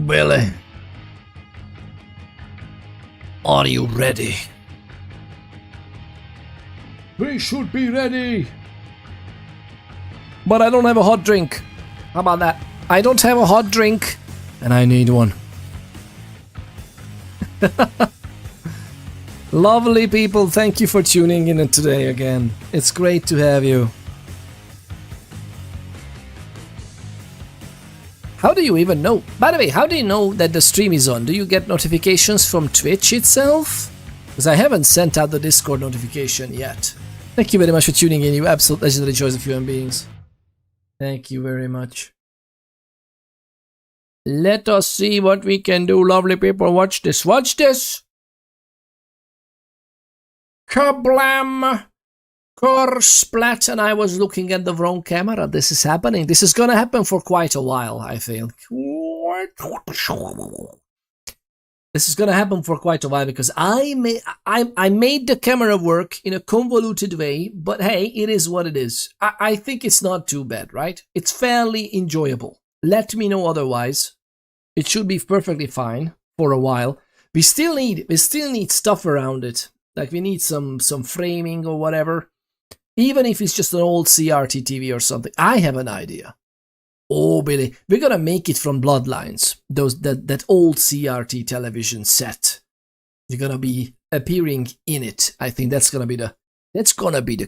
Billy. Are you ready? We should be ready. But I don't have a hot drink. How about that? I don't have a hot drink, and I need one. Lovely people, thank you for tuning in today again. It's great to have you. How do you even know? By the way, how do you know that the stream is on? Do you get notifications from Twitch itself? Because I haven't sent out the Discord notification yet. Thank you very much for tuning in, you absolute legendary choice of human beings. Thank you very much. Let us see what we can do, lovely people. Watch this, watch this! Kablam! Core splat, and I was looking at the wrong camera. This is happening. This is gonna happen for quite a while, I think. This is gonna happen for quite a while because I made the camera work in a convoluted way, but hey, it is what it is. I think it's not too bad, right? It's fairly enjoyable. Let me know otherwise. It should be perfectly fine for a while. We still need stuff around it. Like we need some framing or whatever. Even if it's just an old CRT TV or something. I have an idea. Oh, Billy, we're gonna make it from Bloodlines. That old CRT television set. You're gonna be appearing in it. I think that's gonna be the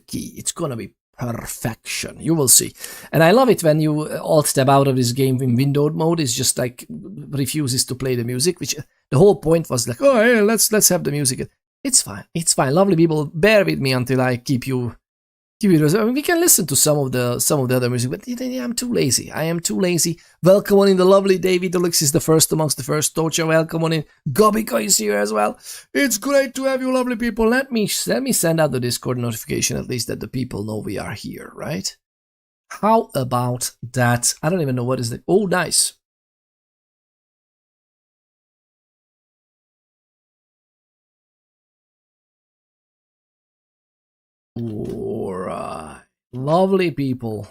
key. It's gonna be perfection. You will see. And I love it when you alt tab out of this game in windowed mode. It's just like refuses to play the music, which the whole point was like, oh, hey, let's have the music. It's fine. It's fine. Lovely people, bear with me until I keep you. I mean, we can listen to some of the other music, but I'm too lazy. I am too lazy. Welcome on in the lovely David Deluxe is the first amongst the first. Tocha, welcome on in. Gobiko is here as well. It's great to have you, lovely people. Let me send out the Discord notification at least that the people know we are here, right? How about that? I don't even know what is it. Oh, nice. Alright, lovely people.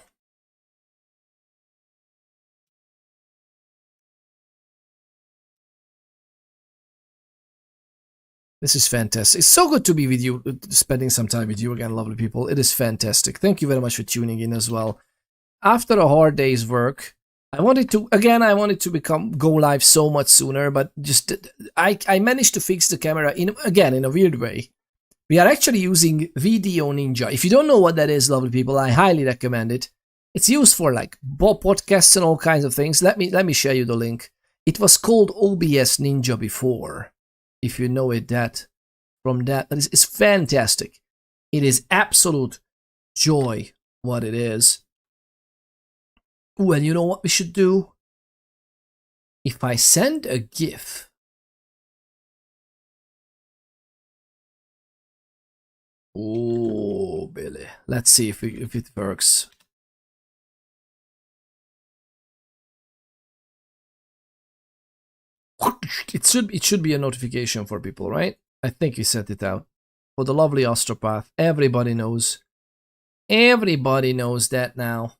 This is fantastic. It's so good to be with you, spending some time with you again, lovely people. It is fantastic. Thank you very much for tuning in as well. After a hard day's work, I wanted to go live so much sooner, but just I managed to fix the camera in a weird way. We are actually using Video Ninja. If you don't know what that is, lovely people, I highly recommend it. It's used for like podcasts and all kinds of things. Let me share you the link. It was called OBS Ninja before. If you know it, it's fantastic. It is absolute joy what it is. Ooh, and you know what we should do? If I send a GIF. Oh, Billy. Let's see if it works. It should be a notification for people, right? I think we sent it out. For the lovely osteopath. Everybody knows. Everybody knows that now.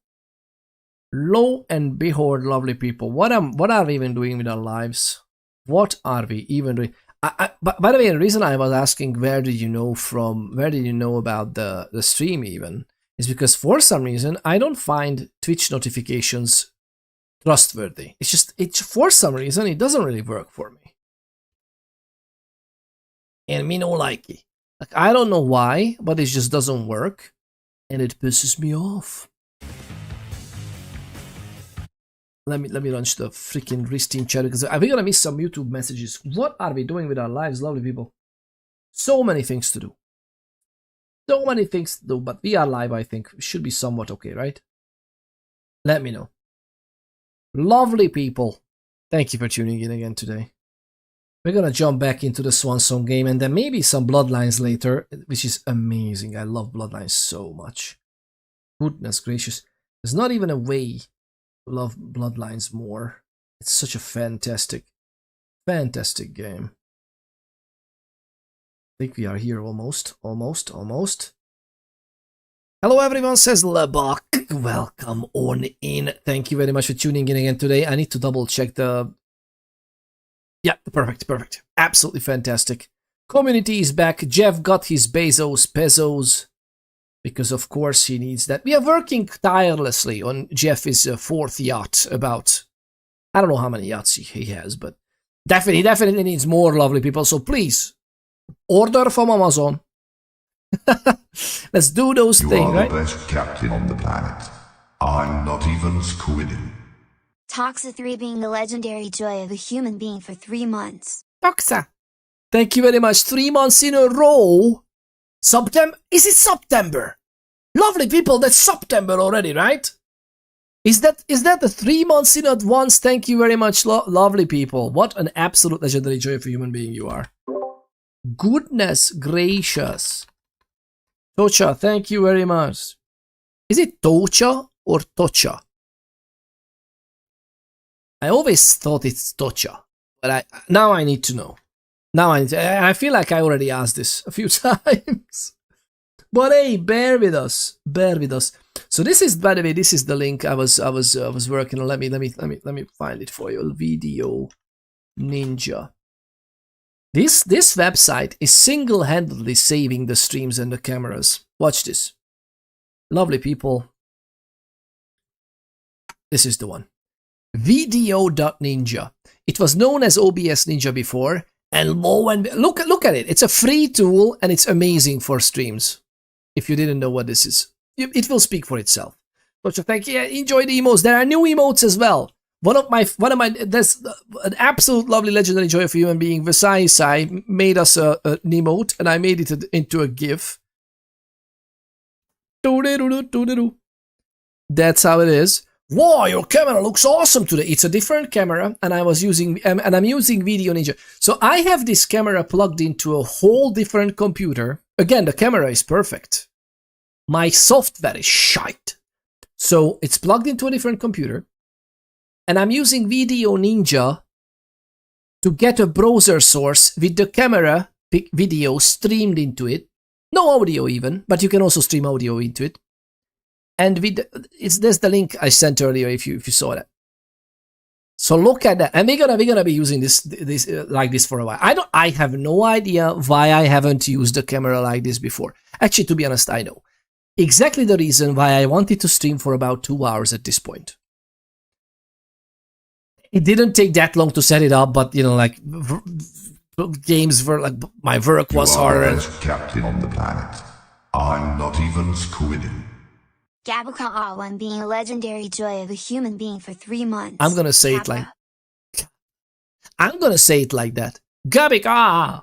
Lo and behold, lovely people. What are we even doing with our lives? What are we even doing? By the way, the reason I was asking where did you know about the stream even is because for some reason I don't find Twitch notifications trustworthy. It's for some reason it doesn't really work for me. And me no like it. Like I don't know why, but it just doesn't work. And it pisses me off. Let me launch the freaking Ristin chat because we're gonna miss some YouTube messages. What are we doing with our lives, lovely people? So many things to do. So many things to do, but we are live, I think. We should be somewhat okay, right? Let me know. Lovely people. Thank you for tuning in again today. We're gonna jump back into the Swansong game and then maybe some Bloodlines later, which is amazing. I love Bloodlines so much. Goodness gracious. There's not even a way love Bloodlines more. It's such a fantastic game. I think we are here almost. Hello everyone, says Lebach. Welcome on in. Thank you very much for tuning in again today. I need to double check the Yeah, perfect. Absolutely fantastic. Community is back. Jeff got his pesos. Because of course he needs that. We are working tirelessly on Jeff's fourth yacht. About, I don't know how many yachts he has, but he definitely needs more, lovely people. So please, order from Amazon. Let's do those things, right? You are the best captain on the planet. I'm not even squidding. Toxa 3 being the legendary joy of a human being for 3 months. Toxa. Thank you very much. 3 months in a row. September? Is it September? Lovely people, that's September already, right? Is that the 3 months in advance? Thank you very much, lovely people. What an absolute legendary joy of a human being you are. Goodness gracious. Tocha, thank you very much. Is it Tocha or Tocha? I always thought it's Tocha, but now I need to know. I feel like I already asked this a few times. But hey, bear with us. So this is, by the way, this is the link I was working on. Let me find it for you. Video Ninja. This website is single-handedly saving the streams and the cameras. Watch this. Lovely people. This is the one. Video.ninja. It was known as OBS Ninja before, and look at it. It's a free tool and it's amazing for streams. If you didn't know what this is, it will speak for itself. So thank you. Enjoy the emotes. There are new emotes as well. One of my there's an absolute lovely legendary joy of a human being. Versailles made us an emote, and I made it into a GIF. That's how it is. Wow, your camera looks awesome today. It's a different camera, and I'm using Video Ninja. So I have this camera plugged into a whole different computer. Again, the camera is perfect. My software is shite. So it's plugged into a different computer, and I'm using Video Ninja to get a browser source with the camera video streamed into it. No audio even, but you can also stream audio into it. And there's the link I sent earlier if you saw that. So look at that, and we're gonna be using this like this for a while. I have no idea why I haven't used a camera like this before. Actually, to be honest, I know exactly the reason why I wanted to stream for about 2 hours at this point. It didn't take that long to set it up, but you know, like games were like my work was harder. You are the best captain on the planet. I'm not even squidding. Gabaka Awan being a legendary joy of a human being for 3 months. I'm gonna say it like that. Gabika!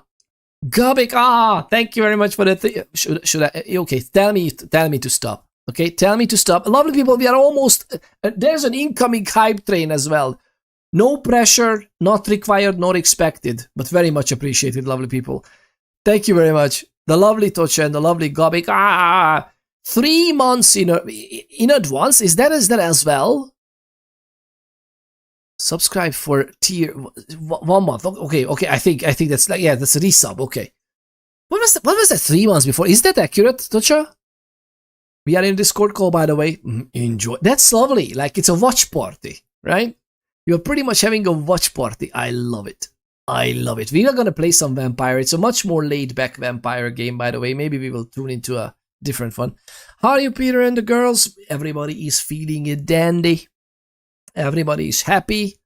Thank you very much for the should I? Okay, tell me to stop. Okay, tell me to stop. Lovely people, we are almost. There's an incoming hype train as well. No pressure, not required, nor expected, but very much appreciated, lovely people. Thank you very much. The lovely Tocha and the lovely Gabika. 3 months in advance. Is that as well? Subscribe for tier 1 month. Okay. I think that's like, yeah, that's a resub. Okay. What was that 3 months before? Is that accurate, Tocha? We are in Discord call, by the way. Enjoy. That's lovely. Like it's a watch party, right? You're pretty much having a watch party. I love it. We are gonna play some vampire. It's a much more laid back vampire game, by the way. Maybe we will tune into a different one. How are you, Peter and the girls? Everybody is feeling it dandy. Everybody is happy.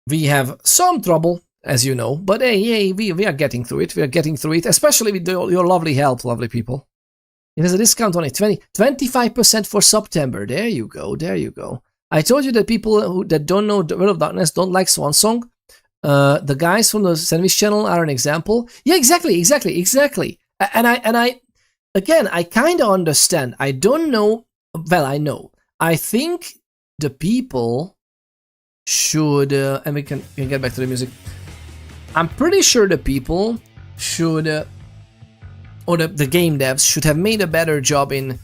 We have some trouble, as you know, but hey, we are getting through it. We are getting through it, especially with your lovely help, lovely people. It has a discount on it, 25% for September. There you go. I told you that people that don't know the World of Darkness don't like Swansong. The guys from the Sandwich channel are an example. Yeah, exactly. And I again, I kind of understand. I don't know. Well, I know. I think the people should, and we can get back to the music. I'm pretty sure the people should, or the game devs should have made a better job in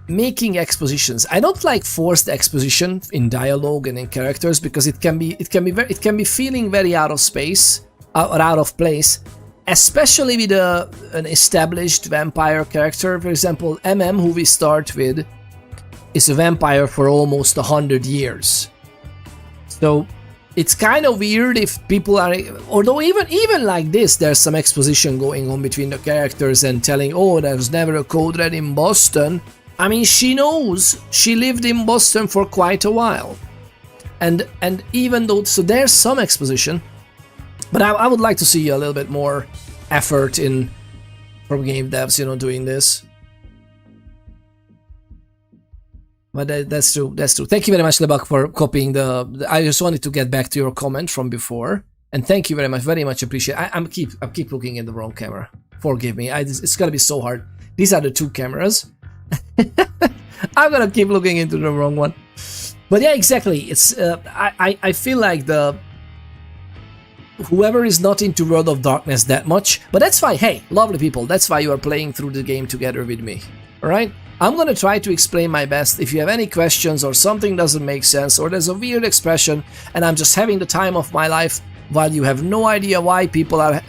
making expositions. I don't like forced exposition in dialogue and in characters because it can be feeling very out of space or out of place. Especially with an established vampire character. For example, who we start with, is a vampire for almost 100 years. So it's kind of weird if people are, although even like this, there's some exposition going on between the characters and telling, oh, there was never a code red in Boston. I mean, she knows she lived in Boston for quite a while, and even though, so there's some exposition, but I would like to see a little bit more effort from game devs, you know, doing this. But that's true. That's true. Thank you very much, Lebak, for copying I just wanted to get back to your comment from before, and thank you very much appreciate. I keep looking in the wrong camera. Forgive me. It's gonna be so hard. These are the two cameras. I'm gonna keep looking into the wrong one. But yeah, exactly. It's I feel like whoever is not into World of Darkness that much, but that's fine. Hey, lovely people, that's why you are playing through the game together with me. All right. I'm gonna try to explain my best. If you have any questions or something doesn't make sense or there's a weird expression and I'm just having the time of my life while you have no idea why people are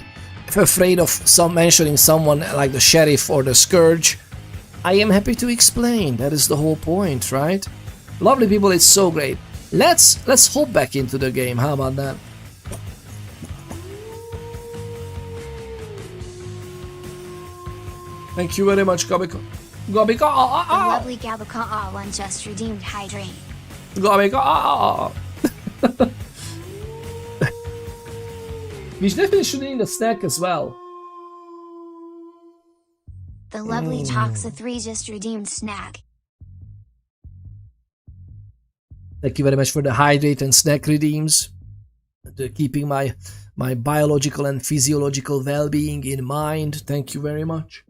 afraid of mentioning someone like the Sheriff or the Scourge, I am happy to explain. That is the whole point, right? Lovely people, it's so great. Let's hop back into the game. How about that? Thank you very much, Gabika. Gabika, The lovely Gabaka one just redeemed hydrate. Gabika. We definitely should need a snack as well. The lovely Toxa 3 just redeemed snack. Thank you very much for the hydrate and snack redeems. Keeping my biological and physiological well-being in mind. Thank you very much.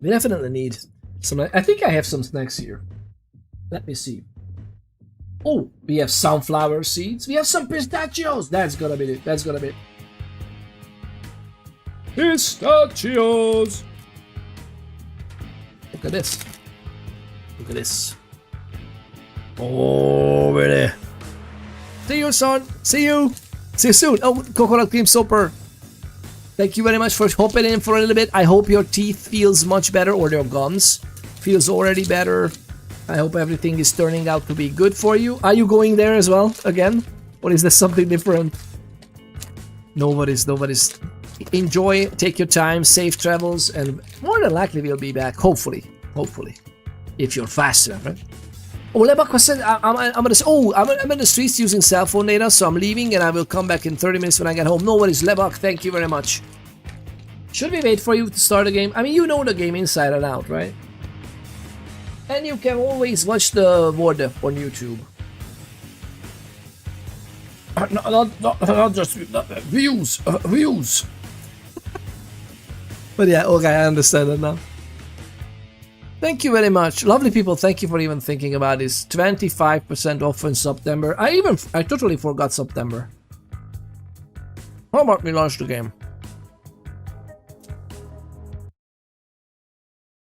We definitely need some. I think I have some snacks here. Let me see. Oh, we have sunflower seeds. We have some pistachios. That's gonna be it. That's gonna be it. Pistachios! Look at this. Look at this. Oh, really? See you, son. See you. See you soon. Oh, coconut cream super. Thank you very much for hopping in for a little bit. I hope your teeth feels much better, or your gums feels already better. I hope everything is turning out to be good for you. Are you going there as well again? Or is there something different? Nobody's. Enjoy, take your time, safe travels, and more than likely we'll be back. Hopefully. If you're fast enough, right? Oh, Lebak said I'm in the streets using cell phone data, so I'm leaving and I will come back in 30 minutes when I get home. No worries, Lebak, thank you very much. Should we wait for you to start the game? I mean, you know the game inside and out, right? And you can always watch the VOD on YouTube. Not just views. But yeah, okay, I understand that now. Thank you very much. Lovely people, thank you for even thinking about this. 25% off in September. I totally forgot September. How about we launch the game?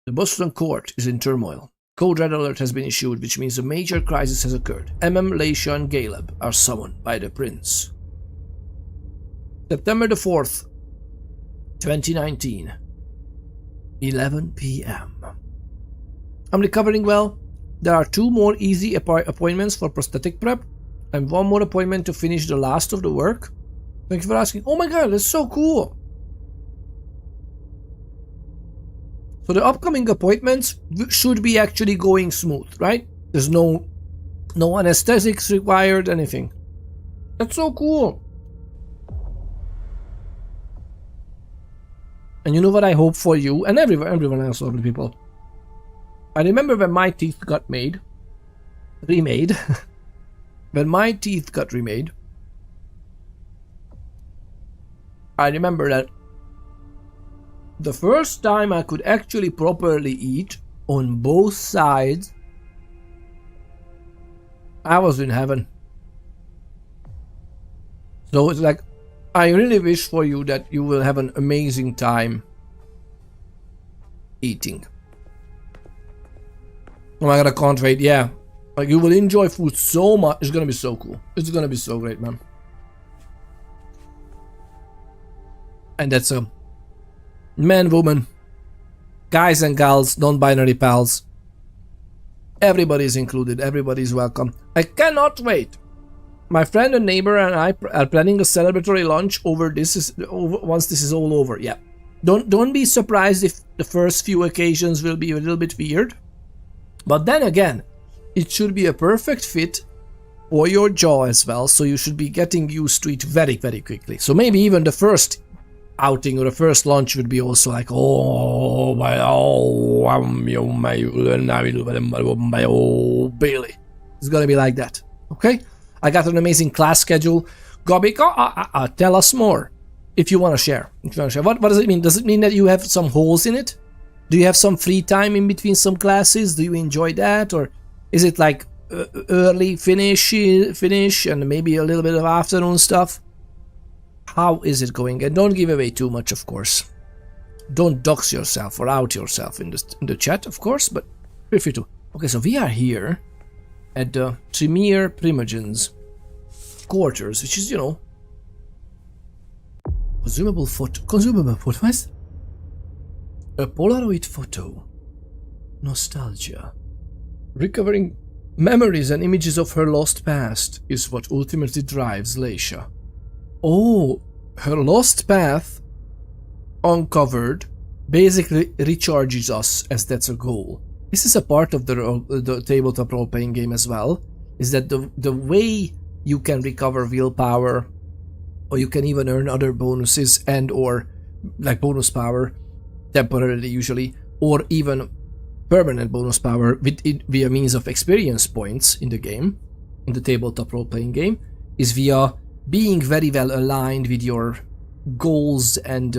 The Boston court is in turmoil. Code Red Alert has been issued, which means a major crisis has occurred. Laisha and Caleb are summoned by the Prince. September the 4th, 2019. 11 p.m. I'm recovering well. There are 2 more easy appointments for prosthetic prep and 1 more appointment to finish the last of the work. Thank you for asking. Oh my god, that's so cool. So the upcoming appointments should be actually going smooth, right? There's no anesthetics required, anything. That's so cool. And you know what I hope for you and everyone else, lovely people. I remember when my teeth got remade. When my teeth got remade, I remember that the first time I could actually properly eat on both sides, I was in heaven. So it's like, I really wish for you that you will have an amazing time eating. Oh my god, I can't wait. Yeah, like you will enjoy food so much. It's gonna be so cool. It's gonna be so great, man. And that's a man, woman, guys and gals, non-binary pals. Everybody's included. Everybody's welcome. I cannot wait. My friend and neighbor and I are planning a celebratory lunch once this is all over. Yeah. Don't be surprised if the first few occasions will be a little bit weird. But then again, it should be a perfect fit for your jaw as well, so you should be getting used to it very, very quickly. So maybe even the first outing or the first lunch would be also like, oh Bailey. It's gonna be like that. Okay? I got an amazing class schedule. Gobiko, tell us more if you want to share. What does it mean? Does it mean that you have some holes in it? Do you have some free time in between some classes? Do you enjoy that? Or is it like early finish and maybe a little bit of afternoon stuff? How is it going? And don't give away too much, of course. Don't dox yourself or out yourself in the chat, of course, but feel free to. Okay, so we are here at the Tremere Primogen's quarters, which is, you know, consumable photo. What was? A Polaroid photo. Nostalgia. Recovering memories and images of her lost past is what ultimately drives Leisha. Oh, her lost path uncovered basically recharges us, as that's a goal. This is a part of the tabletop role-playing game as well, is that the way you can recover willpower, or you can even earn other bonuses and or like bonus power temporarily usually, or even permanent bonus power via means of experience points in the game, in the tabletop role-playing game, is via being very well aligned with your goals and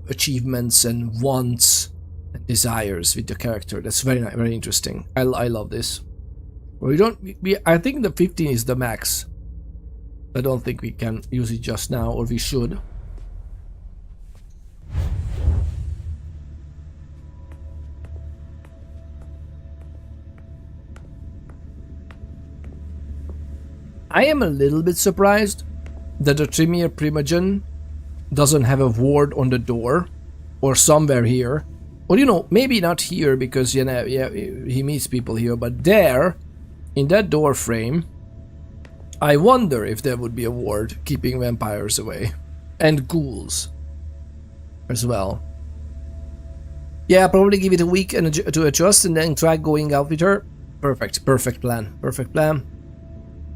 achievements and wants and desires with the character. That's very interesting. I love this. I think the 15 is the max. I don't think we can use it just now, or we should. I am a little bit surprised that the Tremere Primogen doesn't have a ward on the door or somewhere here. Or, you know, maybe not here because, you know, yeah, he meets people here, but there, in that door frame, I wonder if there would be a ward keeping vampires away. And ghouls as well. Yeah, probably give it a week to adjust and then try going out with her. Perfect plan.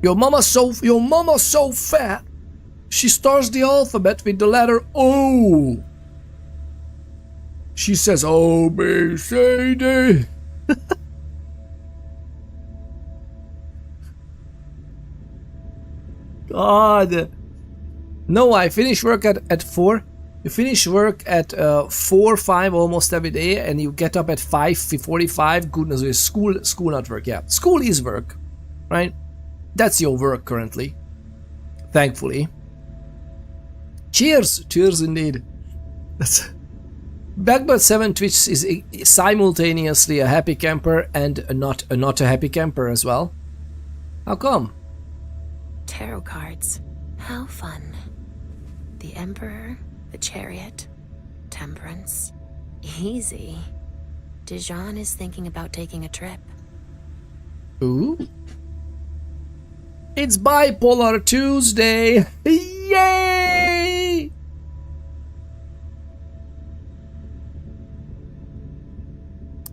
Your mama's so fat. She starts the alphabet with the letter O. She says O, B, C, D. God. No, I finish work at 4. You finish work at 4, 5 almost every day, and you get up at 5:45. Goodness, it's school not work. Yeah, school is work, right? That's your work currently, thankfully. Cheers indeed. That's Backbird 7 Twitch is simultaneously a happy camper and not a happy camper as well. How come? Tarot cards. How fun. The Emperor, the Chariot, Temperance. Easy. Dijon is thinking about taking a trip. Ooh. It's Bipolar Tuesday! Yay!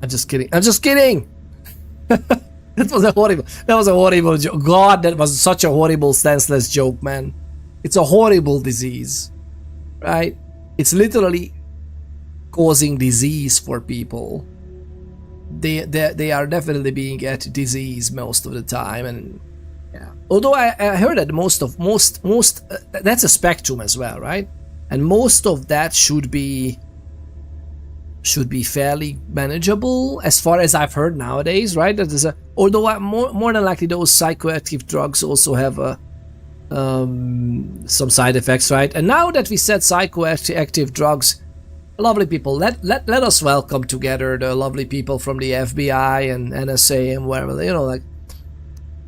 I'm just kidding. That was a horrible joke. God, that was such a horrible, senseless joke, man. It's a horrible disease, right? It's literally causing disease for people. They are definitely being at disease most of the time, and yeah. Although I heard that most that's a spectrum as well, right? And most of that should be fairly manageable as far as I've heard nowadays, right? That is although more than likely those psychoactive drugs also have some side effects, right? And now that we said psychoactive drugs, lovely people, let us welcome together the lovely people from the FBI and NSA and wherever, you know, like,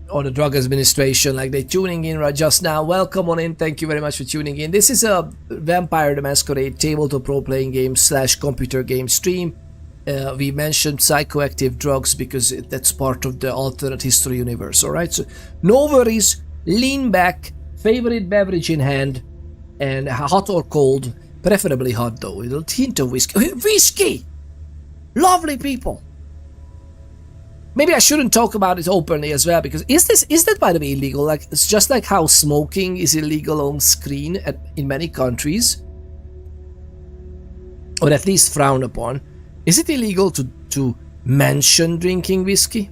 or the drug administration, like they tuning in right just now. Welcome on in. Thank you very much for tuning in. This is a Vampire the Masquerade tabletop role-playing game / computer game stream. we mentioned psychoactive drugs because that's part of the alternate history universe. All right, so no worries. Lean back, favorite beverage in hand, and hot or cold, preferably hot though. A little hint of whiskey. Whiskey, lovely people. Maybe I shouldn't talk about it openly as well, because is that by the way illegal? Like, it's just like how smoking is illegal on screen in many countries, or at least frowned upon. Is it illegal to mention drinking whiskey?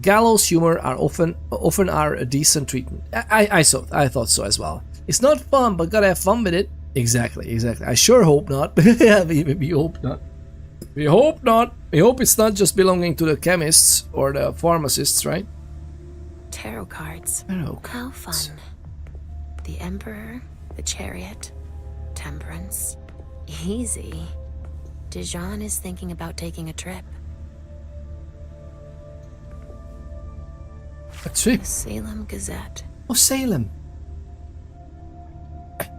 Gallows humor are often are a decent treatment. I thought so as well. It's not fun, but gotta have fun with it. Exactly. I sure hope not. we hope not. We hope not. We hope it's not just belonging to the chemists or the pharmacists, right? Tarot cards. Tarot How cards. fun. The Emperor, the Chariot, Temperance. Easy. Dijon is thinking about taking a trip. A trip. The Salem Gazette. Oh, Salem.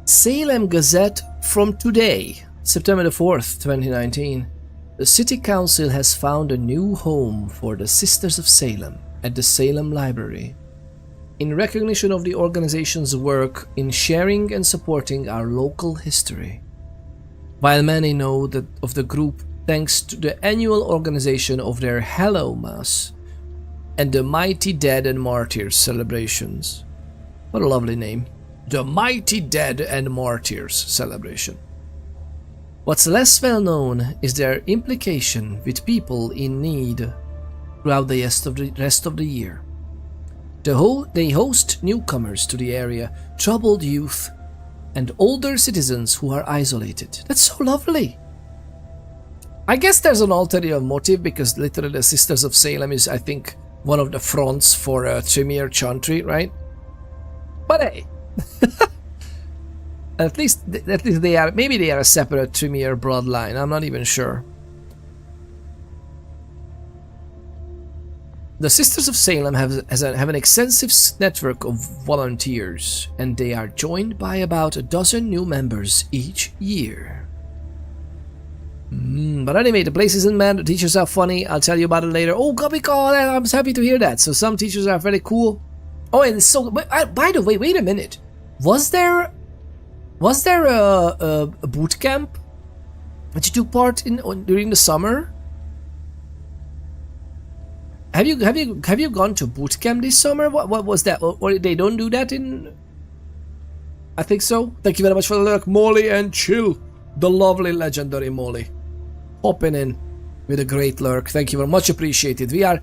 Salem Gazette from today, September the 4th, 2019. The City Council has found a new home for the Sisters of Salem at the Salem Library. In recognition of the organization's work in sharing and supporting our local history. While many know that of the group thanks to the annual organization of their Hallow Mass and the Mighty Dead and Martyrs celebrations. What a lovely name. The Mighty Dead and Martyrs celebration. What's less well known is their implication with people in need throughout the rest of the year. They host newcomers to the area, troubled youth, and older citizens who are isolated. That's so lovely. I guess there's an ulterior motive because literally the Sisters of Salem is, I think, one of the fronts for Tremere Chantry, right? But hey. At least they are. Maybe they are a separate Tremere bloodline. I'm not even sure. The Sisters of Salem have an extensive network of volunteers, and they are joined by about a dozen new members each year. But anyway, the place isn't mad. The teachers are funny. I'll tell you about it later. Oh, God, I'm happy to hear that. So some teachers are very cool. Oh, and so by the way, wait a minute. Was there a boot camp that you took part in during the summer? Have you gone to boot camp this summer? What was that? Or they don't do that in? I think so. Thank you very much for the lurk, Molly and Chill, the lovely legendary Molly, hopping in with a great lurk. Thank you very much, appreciated. We are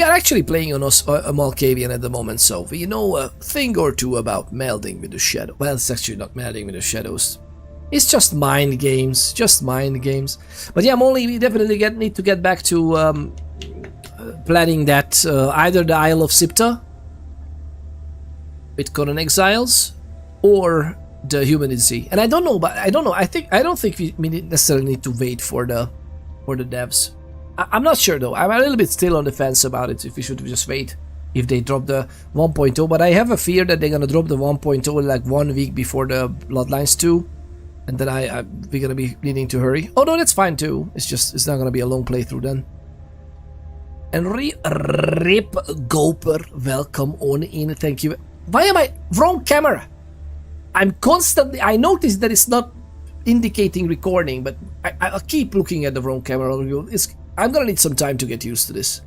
actually playing on a Malkavian at the moment, so we know a thing or two about melding with the shadow. Well, it's actually not melding with the shadows. It's just mind games, But yeah, Molly, we definitely need to get back to planning that either the Isle of Sipta with Conan Exiles or the Humanid Sea. And I don't know. I don't think we necessarily need to wait for the devs. I'm not sure though. I'm a little bit still on the fence about it, if we should just wait if they drop the 1.0, but I have a fear that they're gonna drop the 1.0 like 1 week before the Bloodlines 2, and then we're gonna be needing to hurry. Oh no, that's fine too. It's not gonna be a long playthrough then. And Rip Goper, welcome on in. Thank you. Why am I wrong camera? I noticed that it's not indicating recording, but I keep looking at the wrong camera. I'm gonna need some time to get used to this.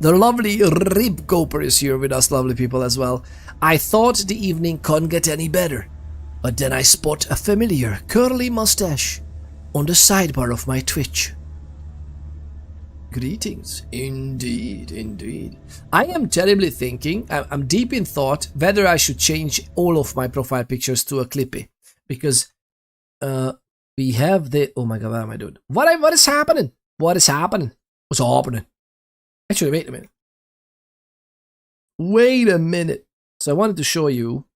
The lovely Rib Goper is here with us, lovely people, as well. I thought the evening couldn't get any better, but then I spot a familiar curly mustache on the sidebar of my Twitch. Greetings. Indeed. I am terribly thinking, I'm deep in thought, whether I should change all of my profile pictures to a Clippy, because we have the... Oh my god, what am I doing? What is happening? What's happening? Actually, wait a minute. So I wanted to show you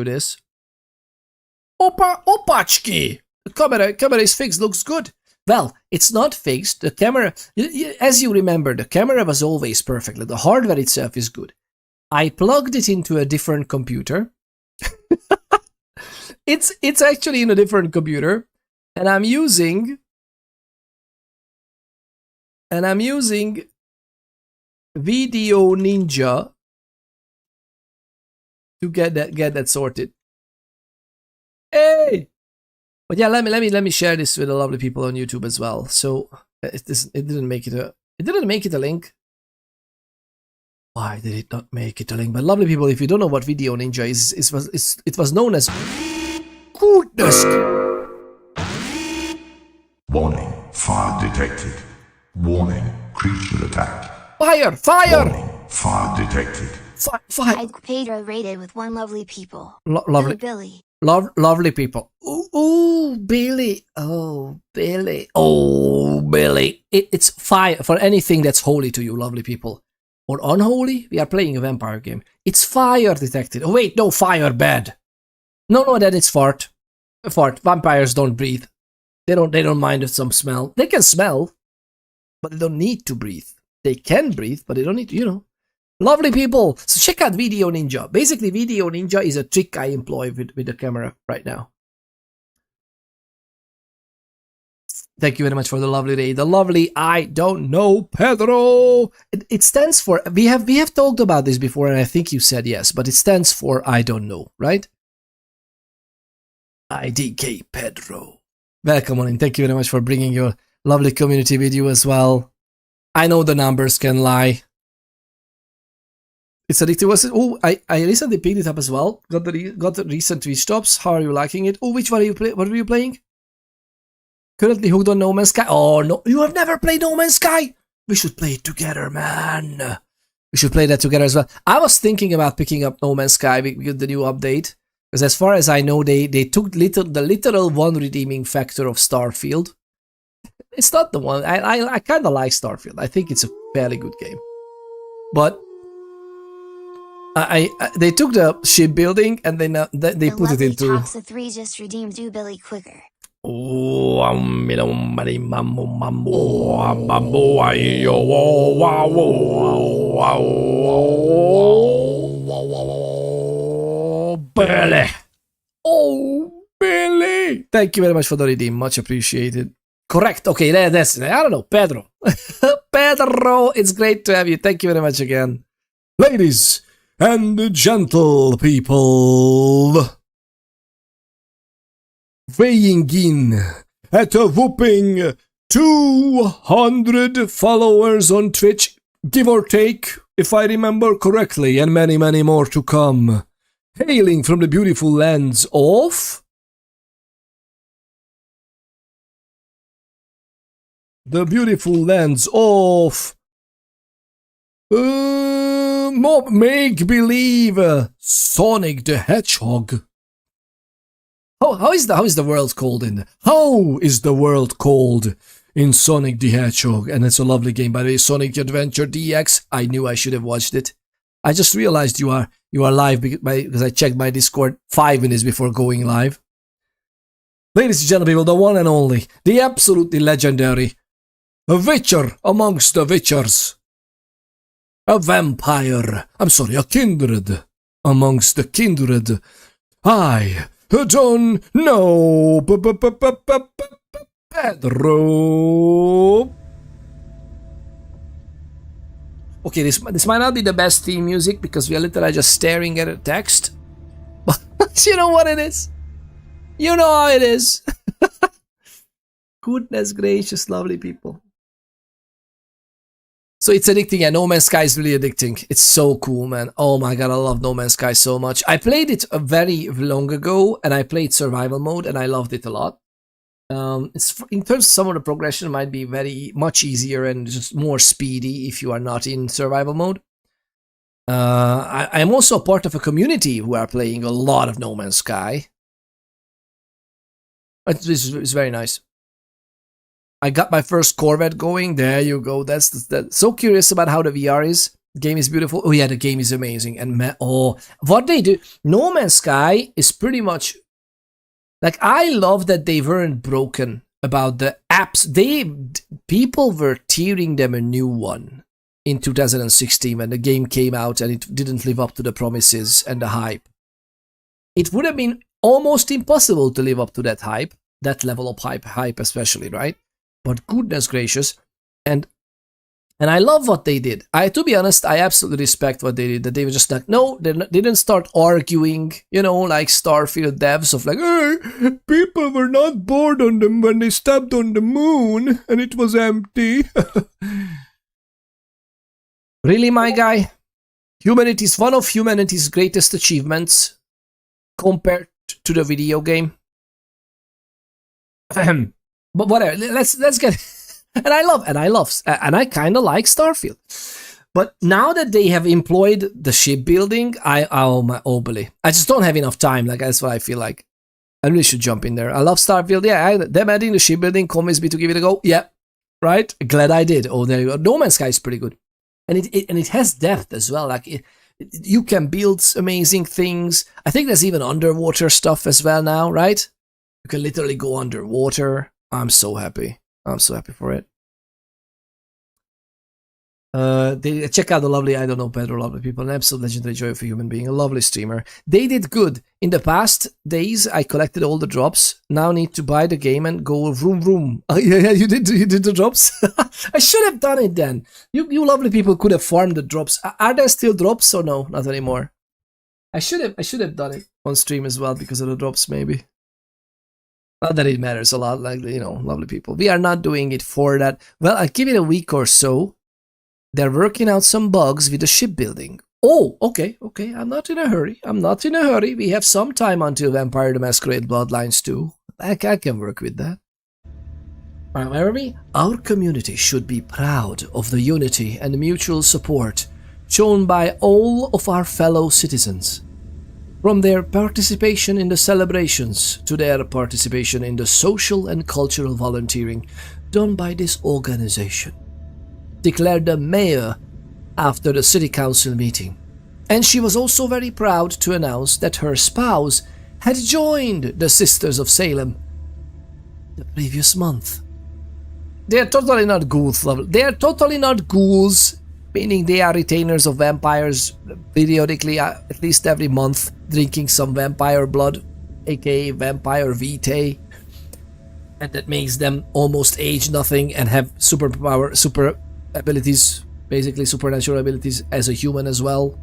this. Opachki! The camera is fixed, looks good. Well, it's not fixed. The camera, as you remember, the camera was always perfect. The hardware itself is good. I plugged it into a different computer. It's actually in a different computer, and I'm using Video Ninja to get that sorted. Hey, but yeah, let me share this with the lovely people on YouTube as well. So it didn't make it a link. Why did it not make it a link? But lovely people, if you don't know what Video Ninja is, it was known as goodness. Warning, fire detected. Warning, creature attack. Fire! Warning, fire detected. Fire! I'd Pedro raided with one lovely people. Lovely. Oh, Billy. Lovely people. Ooh, Billy. Oh, Billy. Oh, Billy. It's fire for anything that's holy to you, lovely people. Or unholy? We are playing a vampire game. It's fire detected. Oh, wait, no, fire bad. No, that is fart. Fart. Vampires don't breathe. They don't mind some smell. They can smell, but they don't need to breathe. They can breathe, but they don't need to, you know. Lovely people. So check out Video Ninja. Basically, Video Ninja is a trick I employ with the camera right now. Thank you very much for the lovely raid. The lovely I don't know, Pedro. It stands for, we have talked about this before, and I think you said yes, but it stands for I don't know, right? IDK Pedro. Welcome on in. Thank you very much for bringing your lovely community with you as well. I know the numbers can lie. It's addictive. Oh, I recently picked it up as well. Got the recent Twitch stops. How are you liking it? Oh, which one are you play? What were you playing? Currently hooked on No Man's Sky. Oh no, you have never played No Man's Sky. We should play it together, man. We should play that together as well. I was thinking about picking up No Man's Sky with the new update, because as far as I know, they took the literal one redeeming factor of Starfield. It's not the one. I kind of like Starfield. I think it's a fairly good game, but they took the shipbuilding and then they put it into. Toxa 3 just redeemed you, Billy, quicker. Oh, Billy. Oh, Billy. Thank you very much for the redeem. Much appreciated. Correct. Okay, that's it. I don't know. Pedro. Pedro, it's great to have you. Thank you very much again. Ladies and gentle people, weighing in at a whooping 200 followers on Twitch, give or take, if I remember correctly, and many, many more to come. Hailing from the beautiful lands of make-believe Sonic the Hedgehog. How is the world called in? How is the world called in Sonic the Hedgehog? And it's a lovely game, by the way. Sonic Adventure DX. I knew I should have watched it. I just realized you are live because I checked my Discord 5 minutes before going live. Ladies and gentlemen, the one and only, the absolutely legendary, a witcher amongst the witchers, a vampire. I'm sorry, a kindred amongst the kindred. I don't know, Pedro. Okay, this might not be the best theme music because we are literally just staring at a text. But you know what it is. You know how it is. Goodness gracious, lovely people. So it's addicting, yeah. No Man's Sky is really addicting. It's so cool, man. Oh my god, I love No Man's Sky so much. I played it very long ago, and I played survival mode, and I loved it a lot. It's in terms of some of the progression, it might be very much easier and just more speedy if you are not in survival mode. I'm also a part of a community who are playing a lot of No Man's Sky. It's very nice. I got my first Corvette going. There you go. That's so curious about how the VR is. The game is beautiful. Oh yeah, the game is amazing. And what they do, No Man's Sky is pretty much like, I love that they weren't broken about the apps. People were tearing them a new one in 2016 when the game came out and it didn't live up to the promises and the hype. It would have been almost impossible to live up to that hype, that level of hype especially, right? But goodness gracious, and I love what they did. To be honest, I absolutely respect what they did. That they were just like, no, they didn't start arguing, you know, like Starfield devs of like, hey, people were not bored on them when they stepped on the moon and it was empty. Really, my guy? One of humanity's greatest achievements compared to the video game. But whatever, let's get. And I kind of like Starfield. But now that they have employed the shipbuilding, I just don't have enough time. Like, that's what I feel like. I really should jump in there. I love Starfield. Yeah, them adding the shipbuilding convinced me to give it a go. Yeah, right. Glad I did. Oh, there you go. No Man's Sky is pretty good, and it has depth as well. Like you can build amazing things. I think there's even underwater stuff as well now, right? You can literally go underwater. I'm so happy. I'm so happy for it. They check out the lovely, I don't know, Pedro, lovely people, an absolute legendary joy of a human being, a lovely streamer. They did good. In the past days, I collected all the drops. Now need to buy the game and go vroom vroom. Oh, yeah, you did the drops. I should have done it then. You lovely people could have farmed the drops. Are there still drops or no? Not anymore. I should have done it on stream as well because of the drops, maybe. Not that it matters a lot, like, you know, lovely people. We are not doing it for that. Well, I'll give it a week or so. They're working out some bugs with the shipbuilding. Oh, okay. I'm not in a hurry. We have some time until Vampire the Masquerade Bloodlines 2. I can work with that. Alright, where are we? Our community should be proud of the unity and mutual support shown by all of our fellow citizens. From their participation in the celebrations to their participation in the social and cultural volunteering done by this organization, declared the mayor after the city council meeting. And she was also very proud to announce that her spouse had joined the Sisters of Salem the previous month. They are totally not ghouls, they are totally not ghouls, meaning they are retainers of vampires periodically, at least every month, drinking some vampire blood, aka vampire vitae, and that makes them almost age nothing and have super abilities, basically supernatural abilities as a human as well.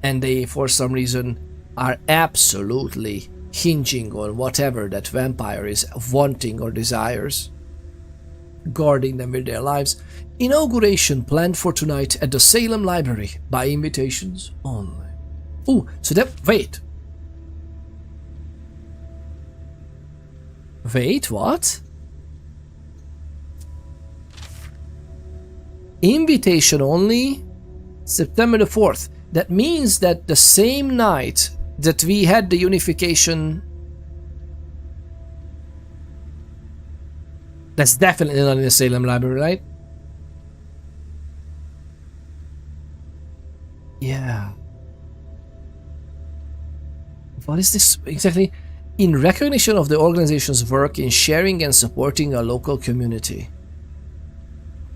And they, for some reason, are absolutely hinging on whatever that vampire is wanting or desires, guarding them with their lives. Inauguration planned for tonight at the Salem Library by invitations only. Oh, so that, wait, what? Invitation only, September the 4th. That means that the same night that we had the unification, that's definitely not in the Salem Library, right? Yeah. What is this exactly? In recognition of the organization's work in sharing and supporting our local community.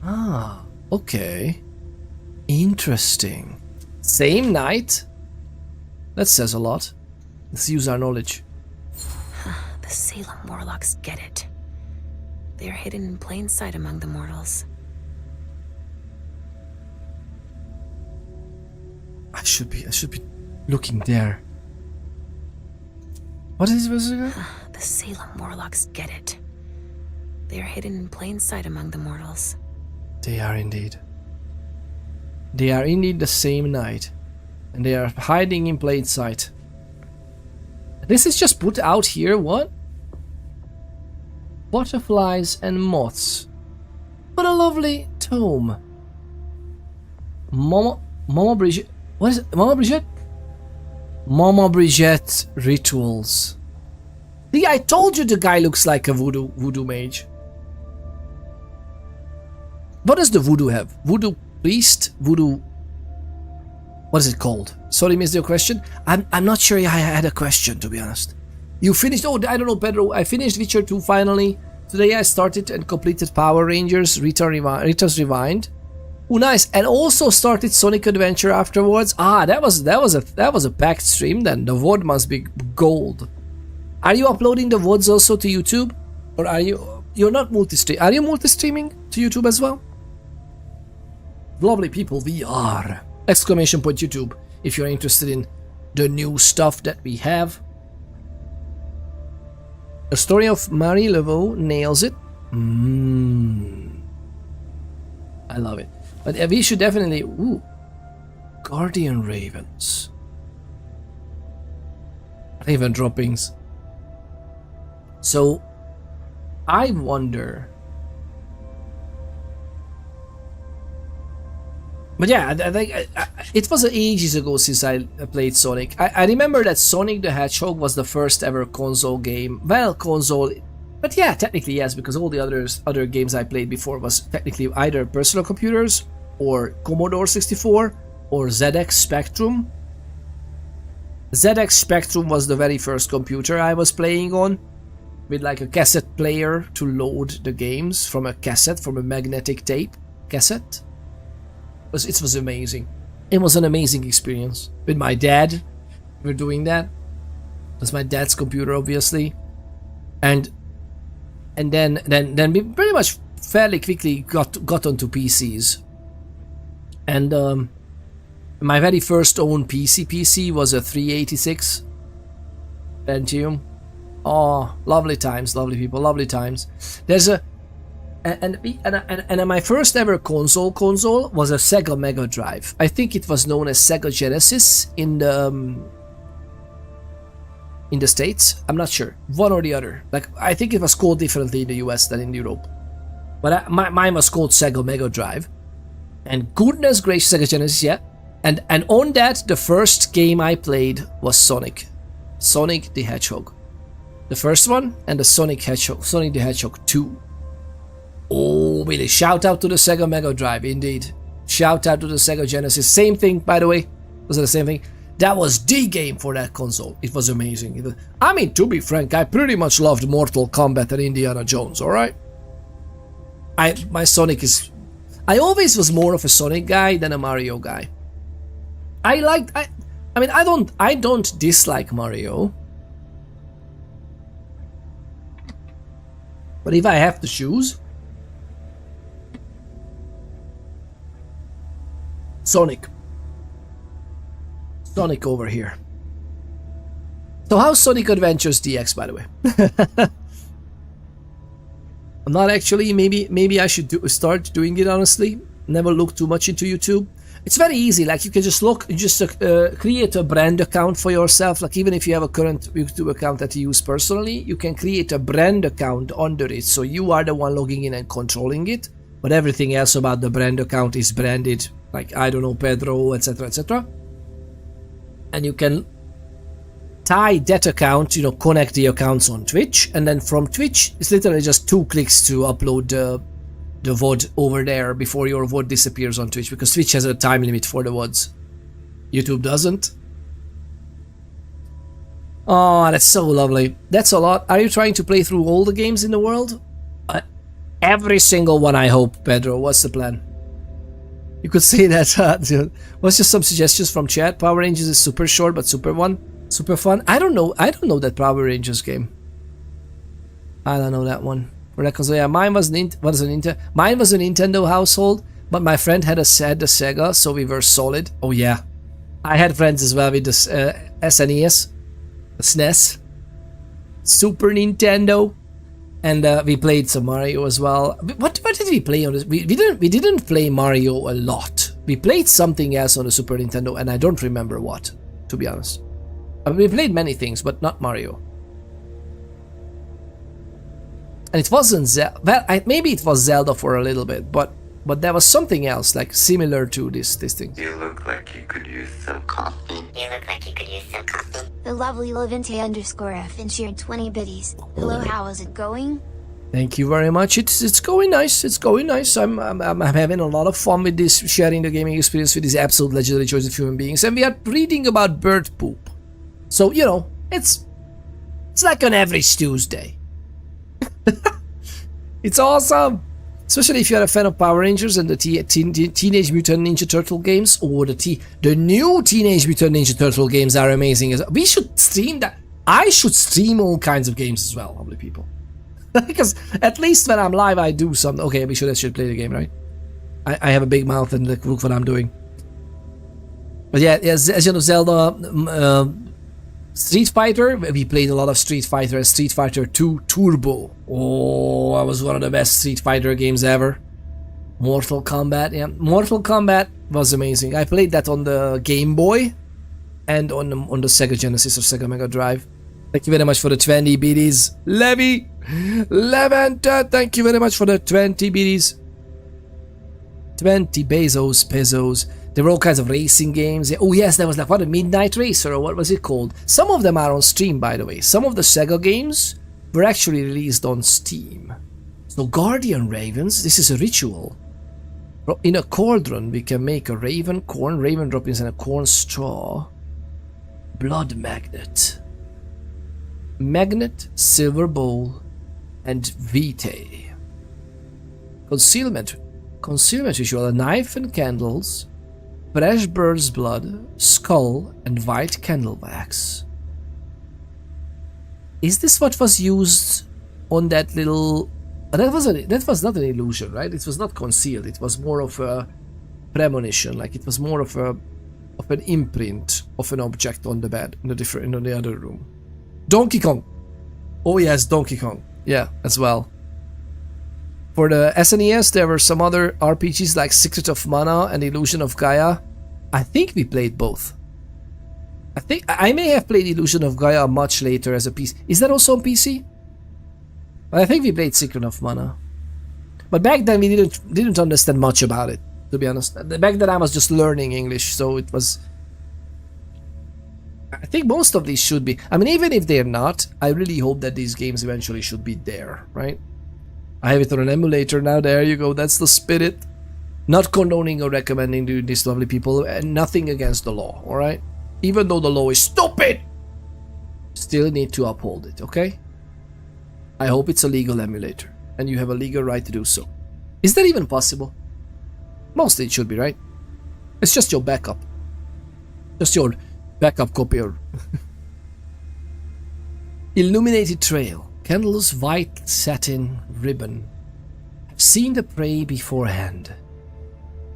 Ah, okay. Interesting. Same night? That says a lot. Let's use our knowledge. The Salem Warlocks get it. They are hidden in plain sight among the mortals. I should be looking there. What is this again? The Salem Warlocks get it. They are hidden in plain sight among the mortals. They are indeed. They are indeed the same night, and they are hiding in plain sight. This is just put out here, what? Butterflies and moths. What a lovely tome. Mama Brigitte. What is it? Mama Brigitte? Mama Brigitte rituals. See, I told you the guy looks like a voodoo mage. What does the voodoo have? Voodoo priest? Voodoo... What is it called? Sorry, missed your question. I'm not sure I had a question, to be honest. You finished... Oh, I don't know, Pedro. I finished Witcher 2 finally. Today I started and completed Power Rangers Returns Rewind. Oh, nice. And also started Sonic Adventure afterwards. Ah, that was a packed stream then. The VOD must be gold. Are you uploading the VODs also to YouTube? Or are you're not multi-stream? Are you multi-streaming to YouTube as well? Lovely people, VR! Exclamation point YouTube if you're interested in the new stuff that we have. The story of Marie Laveau nails it. I love it. But we should definitely... Ooh. Guardian Ravens. Raven droppings. So, I wonder... But yeah, I think it was ages ago since I played Sonic. I remember that Sonic the Hedgehog was the first ever console game. Well, console... But yeah, technically yes, because all the other games I played before was technically either personal computers or Commodore 64 or ZX Spectrum. ZX Spectrum was the very first computer I was playing on, with like a cassette player to load the games from a cassette, from a magnetic tape cassette. It was amazing. It was an amazing experience. With my dad, we were doing that. It was my dad's computer, obviously. And then we pretty much fairly quickly got onto PCs. And my very first own PC was a 386 Pentium. Oh, lovely times, lovely people, lovely times. There's a and my first ever console was a Sega Mega Drive. I think it was known as Sega Genesis in the States. I'm not sure, one or the other. Like I think it was called differently in the US than in Europe. But mine was called Sega Mega Drive. And goodness gracious, Sega Genesis, yeah. And on that, the first game I played was Sonic the Hedgehog. The first one and the Sonic the Hedgehog 2. Oh, really, shout out to the Sega Mega Drive, indeed. Shout out to the Sega Genesis. Same thing, by the way. Was it the same thing? That was the game for that console. It was amazing. I mean, to be frank, I pretty much loved Mortal Kombat and Indiana Jones, alright? My Sonic is... I always was more of a Sonic guy than a Mario guy. I mean, I don't dislike Mario. But if I have to choose... Sonic over here. So how's Sonic Adventures DX, by the way? I'm not actually, maybe I should start doing it, honestly. Never look too much into YouTube. It's very easy, like you can just create a brand account for yourself. Like even if you have a current YouTube account that you use personally, you can create a brand account under it. So you are the one logging in and controlling it. But everything else about the brand account is branded, like, I don't know, Pedro, etc, etc. And you can tie that account, connect the accounts on Twitch, and then from Twitch, it's literally just 2 clicks to upload the VOD over there before your VOD disappears on Twitch, because Twitch has a time limit for the VODs. YouTube doesn't. Oh, that's so lovely. That's a lot. Are you trying to play through all the games in the world? Every single one, I hope, Pedro. What's the plan? You could say that. What's just some suggestions from chat? Power Rangers is super short, but super fun. I don't know that Power Rangers game. I don't know that one. For that console, yeah, mine was a Nintendo household, but my friend had the Sega, so we were solid. Oh yeah, I had friends as well with the SNES, the SNES, Super Nintendo. And we played some Mario as well. What did we play on this? We didn't play Mario a lot. We played something else on the Super Nintendo, and I don't remember what, to be honest. We played many things, but not Mario. And it wasn't Zelda. Well, maybe it was Zelda for a little bit, but there was something else, like similar to this thing. You look like you could use some coffee. The lovely Levinte_F and shared 20 biddies. Hello, how is it going? Thank you very much. It's going nice. It's going nice. I'm having a lot of fun with this, sharing the gaming experience with these absolute legendary choice of human beings. And we are reading about bird poop. So, it's like on average Tuesday. It's awesome. Especially if you're a fan of Power Rangers and the Teenage Mutant Ninja Turtle games, or the new Teenage Mutant Ninja Turtle games are amazing. We should stream that. I should stream all kinds of games as well, lovely people. Because at least when I'm live, I do something. Okay, we should play the game, right? I have a big mouth and look what I'm doing. But yeah, as you know, Zelda, Street Fighter. We played a lot of Street Fighter and Street Fighter 2 Turbo. Oh, that was one of the best Street Fighter games ever. Mortal Kombat, yeah. Mortal Kombat was amazing. I played that on the Game Boy and on the Sega Genesis or Sega Mega Drive. Thank you very much for the 20 biddies. Levy! Levanta, thank you very much for the 20 biddies. 20 pesos. There were all kinds of racing games. Oh yes, there was like, what, a Midnight Racer, or what was it called? Some of them are on Steam, by the way. Some of the Sega games were actually released on Steam. So Guardian Ravens, this is a ritual. In a cauldron, we can make a raven droppings and a corn straw. Blood magnet. Magnet, silver bowl, and vitae. Concealment ritual, a knife and candles, fresh bird's blood, skull, and white candle wax. Is this what was used on that little... That was not an illusion, right? It was not concealed. It was more of a premonition, like it was more of an imprint of an object on the bed in the other room. Donkey Kong. Oh yes, Donkey Kong. Yeah, as well. For the SNES, there were some other RPGs like Secret of Mana and Illusion of Gaia. I think we played both. I think I may have played Illusion of Gaia much later as a PC. Is that also on PC? But I think we played Secret of Mana. But back then we didn't understand much about it, to be honest. Back then I was just learning English, so it was... I think most of these should be... I mean, even if they're not, I really hope that these games eventually should be there, right? I have it on an emulator now. There you go. That's the spirit. Not condoning or recommending doing this, lovely people, and nothing against the law, alright? Even though the law is stupid, still need to uphold it, okay? I hope it's a legal emulator, and you have a legal right to do so. Is that even possible? Mostly it should be, right? It's just your backup. Just your backup copier. Illuminated trail. Candles, white satin ribbon. Have seen the prey beforehand.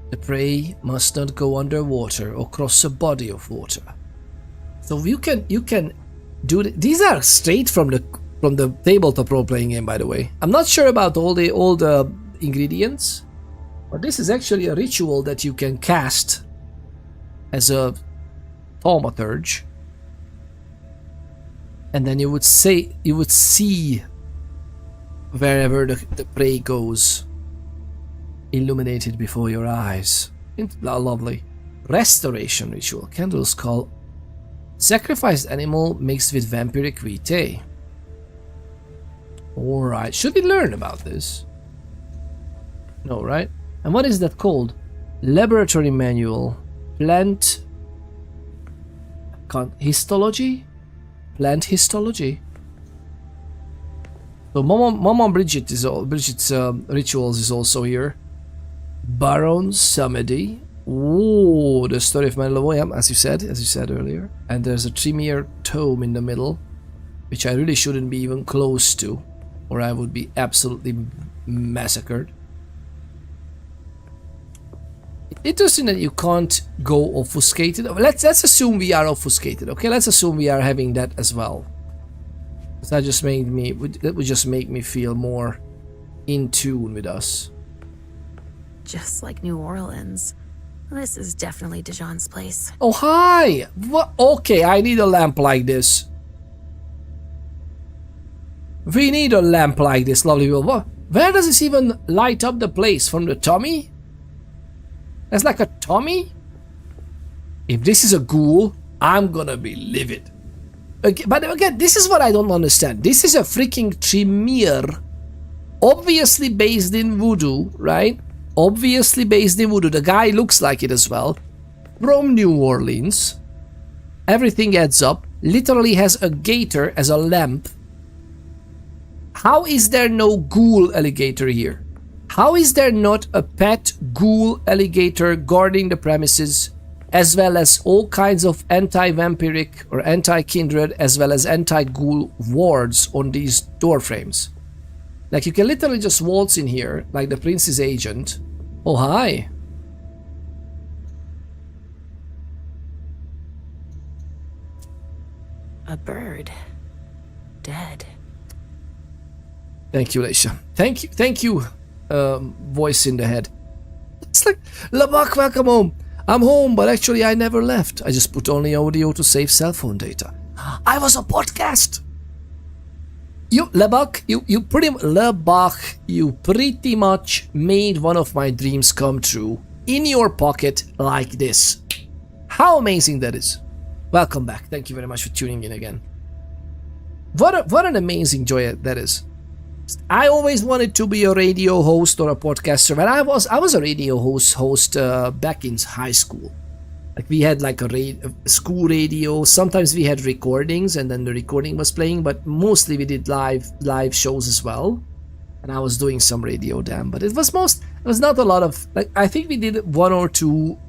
The prey must not go underwater or cross a body of water. So you can do these are straight from the tabletop role-playing game, by the way. I'm not sure about all the ingredients, but this is actually a ritual that you can cast as a thaumaturge. And then you would see wherever the prey goes, illuminated before your eyes. Lovely. Restoration ritual. Candle's call. Sacrificed animal mixed with vampiric vitae. Alright, should we learn about this? No, right? And what is that called? Laboratory manual. Plant... histology? Plant histology. So Mama Bridget's rituals is also here. Baron Samedi. Oh, the story of Mandalorian, as you said earlier. And there's a Tremere tome in the middle, which I really shouldn't be even close to, or I would be absolutely massacred. Interesting that you can't go obfuscated. Let's assume we are obfuscated, okay? Let's assume we are having that as well. That would just make me feel more in tune with us. Just like New Orleans. This is definitely Dijon's place. Oh, hi! What? Okay, I need a lamp like this. We need a lamp like this, lovely people. What? Where does this even light up the place? From the tummy? That's like a tummy? If this is a ghoul, I'm gonna be livid. Okay, but again, this is what I don't understand. This is a freaking Tremere. Obviously based in voodoo, right? Obviously based in voodoo. The guy looks like it as well. From New Orleans. Everything adds up. Literally has a gator as a lamp. How is there no ghoul alligator here? How is there not a pet ghoul alligator guarding the premises, as well as all kinds of anti-vampiric or anti-kindred, as well as anti-ghoul wards on these door frames? Like, you can literally just waltz in here, like the prince's agent. Oh, hi. A bird. Dead. Thank you, Leisha. Thank you, voice in the head. It's like, Labak, welcome home. I'm home, but actually I never left. I just put only audio to save cell phone data. I was a podcast. Labak, you pretty much made one of my dreams come true in your pocket like this. How amazing that is. Welcome back. Thank you very much for tuning in again. What an amazing joy that is. I always wanted to be a radio host or a podcaster, and I was a radio host back in high school. Like, we had like a school radio. Sometimes we had recordings, and then the recording was playing, but mostly we did live shows as well. And I was doing some radio then, but it was not a lot of, like, I think we did one or two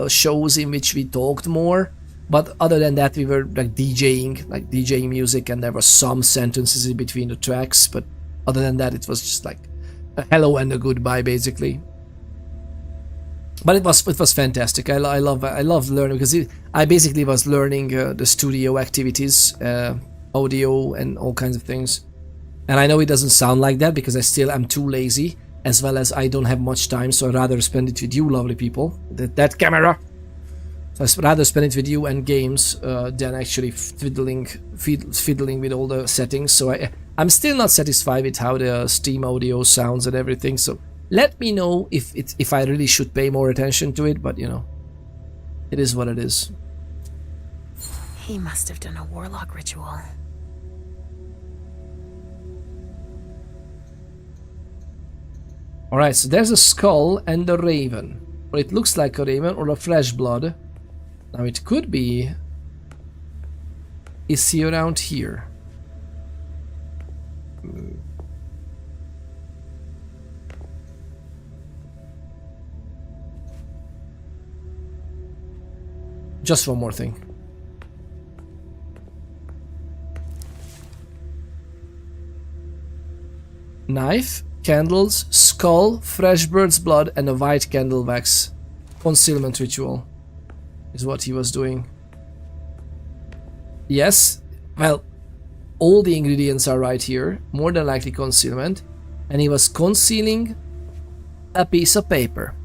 shows in which we talked more. But other than that, we were like DJing music, and there were some sentences in between the tracks, but other than that, it was just like a hello and a goodbye, basically. But it was fantastic. I love learning, because I basically was learning the studio activities, audio and all kinds of things. And I know it doesn't sound like that because I still am too lazy, as well as I don't have much time. So I'd rather spend it with you, lovely people. That camera. So I'd rather spend it with you and games than actually fiddling with all the settings. So I'm still not satisfied with how the Steam audio sounds and everything. So let me know if I really should pay more attention to it. But, you know, it is what it is. He must have done a warlock ritual. Alright, so there's a skull and a raven. Or it looks like a raven or a flesh blood. Now it could be... Is he around here? Just one more thing. Knife, candles, skull, fresh bird's blood, and a white candle wax. Concealment ritual is what he was doing. Yes, well, all the ingredients are right here. More than likely concealment. And he was concealing a piece of paper.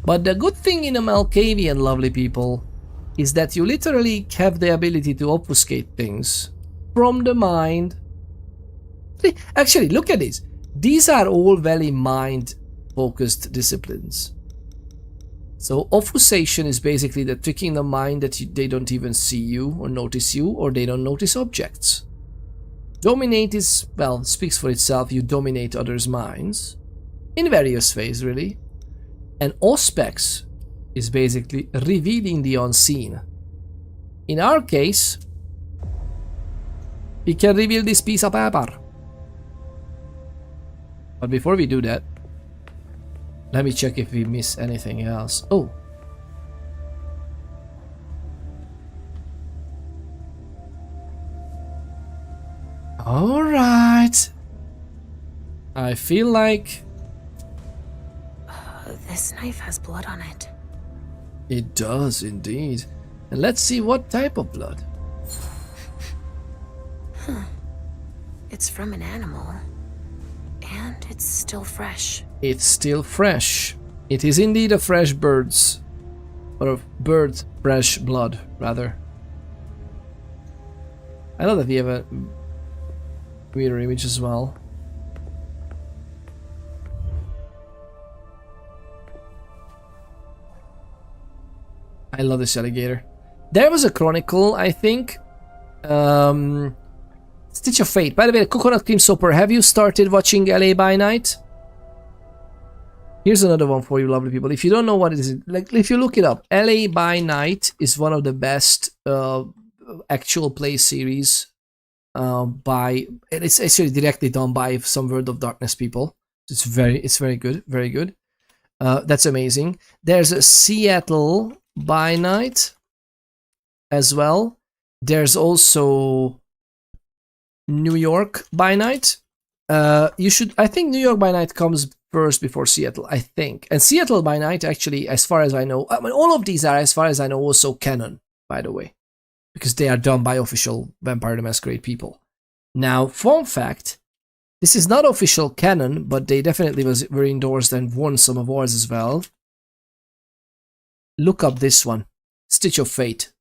But the good thing in a Malkavian, lovely people, is that you literally have the ability to obfuscate things from the mind. Actually, look at this. These are all very mind-focused disciplines. So obfuscation is basically the tricking the mind that they don't even see you or notice you, or they don't notice objects. Dominate is, well, speaks for itself. You dominate others' minds in various ways, really. And auspex is basically revealing the unseen. In our case, we can reveal this piece of paper. But before we do that, let me check if we miss anything else. Oh. Alright. I feel like... This knife has blood on it. It does indeed. And let's see what type of blood. Huh. It's from an animal. And it's still fresh. It's still fresh. It is indeed a fresh bird's... Or a bird's fresh blood, rather. I know that we have a mirror image as well. I love this alligator. There was a chronicle, I think. Stitch of Fate. By the way, Coconut Cream Soper, have you started watching LA by Night? Here's another one for you, lovely people. If you don't know what it is, like, if you look it up, LA by Night is one of the best actual play series. It's actually directly done by some World of Darkness people. It's very good, very good. That's amazing. There's a Seattle by night as well. There's also New York by night. I think New York by night comes first before Seattle, I think. And Seattle by night, actually, as far as I know, I mean, all of these are, as far as I know, also canon, by the way, because they are done by official Vampire the Masquerade people. Now, fun fact, this is not official canon, but they definitely were endorsed and won some awards as well. Look up this one, Stitch of Fate.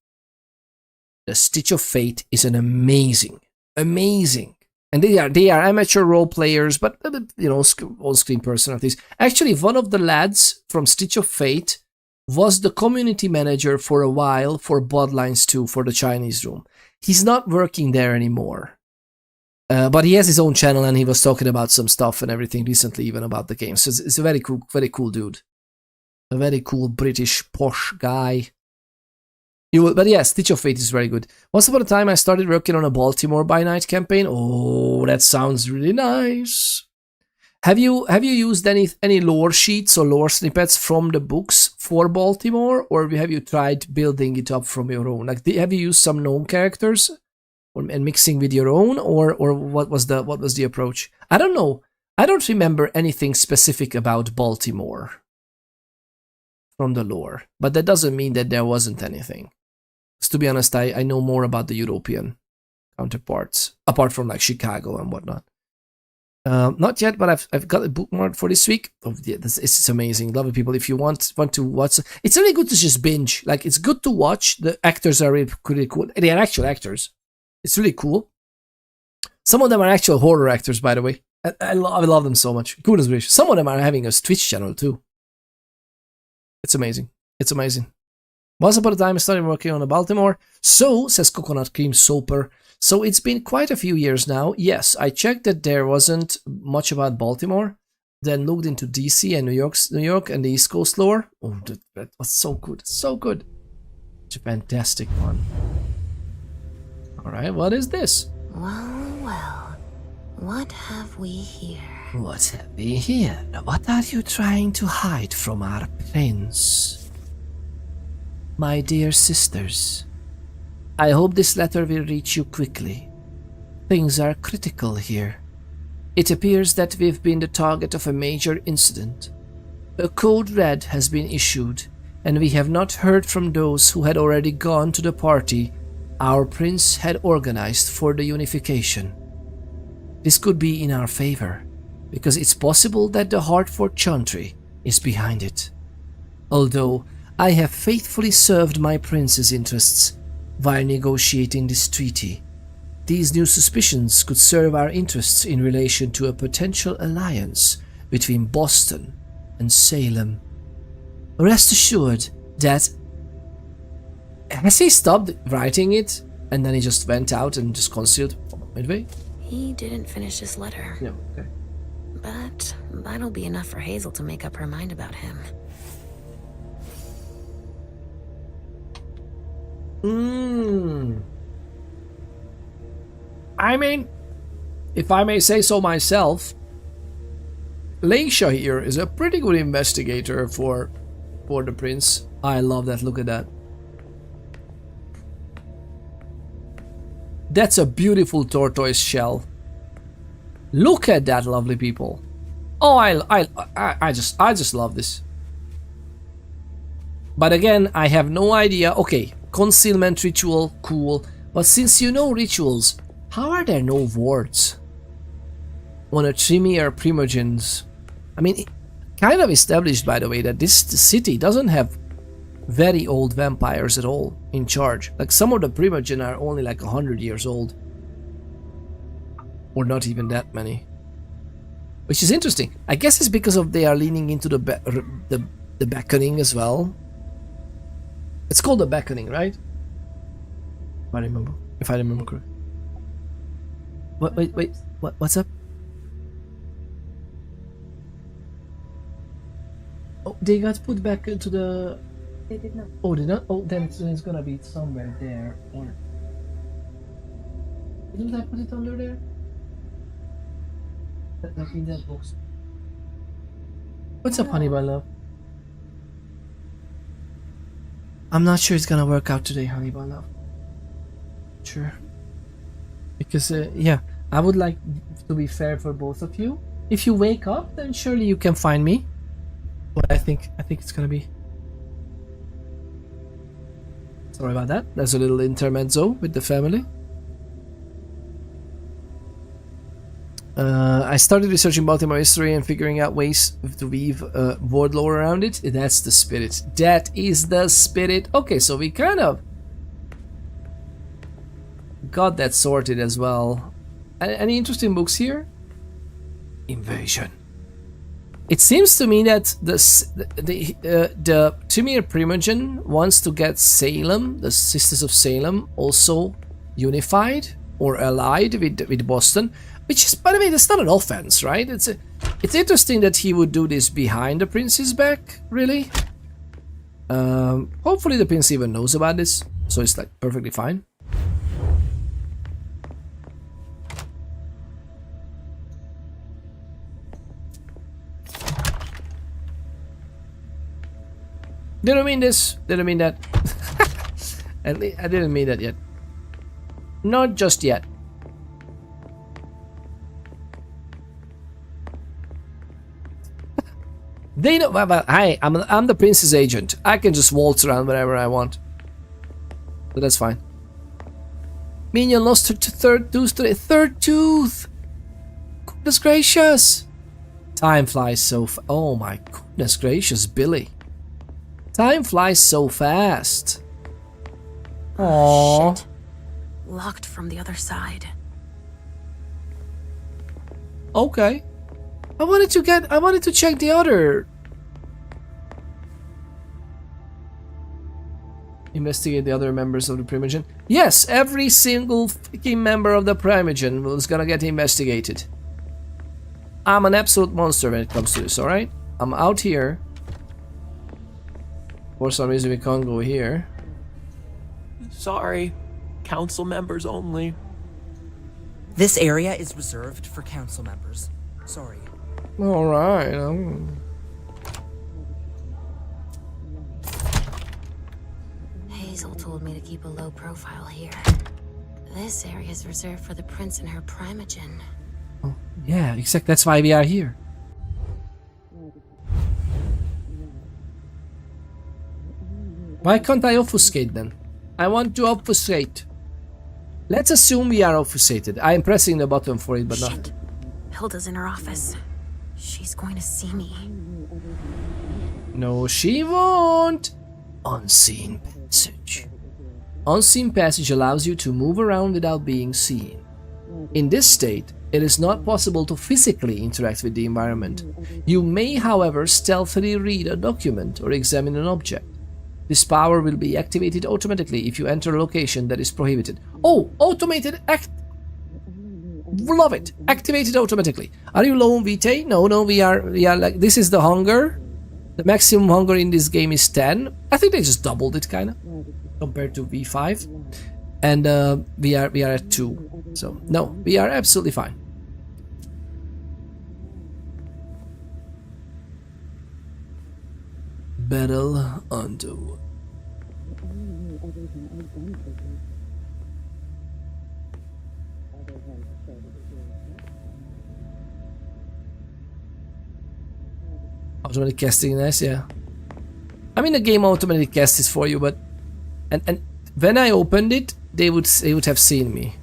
The Stitch of Fate is an amazing, and they are amateur role players, but you know, on-screen personalities. Actually, one of the lads from Stitch of Fate was the community manager for a while for Bloodlines 2 for the Chinese room. He's not working there anymore. But he has his own channel, and he was talking about some stuff and everything recently, even about the game. So it's a very cool dude. A very cool British posh guy. But yeah, Stitch of Fate is very good. Once upon a time, I started working on a Baltimore by night campaign. Oh, that sounds really nice. Have you used any lore sheets or lore snippets from the books for Baltimore, or have you tried building it up from your own? Like, have you used some known characters and mixing with your own, or what was the approach? I don't know. I don't remember anything specific about Baltimore from the lore, but that doesn't mean that there wasn't anything. To be honest, I know more about the European counterparts, apart from like Chicago and whatnot. Not yet, but I've got a bookmark for this week. Oh, yeah, it's amazing. Love it, people. If you want to watch, it's really good to just binge. Like, it's good to watch. The actors are really cool. They are actual actors. It's really cool. Some of them are actual horror actors, by the way. I love them so much. Goodness gracious. Some of them are having a Twitch channel too. It's amazing. It's amazing. Once upon a time, I started working on a Baltimore. So, says Coconut Cream Soper. So it's been quite a few years now. Yes, I checked that there wasn't much about Baltimore. Then looked into DC and New York and the East Coast lore. Oh, that was so good. So good. It's a fantastic one. Alright, what is this? Well. What have we here? What have we here? What are you trying to hide from our prince? My dear sisters, I hope this letter will reach you quickly. Things are critical here. It appears that we've been the target of a major incident. A code red has been issued, and we have not heard from those who had already gone to the party our prince had organized for the unification. This could be in our favor, because it's possible that the Hartford Chantry is behind it. Although I have faithfully served my prince's interests while negotiating this treaty, these new suspicions could serve our interests in relation to a potential alliance between Boston and Salem. Rest assured that... Has he stopped writing it and then he just went out and just concealed midway? He didn't finish his letter. No, okay. But that'll be enough for Hazel to make up her mind about him. I mean, if I may say so myself, Leisha here is a pretty good investigator for the prince. I love that. Look at that. That's a beautiful tortoise shell. Look at that, lovely people. Oh, I just love this. But again, I have no idea. Okay, concealment ritual, cool. But since you know rituals, how are there no wards on a Tremere Primogens? I mean, kind of established, by the way, that the city doesn't have very old vampires at all in charge. Like, some of the Primogen are only like 100 years old. Or not even that many. Which is interesting. I guess it's because of they are leaning into the beckoning as well. It's called the beckoning, right? If I remember correctly. Wait. What's up? Oh, they got put back into the... They did not. Oh, did not? Oh, then it's gonna be somewhere there. Or... Didn't I put it under there? Like in that box. What's up, honey, my love? I'm not sure it's gonna work out today, honey, my love. Sure. Because, yeah, I would like to be fair for both of you. If you wake up, then surely you can find me. But I think it's gonna be... Sorry about that. There's a little intermezzo with the family. I started researching Baltimore history and figuring out ways to weave word lore around it. That's the spirit. That is the spirit. Okay, so we kind of got that sorted as well. Any interesting books here? Invasion. It seems to me that the Tremere Primogen wants to get Salem, the Sisters of Salem, also unified or allied with Boston. Which is, by the way, that's not an offense, right? It's interesting that he would do this behind the prince's back, really. Hopefully the prince even knows about this, so it's like perfectly fine. Didn't mean this. Didn't mean that. I didn't mean that yet. Not just yet. They know. But hi, I'm the prince's agent. I can just waltz around wherever I want. But that's fine. Minion lost her third tooth today. Third tooth. Goodness gracious. Time flies so. Oh my goodness gracious, Billy. Time flies so fast. Aww. Shit. Locked from the other side. Okay. I wanted to check the other. Investigate the other members of the Primogen. Yes, every single freaking member of the Primogen was gonna get investigated. I'm an absolute monster when it comes to this, alright? I'm out here. For some reason we can't go here. Sorry. Council members only. This area is reserved for council members. Sorry. Alright. Hazel told me to keep a low profile here. This area is reserved for the prince and her Primogen. Oh, yeah, exactly. That's why we are here. Why can't I obfuscate then? I want to obfuscate. Let's assume we are obfuscated. I am pressing the button for it, but Shit. not. Hilda's in her office. She's going to see me. No, she won't. Unseen passage. Unseen passage allows you to move around without being seen. In this state, it is not possible to physically interact with the environment. You may, however, stealthily read a document or examine an object. This power will be activated automatically if you enter a location that is prohibited. Oh, automated love it. Activated automatically. Are you low on Vitae? No, we are like, this is the hunger. The maximum hunger in this game is 10. I think they just doubled it kinda compared to V5. And we are at 2. So no, we are absolutely fine. Battle undo. Automatic casting, nice, yeah. I mean, the game automatically casts this for you, but and when I opened it, they would have seen me.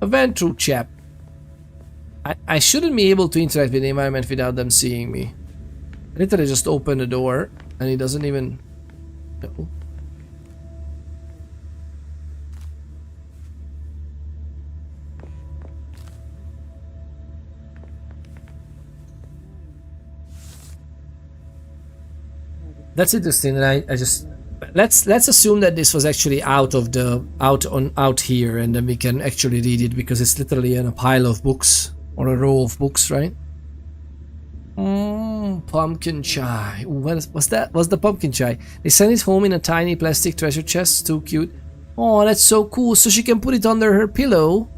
A went through chap. I shouldn't be able to interact with the environment without them seeing me. I literally just open the door and he doesn't even... No. That's interesting. I just let's assume that this was actually out here, and then we can actually read it because it's literally in a pile of books or a row of books, right? Pumpkin chai. Ooh, what's that? What's the pumpkin chai? They sent it home in a tiny plastic treasure chest. Too cute. Oh, that's so cool. So she can put it under her pillow,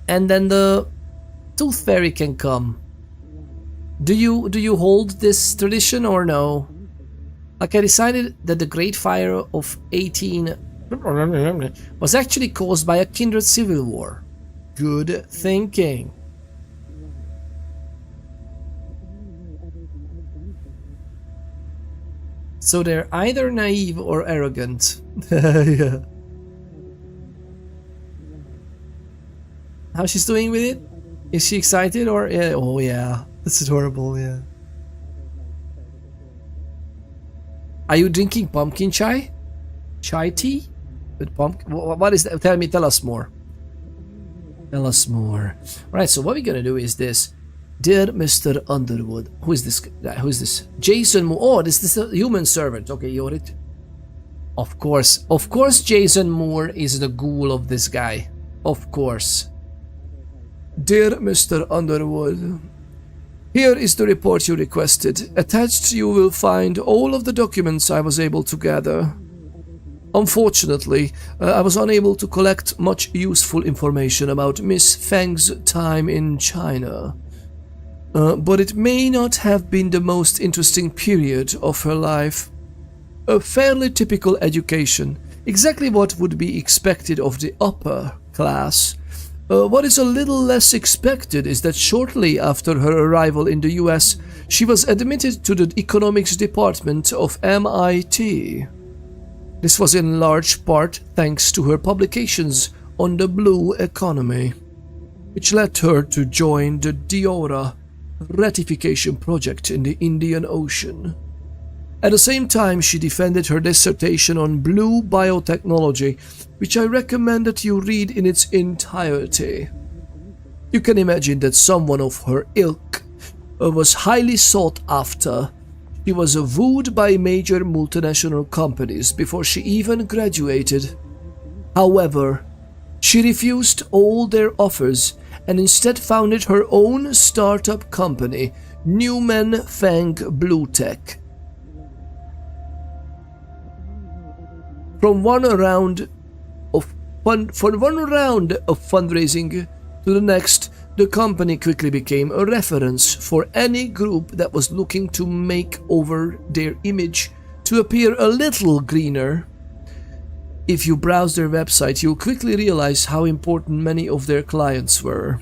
and then the Tooth Fairy can come. Do you hold this tradition or no? Like, I decided that the Great Fire of 18 was actually caused by a kindred civil war. Good thinking. So they're either naive or arrogant. Yeah. How she's doing with it? Is she excited or... Yeah, oh yeah, that's adorable, yeah. Are you drinking pumpkin chai? Chai tea? With pumpkin? What is that? Tell us more. Tell us more. Alright, so what we're gonna do is this. Dear Mr. Underwood. Who is this guy? Who is this? Jason Moore. Oh, this is a human servant. Okay, you got it. Of course. Of course Jason Moore is the ghoul of this guy. Of course. Dear Mr. Underwood, here is the report you requested. Attached you will find all of the documents I was able to gather. Unfortunately, I was unable to collect much useful information about Miss Feng's time in China. But it may not have been the most interesting period of her life. A fairly typical education, exactly what would be expected of the upper class. What is a little less expected is that shortly after her arrival in the US, she was admitted to the economics department of MIT. This was in large part thanks to her publications on the blue economy, which led her to join the Diora ratification project in the Indian Ocean. At the same time, she defended her dissertation on blue biotechnology, which I recommend that you read in its entirety. You can imagine that someone of her ilk was highly sought after. She was wooed by major multinational companies before she even graduated. However, she refused all their offers and instead founded her own startup company, Newman Feng Blue Tech. From one round of fundraising to the next, the company quickly became a reference for any group that was looking to make over their image to appear a little greener. If you browse their website, you'll quickly realize how important many of their clients were.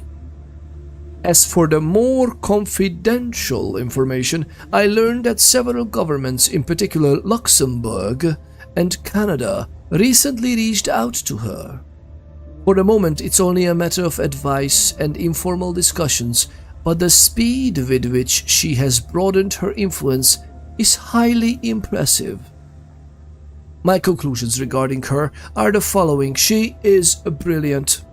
As for the more confidential information, I learned that several governments, in particular Luxembourg and Canada, recently reached out to her. For the moment, it's only a matter of advice and informal discussions, but the speed with which she has broadened her influence is highly impressive. My conclusions regarding her are the following. She is brilliant.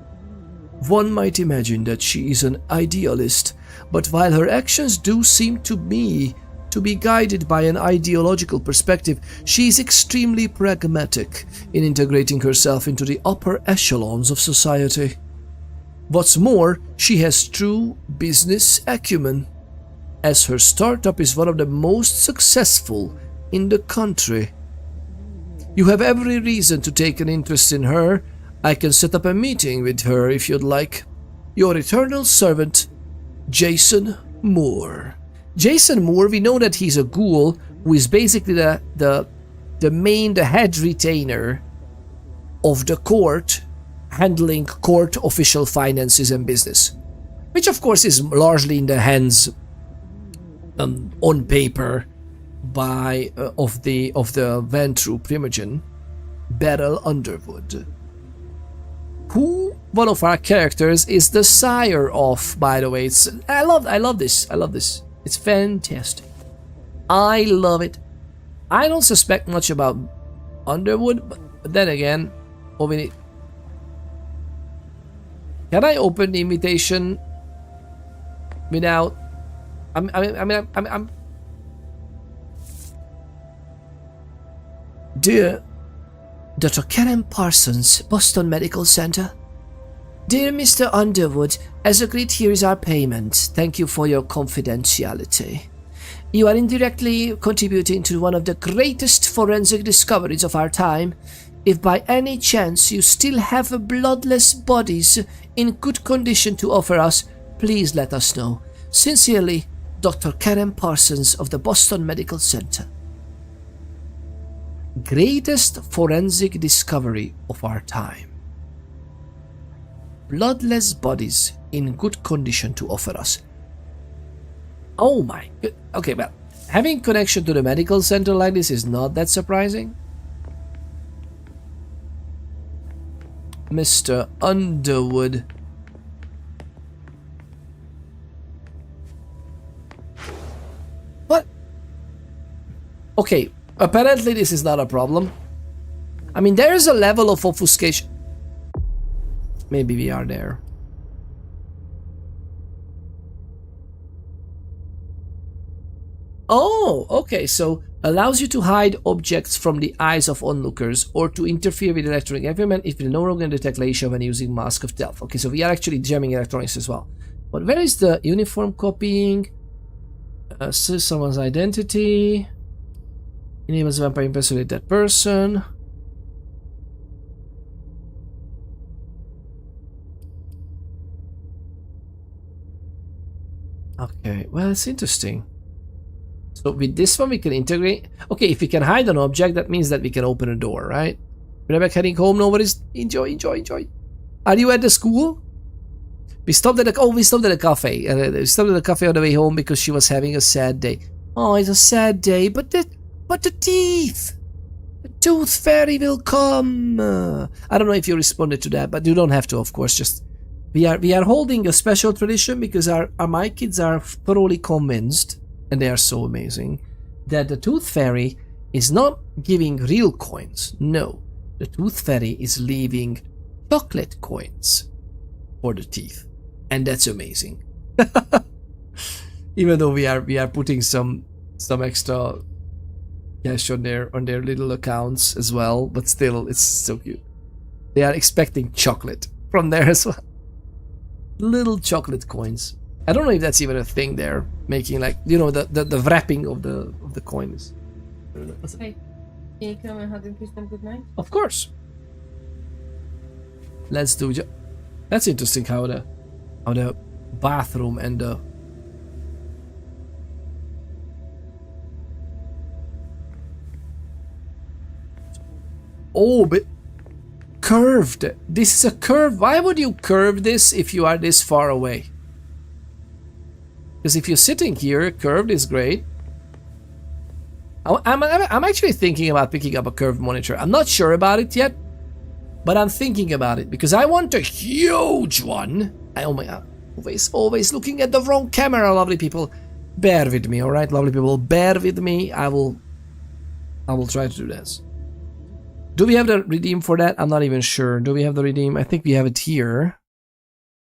One might imagine that she is an idealist, but while her actions do seem to me to be guided by an ideological perspective, she is extremely pragmatic in integrating herself into the upper echelons of society. What's more, she has true business acumen, as her startup is one of the most successful in the country. You have every reason to take an interest in her. I can set up a meeting with her if you'd like. Your eternal servant, Jason Moore. Jason Moore, we know that he's a ghoul who is basically the head retainer of the court, handling court official finances and business, which of course is largely in the hands, on paper, by of the Ventru primogen, Beryl Underwood, who one of our characters is the sire of. By the way, I love this. It's fantastic. I love it. I don't suspect much about Underwood, but then again, can I open the invitation without? I'm. Dear Dr. Karen Parsons, Boston Medical Center. Dear Mr. Underwood, as agreed, here is our payment. Thank you for your confidentiality. You are indirectly contributing to one of the greatest forensic discoveries of our time. If by any chance you still have bloodless bodies in good condition to offer us, please let us know. Sincerely, Dr. Karen Parsons of the Boston Medical Center. Greatest forensic discovery of our time. Bloodless bodies in good condition to offer us. Oh my god. Okay, well, having connection to the medical center like this is not that surprising. Mr. Underwood. What? Okay, apparently this is not a problem. I mean, there is a level of obfuscation. Maybe we are there. Oh, okay, so allows you to hide objects from the eyes of onlookers or to interfere with electronic equipment if you no longer detect Leisha when using Mask of Stealth. Okay, so we are actually jamming electronics as well. But where is the uniform copying? See someone's identity. Enables vampire impersonate that person. Okay, well, it's interesting. So with this one we can integrate. Okay, if we can hide an object, that means that we can open a door, right? Rebecca heading home, nobody's... Enjoy, enjoy, enjoy. Are you at the school? We stopped at a cafe. We stopped at a cafe on the way home because she was having a sad day. Oh, it's a sad day, but the teeth! The tooth fairy will come! I don't know if you responded to that, but you don't have to, of course. Just we are holding a special tradition because my kids are thoroughly convinced, and they are so amazing, that the tooth fairy is not giving real coins. No, the tooth fairy is leaving chocolate coins for the teeth, and that's amazing. Even though we are putting some extra cash on their little accounts as well, but still, it's so cute. They are expecting chocolate from there as well. Little chocolate coins. I don't know if that's even a thing there, making like, you know, the wrapping of the coins. Hey, can you come and hug and kiss them goodnight? Of course. Let's do. That's interesting how the bathroom and the. Oh, but curved. This is a curve. Why would you curve this if you are this far away? Because if you're sitting here, curved is great. I'm actually thinking about picking up a curved monitor. I'm not sure about it yet, but I'm thinking about it because I want a huge one. Oh my god, always looking at the wrong camera, lovely people. Bear with me, all right, lovely people. Bear with me. I will try to do this. Do we have the redeem for that? I'm not even sure. Do we have the redeem? I think we have it here.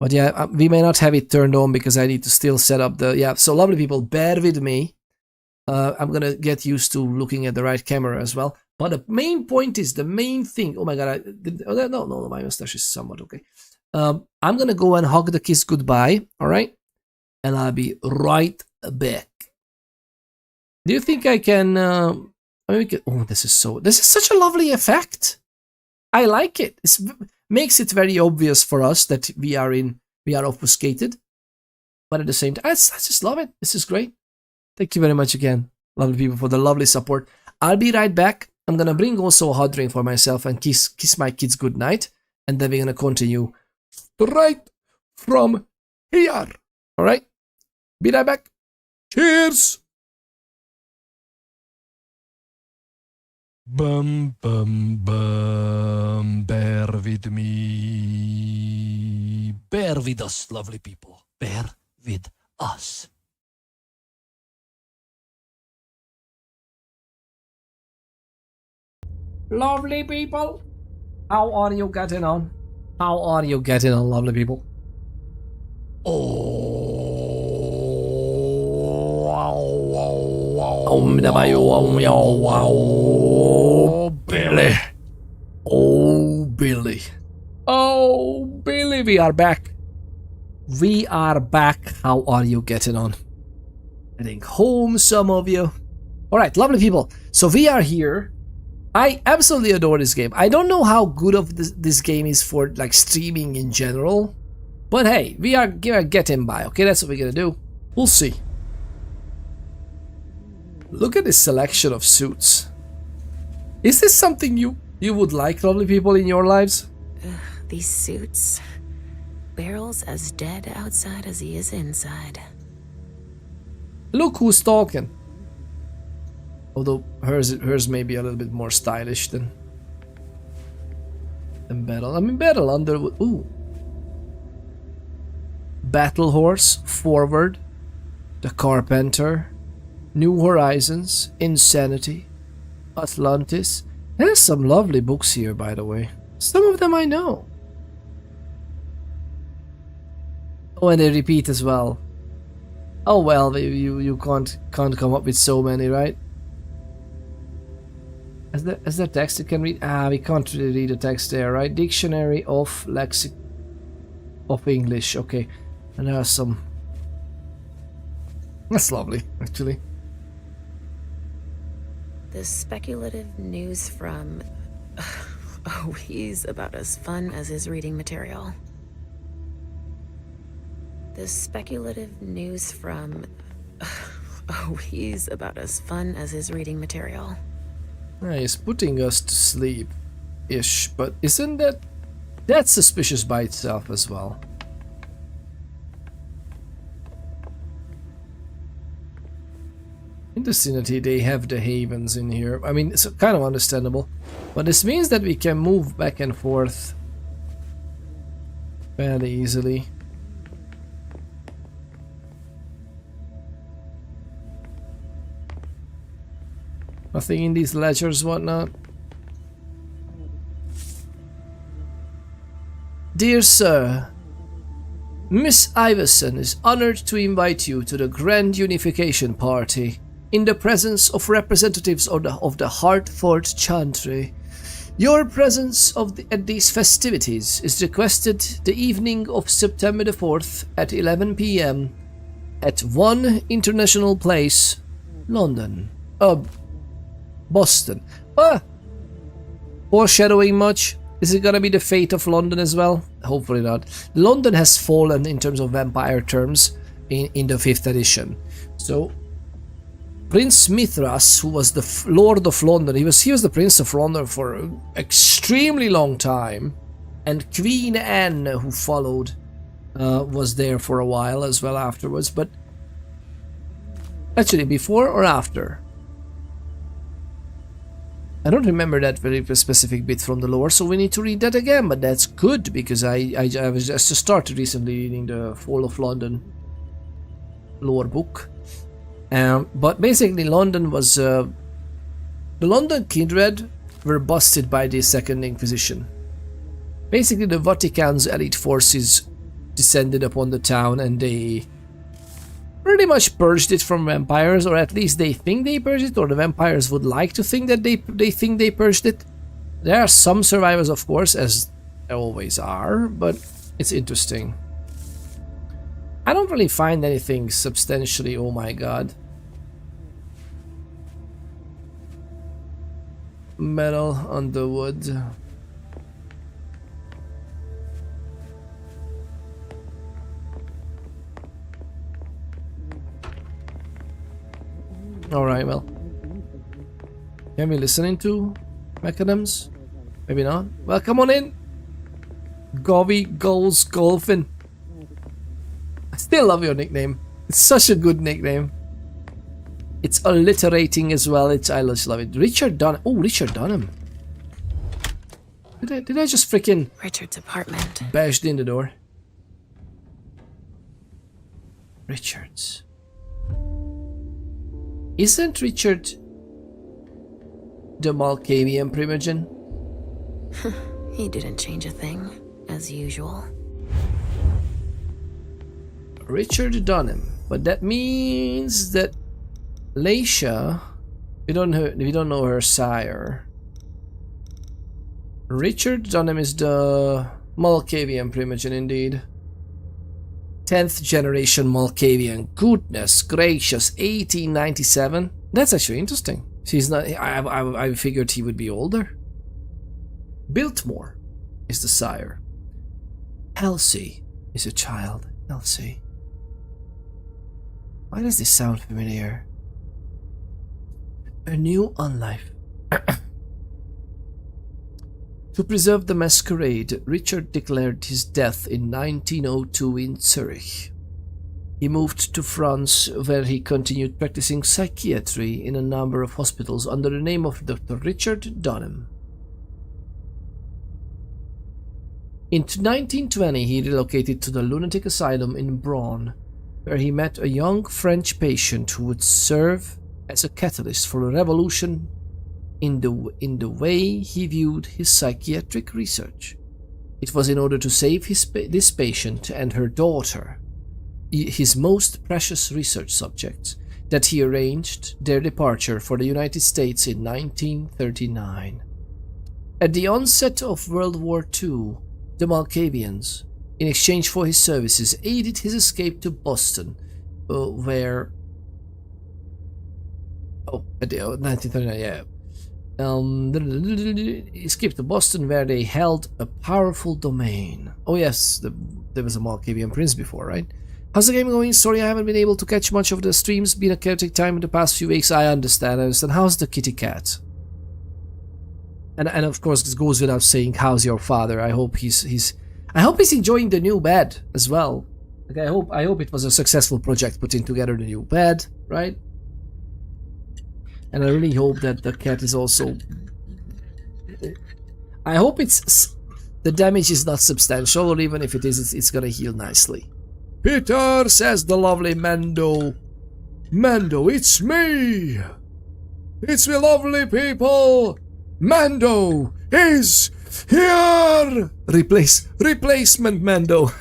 But yeah, we may not have it turned on because I need to still set up the... Yeah, so lovely people, bear with me. I'm gonna get used to looking at the right camera as well. But the main point is, the main thing... Oh my god, no, my mustache is somewhat okay. I'm gonna go and hug the kiss goodbye, alright? And I'll be right back. Do you think I can... Oh, this is such a lovely effect. I like it. It makes it very obvious for us that we are obfuscated, but at the same time, I just love it. This is great. Thank you very much again, lovely people, for the lovely support. I'll be right back. I'm gonna bring also a hot drink for myself and kiss my kids goodnight, and then we're gonna continue right from here. All right. Be right back. Cheers. Bum bum bum, bear with me. Bear with us, lovely people. Bear with us. Lovely people, how are you getting on? How are you getting on, lovely people? Oh, Billy. Oh, Billy. Oh, Billy, we are back. We are back. How are you getting on? Heading home, some of you. Alright, lovely people. So we are here. I absolutely adore this game. I don't know how good of this game is for like streaming in general, But hey, we are gonna get him by, okay? That's what we're gonna do. We'll see. Look at this selection of suits. Is this something you would like, lovely people, in your lives? These suits. Barrel's as dead outside as he is inside. Look who's talking. Although hers may be a little bit more stylish than Battle. I mean, Battle Underwood. Ooh. Battle Horse, Forward, The Carpenter, New Horizons, Insanity, Atlantis. There's some lovely books here, by the way. Some of them I know. Oh, and they repeat as well. Oh well, you can't come up with so many, right? Is there text you can read? We can't really read the text there, right? Dictionary of of English. Okay, and there are some. That's lovely, actually. The speculative news from... Oh, he's about as fun as his reading material. The speculative news from... Oh, he's about as fun as his reading material. He's putting us to sleep-ish, but isn't that's suspicious by itself as well? In the vicinity, they have the havens in here. I mean, it's kind of understandable, but this means that we can move back and forth fairly easily. Nothing in these ledgers, whatnot. Dear Sir, Miss Iverson is honored to invite you to the Grand Unification Party in the presence of representatives of the Hartford Chantry. Your presence at these festivities is requested the evening of September the 4th at 11 p.m. at 1 International Place, London. Boston. Foreshadowing much? Is it gonna be the fate of London as well? Hopefully not. London has fallen in terms of vampire terms in the 5th edition. So Prince Mithras, who was the Lord of London, he was the Prince of London for an extremely long time, and Queen Anne, who followed, was there for a while as well afterwards. But actually, before or after? I don't remember that very specific bit from the lore, so we need to read that again, but that's good, because I was just started recently reading the Fall of London lore book. But basically London was... the London Kindred were busted by the Second Inquisition. Basically the Vatican's elite forces descended upon the town and they pretty much purged it from vampires, or at least they think they purged it, or the vampires would like to think that they think they purged it. There are some survivors, of course, as there always are, but it's interesting. I don't really find anything substantially, oh my god. Metal on the wood. Alright, well. Can we listening to Macadams? Maybe not. Well, come on in. Govy Goals Golfin. I still love your nickname. It's such a good nickname. It's alliterating as well. I just love it. Richard Dunham. Oh, Richard Dunham. Did I just freaking Richard's apartment. bashed in the door? Richards. Isn't Richard the Malkavian Primogen? He didn't change a thing, as usual. Richard Dunham, but that means that Laisha, we don't know her sire. Richard Dunham is the Malkavian Primogen, indeed. 10th generation Malkavian. Goodness gracious, 1897. That's actually interesting. He's not. I figured he would be older. Biltmore is the sire. Halsey, is a child, Elsie. Why does this sound familiar? A new unlife. To preserve the Masquerade, Richard declared his death in 1902 in Zurich. He moved to France, where he continued practicing psychiatry in a number of hospitals under the name of Dr. Richard Dunham. In 1920, he relocated to the lunatic asylum in Braun, where he met a young French patient who would serve as a catalyst for a revolution in the way he viewed his psychiatric research. It was in order to save this patient and her daughter, his most precious research subjects, that he arranged their departure for the United States in 1939. At the onset of World War II, the Malkavians, in exchange for his services, aided his escape to Boston, where... Oh, at the 1939, yeah. Escaped to Boston, where they held a powerful domain. Oh yes, there was a Malkavian prince before, right? How's the game going? Sorry, I haven't been able to catch much of the streams. Been a chaotic time in the past few weeks. I understand. How's the kitty cat? And of course, this goes without saying. How's your father? I hope he's enjoying the new bed as well. Like I hope it was a successful project putting together the new bed, right? And I really hope that the cat is also... I hope the damage is not substantial, or even if it is, it's gonna heal nicely. Peter, says the lovely Mando. Mando, it's me! It's me lovely people! Mando is here! Replacement Mando.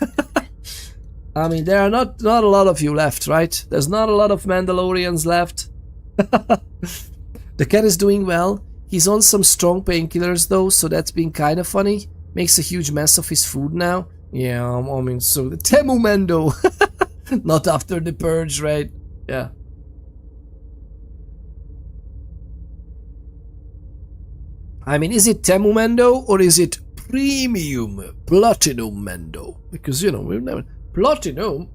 I mean, there are not a lot of you left, right? There's not a lot of Mandalorians left. The cat is doing well. He's on some strong painkillers though, so that's been kind of funny. Makes a huge mess of his food now. Yeah, I mean, so the Temu Mendo. Not after the purge, right? Yeah. I mean, is it Temu Mendo or is it Premium Platinum Mendo? Because, you know, we've never... Platinum?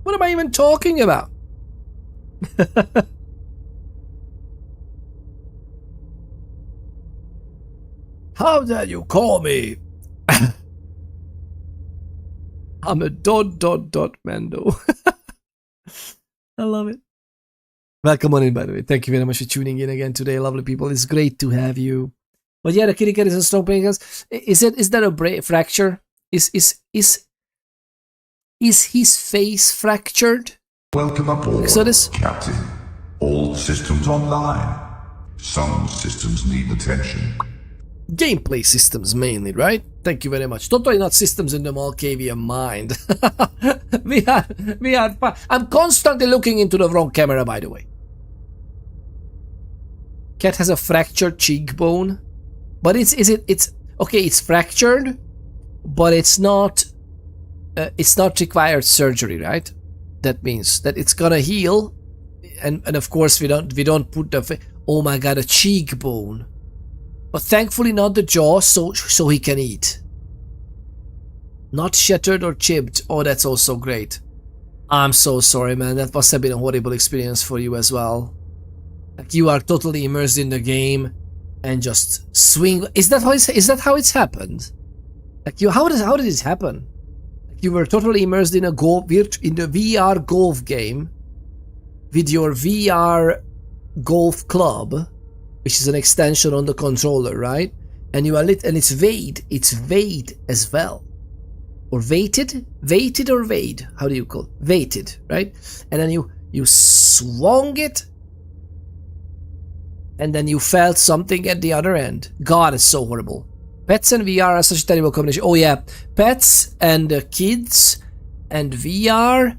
What am I even talking about? How dare you call me? I'm a ... Mando. I love it. Welcome on in, by the way. Thank you very much for tuning in again today, lovely people. It's great to have you. But yeah, the kitty cat is a strong pain. Is that a fracture? Is his face fractured? Welcome aboard, Exodus? Captain. All systems online. Some systems need attention. Gameplay systems mainly, right? Thank you very much. Totally not systems in the Malkavian mind. we are. I'm constantly looking into the wrong camera, by the way. Cat has a fractured cheekbone, but it's okay. It's fractured, but it's not required surgery, right? That means that it's gonna heal, and of course we don't put the oh my god, a cheekbone. But thankfully not the jaw, so he can eat. Not shattered or chipped. Oh, that's also great. I'm so sorry, man. That must have been a horrible experience for you as well. Like, you are totally immersed in the game and just swing. Is that how it's happened? Like, how did it happen? Like, you were totally immersed in the VR golf game with your VR golf club, which is an extension on the controller, right? And you are and it's Vade. It's Vade as well. Or weighted or Vade? How do you call it? Weighted, right? And then you swung it, and then you felt something at the other end. God, it's so horrible. Pets and VR are such a terrible combination. Oh yeah, pets and kids and VR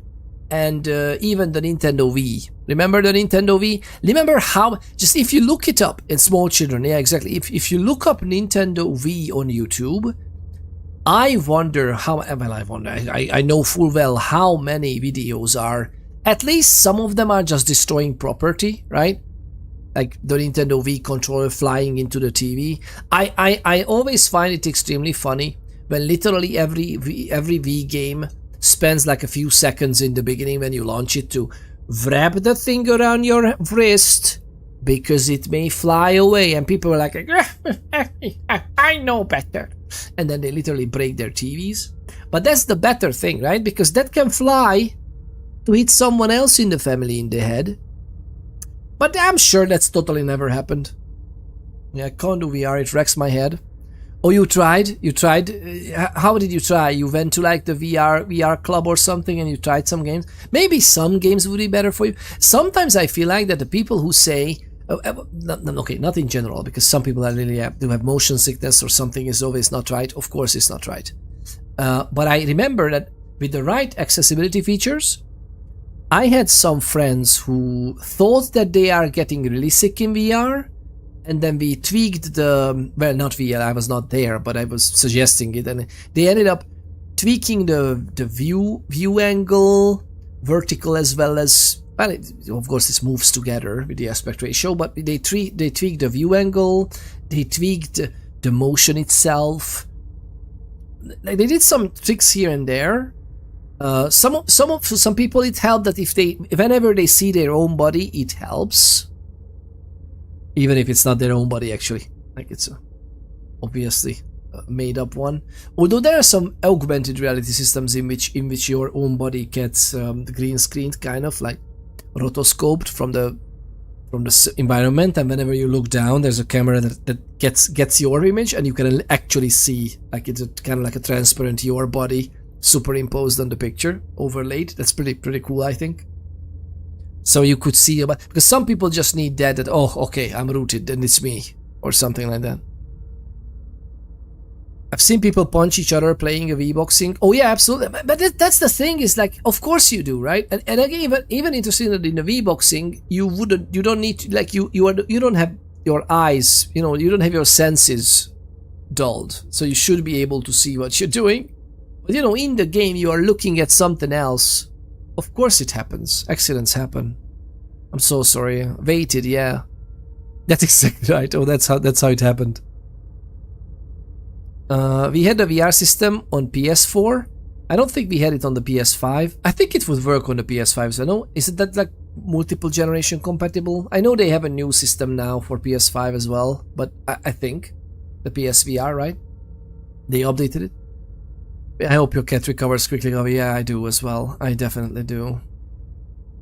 and even the Nintendo Wii. Remember the Nintendo Wii? Remember how, just if you look it up, in small children, yeah, exactly. If you look up Nintendo Wii on YouTube, I wonder how, well, I know full well how many videos are, at least some of them are just destroying property, right? Like the Nintendo Wii controller flying into the TV. I always find it extremely funny when literally every Wii game spends like a few seconds in the beginning when you launch it to wrap the thing around your wrist because it may fly away, and people are like, I know better, and then they literally break their TVs. But that's the better thing, right? Because that can fly to hit someone else in the family in the head. But I'm sure that's totally never happened. Yeah, I can't do VR, it wrecks my head. Oh, you tried? You tried? How did you try? You went to like the VR club or something and you tried some games? Maybe some games would be better for you. Sometimes I feel like that the people who say, okay, not in general, because some people are really do have motion sickness or something is always not right. Of course it's not right. But I remember that with the right accessibility features, I had some friends who thought that they are getting really sick in VR, and then we tweaked the, well, not VR, I was not there, but I was suggesting it, and they ended up tweaking the view angle, vertical as well as, well, of course this moves together with the aspect ratio, but they tweaked the view angle, they tweaked the motion itself. Like, they did some tricks here and there. Some people it helped that whenever they see their own body, it helps. Even if it's not their own body, actually. Like, it's obviously a made up one. Although there are some augmented reality systems in which your own body gets green screened, kind of like rotoscoped from the environment, and whenever you look down, there's a camera that gets your image, and you can actually see, like, it's kind of like a transparent your body superimposed on the picture, overlaid. That's pretty cool, I think. So you could see about, because some people just need that oh, okay, I'm rooted, then it's me, or something like that. I've seen people punch each other playing a V-boxing. Oh yeah, absolutely. But that's the thing, is like, of course you do, right? And again, even interesting that in the V-boxing, you don't need to, like, you don't have your eyes, you don't have your senses dulled, so you should be able to see what you're doing. But in the game, you are looking at something else. Of course it happens. Accidents happen. I'm so sorry. Waited, yeah. That's exactly right. Oh, that's how it happened. We had the VR system on PS4. I don't think we had it on the PS5. I think it would work on the PS5. So no, is it that like multiple generation compatible? I know they have a new system now for PS5 as well, but I think the PSVR, right? They updated it. I hope your cat recovers quickly. Oh, yeah, I do as well. I definitely do.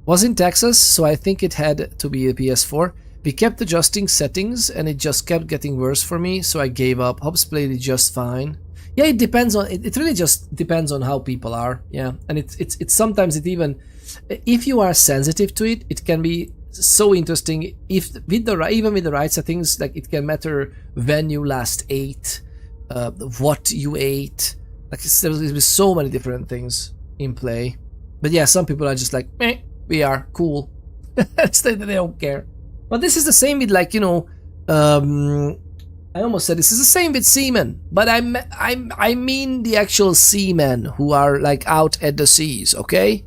Was in Texas, so I think it had to be a PS4. We kept adjusting settings, and it just kept getting worse for me, so I gave up. Hobbs played it just fine. Yeah, it depends on it. It really just depends on how people are. Yeah, and it's sometimes it even, if you are sensitive to it, it can be so interesting. If even with the right settings, like, it can matter when you last ate, what you ate. Like, there's so many different things in play. But yeah, some people are just like, we are cool. They don't care. But this is the same with, like, I almost said this is the same with seamen, but I mean the actual seamen who are, like, out at the seas, okay?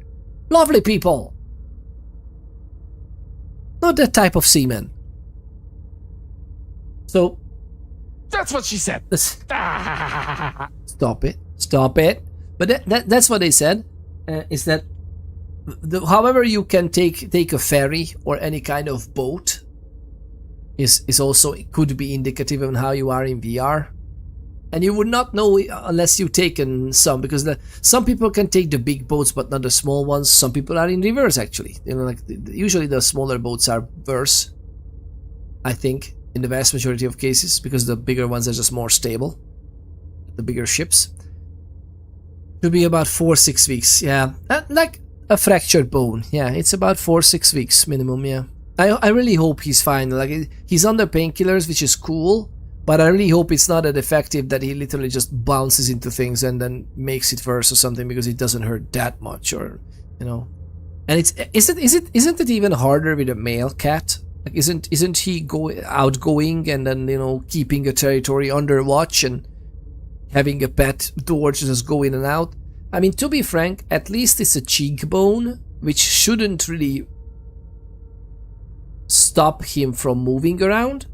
Lovely people. Not that type of seamen. So That's what she said. Stop it. But that's what they said, is that however you can take a ferry or any kind of boat is also, it could be indicative of how you are in VR. And you would not know unless you've taken some, because some people can take the big boats but not the small ones. Some people are in reverse, actually. Like, usually the smaller boats are worse, I think, in the vast majority of cases, because the bigger ones are just more stable. The bigger ships. Should be about 4-6 weeks, yeah. Like a fractured bone, yeah. It's about 4-6 weeks minimum, yeah. I really hope he's fine. Like, he's under painkillers, which is cool, but I really hope it's not that effective that he literally just bounces into things and then makes it worse or something, because it doesn't hurt that much, or And isn't it even harder with a male cat? Like, isn't he outgoing and then keeping a territory under watch and having a pet door to just go in and out? I mean, to be frank, at least it's a cheekbone, which shouldn't really stop him from moving around.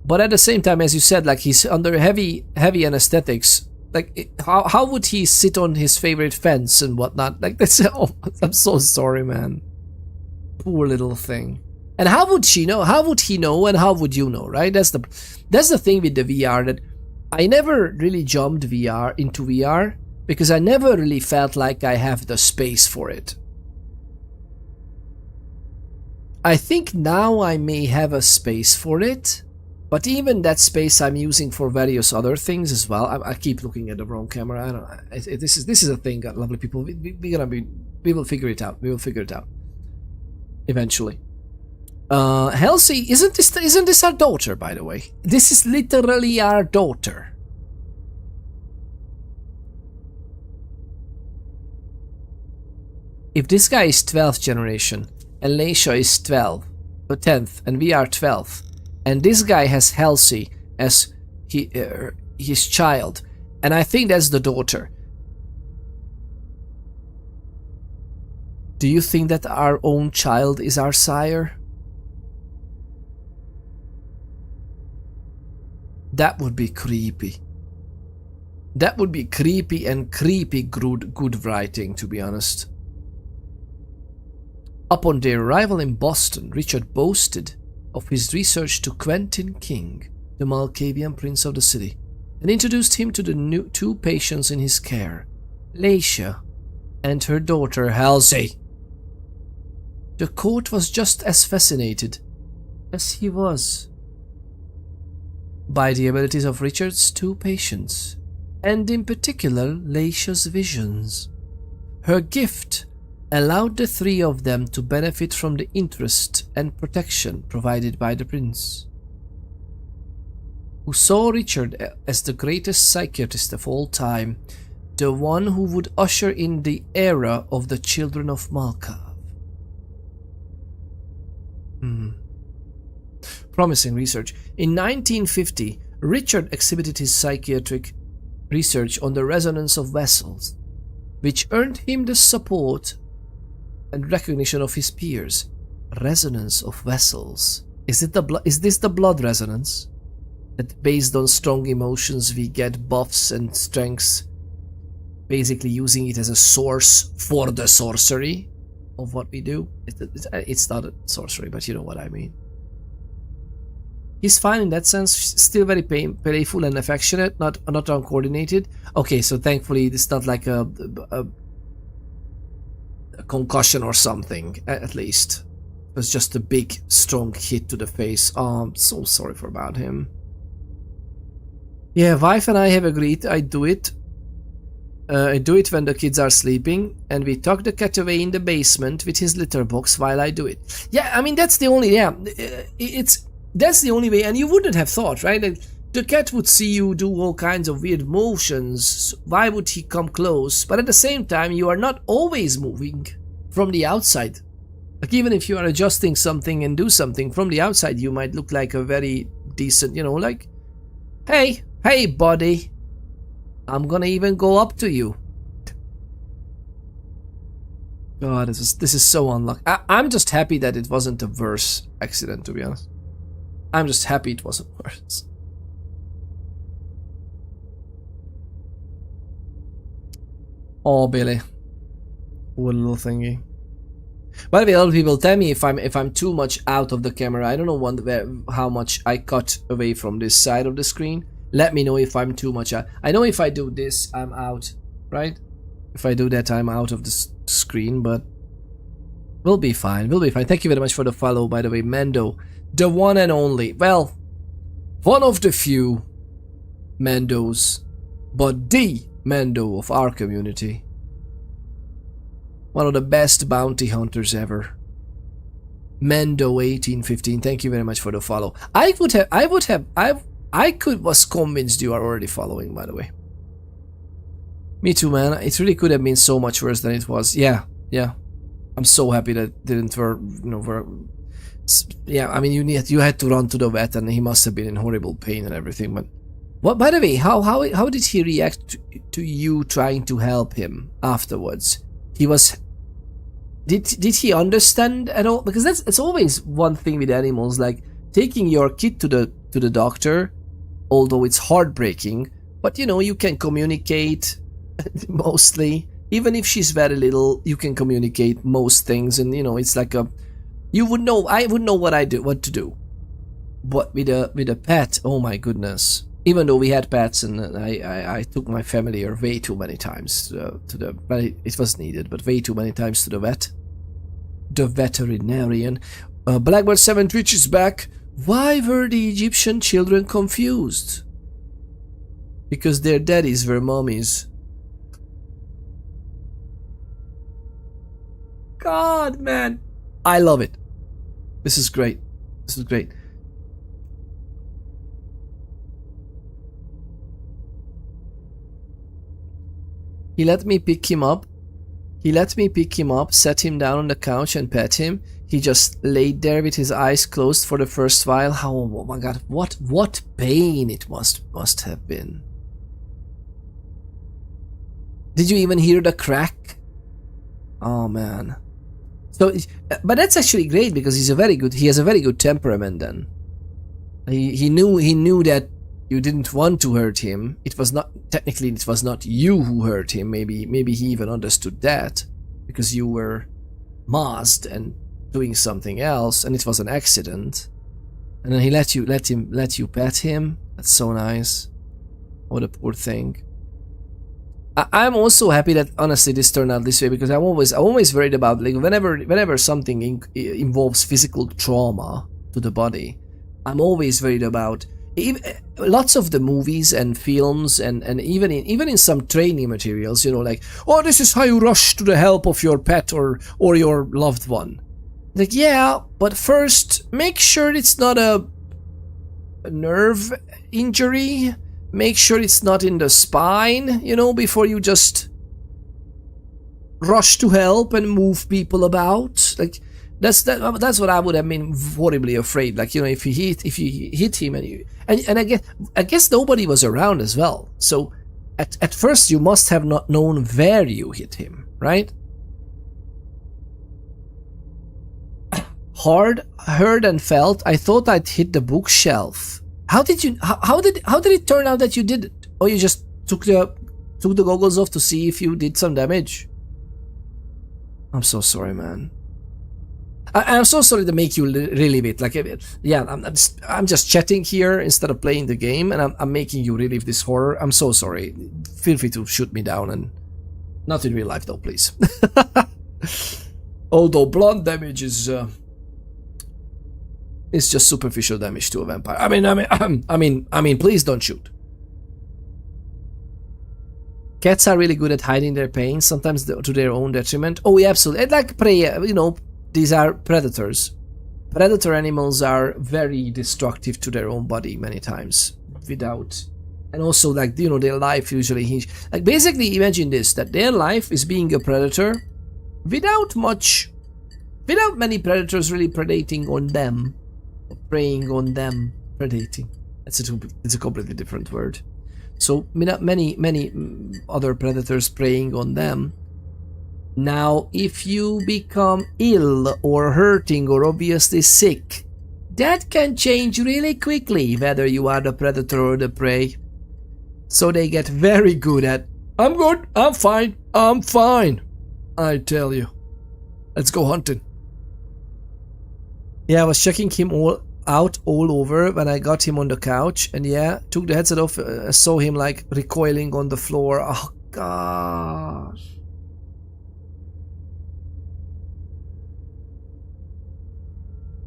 But at the same time, as you said, like, he's under heavy anesthetics Like, how would he sit on his favorite fence and whatnot? Like, that's... Oh, I'm so sorry, man. Poor little thing. And how would she know? How would he know, and how would you know, right? That's the thing with the VR, that I never really jumped into VR because I never really felt like I have the space for it. I think now I may have a space for it, but even that space I'm using for various other things as well. I keep looking at the wrong camera. I don't know. This is a thing, lovely people. We will figure it out. We will figure it out eventually. Halsey, isn't this our daughter, by the way? This is literally our daughter. If this guy is 12th generation and Leisha is 10th, and we are 12th, and this guy has Halsey as his child, and I think that's the daughter. Do you think that our own child is our sire? That would be creepy. That would be creepy, and creepy good writing, to be honest. Upon their arrival in Boston, Richard boasted of his research to Quentin King, the Malkavian prince of the city, and introduced him to the two patients in his care, Leisha and her daughter Halsey. The court was just as fascinated as he was by the abilities of Richard's two patients, and in particular Leisha's visions. Her gift allowed the three of them to benefit from the interest and protection provided by the prince, who saw Richard as the greatest psychiatrist of all time, the one who would usher in the era of the children of Malkav. Promising research. In 1950, Richard exhibited his psychiatric research on the resonance of vessels, which earned him the support and recognition of his peers. Resonance of vessels. Is this the blood resonance? That based on strong emotions we get buffs and strengths, basically using it as a source for the sorcery of what we do? It's not a sorcery, but you know what I mean. He's fine in that sense, still very playful and affectionate, not uncoordinated. Okay, so thankfully it's not like a concussion or something, at least. It was just a big, strong hit to the face. Oh, I'm so sorry about him. Yeah, wife and I have agreed I do it. I do it when the kids are sleeping, and we tuck the cat away in the basement with his litter box while I do it. Yeah, I mean, that's the only, that's the only way, and you wouldn't have thought, right? Like, the cat would see you do all kinds of weird motions. Why would he come close? But at the same time, you are not always moving from the outside. Like, even if you are adjusting something and do something from the outside, you might look like a very decent, like, hey, buddy, I'm gonna even go up to you. God, this is so unlucky. I'm just happy that it wasn't a worse accident, to be honest. I'm just happy it wasn't worse. Oh, Billy. What a little thingy. By the way, a lot of people tell me if I'm too much out of the camera. I don't know how much I cut away from this side of the screen. Let me know if I'm too much out. I know if I do this, I'm out, right? If I do that, I'm out of the screen, but we'll be fine. We'll be fine. Thank you very much for the follow, by the way, Mando. The one and only. Well, one of the few Mandos, but the Mando of our community. One of the best bounty hunters ever. Mando1815, thank you very much for the follow. I was convinced you are already following, by the way. Me too, man. It really could have been so much worse than it was. Yeah. I'm so happy that it didn't yeah, I mean, you had to run to the vet, and he must have been in horrible pain and everything. But what? By the way, how did he react to you trying to help him afterwards? Did he understand at all? Because it's always one thing with animals, like taking your kid to the doctor, although it's heartbreaking, But you know, you can communicate mostly. Even if she's very little, you can communicate most things, and you know, it's like a, you would know, I would know what to do. But with a pet, oh my goodness. Even though we had pets, and I took my family way too many times to the, it was needed, but way too many times to the veterinarian. Blackbird 7 Twitch is back. Why were the Egyptian children confused? Because their daddies were mommies. God, man. I love it. This is great. This is great. He let me pick him up. Set him down on the couch and pet him. He just laid there with his eyes closed for the first while. Oh my god, what pain it must have been. Did you even hear the crack? Oh man. So, but that's actually great because he has a very good temperament then. He knew that you didn't want to hurt him. It was not you who hurt him. Maybe he even understood that because you were masked and doing something else, and it was an accident. And then he let you pet him. That's so nice. What a poor thing. I'm also happy that honestly this turned out this way, because I'm always worried about, like, whenever something involves physical trauma to the body, I'm always worried about. Lots of the movies and films and even in some training materials, you know, like, oh, this is how you rush to the help of your pet or your loved one. Like, yeah, but first make sure it's not a nerve injury. Make sure it's not in the spine, you know, before you just rush to help and move people about. Like, that's what I would have been horribly afraid. Like, you know, if you hit him and I guess nobody was around as well. So at first you must have not known where you hit him, right? Heard and felt. I thought I'd hit the bookshelf. How did it turn out that you did it? Or you just took the goggles off to see if you did some damage? I'm so sorry, man. I'm so sorry to make you relive it. Like, yeah, I'm just chatting here instead of playing the game, and I'm making you relive this horror. I'm so sorry. Feel free to shoot me down, and not in real life though, please. Although blunt damage is just superficial damage to a vampire. I mean, please don't shoot. Cats are really good at hiding their pain, sometimes to their own detriment. Oh, yeah, absolutely. And like prey, you know, these are predators. Predator animals are very destructive to their own body many times, without, and also, like, you know, their life usually hinge. Like, basically, imagine this: that their life is being a predator, without many predators really predating on them. Preying on them, predating. It's a completely different word. So many other predators preying on them. Now, if you become ill or hurting or obviously sick, that can change really quickly whether you are the predator or the prey. So they get very good at, I'm good, I'm fine, I tell you. Let's go hunting. Yeah, I was checking him all over when I got him on the couch, and yeah, took the headset off, saw him like recoiling on the floor. Oh gosh.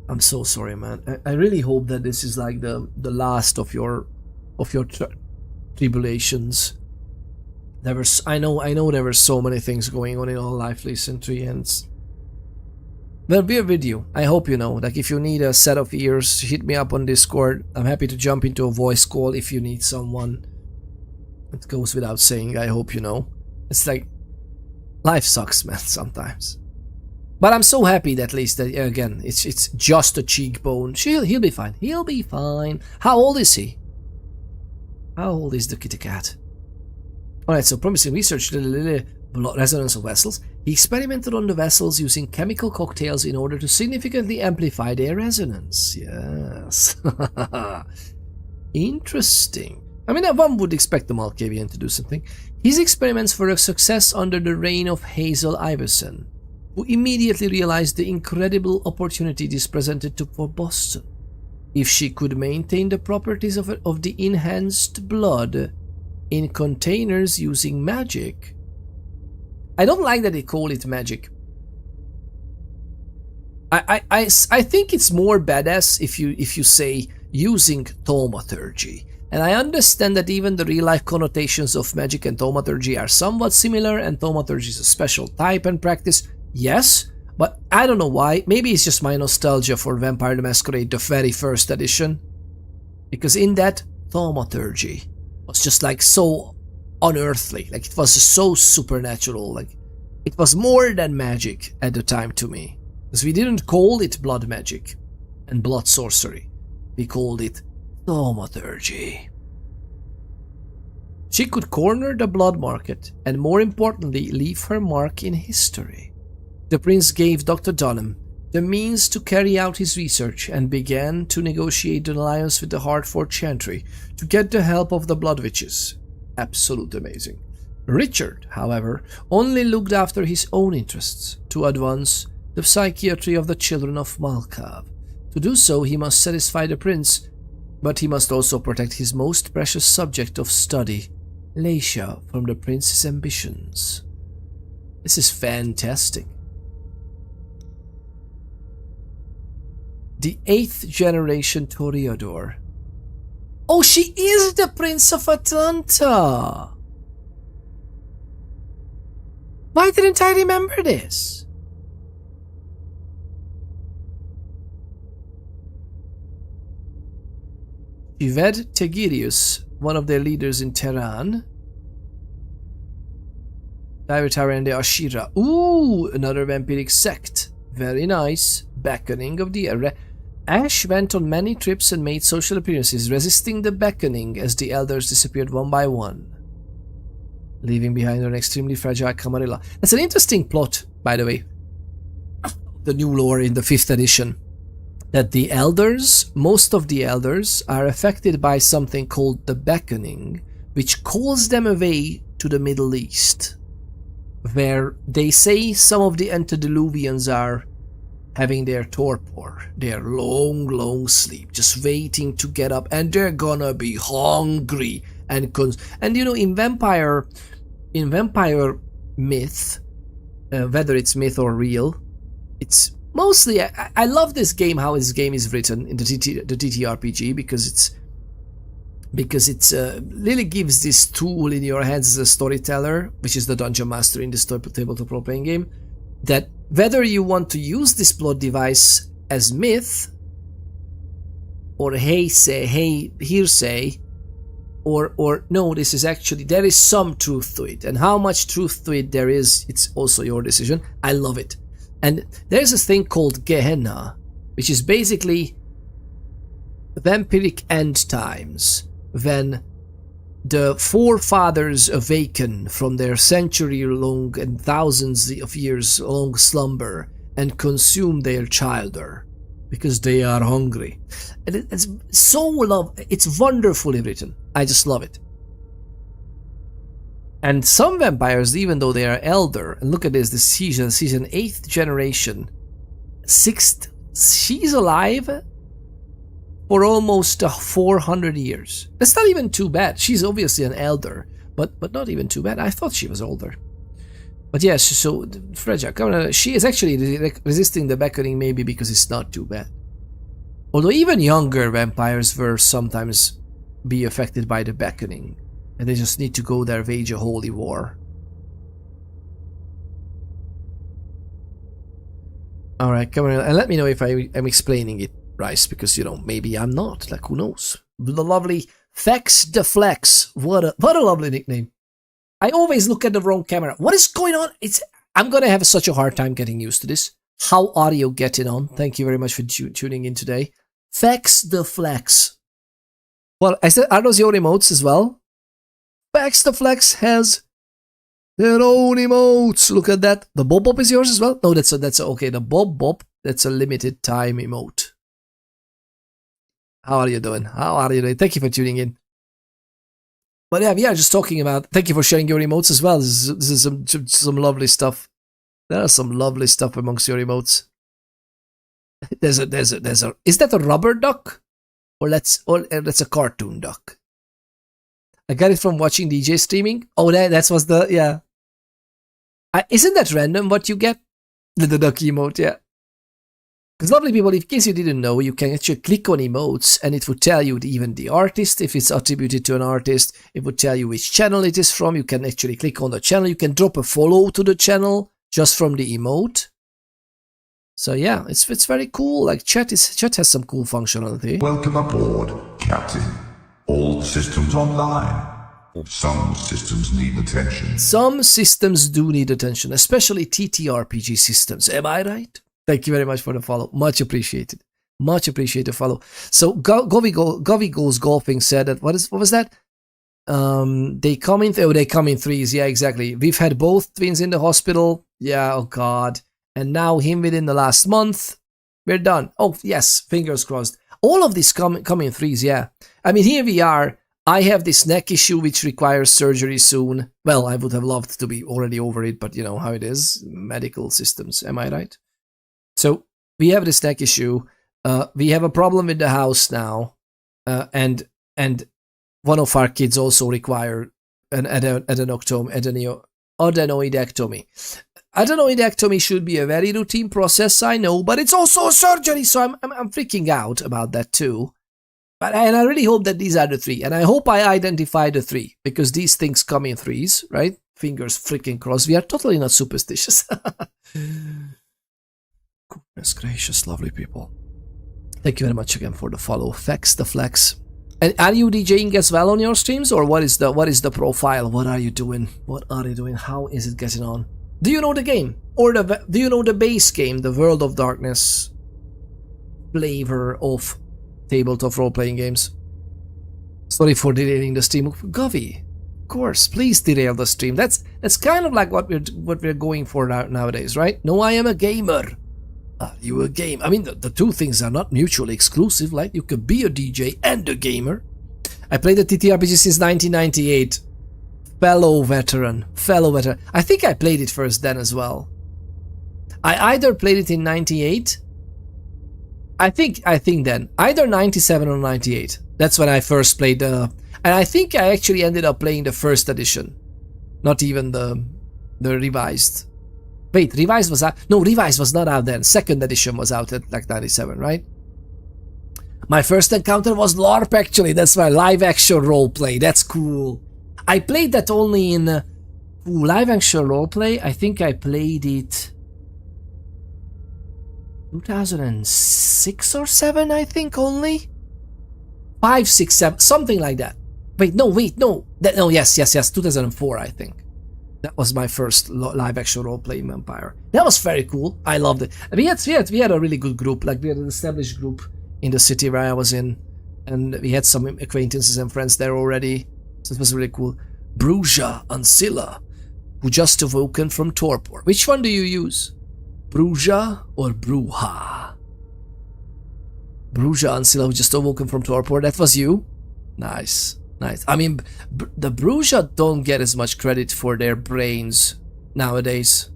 I'm so sorry, man. I really hope that this is like the last of your tribulations. I know there were so many things going on in our life recently, and well, we're with you. I hope you know. Like, if you need a set of ears, hit me up on Discord. I'm happy to jump into a voice call if you need someone. It goes without saying. I hope you know. It's like, life sucks, man, sometimes. But I'm so happy that at least that, again, it's just a cheekbone. He'll be fine. He'll be fine. How old is he? How old is the kitty cat? Alright, so promising research, resonance of vessels. He experimented on the vessels using chemical cocktails in order to significantly amplify their resonance. Yes. Interesting. I mean, one would expect the Malkavian to do something. His experiments were a success under the reign of Hazel Iverson, who immediately realized the incredible opportunity this presented for Boston. If she could maintain the properties of the enhanced blood in containers using magic. I don't like that they call it magic. I think it's more badass if you say using thaumaturgy. And I understand that even the real-life connotations of magic and thaumaturgy are somewhat similar, and thaumaturgy is a special type and practice. Yes, but I don't know why. Maybe it's just my nostalgia for Vampire the Masquerade, the very first edition. Because in that, thaumaturgy was just like so unearthly. Like it was so supernatural. Like it was more than magic at the time to me. Because we didn't call it blood magic and blood sorcery. We called it thaumaturgy. She could corner the blood market and, more importantly, leave her mark in history. The prince gave Dr. Dunham the means to carry out his research and began to negotiate an alliance with the Hartford Chantry to get the help of the Blood Witches. Absolutely amazing. Richard, however, only looked after his own interests to advance the psychiatry of the children of Malkav. To do so, he must satisfy the prince, but he must also protect his most precious subject of study, Leisha, from the prince's ambitions. This is fantastic. The 8th generation Toreador. Oh, she is the Prince of Atlanta! Why didn't I remember this? She wed Tegirius, one of their leaders in Tehran. Divatara and the Ashira. Ooh, another vampiric sect. Very nice. Beckoning of the era. Ash went on many trips and made social appearances, resisting the beckoning as the elders disappeared one by one, leaving behind an extremely fragile Camarilla. That's an interesting plot, by the way. The new lore in the 5th edition. That the elders, most of the elders, are affected by something called the beckoning, which calls them away to the Middle East, where they say some of the antediluvians are having their torpor, their long sleep, just waiting to get up, and they're gonna be hungry and you know, in vampire myth, whether it's myth or real, it's mostly, I love this game, how this game is written in the TTRPG, because it's really gives this tool in your hands as a storyteller, which is the dungeon master in this tabletop role-playing game, that whether you want to use this plot device as myth or hearsay, or no, this is actually, there is some truth to it, and how much truth to it there is, it's also your decision. I love it. And there's this thing called Gehenna, which is basically vampiric end times, when the forefathers awaken from their century-long and thousands of years-long slumber and consume their childer because they are hungry. And it's so it's wonderfully written. I just love it. And some vampires, even though they are elder, and look at this season 8th generation, 6th, she's alive for almost 400 years. That's not even too bad. She's obviously an elder, but not even too bad. I thought she was older. But yes, so Freja, she is actually resisting the beckoning, maybe because it's not too bad. Although even younger vampires were sometimes be affected by the beckoning, and they just need to go there, wage a holy war. Alright, come on, and let me know if I am explaining it, Rice, because, you know, maybe I'm not, like, who knows. The lovely Fex the Flex, what a lovely nickname. I always look at the wrong camera. What is going on? I'm gonna have such a hard time getting used to this. How are you getting on? Thank you very much for tuning in today. Fex the Flex. Well, I said, are those your emotes as well? Fex the Flex has their own emotes. Look at that. The Bob Bop is yours as well? No, that's okay. The Bob Bop, that's a limited time emote. How are you doing? Thank you for tuning in. But yeah, we are just talking about. Thank you for sharing your emotes as well. This is some lovely stuff. There are some lovely stuff amongst your emotes. There's a. Is that a rubber duck, or that's a cartoon duck? I got it from watching DJ streaming. Oh, that was the yeah. Isn't that random what you get? The duck emote, yeah. Because lovely people, in case you didn't know, you can actually click on emotes and it would tell you even the artist, if it's attributed to an artist. It would tell you which channel it is from. You can actually click on the channel. You can drop a follow to the channel just from the emote. So yeah, it's very cool. Like chat has some cool functionality. Welcome aboard, Captain. All systems online. Some systems need attention. Some systems do need attention, especially TTRPG systems. Am I right? Thank you very much for the follow. Much appreciated. Much appreciated follow. So Govy Goes Golfing said that what was that? They come in threes. Yeah, exactly. We've had both twins in the hospital. Yeah, oh god. And now him within the last month. We're done. Oh yes, fingers crossed. All of this come in threes, yeah. I mean, here we are. I have this neck issue which requires surgery soon. Well, I would have loved to be already over it, but you know how it is. Medical systems, am I right? So we have this neck issue. We have a problem with the house now, and one of our kids also require an adenoidectomy. Adenoidectomy should be a very routine process, I know, but it's also a surgery, so I'm freaking out about that too. And I really hope that these are the three, and I hope I identify the three, because these things come in threes, right? Fingers freaking crossed. We are totally not superstitious. Goodness gracious, lovely people. Thank you very much again for the follow. Fex the flex. And are you DJing as well on your streams, or what is the profile? What are you doing? What are you doing? How is it getting on? Do you know the game? Or do you know the base game, the World of Darkness flavor of tabletop role-playing games? Sorry for derailing the stream. Govy, of course, please derail the stream. That's kind of like what we're going for nowadays, right? No, I am a gamer. Are you a game? I mean, the two things are not mutually exclusive. Like, you could be a DJ and a gamer. I played the TTRPG since 1998. Fellow veteran. I think I played it first then as well. I either played it in 98. I think then. Either 97 or 98. That's when I first played and I think I actually ended up playing the first edition. Not even the revised. Wait, revised was out? No, revised was not out then. Second edition was out at like 97, right? My first encounter was LARP actually. That's my live action roleplay. That's cool. I played that only in live action roleplay. I think I played it 2006 or 7, I think only. 5, 6, 7, something like that. No. Yes, 2004, I think. That was my first live action role-playing vampire. That was very cool. I loved it. We had a really good group. Like, we had an established group in the city where I was in, and we had some acquaintances and friends there already. So it was really cool. Bruja Ancilla, who just awoken from torpor. Which one do you use? Bruja or Bruja? Bruja Ancilla, who just awoken from torpor. That was you? Nice. I mean, the Bruja don't get as much credit for their brains nowadays.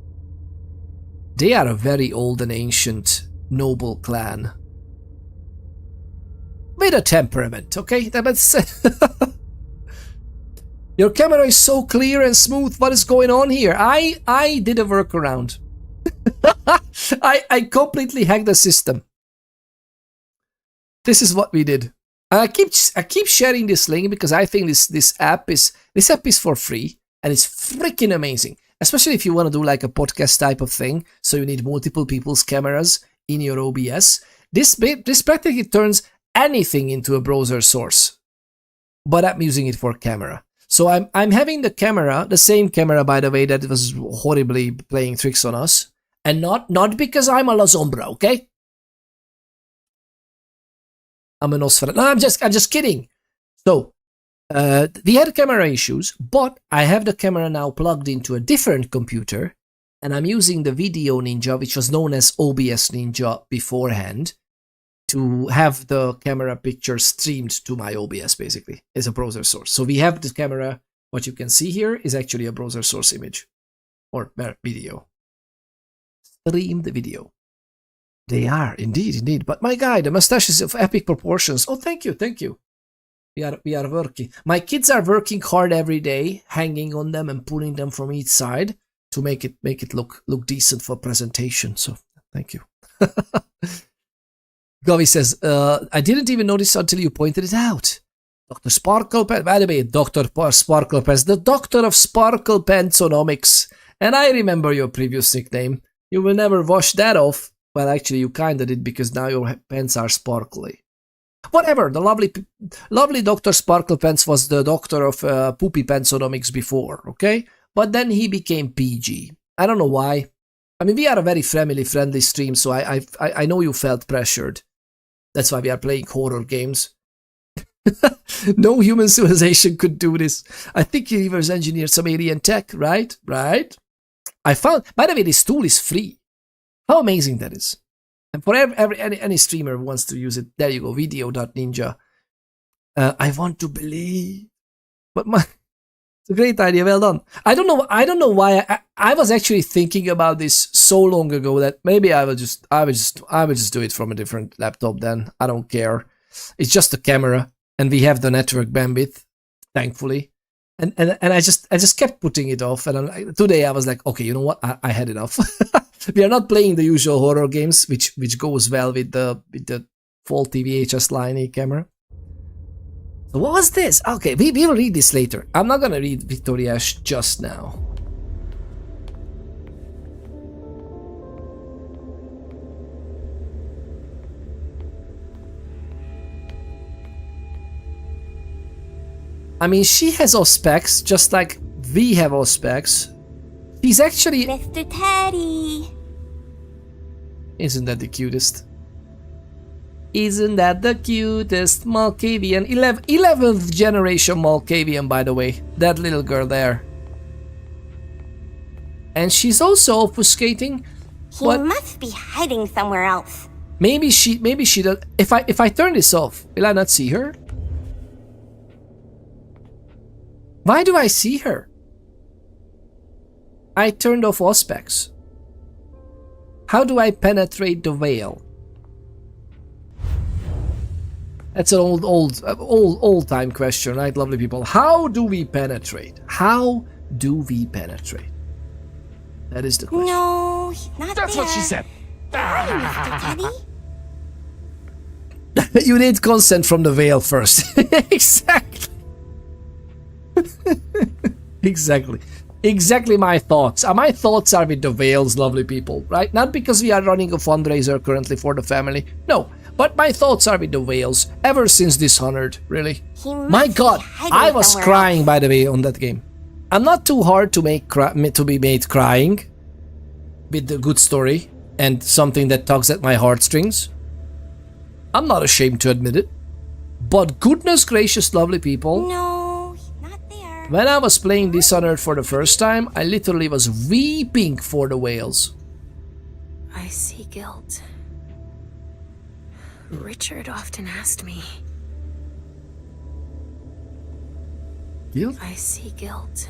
They are a very old and ancient noble clan. With a temperament, okay? That's Your camera is so clear and smooth. What is going on here? I did a workaround. I completely hacked the system. This is what we did. And I keep sharing this link because I think this app is for free and it's freaking amazing. Especially if you want to do like a podcast type of thing, so you need multiple people's cameras in your OBS. This practically turns anything into a browser source, but I'm using it for camera. So I'm having the camera, the same camera by the way that was horribly playing tricks on us, and not because I'm a La Sombra, okay? I'm a Nosferatu. No, I'm just kidding. So, we had camera issues, but I have the camera now plugged into a different computer, and I'm using the Video Ninja, which was known as OBS Ninja beforehand, to have the camera picture streamed to my OBS, basically, as a browser source. So we have the camera. What you can see here is actually a browser source image or video. Stream the video. They are indeed. But my guy, the mustache is of epic proportions. Oh, thank you. We are working. My kids are working hard every day, hanging on them and pulling them from each side to make it look decent for presentation. So thank you. Gavi says, I didn't even notice until you pointed it out. Dr. Sparkle Pen, by the way, Dr. Sparkle Pens, the doctor of Sparkle Pensonomics. And I remember your previous nickname. You will never wash that off. Well, actually, you kinda did, because now your pens are sparkly. Whatever, the lovely Dr. Sparkle Pens was the doctor of Poopy Pensonomics before, okay? But then he became PG. I don't know why. I mean, we are a very family-friendly stream, so I know you felt pressured. That's why we are playing horror games. No human civilization could do this. I think he reverse engineered some alien tech, right? I found, by the way, this tool is free. How amazing that is. And for any streamer who wants to use it, there you go, video.ninja. I want to believe. But it's a great idea, well done. I don't know why I was actually thinking about this so long ago that maybe I would just do it from a different laptop then. I don't care. It's just a camera. And we have the network bandwidth, thankfully, and I just kept putting it off. And today I was like, okay, you know what? I had enough. We are not playing the usual horror games, which goes well with the faulty VHS Line camera. So what was this? Okay, we will read this later. I'm not gonna read Victoria Ash just now. I mean, she has all specs, just like we have all specs. She's actually... Mr. Teddy! Isn't that the cutest? Isn't that the cutest? Malkavian. 11th generation Malkavian, by the way. That little girl there. And she's also obfuscating. He must be hiding somewhere else. Maybe she does. If I turn this off, will I not see her? Why do I see her? I turned off all specs. How do I penetrate the veil? That's an old time question, right, lovely people? How do we penetrate? How do we penetrate? That is the question. No, he's not That's there. what she said. Mr. Teddy? You need consent from the veil first. Exactly. Exactly my thoughts. My thoughts are with the veils, lovely people, right? Not because we are running a fundraiser currently for the family. No, but my thoughts are with the veils ever since Dishonored, really. My god, I was crying, by the way, on that game. I'm not too hard to be made crying with a good story and something that tugs at my heartstrings. I'm not ashamed to admit it. But goodness gracious, lovely people. No, he's not there. When I was playing Dishonored for the first time, I literally was weeping for the whales. I see guilt. Richard often asked me. Guilt? I see guilt.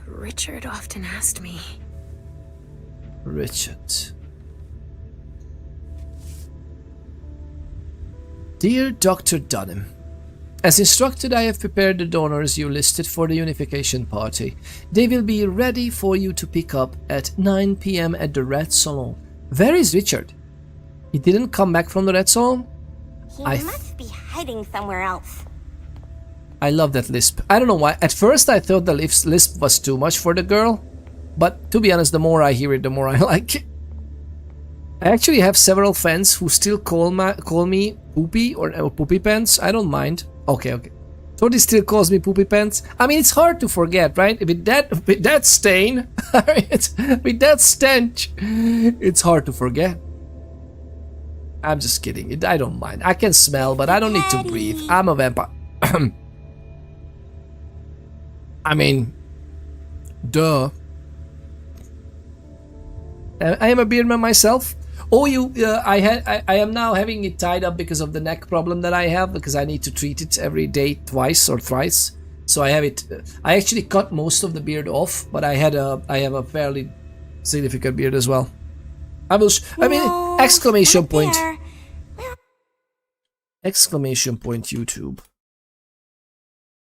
Richard often asked me. Richard. Dear Dr. Dunham, as instructed, I have prepared the donors you listed for the unification party. They will be ready for you to pick up at 9 PM at the Red Salon. Where is Richard? He didn't come back from the Red Salon? He must be hiding somewhere else. I love that lisp. I don't know why. At first I thought the lisp was too much for the girl, but to be honest, the more I hear it, the more I like it. I actually have several fans who still call me Poopy or Poopy Pants. I don't mind. Okay. Tony still calls me Poopy Pants. I mean, it's hard to forget, right? With that stain, with that stench, it's hard to forget. I'm just kidding. I don't mind. I can smell, but I don't need to breathe. I'm a vampire. I mean, duh. I am a beardman myself. Oh, I am now having it tied up because of the neck problem that I have, because I need to treat it every day twice or thrice. So I have it. I actually cut most of the beard off, but I have a fairly significant beard as well. Exclamation point. Exclamation point YouTube.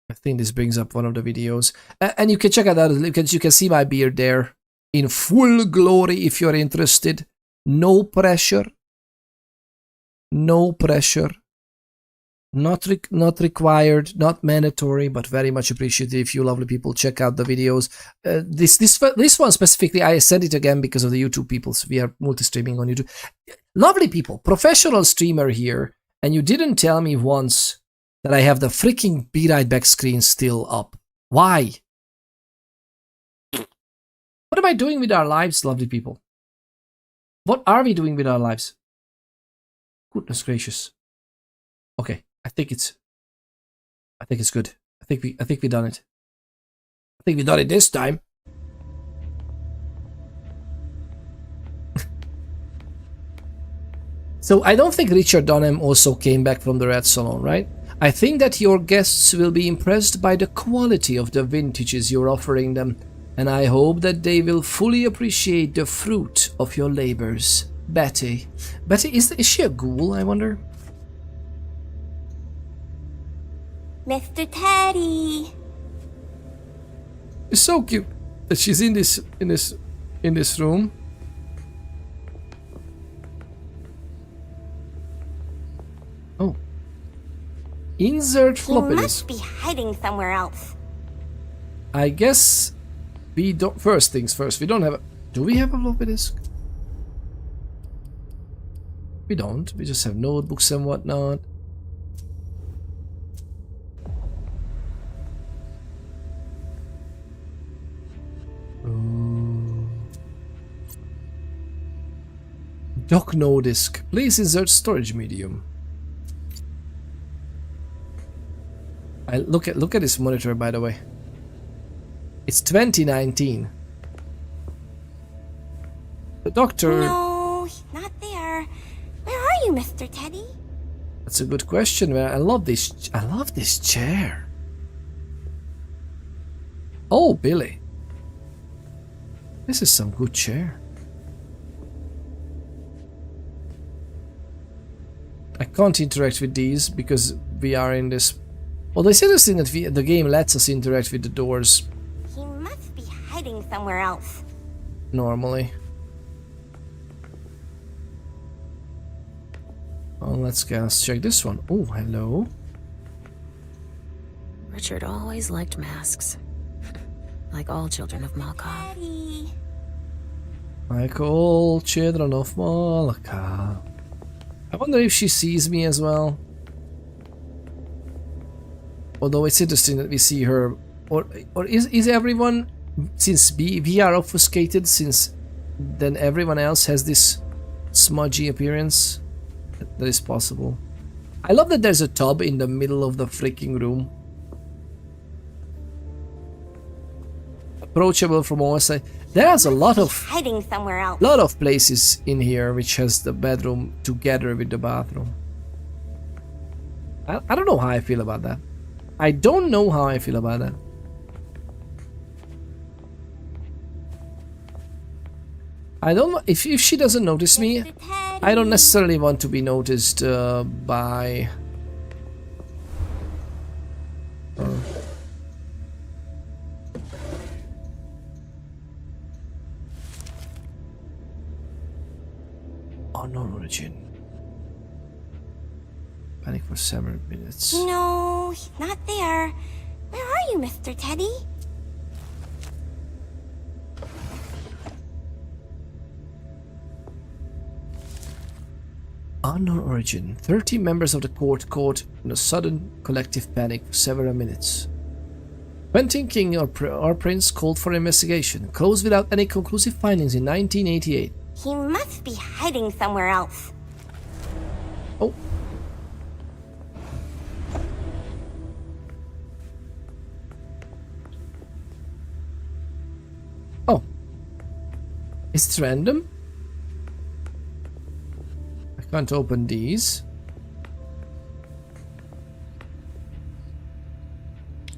I think this brings up one of the videos. And you can check it out. You can see my beard there in full glory if you're interested. No pressure. No pressure. Not required, not mandatory, but very much appreciated if you lovely people check out the videos. This one specifically, I sent it again because of the YouTube people. So we are multi-streaming on YouTube. Lovely people, professional streamer here, and you didn't tell me once that I have the freaking Be Right Back screen still up. Why? What am I doing with our lives, lovely people? What are we doing with our lives? Goodness gracious. Okay. I think it's good. I think we done it. I think we done it this time. So I don't think Richard Dunham also came back from the Red Salon, right? I think that your guests will be impressed by the quality of the vintages you're offering them, and I hope that they will fully appreciate the fruit of your labors. Betty. Betty, is she a ghoul, I wonder? Mr. Teddy. It's so cute that she's in this room. Oh. Insert floppy disk. He must be hiding somewhere else. I guess we don't. First things first. We don't have a. Do we have a floppy disk? We don't. We just have notebooks and whatnot. Dock no disk. Please insert storage medium. Look at this monitor, by the way. It's 2019. The doctor. No, he's not there. Where are you, Mr. Teddy? That's a good question. I love this chair. Oh, Billy. This is some good chair. I can't interact with these because we are in this. Well, it's interesting that the game lets us interact with the doors. He must be hiding somewhere else. Normally. Oh, let's check this one. Oh, hello. Richard always liked masks. Like all children of Malka. Teddy. Like all children of Malka. I wonder if she sees me as well. Although it's interesting that we see her. Or is everyone, since we are obfuscated, since then everyone else has this smudgy appearance? That is possible. I love that there's a tub in the middle of the freaking room. Approachable from all sides. There's a lot of hiding somewhere else. Lot of places in here which has the bedroom together with the bathroom. I don't know how I feel about that. I don't know how I feel about that. I don't know if she doesn't notice me. I don't necessarily want to be noticed by her. Unknown origin. Panic for 7 minutes. No, he's not there. Where are you, Mr. Teddy? Unknown origin. 30 members of the court caught in a sudden collective panic for several minutes. Quentin King or Prince called for investigation. Closed without any conclusive findings in 1988. He must be hiding somewhere else. Oh. Oh. Is it random? Can't open these.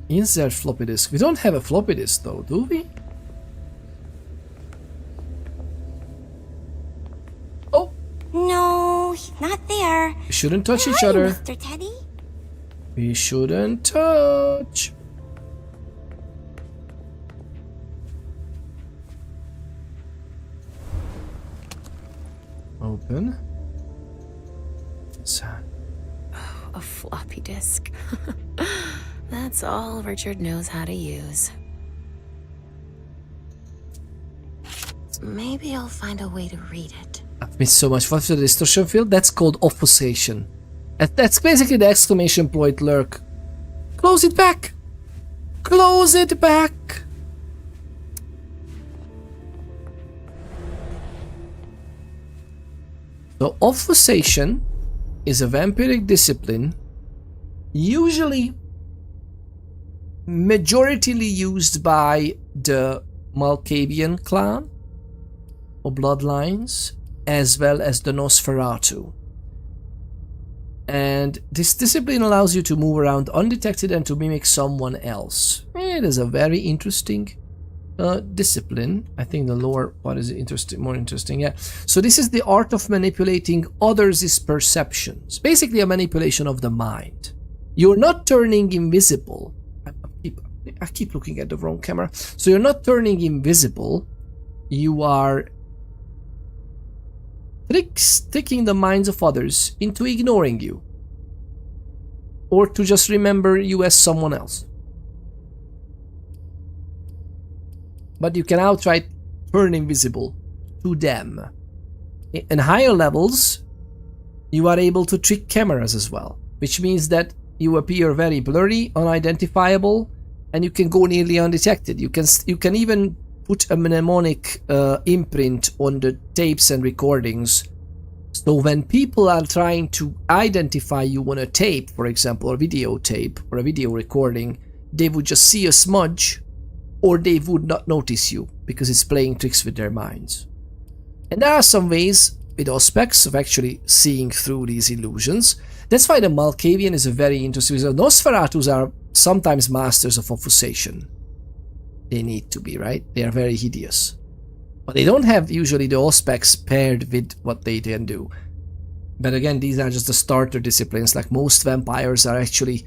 Insert floppy disk. We don't have a floppy disk though, do we? Oh! No, he's not there. We shouldn't touch Where each are you, other. Mr. Teddy? We shouldn't touch. Open. So. A floppy disk. That's all Richard knows how to use. Maybe I'll find a way to read it. I've missed so much. What's the distortion field? That's called obfuscation. That's basically the exclamation point lurk. Close it back! Close it back! So obfuscation is a vampiric discipline usually majoritarily used by the Malkavian clan or bloodlines as well as the Nosferatu. And this discipline allows you to move around undetected and to mimic someone else. It is a very interesting discipline. I think the lower part is more interesting. Yeah. So this is the art of manipulating others' perceptions. Basically a manipulation of the mind. You're not turning invisible. I keep looking at the wrong camera. So you're not turning invisible. You are tricking the minds of others into ignoring you. Or to just remember you as someone else. But you can outright turn invisible to them. In higher levels, you are able to trick cameras as well, which means that you appear very blurry, unidentifiable, and you can go nearly undetected. You can even put a mnemonic imprint on the tapes and recordings. So when people are trying to identify you on a tape, for example, a videotape or a video recording, they would just see a smudge, or they would not notice you because it's playing tricks with their minds. And there are some ways with Auspex of actually seeing through these illusions. That's why the Malkavian is a very interesting. The Nosferatus are sometimes masters of obfuscation. They need to be, right? They are very hideous. But they don't have usually the Auspex paired with what they can do. But again, these are just the starter disciplines. Like most vampires are actually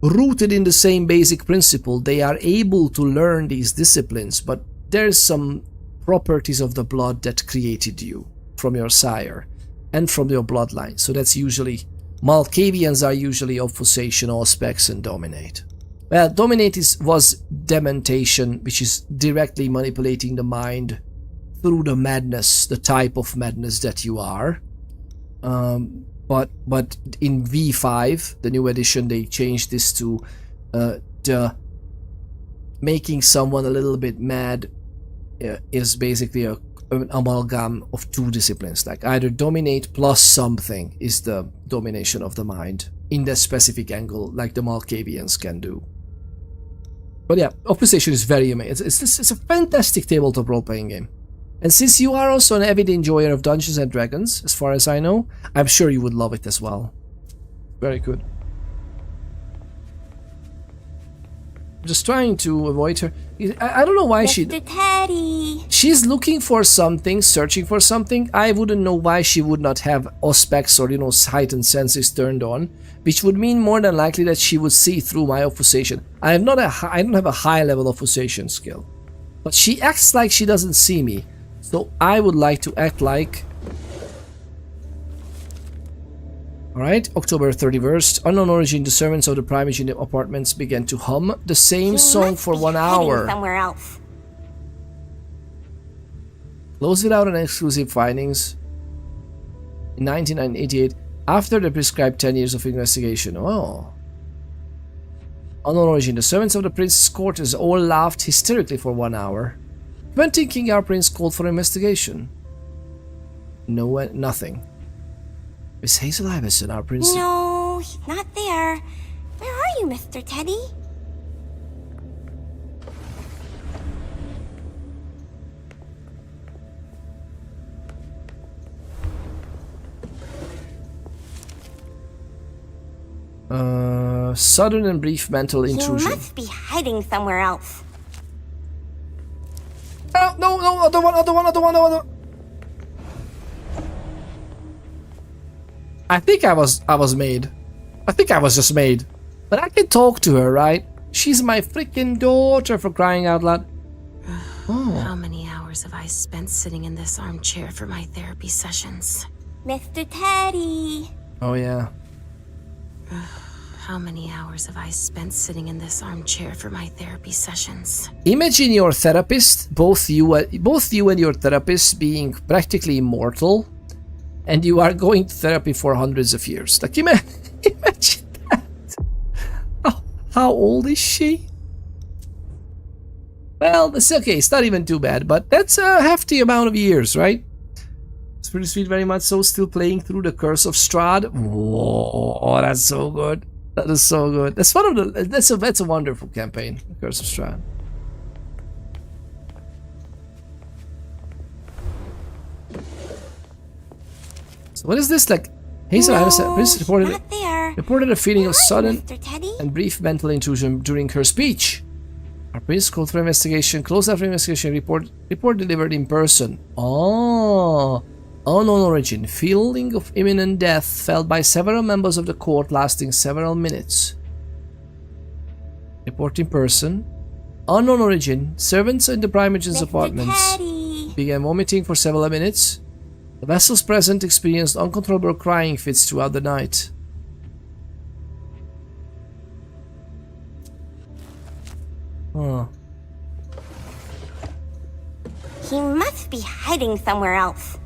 rooted in the same basic principle. They are able to learn these disciplines, but there's some properties of the blood that created you from your sire and from your bloodline. So that's usually, Malkavians are usually obfuscation, Auspex, and dominate. Well, dominate was dementation, which is directly manipulating the mind through the madness, the type of madness that you are. But in V5, the new edition, they changed this to the making someone a little bit mad is basically an amalgam of two disciplines. Like either dominate plus something is the domination of the mind in that specific angle, like the Malkavians can do. But yeah, obfuscation is very amazing. It's a fantastic tabletop role-playing game. And since you are also an avid enjoyer of Dungeons and Dragons, as far as I know, I'm sure you would love it as well. Very good. I'm just trying to avoid her. I don't know why Mr. Teddy. She's looking for something, searching for something. I wouldn't know why she would not have Auspex or, heightened senses turned on, which would mean more than likely that she would see through my obfuscation. I don't have a high level obfuscation skill, but she acts like she doesn't see me. So I would like to act like... Alright, October 31st. Unknown origin, the servants of the primage in the apartments began to hum the same song for 1 hour. Somewhere else. Closed without an exclusive findings in 1988 after the prescribed 10 years of investigation. Oh. Unknown origin, the servants of the prince's quarters all laughed hysterically for 1 hour. When thinking our prince called for investigation. No, nothing. Miss Hazel Iverson, our prince... No, he's not there. Where are you, Mr. Teddy? Sudden and brief mental He intrusion. must be hiding somewhere else. Oh, no, other one. I think I was made. I think I was just made. But I can talk to her, right? She's my freaking daughter, for crying out loud. How many hours have I spent sitting in this armchair for my therapy sessions? Mr. Teddy. Oh, yeah. How many hours have I spent sitting in this armchair for my therapy sessions? Imagine your therapist, both you and your therapist being practically immortal, and you are going to therapy for hundreds of years. Like, imagine that. How old is she? Well, it's okay. It's not even too bad, but that's a hefty amount of years, right? It's pretty sweet, very much so. Still playing through the Curse of Strahd. Whoa, that's so good. That is so good. That's one of the. That's a wonderful campaign, the Curse of Strahd. So what is this like? Hazel Anderson reported a feeling of sudden and brief mental intrusion during her speech. Our prince called for investigation. Closed after investigation. Report delivered in person. Oh, unknown origin. Feeling of imminent death felt by several members of the court, lasting several minutes. Report in person. Unknown origin. Servants in the Prime Minister's apartments began vomiting for several minutes. The vessels present experienced uncontrollable crying fits throughout the night. Huh. He must be hiding somewhere else.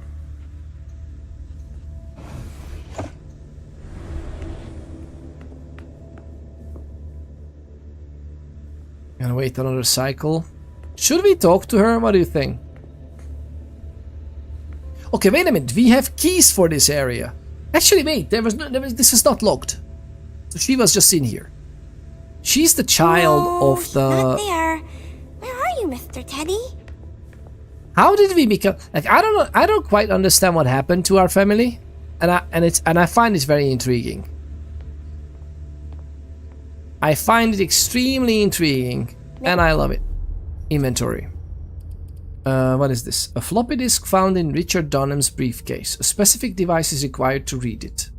Gonna wait another cycle. Should we talk to her? What do you think? Okay, wait a minute. We have keys for this area. Actually, wait. This is not locked. So she was just in here. She's the child of the. Not there. Where are you, Mr. Teddy? How did we become? Like, I don't know. I don't quite understand what happened to our family, and I find it very intriguing. I find it extremely intriguing, and I love it. Inventory. What is this? A floppy disk found in Richard Dunham's briefcase. A specific device is required to read it.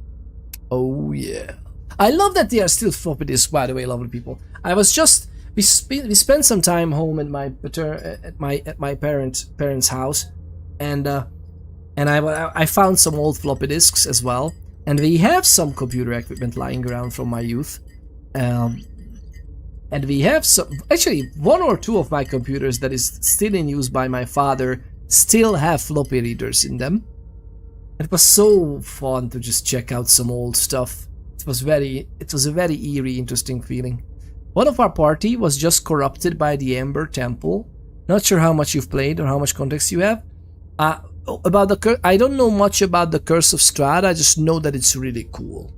Oh yeah. I love that they are still floppy disks, by the way, lovely people. I was just we spent some time home at my parents' house, and I found some old floppy disks as well, and we have some computer equipment lying around from my youth. And we have some, actually one or two of my computers that is still in use by my father still have floppy readers in them. It was so fun to just check out some old stuff. It was a very eerie, interesting feeling. One of our party was just corrupted by the Ember Temple. Not sure how much you've played or how much context you have. I don't know much about the Curse of Strahd. I just know that it's really cool.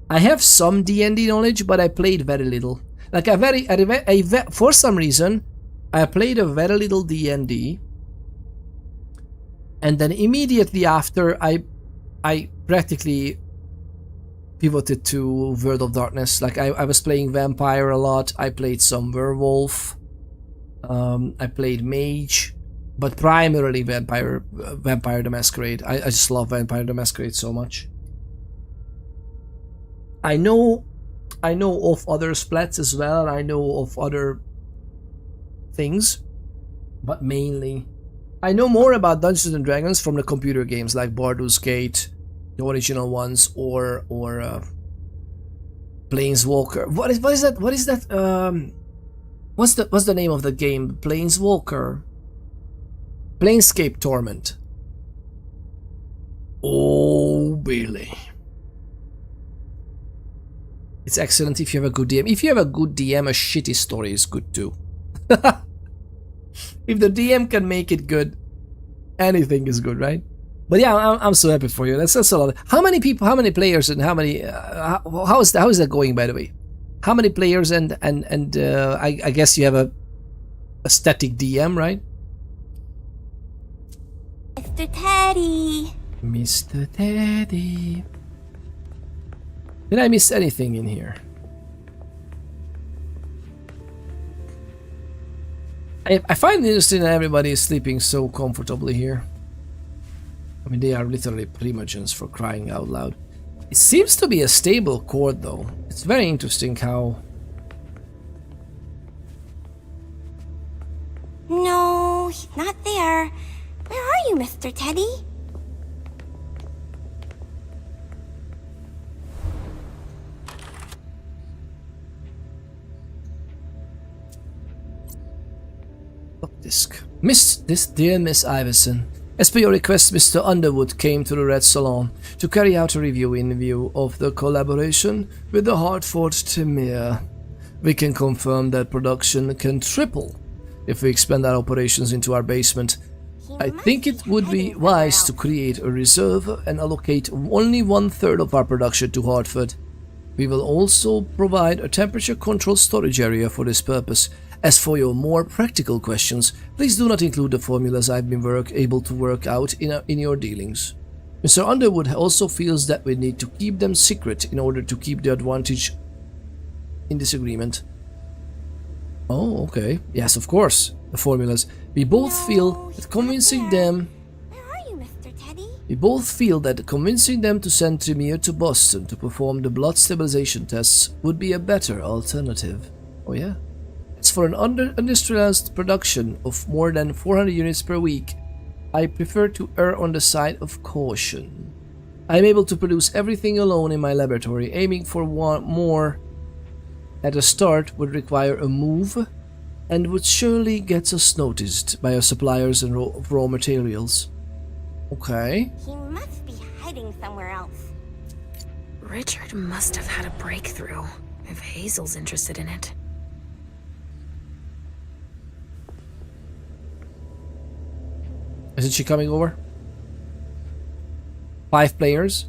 I have some D&D knowledge, but I played very little. Like for some reason, I played a very little D&D, and then immediately after, I practically pivoted to World of Darkness. Like I was playing Vampire a lot. I played some Werewolf. I played Mage, but primarily Vampire the Masquerade. I just love Vampire the Masquerade so much. I know of other splats as well, and I know of other things, but mainly I know more about Dungeons and Dragons from the computer games like Baldur's Gate, the original ones, or Planeswalker. What is that? What is that? What's the name of the game? Planeswalker. Planescape Torment. Oh, Billy. It's excellent if you have a good DM. If you have a good DM, a shitty story is good too. If the DM can make it good, anything is good, right? But yeah, I'm so happy for you. That's a lot. How many people? How many players? And how many? How is that going, by the way? How many players? And I guess you have a static DM, right? Mr. Teddy. Mr. Teddy. Did I miss anything in here? I find it interesting that everybody is sleeping so comfortably here. I mean, they are literally primogens, for crying out loud. It seems to be a stable chord, though. It's very interesting how... No, he's not there. Where are you, Mr. Teddy? Disc. Dear Miss Iverson, as per your request, Mr. Underwood came to the Red Salon to carry out a review in view of the collaboration with the Hartford Tremere. We can confirm that production can triple if we expand our operations into our basement. I think it would be wise to create a reserve and allocate only 1/3 of our production to Hartford. We will also provide a temperature-controlled storage area for this purpose. As for your more practical questions, please do not include the formulas I've been able to work out in your dealings. Mr. Underwood also feels that we need to keep them secret in order to keep the advantage in this agreement. Oh, okay. Yes, of course. The formulas. We both feel that convincing them... Where are you, Mr. Teddy? We both feel that convincing them to send Tremere to Boston to perform the blood stabilization tests would be a better alternative. Oh yeah? As for an industrialized production of more than 400 units per week, I prefer to err on the side of caution. I am able to produce everything alone in my laboratory. Aiming for more at the start would require a move and would surely get us noticed by our suppliers and raw materials. Okay. He must be hiding somewhere else. Richard must have had a breakthrough, if Hazel's interested in it. Isn't she coming over? 5 players.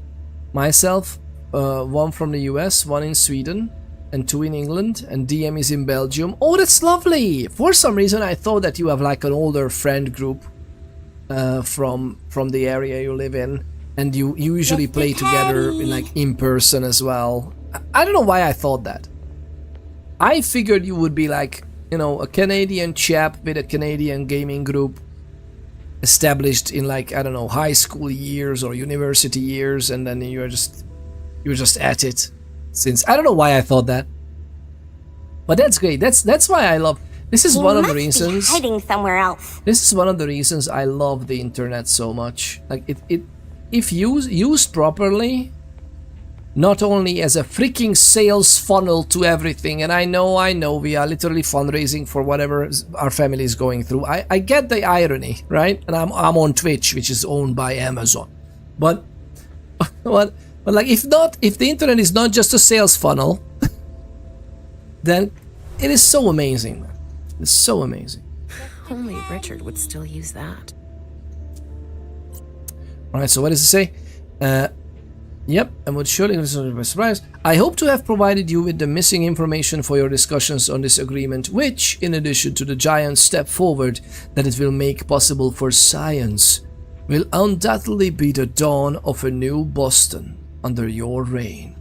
Myself, 1 from the US, 1 in Sweden, and 2 in England, and DM is in Belgium. Oh, that's lovely! For some reason I thought that you have like an older friend group from the area you live in, and you usually play together in person as well. I don't know why I thought that. I figured you would be like, you know, a Canadian chap with a Canadian gaming group, established in like, I don't know, high school years or university years, and then you're just at it since. I don't know why I thought that, but that's great. That's why I love. This is one of the reasons. Hiding somewhere else. This is one of the reasons I love the internet so much. Like it if used properly, not only as a freaking sales funnel to everything, and I know we are literally fundraising for whatever our family is going through. I get the irony, right? And I'm on Twitch, which is owned by Amazon, but like if the internet is not just a sales funnel, then it is so amazing. It's so amazing. Only Richard would still use that. Alright, so what does it say? Yep, and would surely result by surprise. I hope to have provided you with the missing information for your discussions on this agreement, which, in addition to the giant step forward that it will make possible for science, will undoubtedly be the dawn of a new Boston under your reign.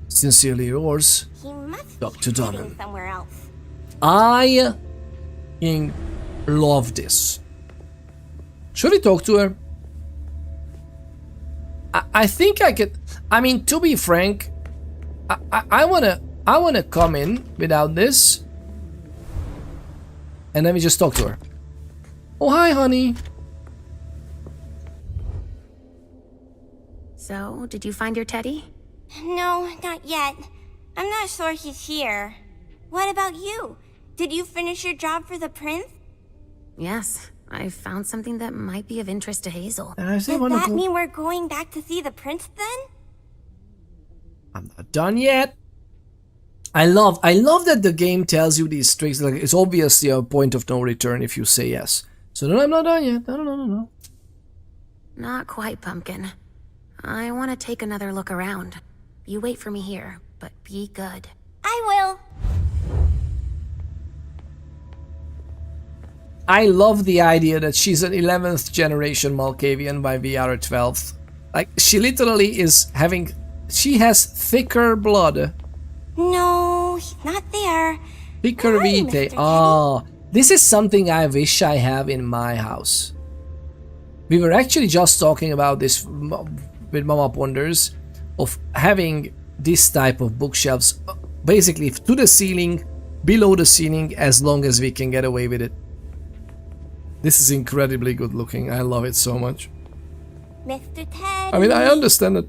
Sincerely yours, Dr. Dunham. Somewhere else. I love this. Should we talk to her? I think I could. I mean, to be frank, I wanna come in without this, and let me just talk to her. Oh, hi, honey. So, did you find your Teddy? No, not yet. I'm not sure he's here. What about you? Did you finish your job for the prince? Yes, I found something that might be of interest to Hazel. Does that mean we're going back to see the prince then? I'm not done yet. I love that the game tells you these tricks. Like, it's obviously a point of no return if you say yes. So no, I'm not done yet. No. Not quite, Pumpkin. I want to take another look around. You wait for me here, but be good. I will. I love the idea that she's an 11th generation Malkavian by VR 12th. Like, she literally is having... She has thicker blood. No, he's not there. Thicker vitae. Ah, This is something I wish I have in my house. We were actually just talking about this with Mama Ponders, of having this type of bookshelves basically to the ceiling, below the ceiling, as long as we can get away with it. This is incredibly good looking. I love it so much. Mr. Ted. I mean, I understand that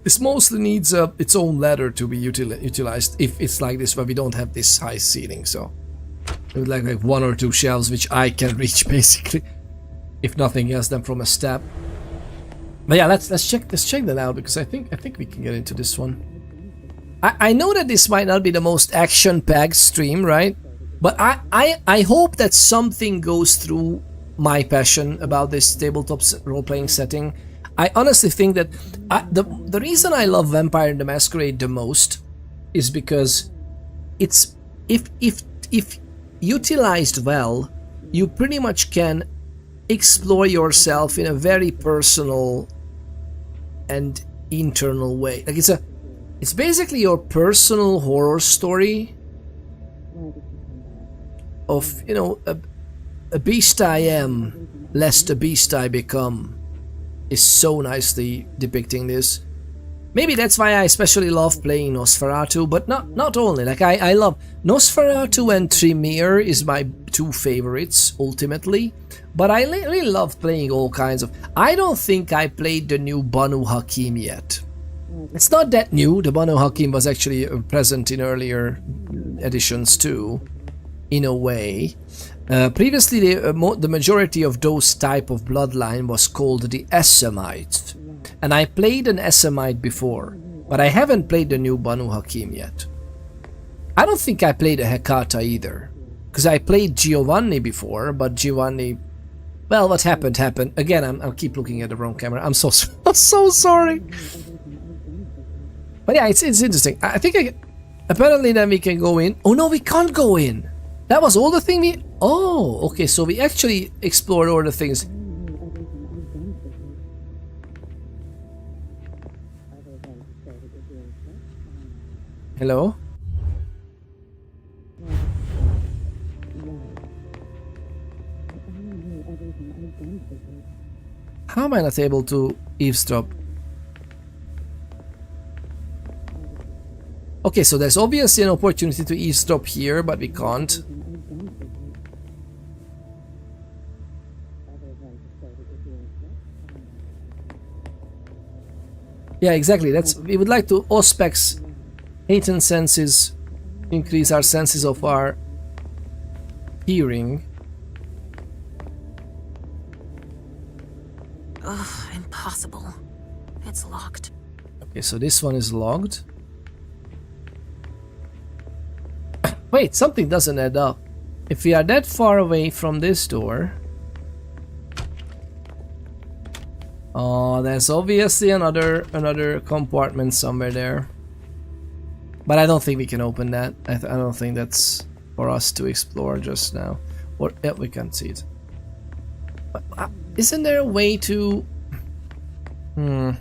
this mostly needs its own ladder to be utilized if it's like this, where we don't have this high ceiling. So it would like 1 or 2 shelves which I can reach basically, if nothing else than from a step. But yeah, let's check that out, because I think we can get into this one. I know that this might not be the most action-packed stream, right? But I hope that something goes through my passion about this tabletop role-playing setting. I honestly think that the reason I love Vampire the Masquerade the most is because it's if utilized well, you pretty much can explore yourself in a very personal and internal way. Like it's basically your personal horror story of, you know, a beast I am, lest a beast I become, is so nicely depicting this. Maybe that's why I especially love playing Nosferatu, but not only. Like I love Nosferatu and Tremere is my 2 favorites ultimately, but I really love playing all kinds of. I don't think I played the new Banu Hakim yet. It's not that new. The Banu Hakim was actually present in earlier editions too, in a way. Previously, the majority of those type of bloodline was called the Essamite, and I played an Essamite before, but I haven't played the new Banu Hakim yet. I don't think I played a Hekata either, because I played Giovanni before, but Giovanni, well, what happened happened. Again, I keep looking at the wrong camera. I'm so sorry. But yeah, it's interesting. I think apparently then we can go in. Oh no, we can't go in. That was all the thing we... Oh, okay, so we actually explored all the things. Hello? How am I not able to eavesdrop? Okay, so there's obviously an opportunity to eavesdrop here, but we can't. Yeah, exactly. We would like to auspex heightened senses, increase our senses of our hearing. Ugh, impossible. It's locked. Okay, so this one is logged. Wait, something doesn't add up. If we are that far away from this door... Oh, there's obviously another compartment somewhere there. But I don't think we can open that. I don't think that's for us to explore just now. Or yeah, we can't see it. But, isn't there a way to... I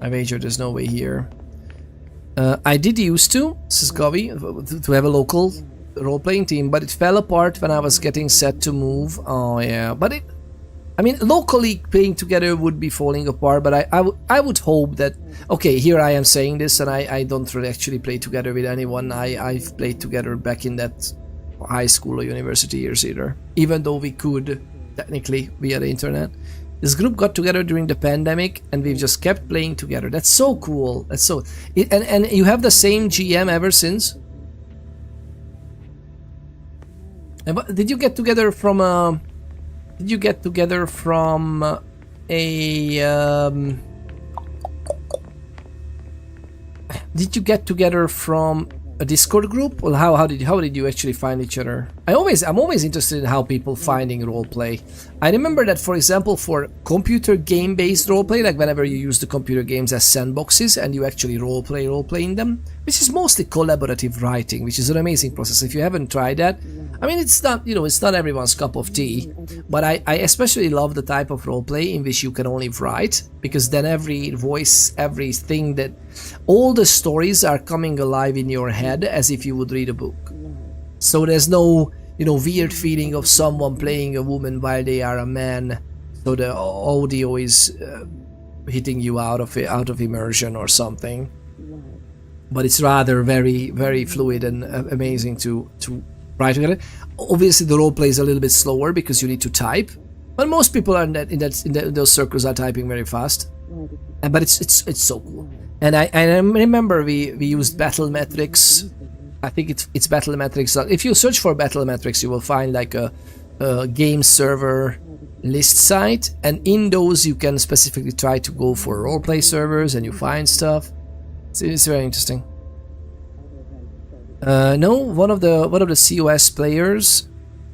wager there's no way here. I did used to, Siskovi, to have a local role-playing team, but it fell apart when I was getting set to move. Oh yeah, but I mean, locally playing together would be falling apart, but I would hope that... Okay, here I am saying this, and I don't really actually play together with anyone. I've played together back in that high school or university years either, even though we could, technically, via the internet. This group got together during the pandemic, and we've just kept playing together. That's so cool. That's so... And you have the same GM ever since? And did you get together from a... Did you get together from a... Did you get together from a Discord group? Well, how did you actually find each other? I'm always interested in how people finding roleplay. I remember that, for example, for computer game-based roleplay, like whenever you use the computer games as sandboxes and you actually role-play in them, which is mostly collaborative writing, which is an amazing process. If you haven't tried that, I mean, it's not, it's not everyone's cup of tea, but I especially love the type of roleplay in which you can only write, because then every voice, everything, that all the stories are coming alive in your head as if you would read a book. So there's no, weird feeling of someone playing a woman while they are a man. So the audio is hitting you out of immersion or something. But it's rather very, very fluid and amazing to write together. Obviously, the roleplay is a little bit slower because you need to type. But most people are in those circles are typing very fast. But it's so cool. And I remember we used battle metrics. I think it's battle metrics. If you search for battle metrics, you will find like a game server list site, and in those you can specifically try to go for roleplay servers, and you find stuff. It's very interesting. No, one of the COS players,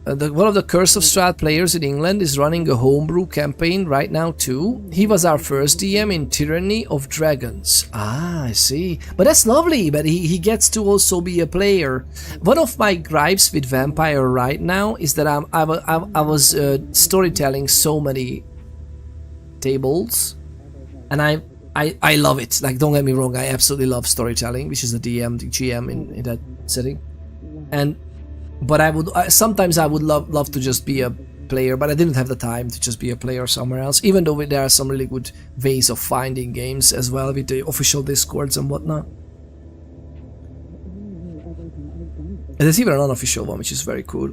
one of the Curse of Strahd players in England is running a homebrew campaign right now too. He was our first DM in Tyranny of Dragons. Ah, I see. But that's lovely, but he gets to also be a player. One of my gripes with Vampire right now is that I was storytelling so many tables, and I love it. Like, don't get me wrong, I absolutely love storytelling, which is the DM, the GM in that setting. But sometimes I would love to just be a player, but I didn't have the time to just be a player somewhere else, even though there are some really good ways of finding games as well with the official discords and whatnot. And there's even an unofficial one, which is very cool.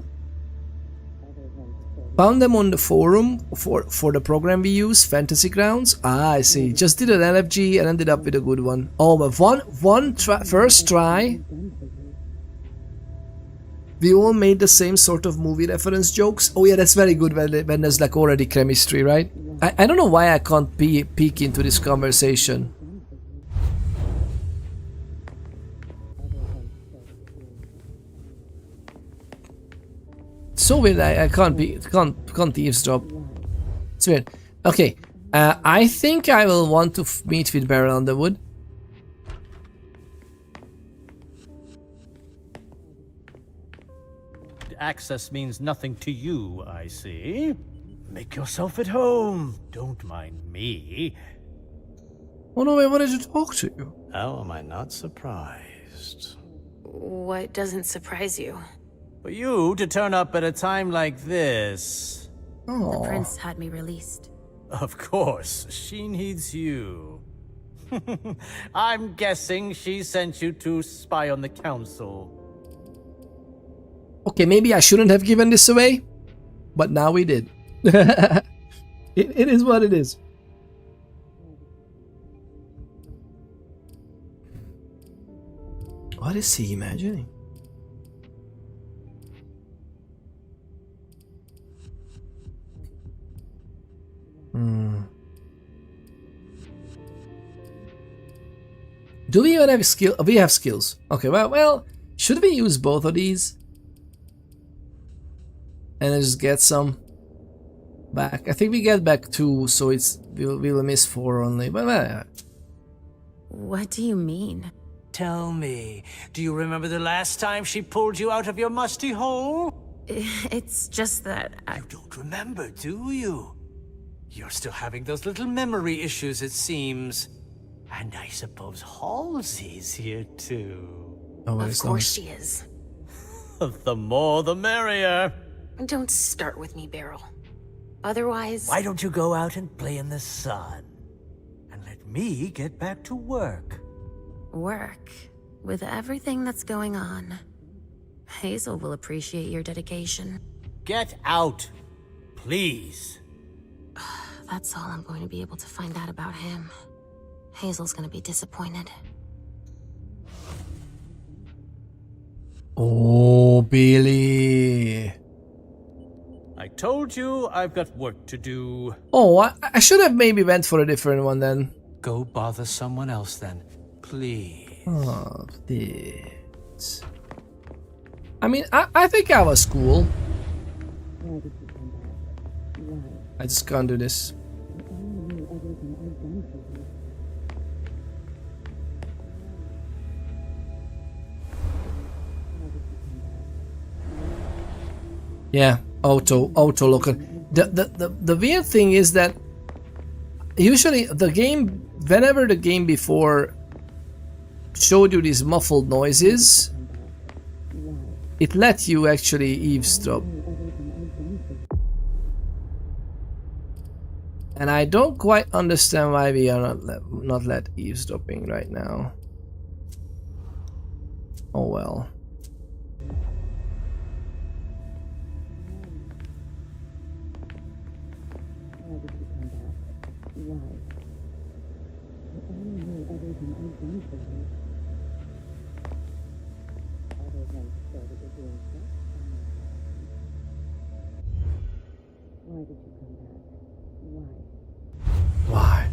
Found them on the forum for the program we use, Fantasy Grounds. Ah, I see. Just did an LFG and ended up with a good one. Oh, but first try. We all made the same sort of movie reference jokes. Oh yeah, that's very good when there's like already chemistry, right? I don't know why I can't peek into this conversation. So weird, I can't eavesdrop. It's weird. Okay, I think I will want to meet with Beryl Underwood. Access means nothing to you, I see. Make yourself at home. Don't mind me. Oh no, I wanted to talk to you. How am I not surprised? What doesn't surprise you? For you to turn up at a time like this. The prince had me released. Of course, she needs you. I'm guessing she sent you to spy on the council. Okay, maybe I shouldn't have given this away, but now we did. It is what it is. What is he imagining? Do we even have skill? We have skills. Okay, well, should we use both of these? And then just get some back. I think we get back 2, so we'll miss 4 only. But what do you mean? Tell me, do you remember the last time she pulled you out of your musty hole? It's just that You don't remember, do you? You're still having those little memory issues, it seems. And I suppose Halsey's here too. Oh, of course she is. The more the merrier. Don't start with me, Beryl. Otherwise... Why don't you go out and play in the sun? And let me get back to work. Work? With everything that's going on. Hazel will appreciate your dedication. Get out, please. That's all I'm going to be able to find out about him. Hazel's gonna be disappointed. Oh, Billy. I told you I've got work to do. Oh, I should have maybe went for a different one then. Go bother someone else then, please. Oh, this. I mean, I think I was cool. I just can't do this. Yeah, auto looking. The weird thing is that usually the game, whenever the game before showed you these muffled noises, it let you actually eavesdrop. And I don't quite understand why we are not let eavesdropping right now. Oh well. Why?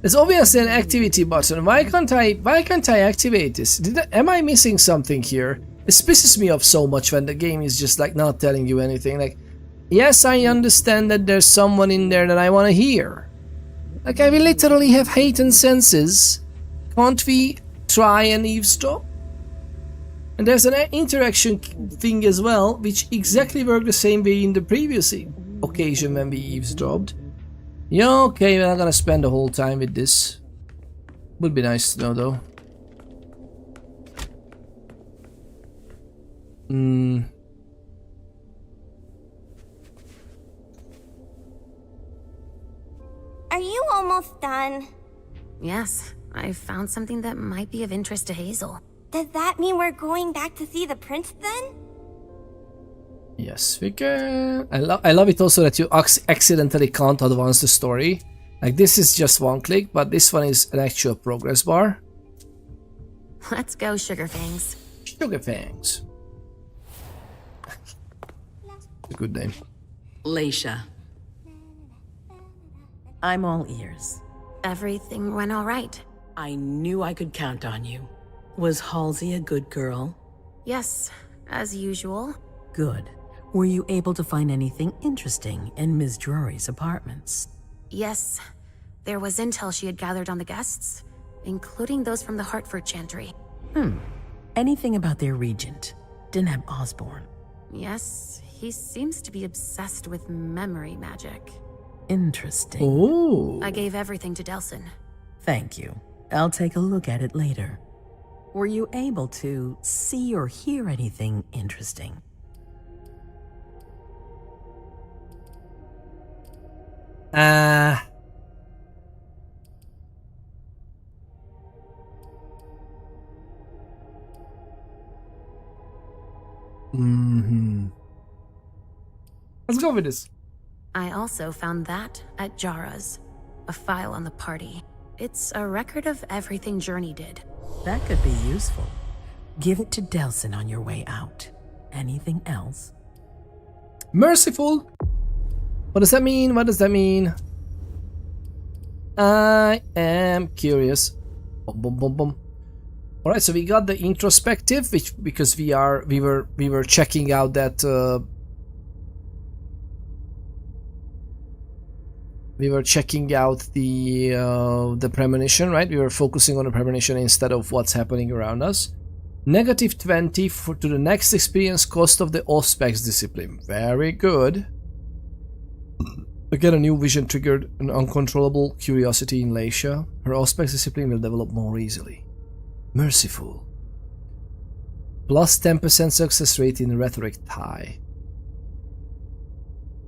There's obviously an activity button. Why can't I activate this? Am I missing something here? This pisses me off so much when the game is just like not telling you anything. Like, yes, I understand that there's someone in there that I want to hear. Like, I will literally have heightened senses. Can't we try and eavesdrop? And there's an interaction thing as well, which exactly worked the same way in the previous occasion when we eavesdropped. Yeah, okay, we're not gonna spend the whole time with this. Would be nice to know, though. Are you almost done? Yes, I found something that might be of interest to Hazel. Does that mean we're going back to see the prince then? Yes, we can. I love it also that you accidentally can't advance the story. Like, this is just one click, but this one is an actual progress bar. Let's go, Sugar Fangs. Sugar Fangs. A good name. Leisha. I'm all ears. Everything went all right. I knew I could count on you. Was Halsey a good girl? Yes, as usual. Good. Were you able to find anything interesting in Ms. Drury's apartments? Yes. There was intel she had gathered on the guests, including those from the Hartford Chantry. Anything about their regent, Deneb Osborne? Yes, he seems to be obsessed with memory magic. Interesting. Ooh. I gave everything to Delsin. Thank you. I'll take a look at it later. Were you able to see or hear anything interesting? Let's go with this. I also found that at Jara's. A file on the party. It's a record of everything Journey did. That could be useful. Give it to Delsin on your way out. Anything else? Merciful. What does that mean? What does that mean? I am curious. Boom, boom, boom, boom. All right, so we got the introspective, which because we were checking out that we were checking out the premonition, right? We were focusing on the premonition instead of what's happening around us. Negative 20 to the next experience cost of the Auspex discipline. Very good. Again, a new vision triggered an uncontrollable curiosity in Leisha. Her Auspex discipline will develop more easily. Merciful. Plus 10% success rate in rhetoric tie.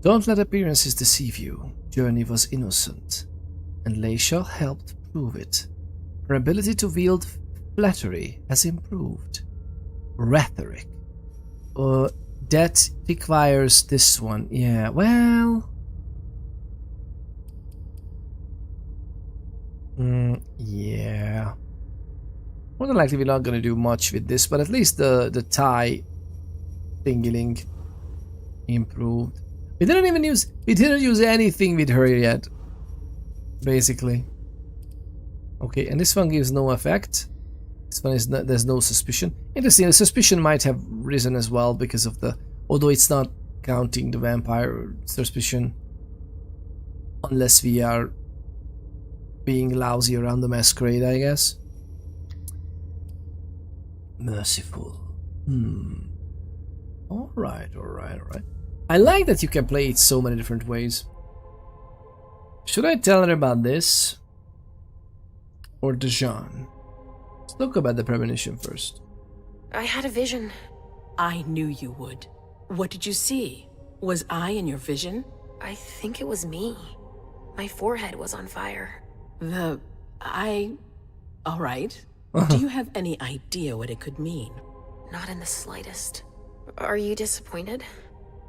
Don't let appearances deceive you. Journey was innocent, and Leisha helped prove it. Her ability to wield flattery has improved. Rhetoric. That requires this one. Yeah, well... yeah. More than likely we're not gonna do much with this, but at least the tie thingiling improved. We didn't use anything with her yet. Basically. Okay, and this one gives no effect. This one is there's no suspicion. Interesting, the suspicion might have risen as well because of the, although it's not counting the vampire suspicion. Unless we are being lousy around the Masquerade, I guess. Merciful. Alright. I like that you can play it so many different ways. Should I tell her about this? Or Dijon? Let's talk about the premonition first. I had a vision. I knew you would. What did you see? Was I in your vision? I think it was me. My forehead was on fire. All right. Do you have any idea what it could mean? Not in the slightest. Are you disappointed?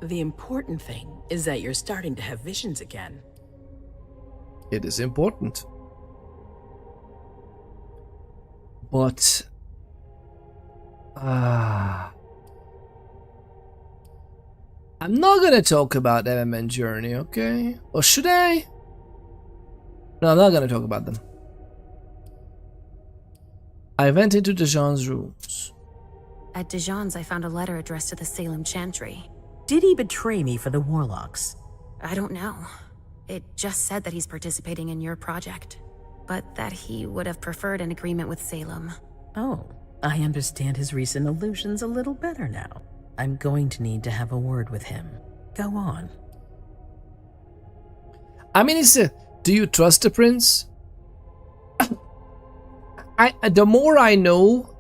The important thing is that you're starting to have visions again. It is important. But... I'm not gonna talk about MMN Journey, okay? Or should I? No, I'm not gonna talk about them. I went into Dijon's rooms. At Dijon's, I found a letter addressed to the Salem Chantry. Did he betray me for the Warlocks? I don't know. It just said that he's participating in your project, but that he would have preferred an agreement with Salem. Oh, I understand his recent illusions a little better now. I'm going to need to have a word with him. Go on. I mean, do you trust the prince? The more I know,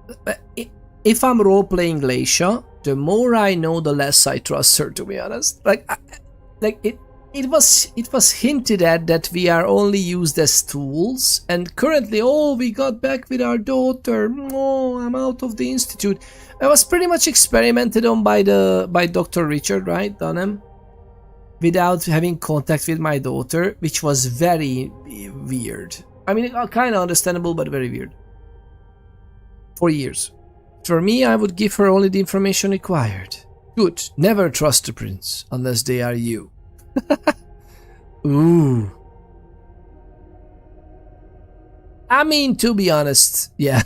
if I'm role-playing Leisha, the more I know, the less I trust her, to be honest. It was hinted at that we are only used as tools, and currently, oh, we got back with our daughter. Oh, I'm out of the institute. It was pretty much experimented on by Dr. Richard, right, Dunham, without having contact with my daughter, which was very weird. I mean, kind of understandable, but very weird. 4 years. For me, I would give her only the information required. Good. Never trust the prince unless they are you. Ooh. I mean, to be honest, yeah.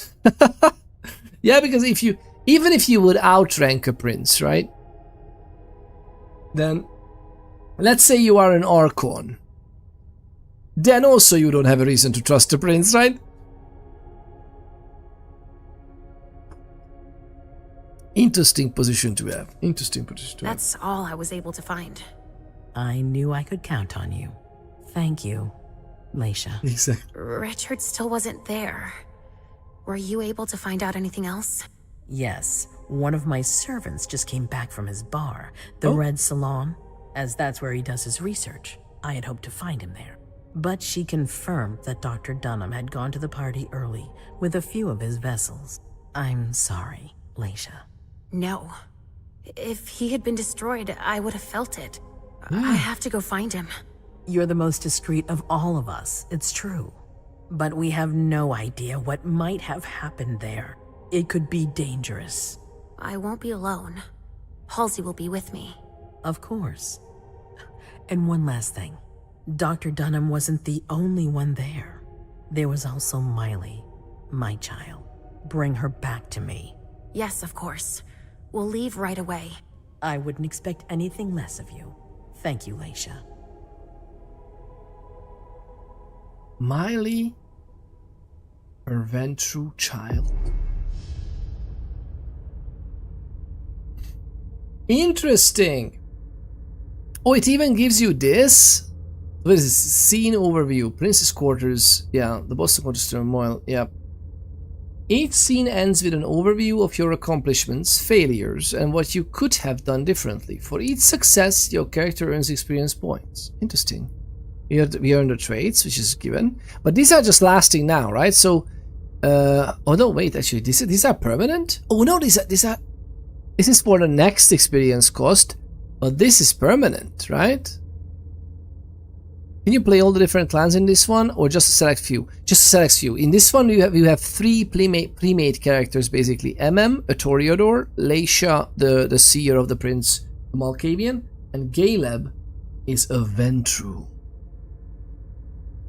Yeah, because even if you would outrank a prince, right? Then, let's say you are an Archon. Then also you don't have a reason to trust the prince, right? Interesting position to have. Interesting position to have. That's all I was able to find. I knew I could count on you. Thank you, Leisha. Exactly. Richard still wasn't there. Were you able to find out anything else? Yes, one of my servants just came back from his bar, the Red Salon, as that's where he does his research. I had hoped to find him there. But she confirmed that Dr. Dunham had gone to the party early with a few of his vessels. I'm sorry, Leisha. No. If he had been destroyed, I would have felt it. I have to go find him. You're the most discreet of all of us, it's true. But we have no idea what might have happened there. It could be dangerous. I won't be alone. Halsey will be with me. Of course. And one last thing. Dr. Dunham wasn't the only one there. There was also Miley, my child. Bring her back to me. Yes, of course. We'll leave right away. I wouldn't expect anything less of you. Thank you, Leisha. Miley, her Ventru child. Interesting. Oh, it even gives you this? What is this? Scene overview. Princess quarters. Yeah, the Boston quarters turmoil. Yeah. Each scene ends with an overview of your accomplishments, failures, and what you could have done differently. For each success, your character earns experience points. Interesting. We earn the traits, which is given. But these are just lasting now, right? So, oh no, wait, actually, these are permanent? Oh no, these are... This is for the next experience cost, but this is permanent, right? Can you play all the different clans in this one, or just a select few? Just a select few. In this one, you have three pre-made characters, basically. a Toreador, Leisha, the seer of the prince, the Malkavian, and Galeb is a Ventru.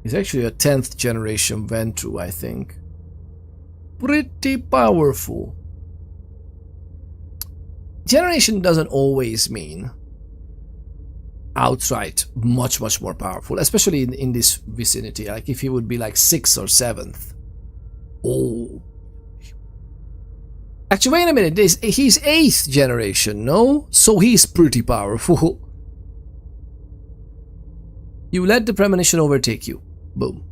He's actually a 10th generation Ventru, I think. Pretty powerful. Generation doesn't always mean outright much more powerful, especially in this vicinity. Like if he would be like 6th or 7th. Oh, actually, wait a minute, he's 8th generation, no? So he's pretty powerful. You let the premonition overtake you. Boom.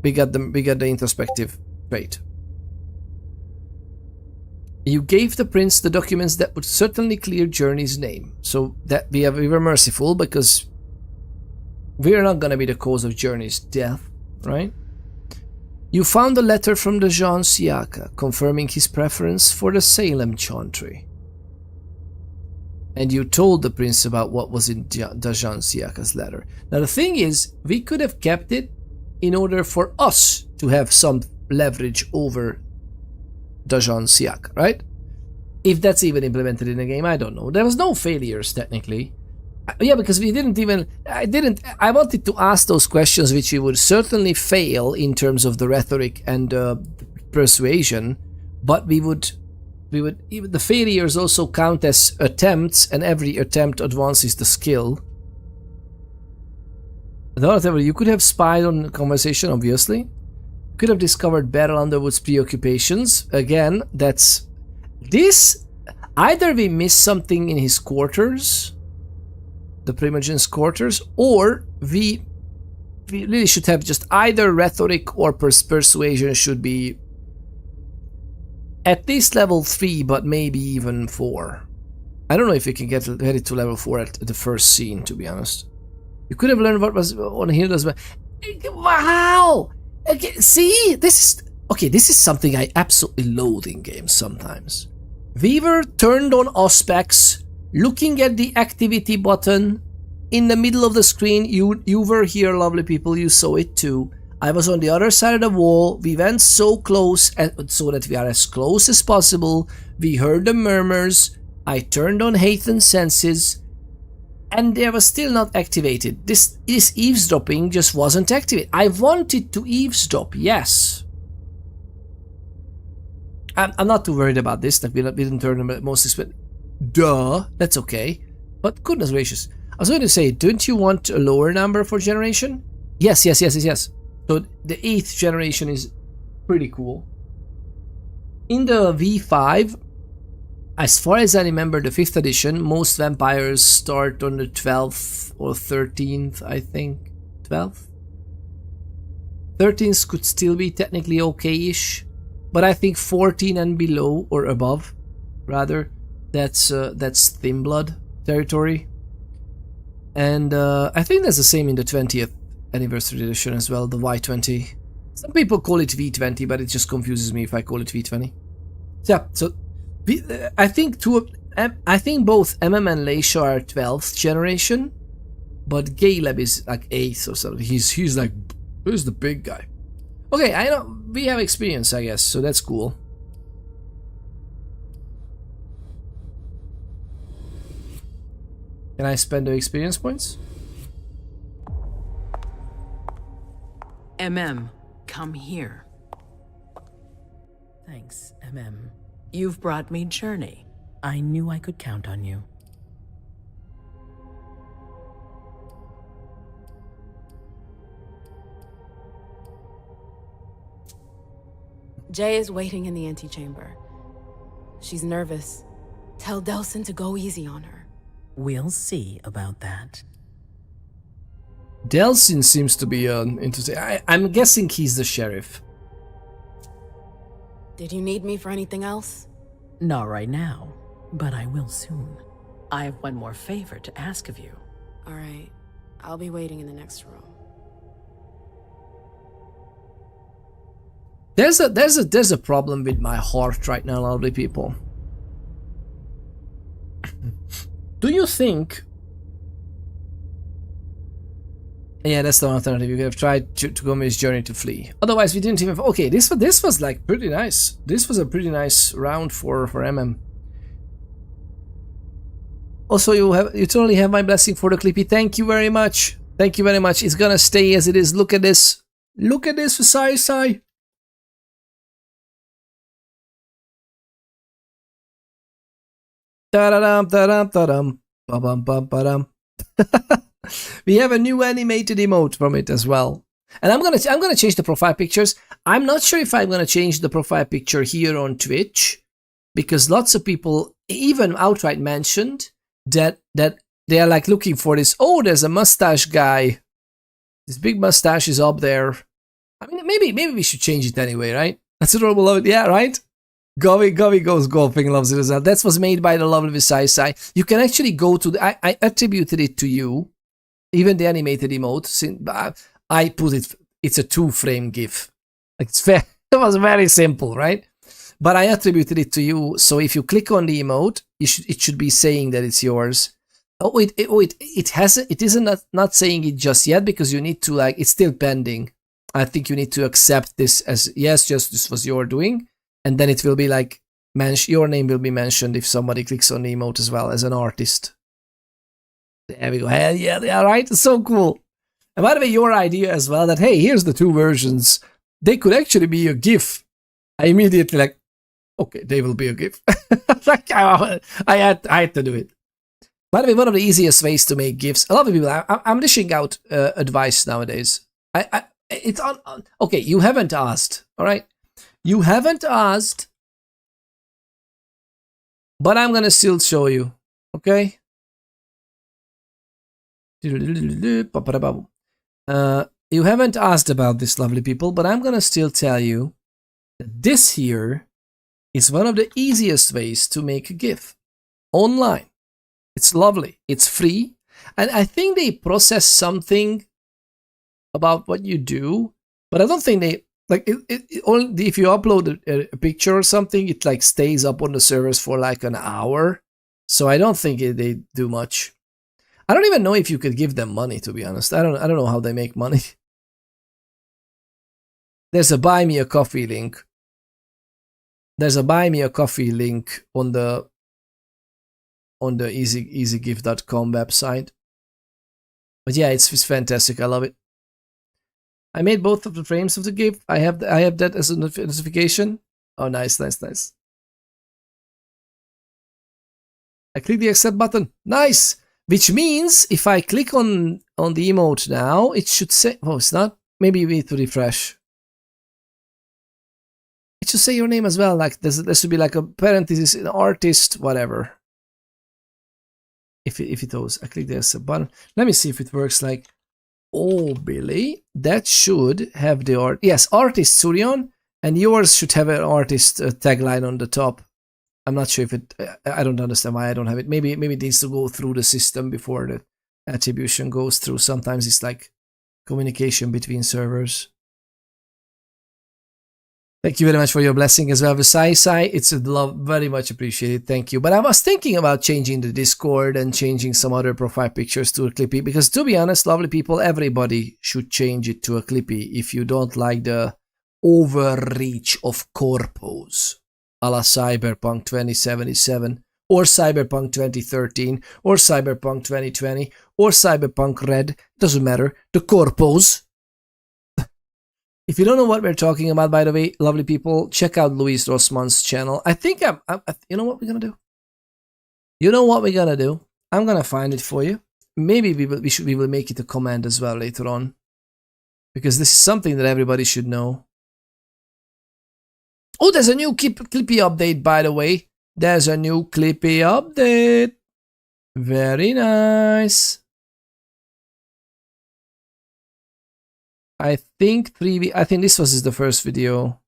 We got the introspective trait. You gave the prince the documents that would certainly clear Journey's name. So that we were merciful, because we're not gonna be the cause of Journey's death, right? You found a letter from Dajan Siaka confirming his preference for the Salem Chantry. And you told the prince about what was in Dajan Siaka's letter. Now the thing is, we could have kept it in order for us to have some leverage over Dajan Siaka, right? If that's even implemented in the game, I don't know. There was no failures technically. Yeah, because we didn't even... I wanted to ask those questions which we would certainly fail in terms of the rhetoric and persuasion, but we would even the failures also count as attempts, and every attempt advances the skill. You could have spied on the conversation, obviously. Could have discovered Beryl Underwood's preoccupations. Again, that's... This... Either we missed something in his quarters, the Primogen's quarters, or we really should have just either rhetoric or persuasion should be at least level 3, but maybe even 4. I don't know if you can get it to level 4 at the first scene, to be honest. You could have learned what was on Hilda's... Wow! Okay, see? This is something I absolutely loathe in games sometimes. We were turned on Auspex, looking at the activity button in the middle of the screen. You were here, lovely people, you saw it too. I was on the other side of the wall. We went so close, so that we are as close as possible. We heard the murmurs. I turned on heightened senses, and they were still not activated. This eavesdropping just wasn't activated. I wanted to eavesdrop, yes. I'm not too worried about this, that we didn't turn them mostly split. Duh, that's okay. But goodness gracious. I was going to say, don't you want a lower number for generation? Yes. So the 8th generation is pretty cool. In the V5, as far as I remember, the 5th edition, most vampires start on the 12th or 13th, I think. 12th? 13th could still be technically okay-ish, but I think 14 and below, or above, rather, that's Thin Blood territory. And I think that's the same in the 20th anniversary edition as well, the Y20. Some people call it V20, but it just confuses me if I call it V20. Yeah, so I think both MM and Leisha are 12th generation, but Caleb is like 8th or something. He's like, who's the big guy? Okay, I know we have experience, I guess, so that's cool. Can I spend the experience points? MM, come here. Thanks, MM. You've brought me Journey. I knew I could count on you. Jay is waiting in the antechamber. She's nervous. Tell Delsin to go easy on her. We'll see about that. Delsin seems to be interesting. I'm guessing he's the sheriff. Did you need me for anything else? Not right now, but I will soon. I have one more favor to ask of you. All right. I'll be waiting in the next room. There's a problem with my heart right now, lovely people. Do you think... Yeah, that's the alternative. You could have tried to go on his journey to flee. Otherwise, we didn't even... Okay, this was like pretty nice. This was a pretty nice round for MM. Also, you totally have my blessing for the Clippy. Thank you very much. Thank you very much. It's gonna stay as it is. Look at this. Look at this for Sai. Ta-da-dum, ba-bum-bum-ba-dum. We have a new animated emote from it as well. And I'm gonna change the profile pictures. I'm not sure if I'm gonna change the profile picture here on Twitch, because lots of people even outright mentioned that they are like looking for this. Oh, there's a mustache guy This big mustache is up there. I mean, maybe we should change it anyway, right? That's adorable. Love it. Yeah, right? Govy goes golfing, loves it as well. That was made by the lovely Visai. You can actually go to the... I attributed it to you. Even the animated emote. I put it... It's a 2-frame GIF. Like it was very simple, right? But I attributed it to you. So if you click on the emote, it should be saying that it's yours. Oh, it hasn't. It isn't not saying it just yet because you need to like. It's still pending. I think you need to accept this as yes, just this was your doing, and then it will be like your name will be mentioned if somebody clicks on the emote as well as an artist. There we go. Hell yeah, right. It's so cool. And by the way, your idea as well that hey, here's the 2 versions. They could actually be a GIF. I immediately like, okay, they will be a GIF. Like I had to do it. By the way, one of the easiest ways to make GIFs. A lot of people, I'm dishing out advice nowadays. It's on. Okay, you haven't asked. All right, you haven't asked, but I'm gonna still show you. Okay. You haven't asked about this, lovely people, but I'm gonna still tell you that this here is one of the easiest ways to make a GIF online. It's lovely. It's free. And I think they process something about what you do, but I don't think they like only if you upload a picture or something, it like stays up on the servers for like an hour. So I don't think they do much. I don't even know if you could give them money, to be honest. I don't know how they make money. There's a buy me a coffee link. There's a buy me a coffee link on the easygift.com website. But yeah, it's fantastic. I love it. I made both of the frames of the GIF. I have that as a notification. Oh, nice. I click the accept button. Nice. Which means if I click on the emote now, it should say. Oh, it's not. Maybe we need to refresh. It should say your name as well. Like there should be like a parenthesis, an artist, whatever. If it goes, I click the accept button. Let me see if it works. Like, oh, Billy, that should have the art. Yes, artist Surion, and yours should have an artist tagline on the top. I'm not sure if it. I don't understand why I don't have it. Maybe it needs to go through the system before the attribution goes through. Sometimes it's like communication between servers. Thank you very much for your blessing as well, Visai. It's a love, very much appreciated. Thank you. But I was thinking about changing the Discord and changing some other profile pictures to a Clippy because, to be honest, lovely people, everybody should change it to a Clippy if you don't like the overreach of corpos a la Cyberpunk 2077 or Cyberpunk 2013 or Cyberpunk 2020 or Cyberpunk Red. Doesn't matter. The corpos. If you don't know what we're talking about, by the way, lovely people, check out Luis Rossmann's channel. I think you know what we're gonna do? You know what we're gonna do? I'm gonna find it for you. Maybe we will make it a command as well later on, because this is something that everybody should know. Oh, there's a new Clippy update, by the way. There's a new Clippy update. Very nice. I think this was the first video.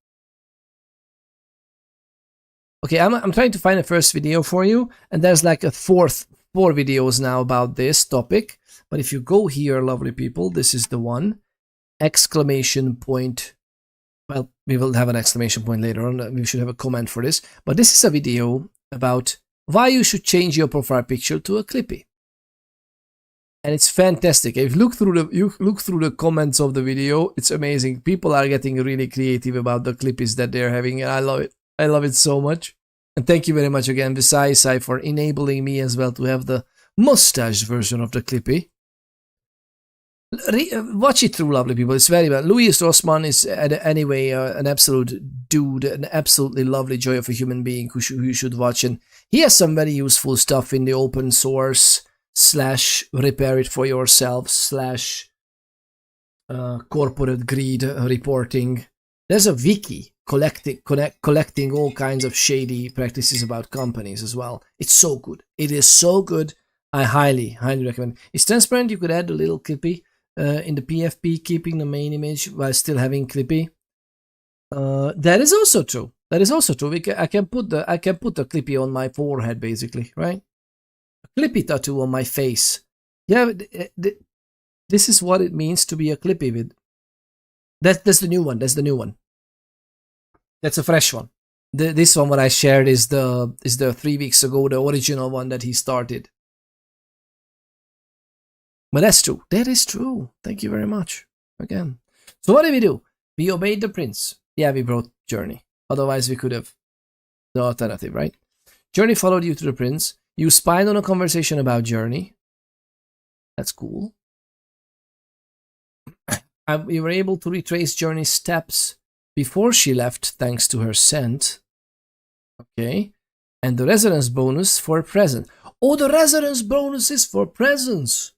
Okay, I'm trying to find the first video for you, and there's like a four videos now about this topic. But if you go here, lovely people, this is the one. Exclamation point. Well, we will have an exclamation point later on. We should have a comment for this. But this is a video about why you should change your profile picture to a Clippy. And it's fantastic. If you look through the comments of the video, it's amazing. People are getting really creative about the Clippies that they're having, and I love it. I love it so much. And thank you very much again, Visai, for enabling me as well to have the mustache version of the Clippy. Watch it through, lovely people. It's very well. Luis Rossmann is anyway an absolute dude, an absolutely lovely joy of a human being who you should watch. And he has some very useful stuff in the open source / repair it for yourself / corporate greed reporting. There's a wiki collecting all kinds of shady practices about companies as well. It's so good. It is so good. I highly recommend. It's transparent. You could add a little Clippy. in the PFP, keeping the main image while still having Clippy. That is also true. That is also true. I can put the Clippy on my forehead, basically, right? A Clippy tattoo on my face. Yeah, this is what it means to be a Clippy vid. That's the new one. That's the new one. That's a fresh one. This one what I shared is the 3 weeks ago, the original one that he started. But that's true. That is true. Thank you very much again. So what did we do? We obeyed the prince. Yeah, we brought Journey. Otherwise, we could have the alternative, right? Journey followed you to the prince. You spied on a conversation about Journey. That's cool. We were able to retrace Journey's steps before she left thanks to her scent. Okay. And the resonance bonus for a present. Oh, the resonance bonus is for presents.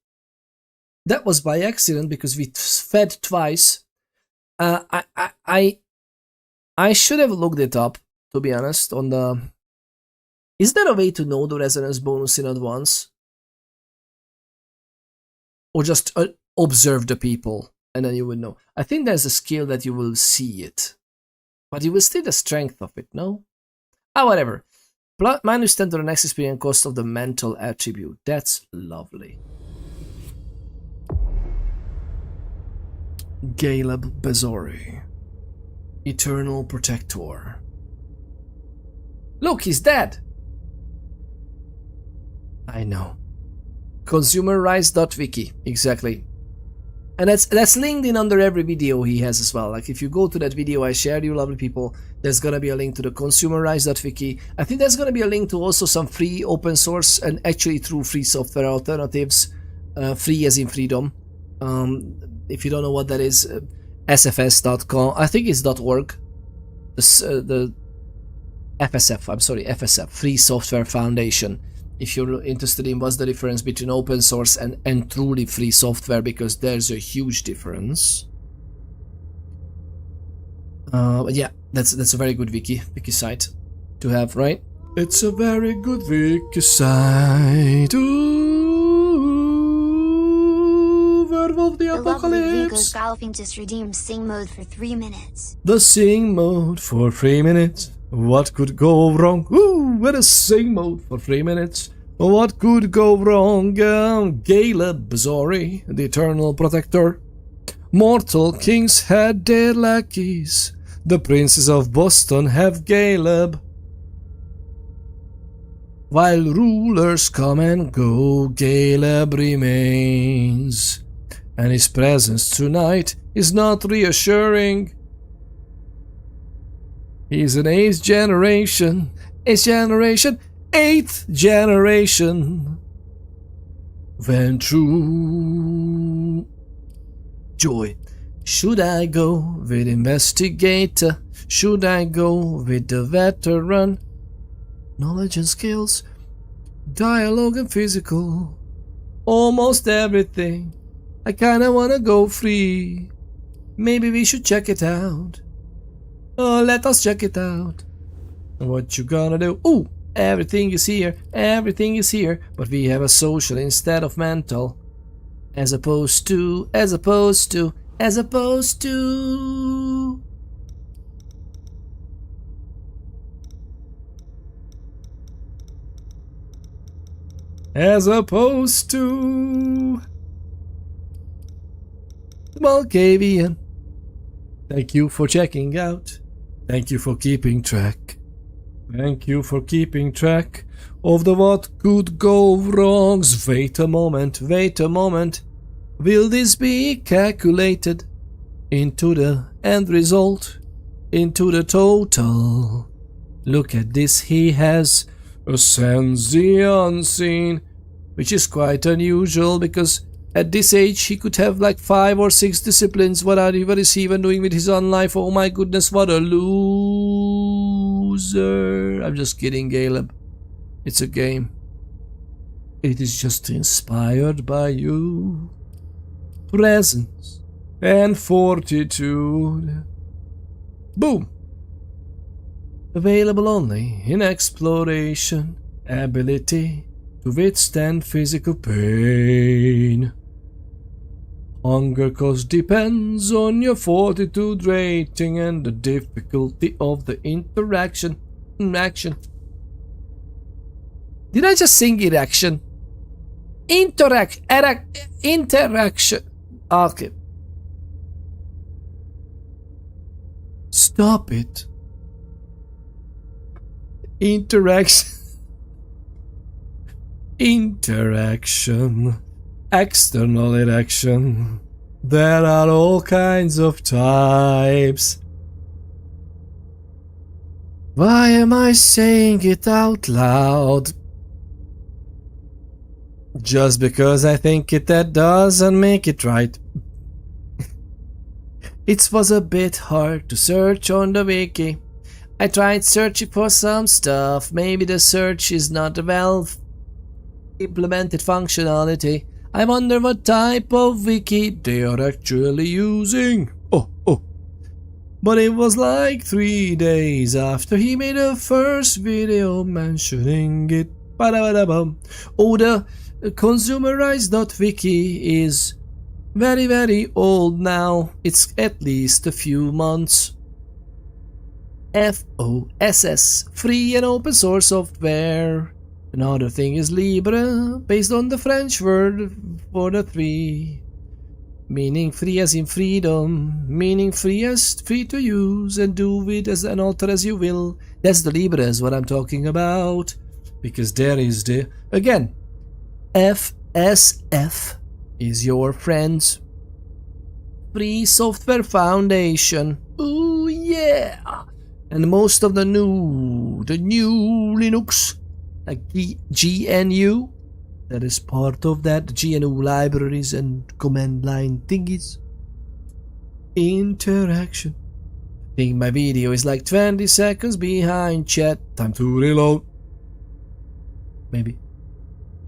That was by accident because we fed twice. I should have looked it up, to be honest, on the... Is there a way to know the resonance bonus in advance? Or just observe the people and then you would know. I think there's a skill that you will see it. But you will see the strength of it, no? Ah, whatever. Minus 10 to the next experience cost of the mental attribute. That's lovely. Caleb Bezori, Eternal Protector. Look, he's dead. I know. ConsumerRise.wiki, exactly. And that's linked in under every video he has as well. Like if you go to that video I shared, you lovely people, there's gonna be a link to the ConsumerRise.wiki. I think there's gonna be a link to also some free open source and actually true free software alternatives. Free as in freedom. If you don't know what that is, sfs.com. I think it's .org. The FSF. I'm sorry, FSF. Free Software Foundation. If you're interested in what's the difference between open source and truly free software, because there's a huge difference. But yeah, that's a very good wiki site to have, right? It's a very good wiki site. Of the apocalypse. Golfing just redeemed Sing mode for 3 minutes. The Sing mode for 3 minutes. What could go wrong? Ooh, with a Sing mode for 3 minutes. What could go wrong? Caleb Bezori, the Eternal Protector. Mortal kings had their lackeys. The princes of Boston have Caleb. While rulers come and go, Caleb remains. And his presence tonight is not reassuring. He's an 8th generation, 8th generation. When true joy. Should I go with investigator? Should I go with the veteran? Knowledge and skills, dialogue and physical, almost everything. I kinda wanna go free. Maybe we should check it out. Oh, let us check it out. What you gonna do? Ooh, everything is here, but we have a social instead of mental. As opposed to. As opposed to. Malkavian. Thank you for checking out. Thank you for keeping track. Thank you for keeping track of the what could go wrongs. Wait a moment. Will this be calculated into the end result? Into the total? Look at this, he has a sense the unseen, which is quite unusual because at this age he could have like 5 or 6 disciplines. What is he even doing with his own life? Oh my goodness, what a loser. I'm just kidding, Caleb. It's a game. It is just inspired by you. Presence and fortitude. Boom. Available only in exploration. Ability to withstand physical pain. Hunger cost depends on your fortitude rating and the difficulty of the interaction. Did I just sing erection? Interaction. Okay. Stop it. Interaction. External erection. There are all kinds of types. Why am I saying it out loud? Just because I think that doesn't make it right. It was a bit hard to search on the wiki. I tried searching for some stuff. Maybe the search is not a well implemented functionality. I wonder what type of wiki they are actually using. But it was like 3 days after he made the first video mentioning it. Oh, the consumerized.wiki is very old now. It's at least a few months. FOSS, free and open source software. Another thing is Libre, based on the French word for the three. Meaning free as in freedom, meaning free as free to use and do with as an alter as you will. That's the Libre is what I'm talking about. Because there is the, again, FSF is your friends. Free Software Foundation. Ooh yeah! And most of the new Linux, like GNU, that is part of that, GNU libraries and command line thingies. Interaction. I think my video is like 20 seconds behind chat. Time to reload. Maybe.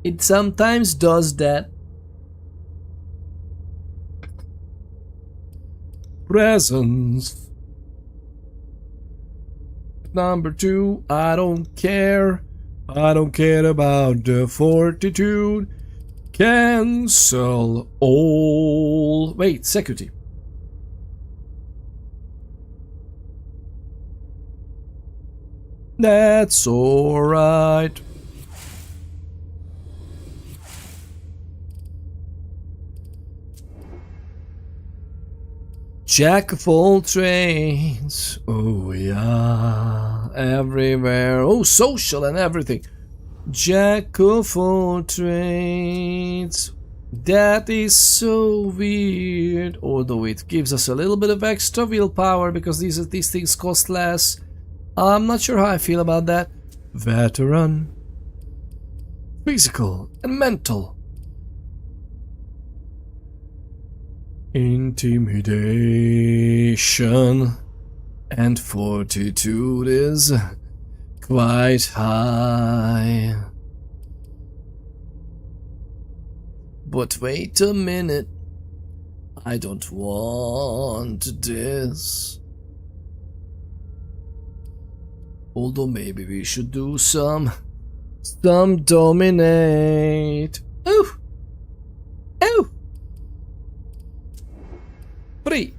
It sometimes does that. Presents. Number 2, I don't care. I don't care about the fortitude. Cancel all. Wait, security. That's alright. Jack of all trades. Oh yeah, everywhere. Oh, social and everything. Jack of all trades. That is so weird. Although it gives us a little bit of extra willpower because these things cost less. I'm not sure how I feel about that. Veteran. Physical and mental. Intimidation and fortitude is quite high. But wait a minute, I don't want this. Although maybe we should do some dominate. Oh! Oh! 3.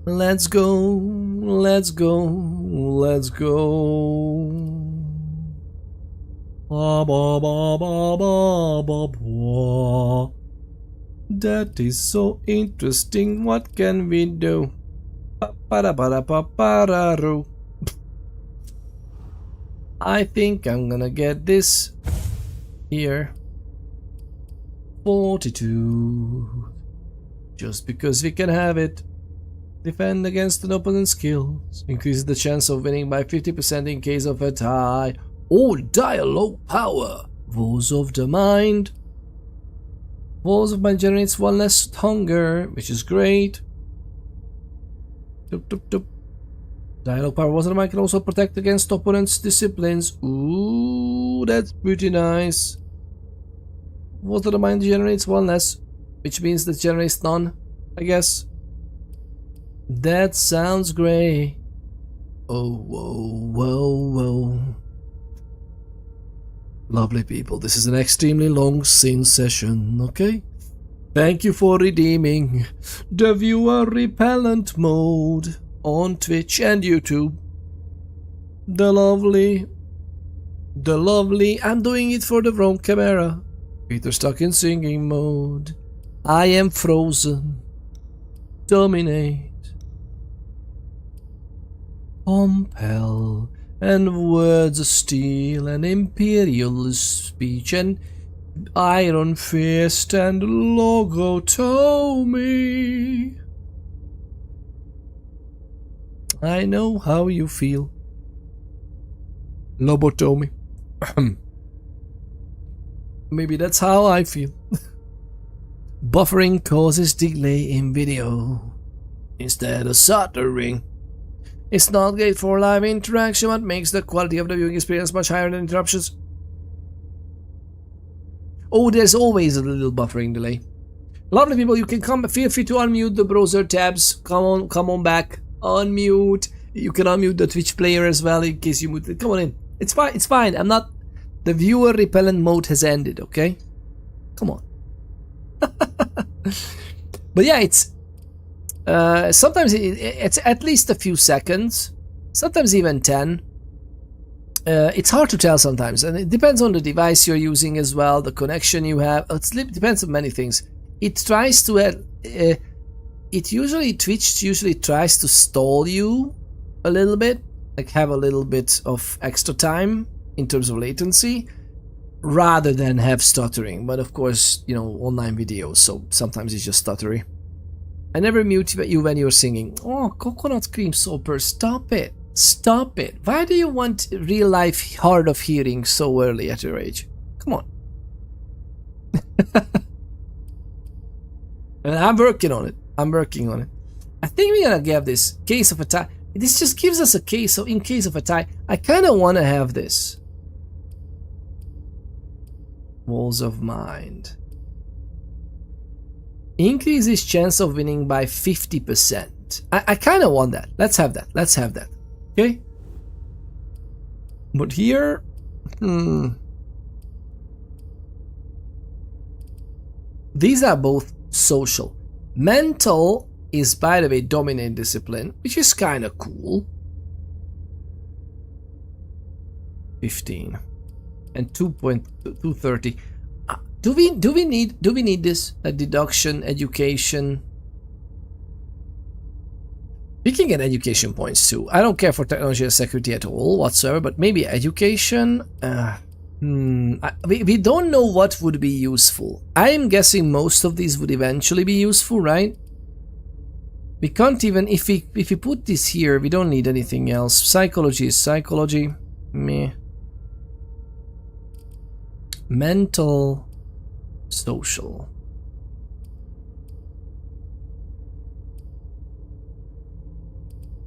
Let's go, let's go, let's go. Ba, ba, ba, ba, ba, ba, ba. That is so interesting. What can we do? I think I'm gonna get this here. Fortitude. Just because we can have it. Defend against an opponent's skills. Increases the chance of winning by 50% in case of a tie. Or dialogue power. Voice of the mind. Voice of mind generates 1 less hunger, which is great. Dialogue power. Voice of the mind can also protect against opponent's disciplines. Ooh, that's pretty nice. Voice of the mind generates 1 less, which means that generates none, I guess. That sounds great. Oh, whoa, whoa, whoa. Lovely people, this is an extremely long scene session, okay? Thank you for redeeming the viewer repellent mode on Twitch and YouTube. The lovely, I'm doing it for the wrong camera. Peter stuck in singing mode. I am frozen. Dominate. Compel. And words of steel and imperial speech and iron fist and logotomy. I know how you feel. Lobotomy. Maybe that's how I feel. Buffering causes delay in video instead of stuttering. It's not great for live interaction, but makes the quality of the viewing experience much higher than interruptions. Oh, there's always a little buffering delay. Lovely people, you can feel free to unmute the browser tabs. Come on back. Unmute. You can unmute the Twitch player as well in case you mute it. Come on in. It's fine. I'm not. The viewer repellent mode has ended, okay? Come on. But yeah, it's sometimes it's at least a few seconds, sometimes even 10. It's hard to tell sometimes, and it depends on the device you're using as well, the connection you have. It depends on many things. It tries to Twitch usually tries to stall you a little bit, like have a little bit of extra time in terms of latency, rather than have stuttering. But of course, you know, online videos, so sometimes it's just stuttery. I never mute you when you're singing. Oh, coconut cream soper, stop it. Stop it. Why do you want real life hard of hearing so early at your age? Come on. And I'm working on it. I think we're gonna give this case of a tie. This just gives us a case, so in case of a tie, I kinda wanna have this. Walls of Mind. Increases chance of winning by 50%. I kind of want that. Let's have that. Okay? But here... These are both social. Mental is, by the way, dominant discipline, which is kind of cool. 15. And 2.230. Do we need this? Deduction, education. We can get education points too. I don't care for technology and security at all whatsoever, but maybe education. We don't know what would be useful. I'm guessing most of these would eventually be useful, right? We can't even, if we put this here, we don't need anything else. Psychology is psychology. Meh. Mental, social.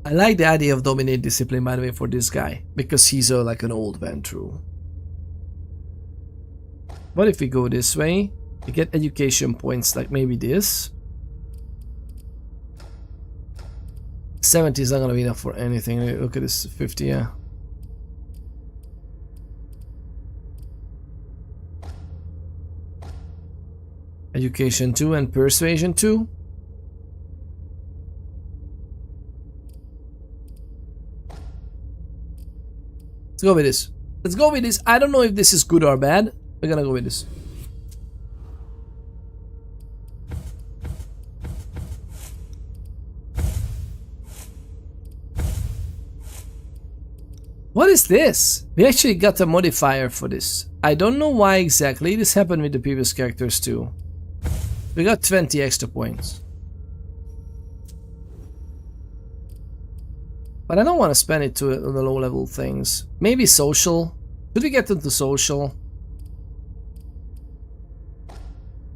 I like the idea of dominate discipline, by the way, for this guy, because he's like an old Ventru. What if we go this way? We get education points, like maybe this. 70 is not gonna be enough for anything. Look at this, 50, yeah. Education 2 and persuasion 2. Let's go with this. Let's go with this. I don't know if this is good or bad. We're gonna go with this. What is this? We actually got a modifier for this. I don't know why exactly. This happened with the previous characters too. We got 20 extra points. But I don't want to spend it to the low level things. Maybe social. Could we get into social?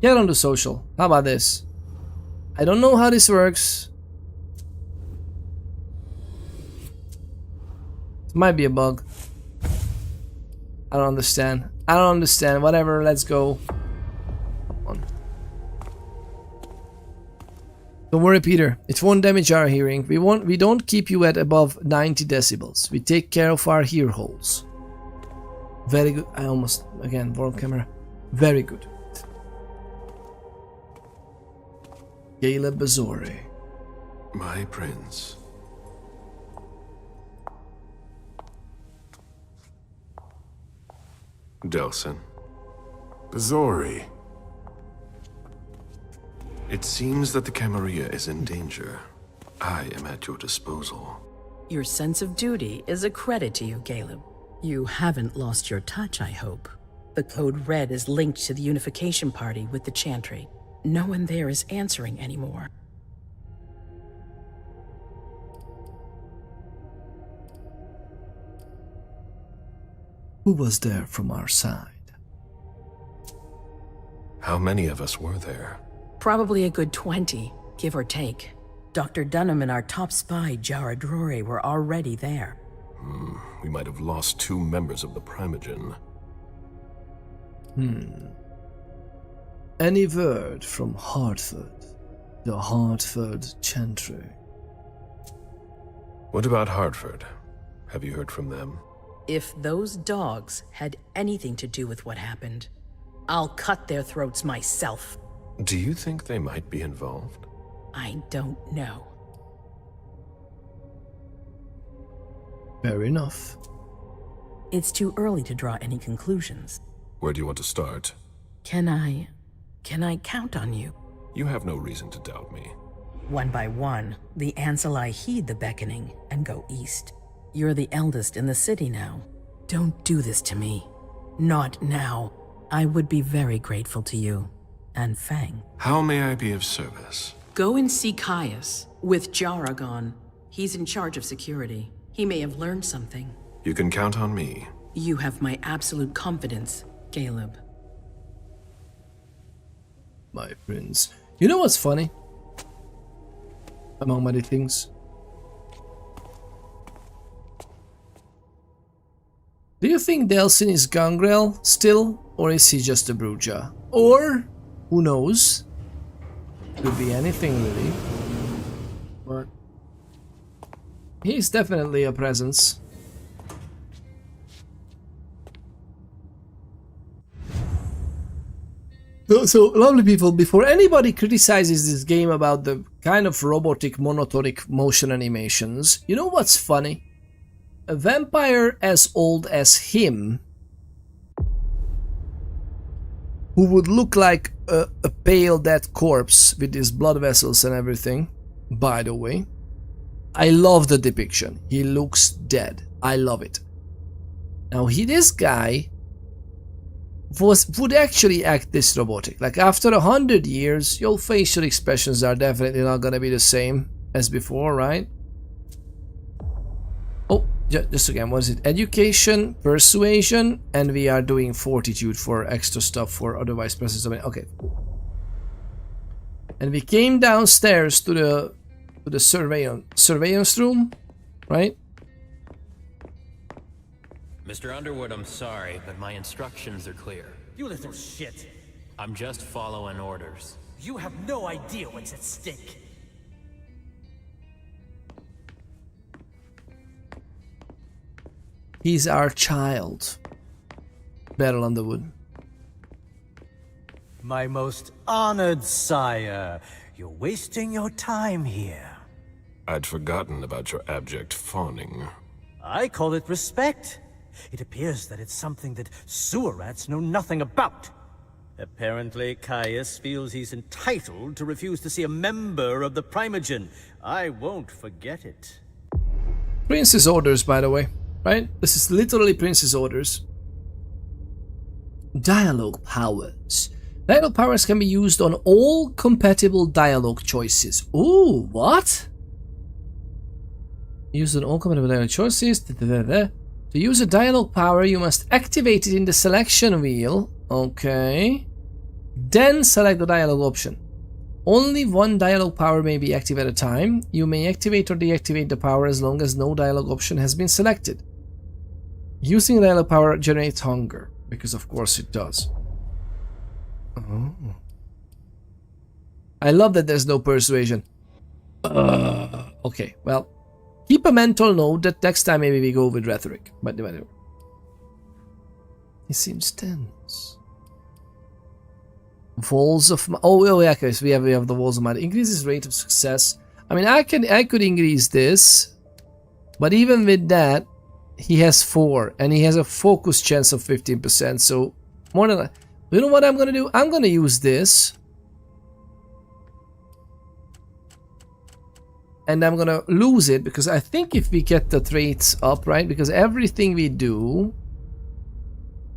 Get on to social. How about this? I don't know how this works. It might be a bug. I don't understand. Whatever, let's go. Don't worry, Peter. It won't damage our hearing. We don't keep you at above 90 decibels. We take care of our ear holes. Very good. I almost, again, wrong camera. Very good. Caleb Bazori. My prince. Delson. Bazori. It seems that the Camarilla is in danger. I am at your disposal. Your sense of duty is a credit to you, Caleb. You haven't lost your touch, I hope. The code red is linked to the unification party with the Chantry. No one there is answering anymore. Who was there from our side? How many of us were there? Probably a good 20, give or take. Dr. Dunham and our top spy, Jara Drury, were already there. We might have lost 2 members of the Primogen. Any word from Hartford? The Hartford Chantry. What about Hartford? Have you heard from them? If those dogs had anything to do with what happened, I'll cut their throats myself. Do you think they might be involved? I don't know. Fair enough. It's too early to draw any conclusions. Where do you want to start? Can I count on you? You have no reason to doubt me. One by one, the Anseli heed the beckoning and go east. You're the eldest in the city now. Don't do this to me. Not now. I would be very grateful to you. And Fang. How may I be of service? Go and see Caius with Jara gone. He's in charge of security. He may have learned something. You can count on me. You have my absolute confidence, Caleb. My prince. You know what's funny? Among many things. Do you think Delsin is Gangrel still, or is he just a Bruja? Or, who knows? Could be anything really. But he's definitely a presence. So, lovely people, before anybody criticizes this game about the kind of robotic, monotonic motion animations, you know what's funny? A vampire as old as him, who would look like a pale dead corpse with his blood vessels and everything, by the way. I love the depiction. He looks dead. I love it. Now, this guy would actually act this robotic. Like, after 100 years, your facial expressions are definitely not gonna be the same as before, right? Oh, just again, what is it? Education, persuasion, and we are doing fortitude for extra stuff for otherwise presence domain. Okay. And we came downstairs to the surveillance room, right? Mr. Underwood, I'm sorry, but my instructions are clear. You little shit. I'm just following orders. You have no idea what's at stake. He's our child. Battle Underwood. My most honored sire, you're wasting your time here. I'd forgotten about your abject fawning. I call it respect. It appears that it's something that sewer rats know nothing about. Apparently, Caius feels he's entitled to refuse to see a member of the Primogen. I won't forget it. Prince's orders, by the way, right? This is literally Prince's orders. Dialogue powers. Dialogue powers can be used on all compatible dialogue choices. Ooh, what? Used on all compatible dialogue choices. To use a dialogue power, you must activate it in the selection wheel. Okay. Then select the dialogue option. Only one dialogue power may be active at a time. You may activate or deactivate the power as long as no dialogue option has been selected. Using dialogue power generates hunger, because of course it does. Oh. I love that there's no persuasion. Okay, well. Keep a mental note that next time maybe we go with rhetoric. But whatever. He seems tense. Walls of... Oh, yeah, okay, so we have the walls of might. Increases rate of success. I mean, I could increase this. But even with that, he has 4. And he has a focus chance of 15%. So, more than... You know what I'm going to do? I'm going to use this. And I'm going to lose it. Because I think if we get the traits up, right? Because everything we do...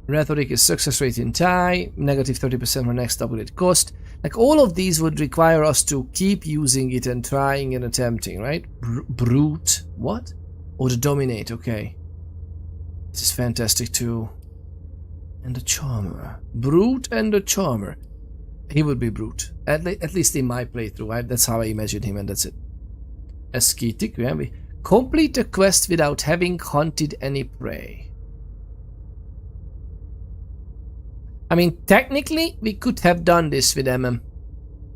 Rhetoric is success rate in tie, negative 30% for next upgrade cost. Like all of these would require us to keep using it and trying and attempting, right? Brute, what? Oh, the dominate, okay. This is fantastic too. And the charmer. Brute and the charmer. He would be brute. At least in my playthrough, right? That's how I imagine him and that's it. Ascetic, yeah. We complete a quest without having hunted any prey. I mean, technically, we could have done this with MM.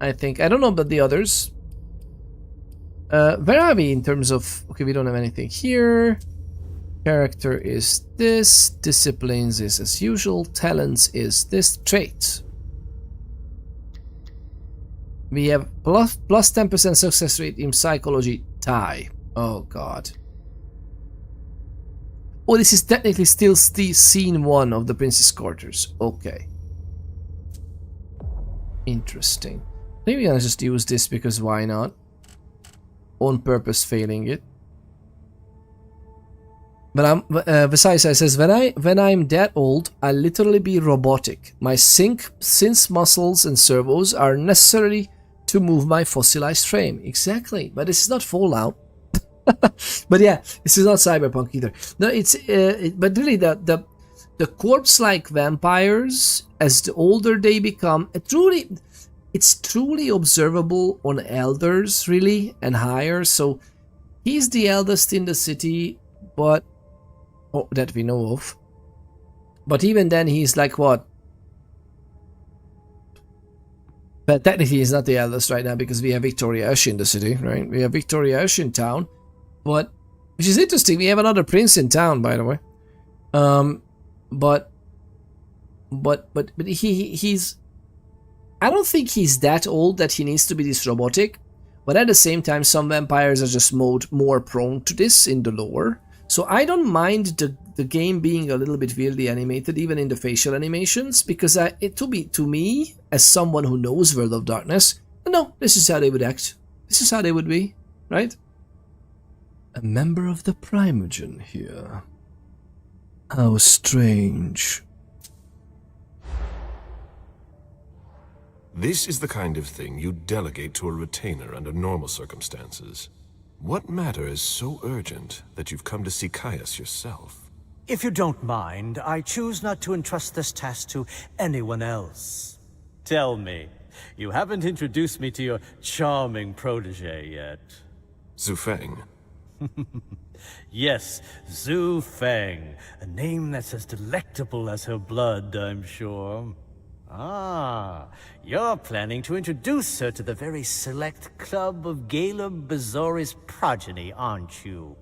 I think. I don't know about the others. Where are we in terms of... Okay, we don't have anything here. Character is this. Disciplines is as usual. Talents is this. Traits. We have plus 10% success rate in psychology tie. Oh, God. Oh, this is technically still scene 1 of the Prince's Quarters. Okay. Interesting. Maybe I'll just use this because why not? On purpose failing it. But besides, it says when I'm that old, I'll literally be robotic. My synth muscles and servos are necessary to move my fossilized frame. Exactly. But this is not Fallout. But yeah, this is not cyberpunk either. No, it's but really the corpse-like vampires, as the older they become, it's truly observable on elders, really, and higher. So he's the eldest in the city, but that we know of. But even then, he's like what? But technically, he's not the eldest right now because we have Victoria Ash in the city, right? We have Victoria Ash in town. But, which is interesting, we have another prince in town, by the way. But he's... I don't think he's that old that he needs to be this robotic. But at the same time, some vampires are just more prone to this in the lore. So I don't mind the game being a little bit weirdly animated, even in the facial animations. Because to me, as someone who knows World of Darkness, no, this is how they would act. This is how they would be, right? A member of the Primogen here. How strange. This is the kind of thing you delegate to a retainer under normal circumstances. What matter is so urgent that you've come to see Caius yourself? If you don't mind, I choose not to entrust this task to anyone else. Tell me, you haven't introduced me to your charming protege yet. Zhu Feng. Yes, Zhu Feng. A name that's as delectable as her blood, I'm sure. Ah, you're planning to introduce her to the very select club of Galeb Bazori's progeny, aren't you?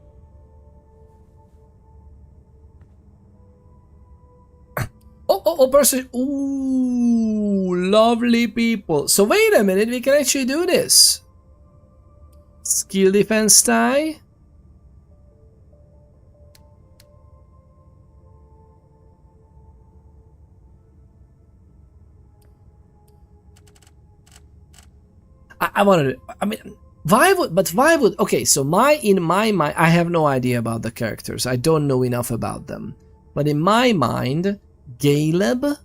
Person. Ooh, lovely people. So wait a minute, we can actually do this. Skill defense tie. I wanted to, I mean, why would, okay, so in my mind, I have no idea about the characters. I don't know enough about them. But in my mind, Galeb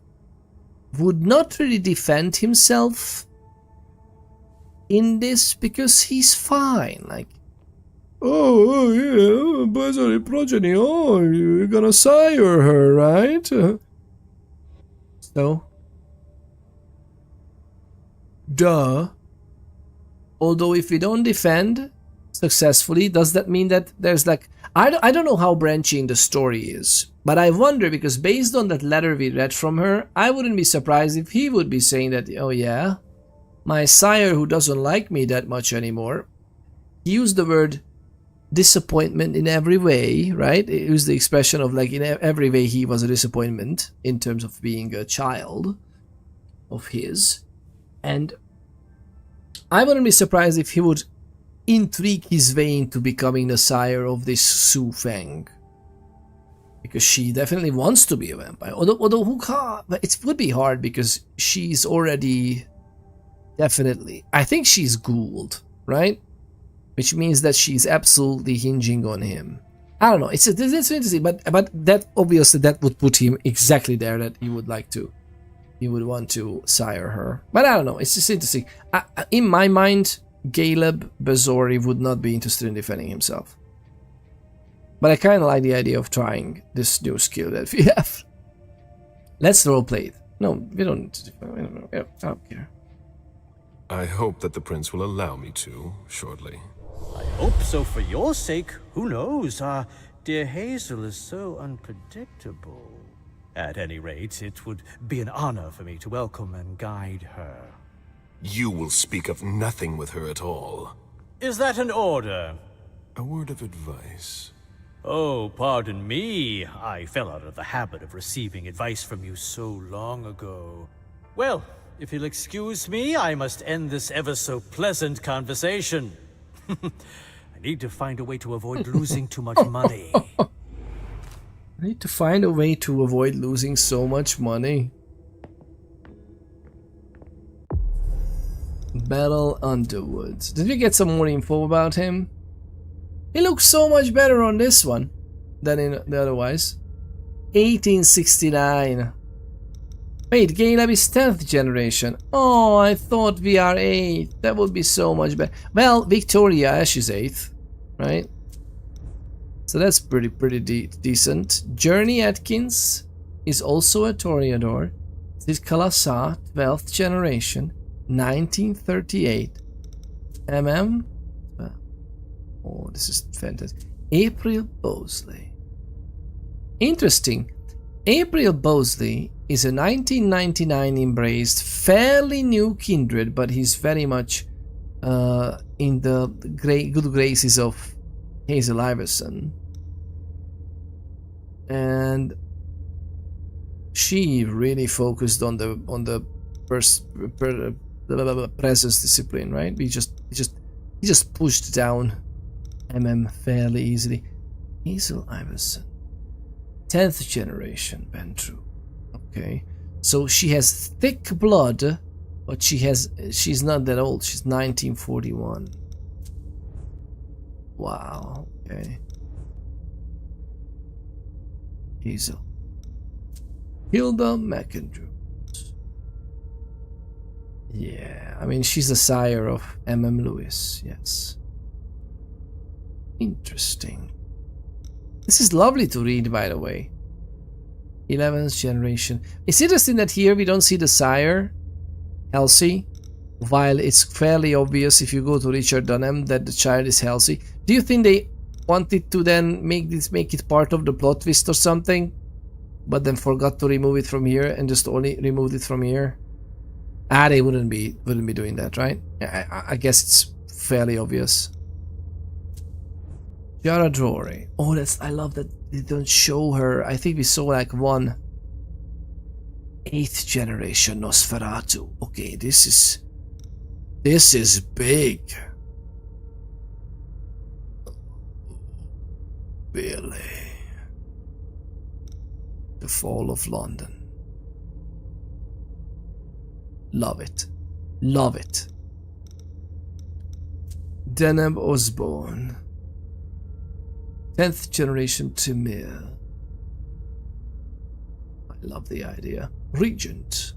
would not really defend himself in this because he's fine. Like, oh yeah, Bazori progeny, oh, you're gonna sire her, right? So, duh. Although if we don't defend successfully, does that mean that there's like... I don't know how branching the story is. But I wonder, because based on that letter we read from her, I wouldn't be surprised if he would be saying that, oh yeah, my sire who doesn't like me that much anymore, he used the word disappointment in every way, right? It used the expression of like in every way he was a disappointment in terms of being a child. of his, and I wouldn't be surprised if he would intrigue his way into becoming the sire of this Su Feng, because she definitely wants to be a vampire. Although who can't? It would be hard because she's already definitely. I think she's ghouled, right? Which means that she's absolutely hinging on him. I don't know. It's interesting, but that obviously that would put him exactly there that he would like to. He would want to sire her, but I don't know. It's just interesting. In my mind, Caleb Bazori would not be interested in defending himself. But I kind of like the idea of trying this new skill that we have. Let's roleplay it. No, we don't need to. I don't care. I hope that the prince will allow me to shortly. I hope so for your sake. Who knows? Dear Hazel is so unpredictable. At any rate, it would be an honor for me to welcome and guide her. You will speak of nothing with her at all. Is that an order? A word of advice. Oh, pardon me. I fell out of the habit of receiving advice from you so long ago. Well, if you'll excuse me, I must end this ever so pleasant conversation. I need to find a way to avoid losing too much money. I need to find a way to avoid losing so much money. Battle Underwoods. Did we get some more info about him? He looks so much better on this one than in the otherwise. 1869. Wait, Caleb is 10th generation. Oh, I thought we are 8th. That would be so much better. Well, Victoria Ash is 8th, right? So that's pretty decent. Journey Atkins is also a Toreador. Sid Kalasar, 12th generation, 1938. Oh, this is fantastic. April Bosley. Interesting. April Bosley is a 1999 embraced, fairly new kindred, but he's very much in the good graces of Hazel Iverson. And she really focused on the presence discipline, right? He just pushed down fairly easily. Hazel Iverson, 10th generation Ventru. Okay, so she has thick blood, but she's not that old. She's 1941. Wow. Okay. Hazel. Hilda McAndrews. Yeah, I mean she's the sire of Lewis. Yes. Interesting. This is lovely to read, by the way. 11th generation. It's interesting that here we don't see the sire, Halsey, while it's fairly obvious if you go to Richard Dunham that the child is Halsey. Do you think they wanted to then make it part of the plot twist or something, but then forgot to remove it from here and just only removed it from here? They wouldn't be doing that, right? I guess it's fairly obvious. Yara Drory. Oh, I love that they don't show her. I think we saw like one 8th generation Nosferatu. Okay, this is big. Really. The Fall of London. Love it. Love it. Deneb Osborne. 10th generation Timir. I love the idea. Regent.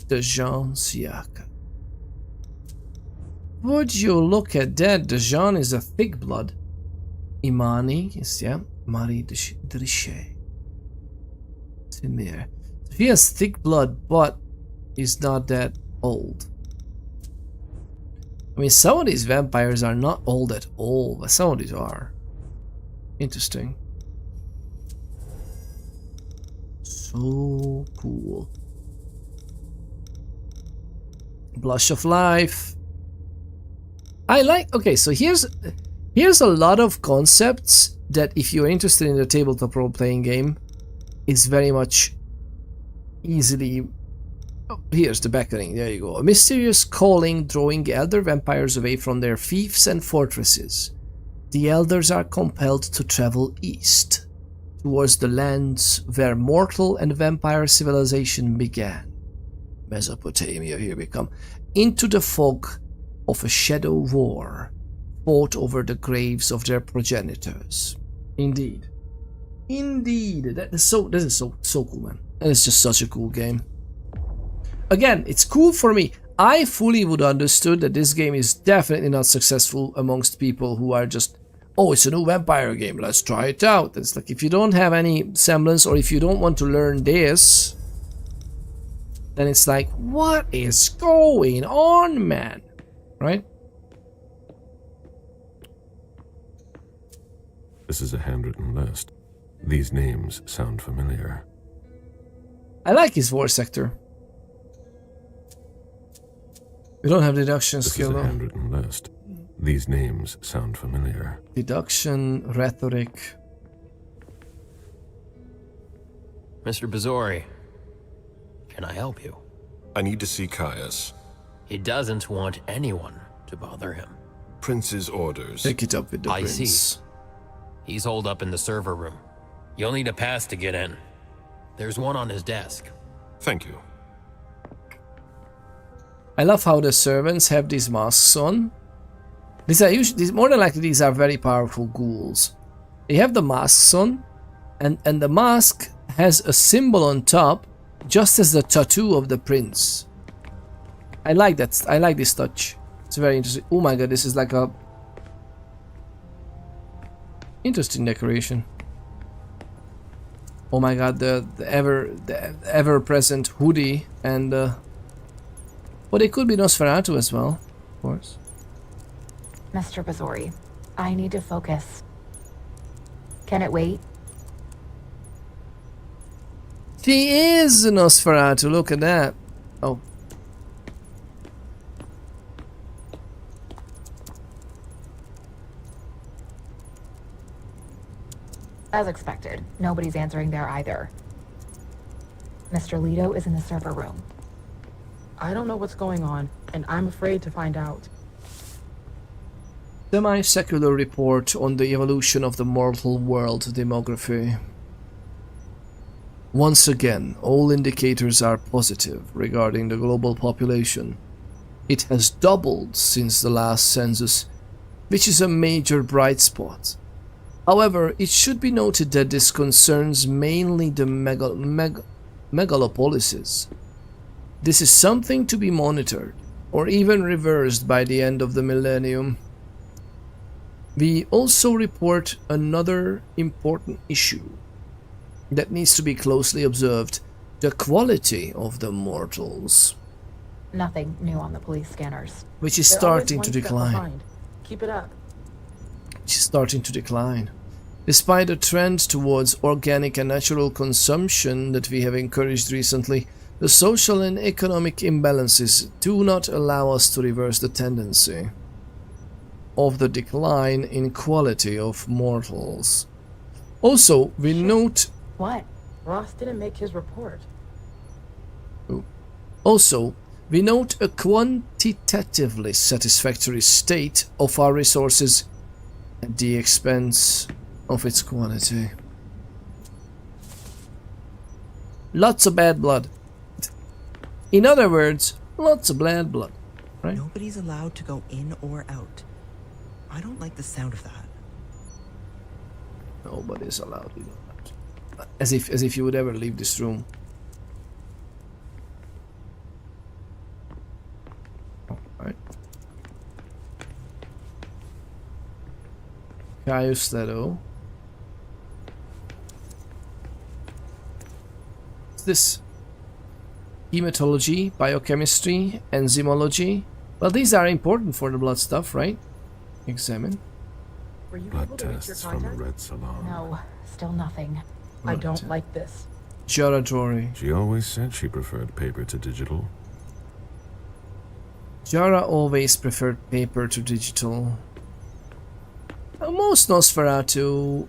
Dejan Siaka. Would you look at that? Dejan is a thick blood. Imani is, yeah, Marie Drishe. Timir. He has thick blood, but he's not that old. I mean, some of these vampires are not old at all, but some of these are. Interesting. So cool. Blush of Life. I like. Okay, so here's a lot of concepts that if you're interested in the tabletop role-playing game, is very much easily... Oh, here's the beckoning, there you go. A mysterious calling drawing elder vampires away from their fiefs and fortresses. The elders are compelled to travel east, towards the lands where mortal and vampire civilization began. Mesopotamia, here we come. Into the fog of a shadow war, fought over the graves of their progenitors. Indeed. Indeed. That is so cool, man. And it's just such a cool game. Again, it's cool for me. I fully would understood that this game is definitely not successful amongst people who are just, oh, it's a new vampire game, let's try it out. It's like, if you don't have any semblance, or if you don't want to learn this, then it's like, what is going on, man? Right? This is a handwritten list. These names sound familiar. I like his war sector. We don't have deduction skill though. This is a handwritten list. These names sound familiar. Deduction, rhetoric. Mr. Bazori, can I help you? I need to see Caius. He doesn't want anyone to bother him. Prince's orders. Take it up with the I prince. see. He's holed up in the server room. You'll need a pass to get in. There's one on his desk. Thank you. I love how the servants have these masks on. These are usually, more than likely, these are very powerful ghouls. They have the masks on, and the mask has a symbol on top, just as the tattoo of the prince. I like that. I like this touch. It's very interesting. Oh my god, this is like a interesting decoration. Oh my god, the ever-present hoodie and well, it could be Nosferatu as well, of course. Mr. Bazori, I need to focus. Can it wait? She is Nosferatu, look at that. Oh. As expected, nobody's answering there either. Mr. Leto is in the server room. I don't know what's going on, and I'm afraid to find out. Semi-secular report on the evolution of the mortal world demography. Once again, all indicators are positive regarding the global population. It has doubled since the last census, which is a major bright spot. However, it should be noted that this concerns mainly the megalopolises. This is something to be monitored, or even reversed by the end of the millennium. We also report another important issue that needs to be closely observed: the quality of the mortals. Nothing new on the police scanners. Which is They're starting always to one step decline. behind. Keep it up. Which is starting to decline. Despite a trend towards organic and natural consumption that we have encouraged recently, the social and economic imbalances do not allow us to reverse the tendency of the decline in quality of mortals. Also, we note... What? Ross didn't make his report. Also, we note a quantitatively satisfactory state of our resources at the expense of its quality. Lots of bad blood. In other words, lots of bad blood, right? Nobody's allowed to go in or out. I don't like the sound of that. Nobody's allowed to go out. As if you would ever leave this room. Alright. Caius Leto. What's this? Hematology, biochemistry, enzymology. Well, these are important for the blood stuff, right? Examine. Were you Blood able to reach your tests from a contact? red salon. No, still nothing. I don't like this. Jara Jory. She always said she preferred paper to digital. Jara always preferred paper to digital. Most Nosferatu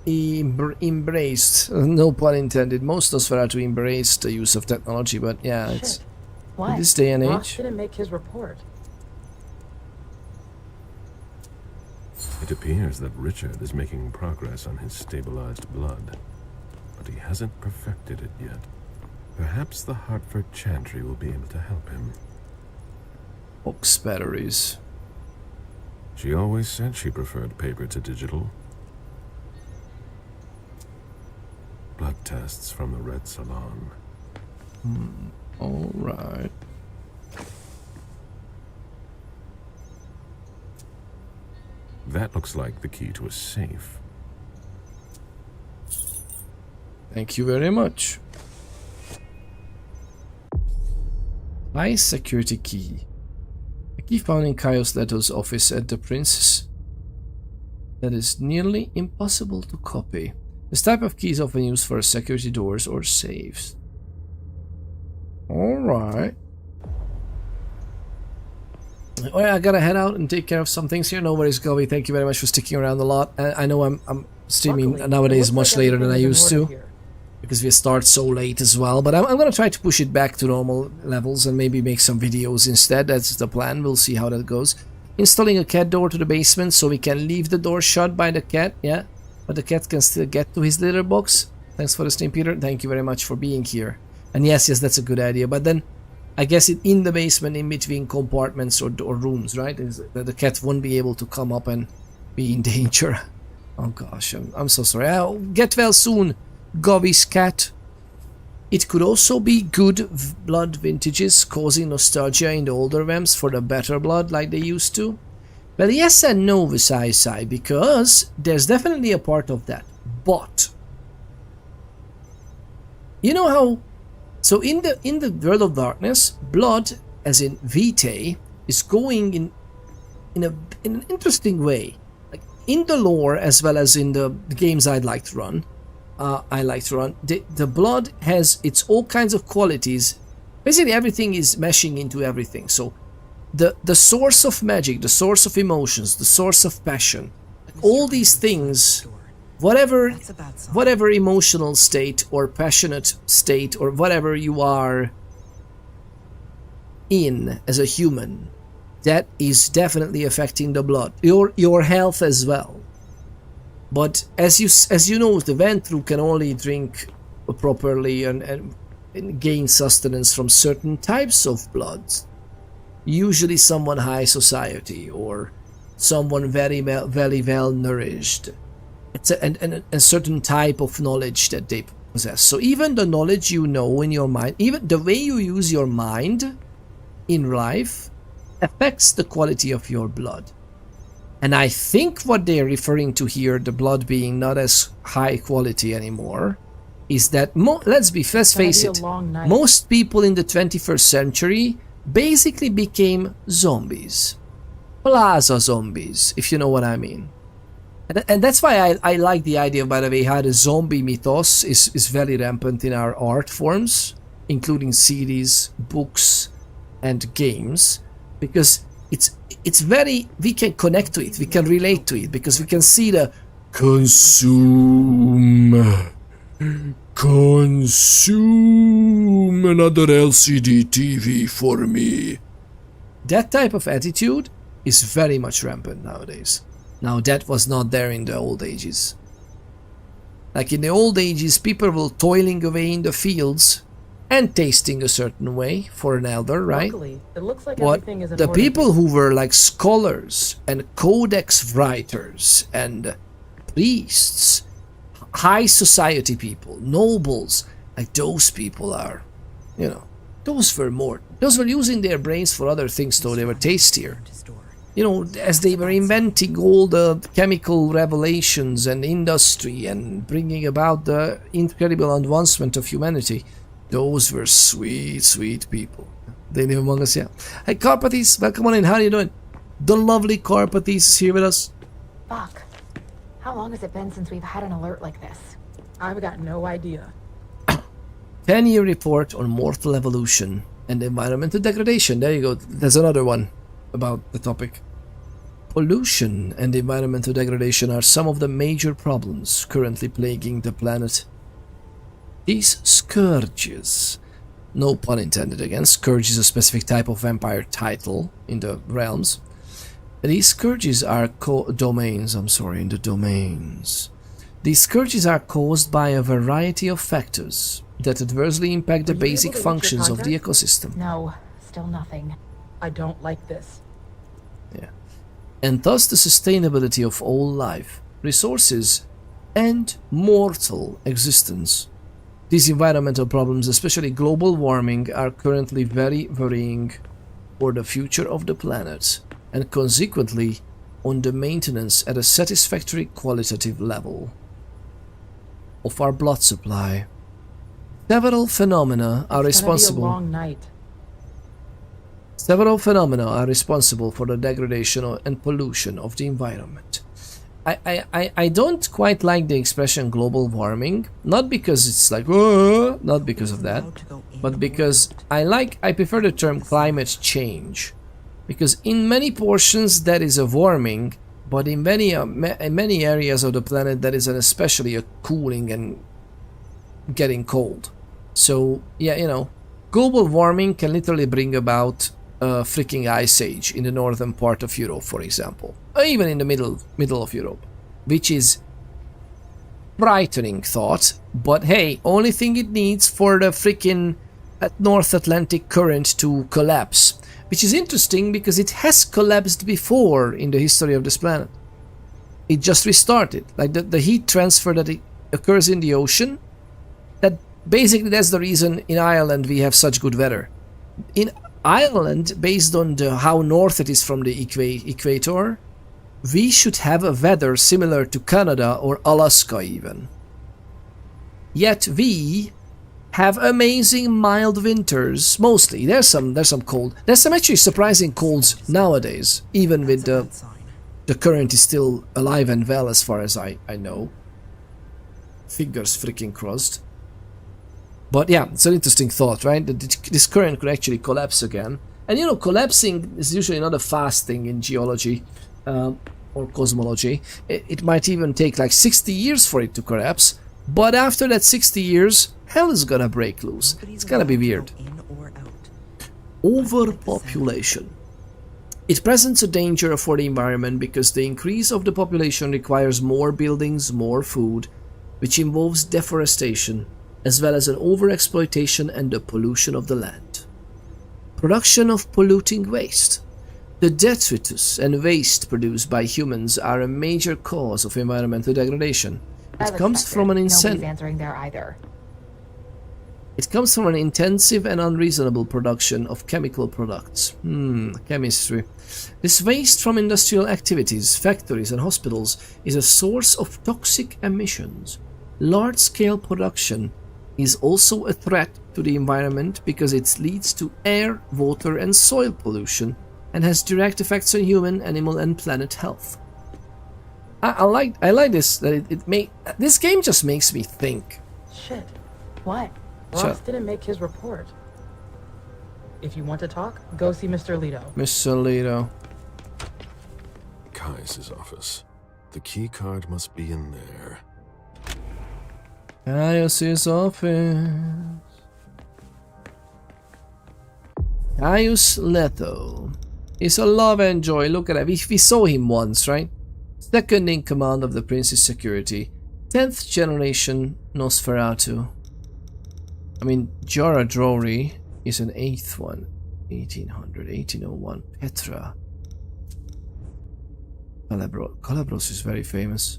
embraced, no pun intended, most Nosferatu embraced the use of technology, but yeah, it's What? in this day and Ross age. didn't make his report. It appears that Richard is making progress on his stabilized blood, but he hasn't perfected it yet. Perhaps the Hartford Chantry will be able to help him. Box batteries. She always said she preferred paper to digital. Blood tests from the Red Salon. All right. That looks like the key to a safe. Thank you very much. High security key. A key found in Caius Leto's office at the Princess that is nearly impossible to copy. This type of key is often used for security doors or safes. Alright. Well, I gotta head out and take care of some things here. No worries, Gobi. Thank you very much for sticking around a lot. I know I'm streaming nowadays much later than I used to, because we start so late as well. But I'm gonna try to push it back to normal levels and maybe make some videos instead. That's the plan. We'll see how that goes. Installing a cat door to the basement so we can leave the door shut by the cat. Yeah, but the cat can still get to his litter box. Thanks for the stream, Peter. Thank you very much for being here. And yes, that's a good idea. But then I guess in the basement, in between compartments or rooms, right? The cat won't be able to come up and be in danger. Oh gosh, I'm so sorry. I'll get well soon, Gobby's cat. It could also be good blood vintages causing nostalgia in the older vamps for the better blood like they used to. Well, yes and no, Visai, because there's definitely a part of that. But you know how? So in the World of Darkness, blood, as in Vitae, is going in an interesting way. Like in the lore as well as in the games I'd like to run. The blood has its all kinds of qualities. Basically everything is meshing into everything. So the source of magic, the source of emotions, the source of passion, all these things, whatever emotional state or passionate state or whatever you are in as a human, that is definitely affecting the blood, your health as well. But as you know, the Ventru can only drink properly and gain sustenance from certain types of blood. Usually someone high society or someone very well nourished. It's a certain type of knowledge that they possess. So even the knowledge you know in your mind, even the way you use your mind in life, affects the quality of your blood. And I think what they're referring to here, the blood being not as high quality anymore, is that, let's face it, most people in the 21st century basically became zombies. Plaza zombies, if you know what I mean. And that's why I like the idea, by the way, how the zombie mythos is very rampant in our art forms, including series, books, and games, because it's very, we can connect to it, we can relate to it, because we can see the consume another LCD TV for me. That type of attitude is very much rampant nowadays. Now that was not there in the old ages. Like in the old ages, people were toiling away in the fields and tasting a certain way for an elder, right? Luckily, it looks like But everything is in the order. people who were like scholars and codex writers and priests, high society people, nobles, like those people are, you know, those were using their brains for other things, though they were tastier. You know, as they were inventing all the chemical revelations and industry and bringing about the incredible advancement of humanity, those were sweet, sweet people. They live among us, yeah. Hey, Carpathes, welcome on in. How are you doing? The lovely Carpathes is here with us. Fuck. How long has it been since we've had an alert like this? I've got no idea. 10-year report on mortal evolution and environmental degradation. There you go. There's another one about the topic. pollution and environmental degradation are some of the major problems currently plaguing the planet. These scourges, no pun intended again, scourge is a specific type of vampire title in the realms. These scourges are domains. These scourges are caused by a variety of factors that adversely impact the basic functions of the ecosystem. No, still nothing. I don't like this. Yeah. And thus the sustainability of all life, resources, and mortal existence. These environmental problems, especially global warming, are currently very worrying for the future of the planet, and consequently on the maintenance at a satisfactory qualitative level of our blood supply. Several phenomena are responsible. It's gonna be a long night. Several phenomena are responsible for the degradation and pollution of the environment. I don't quite like the expression global warming, not because it's like, not because of that, but because I prefer the term climate change, because in many portions that is a warming, but in many areas of the planet that is especially a cooling and getting cold. So yeah, you know, global warming can literally bring about a freaking ice age in the northern part of Europe, for example, or even in the middle of Europe, which is frightening thought. But hey, only thing it needs for the freaking North Atlantic current to collapse, which is interesting because it has collapsed before in the history of this planet. It just restarted, like the heat transfer that occurs in the ocean. That basically that's the reason in Ireland we have such good weather. In Ireland, based on how north it is from the equator, we should have a weather similar to Canada or Alaska even. Yet we have amazing mild winters, mostly. There's some cold. There's some actually surprising colds nowadays, even with the current is still alive and well as far as I know. Fingers freaking crossed. But yeah, it's an interesting thought, right? That this current could actually collapse again. And you know, collapsing is usually not a fast thing in geology or cosmology. It might even take like 60 years for it to collapse. But after that 60 years, hell is gonna break loose. It's gonna be weird. Overpopulation. It presents a danger for the environment because the increase of the population requires more buildings, more food, which involves deforestation, as well as an overexploitation and the pollution of the land. Production of polluting waste. The detritus and waste produced by humans are a major cause of environmental degradation. It comes from an Nobody's answering there either. It comes from an intensive and unreasonable production of chemical products. Chemistry. This waste from industrial activities, factories and hospitals is a source of toxic emissions. Large-scale production is also a threat to the environment because it leads to air, water and soil pollution and has direct effects on human, animal and planet health. I like this, that this game just makes me think. Shit. What? Ross didn't make his report. If you want to talk, go see Mr. Leto. Mr. Leto. Caius's office. The key card must be in there. Caius's office. Caius Leto. He's a love and joy. Look at that. We saw him once, right? Second in command of the Prince's security. 10th generation Nosferatu. I mean, Jara Drory is an 8th one. 1800, 1801. Petra. Calabros is very famous.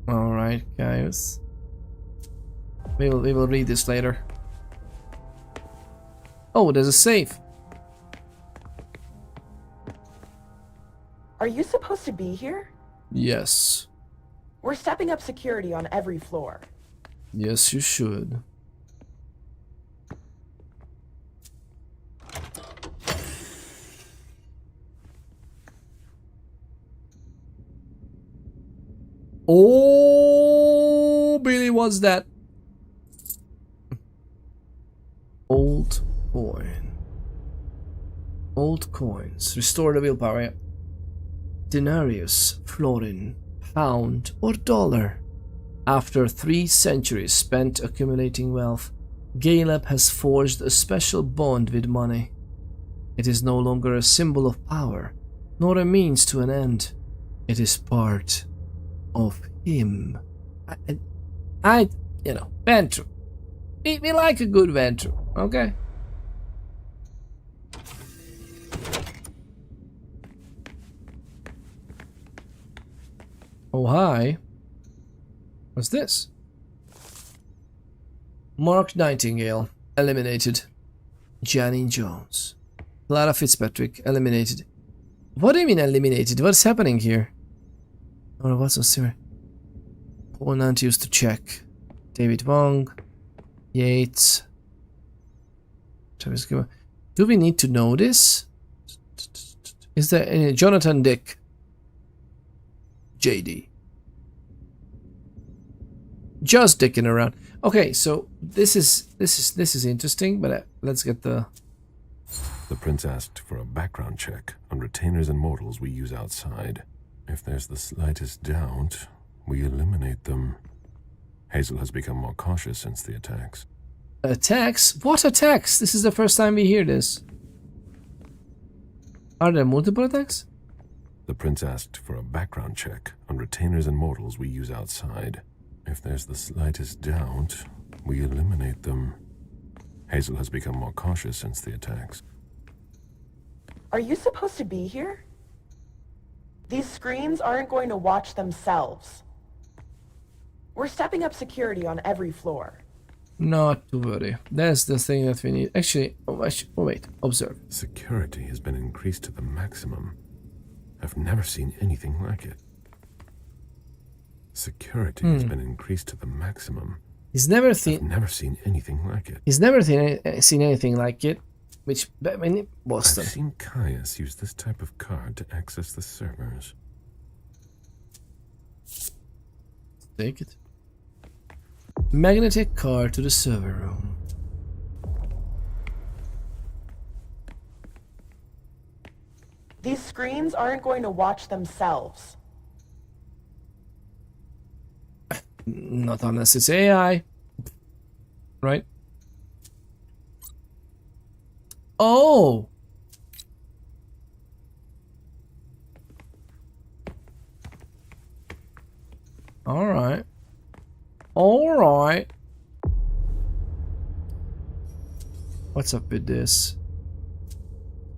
Alright, Caius. We will read this later. Oh, there's a safe. Are you supposed to be here? Yes. We're stepping up security on every floor. Yes, you should. Oh, Billy, what's that? Old coin. Old coins. Restore the willpower. Denarius, florin, pound, or dollar. After 3 centuries spent accumulating wealth, Galeb has forged a special bond with money. It is no longer a symbol of power, nor a means to an end. It is part of him. You know, Ventru. We like a good Ventru, okay? Oh, hi. What's this? Mark Nightingale, eliminated. Janine Jones. Clara Fitzpatrick, eliminated. What do you mean eliminated? What's happening here? Oh, what's so serious? Paul Nant used to check. David Wong. Yates. Travis Gilmore. Do we need to know this? Is there any Jonathan Dick? JD. Just dicking around. Okay, so this is interesting, but let's get the... The prince asked for a background check on retainers and mortals we use outside. If there's the slightest doubt, we eliminate them. Hazel has become more cautious since the attacks. Attacks? What attacks? This is the first time we hear this. Are there multiple attacks? The prince asked for a background check on retainers and mortals we use outside. If there's the slightest doubt, we eliminate them. Hazel has become more cautious since the attacks. Are you supposed to be here? These screens aren't going to watch themselves. We're stepping up security on every floor. Not to worry. That's the thing that we need. Actually, wait. Observe. Security has been increased to the maximum. I've never seen anything like it. Security has been increased to the maximum. He's never seen anything like it. He's never seen anything like it. Which, I mean, Boston. I've seen Caius use this type of card to access the servers. Take it. Magnetic card to the server room. These screens aren't going to watch themselves. Not unless it's AI. Right? Oh! Alright. Alright. What's up with this?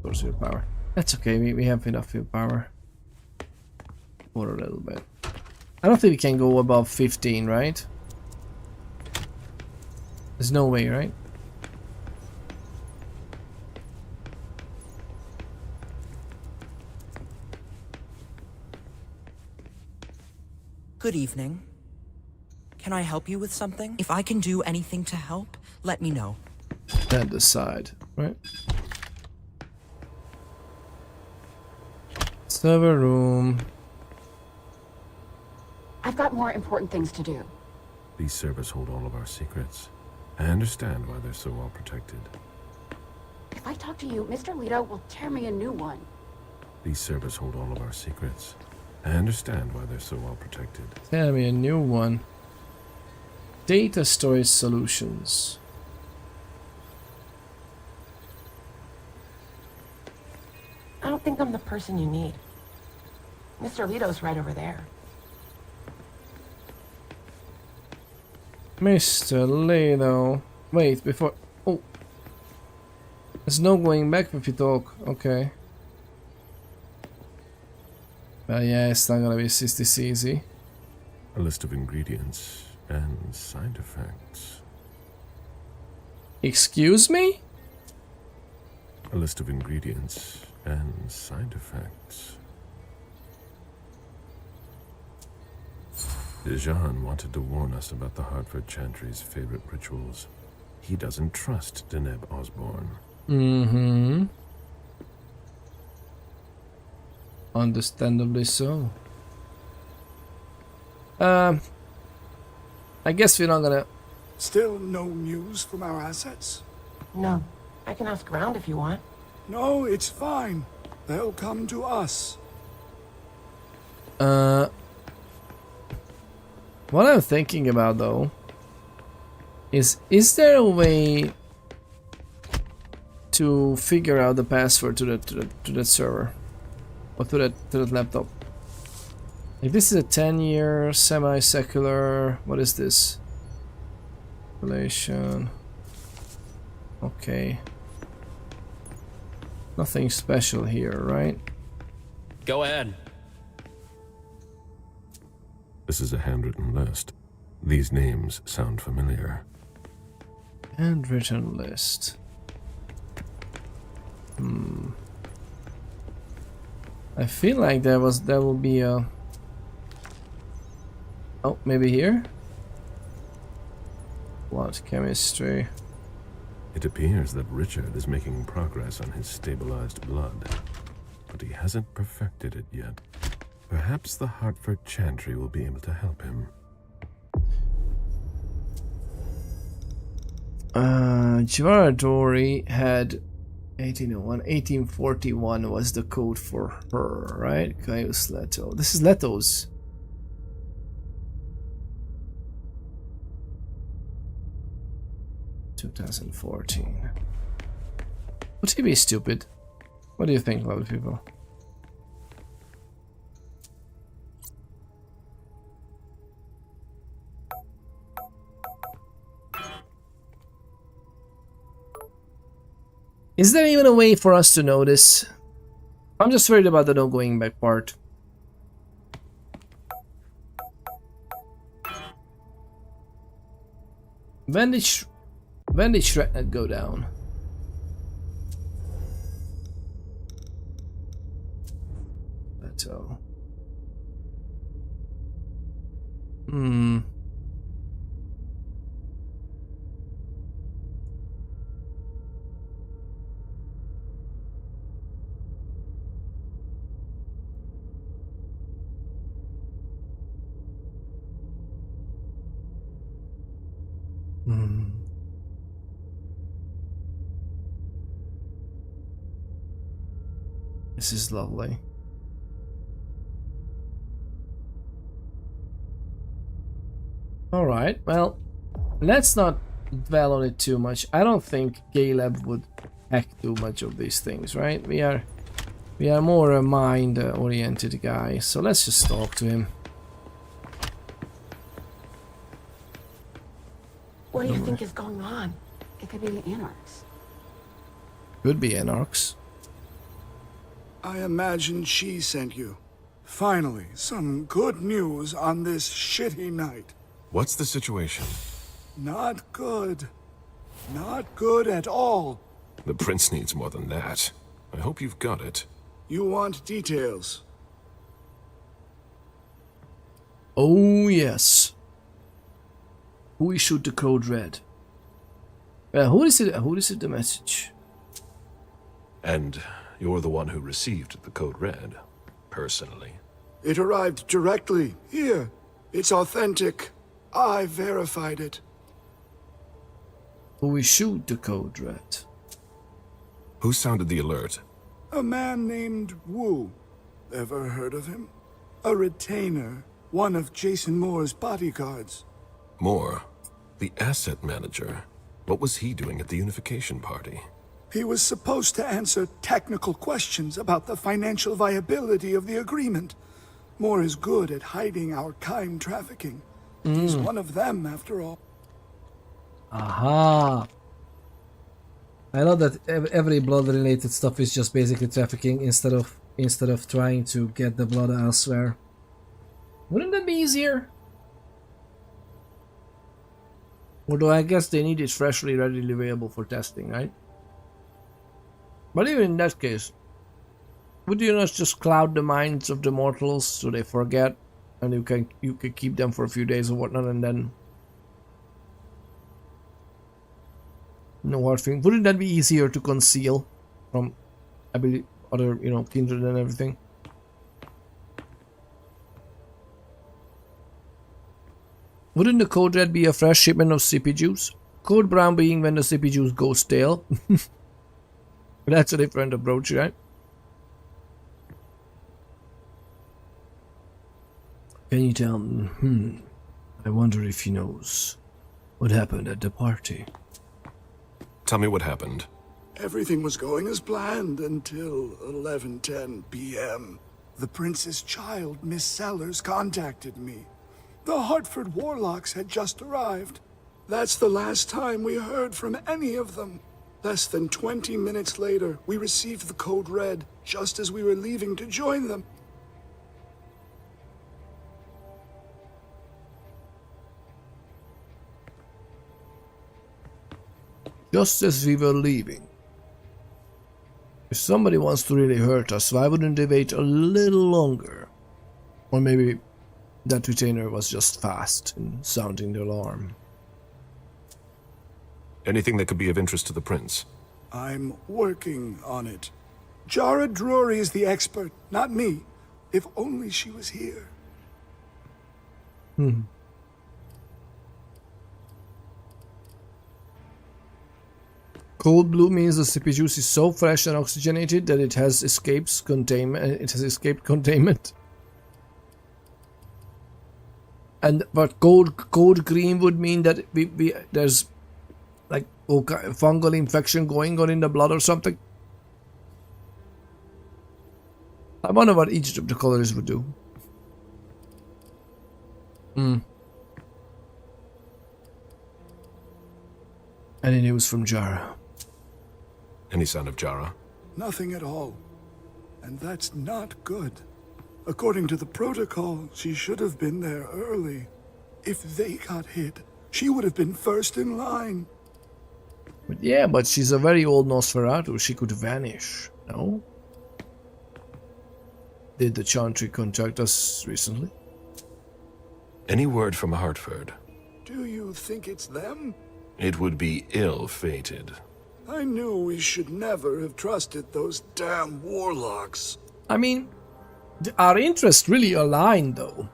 Source of power. That's okay, we have enough willpower. For a little bit. I don't think we can go above 15, right? There's no way, right? Good evening. Can I help you with something? If I can do anything to help, let me know. Then decide, right? Server room. I've got more important things to do. These servers hold all of our secrets. I understand why they're so well protected. If I talk to you, Mr. Leto will tear me a new one. These servers hold all of our secrets. I understand why they're so well protected. Tell me a new one. Data storage solutions. I don't think I'm the person you need. Mr. Leto's right over there. Mr. Leto. Wait, before... Oh. There's no going back if you talk. Okay. But yeah, it's not gonna be this easy. A list of ingredients and side effects. Excuse me? A list of ingredients and side effects. Dijon wanted to warn us about the Hartford Chantry's favorite rituals. He doesn't trust Deneb Osborne. Mm-hmm. Understandably so. I guess we're not gonna... Still no news from our assets? No. I can ask around if you want. No, it's fine. They'll come to us. What I'm thinking about though is there a way to figure out the password to that server or to that laptop? Like, this is a 10-year semi-secular. What is this? Relation. Okay. Nothing special here, right? Go ahead. This is a handwritten list. These names sound familiar. Handwritten list. I feel like there will be a... Oh, maybe here? Blood chemistry. It appears that Richard is making progress on his stabilized blood, but he hasn't perfected it yet. Perhaps the Hartford Chantry will be able to help him. Givaradori had 1801. 1841 was the code for her, right? Caius Leto. This is Leto's. (2014). Would he be stupid? What do you think, lovely people? Is there even a way for us to know this? I'm just worried about the no going back part. When did Shrednet go down? Leto. This is lovely. Alright, well, let's not dwell on it too much. I don't think Caleb would hack too much of these things, right? We are more a mind-oriented guy, so let's just talk to him. What do you think is going on? It could be the Anarchs. Could be Anarchs. I imagine she sent you. Finally, some good news on this shitty night. What's the situation? Not good. Not good at all. The prince needs more than that. I hope you've got it. You want details? Oh yes. Who issued the code red? Who is it the message? And you're the one who received the code red, personally. It arrived directly here. It's authentic. I verified it. Who issued the code red? Who sounded the alert? A man named Wu. Ever heard of him? A retainer. One of Jason Moore's bodyguards. Moore, the asset manager. What was he doing at the unification party? He was supposed to answer technical questions about the financial viability of the agreement. Moore is good at hiding our kind trafficking. He's one of them, after all. Aha! I love that every blood-related stuff is just basically trafficking instead of trying to get the blood elsewhere. Wouldn't that be easier? Although I guess they need it freshly, readily available for testing, right? But even in that case, would you not just cloud the minds of the mortals so they forget, and you can keep them for a few days or whatnot, and then no hard thing. Wouldn't that be easier to conceal from other kindred and everything? Wouldn't the code red be a fresh shipment of CP juice? Code brown being when the CP juice goes stale. But that's a different approach, right? Can you tell me? I wonder if he knows what happened at the party. Tell me what happened. Everything was going as planned until 11:10 p.m. The prince's child, Miss Sellers, contacted me. The Hartford Warlocks had just arrived. That's the last time we heard from any of them. Less than 20 minutes later, we received the code red, just as we were leaving to join them. Just as we were leaving. If somebody wants to really hurt us, why wouldn't they wait a little longer? Or maybe that retainer was just fast in sounding the alarm. Anything that could be of interest to the prince? I'm working on it. Jara Drury is the expert, not me. If only she was here. Cold blue means the CPU juice is so fresh and oxygenated that it has escaped containment. And but cold green would mean that there's like fungal infection going on in the blood or something. I wonder what each of the colors would do. Any news from Jara? Any sign of Jara? Nothing at all. And that's not good. According to the protocol, she should have been there early. If they got hit, she would have been first in line. But yeah, but she's a very old Nosferatu. She could vanish, no? Did the Chantry contact us recently? Any word from Hartford? Do you think it's them? It would be ill-fated. I knew we should never have trusted those damn warlocks. I mean, our interests really align, though.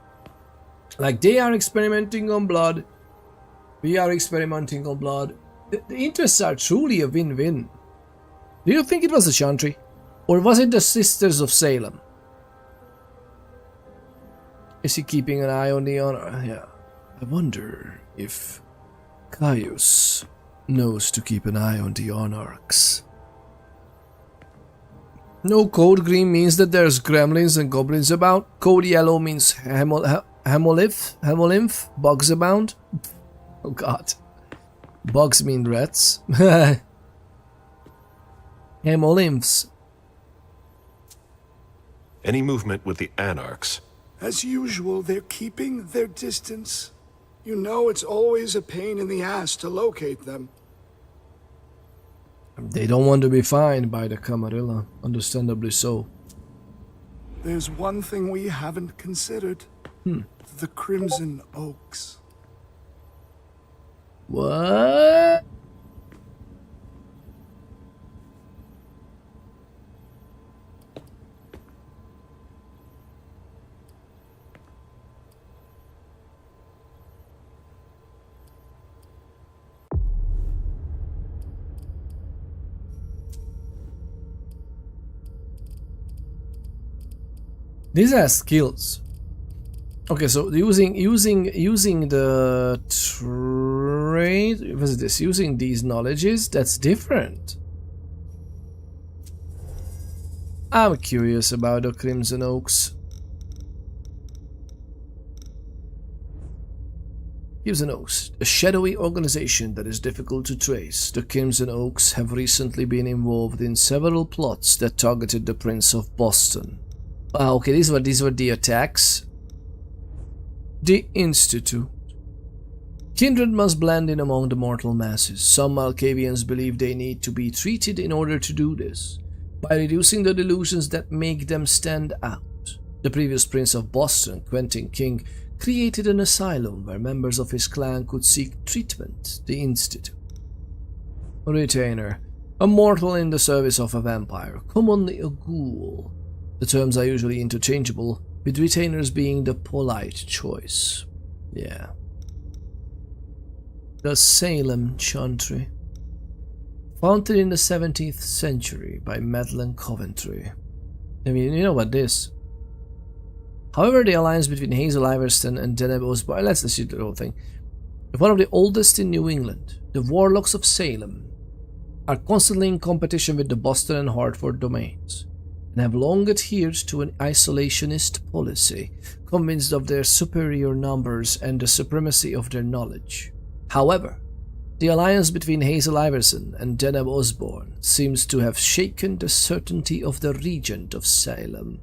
Like, they are experimenting on blood. We are experimenting on blood. The interests are truly a win-win. Do you think it was the Chantry? Or was it the Sisters of Salem? Is he keeping an eye on the honor? Yeah. I wonder if Caius knows to keep an eye on the Onarchs. No, code green means that there's gremlins and goblins about. Code yellow means hemolymph, bugs abound. Oh god. Bugs mean rats. Hemolymphs. Any movement with the Anarchs? As usual, they're keeping their distance. You know it's always a pain in the ass to locate them. They don't want to be fined by the Camarilla, understandably so. There's one thing we haven't considered. The Crimson Oaks. What? These are skills. Okay, so using the trade, what is this? Using these knowledges, that's different. I'm curious about the Crimson Oaks. Crimson Oaks, a shadowy organization that is difficult to trace. The Crimson Oaks have recently been involved in several plots that targeted the Prince of Boston. Okay, these were the attacks. The Institute. Kindred must blend in among the mortal masses. Some Malkavians believe they need to be treated in order to do this, by reducing the delusions that make them stand out. The previous Prince of Boston, Quentin King, created an asylum where members of his clan could seek treatment, the Institute. Retainer. A mortal in the service of a vampire, commonly a ghoul. The terms are usually interchangeable, with retainers being the polite choice. Yeah. The Salem Chantry. Founded in the 17th century by Madeline Coventry. I mean, you know what this. However, the alliance between Hazel Iverson and Deneb Osborne, let's see the whole thing. One of the oldest in New England, the Warlocks of Salem are constantly in competition with the Boston and Hartford domains, and have long adhered to an isolationist policy, convinced of their superior numbers and the supremacy of their knowledge. However, the alliance between Hazel Iverson and Deneb Osborne seems to have shaken the certainty of the Regent of Salem,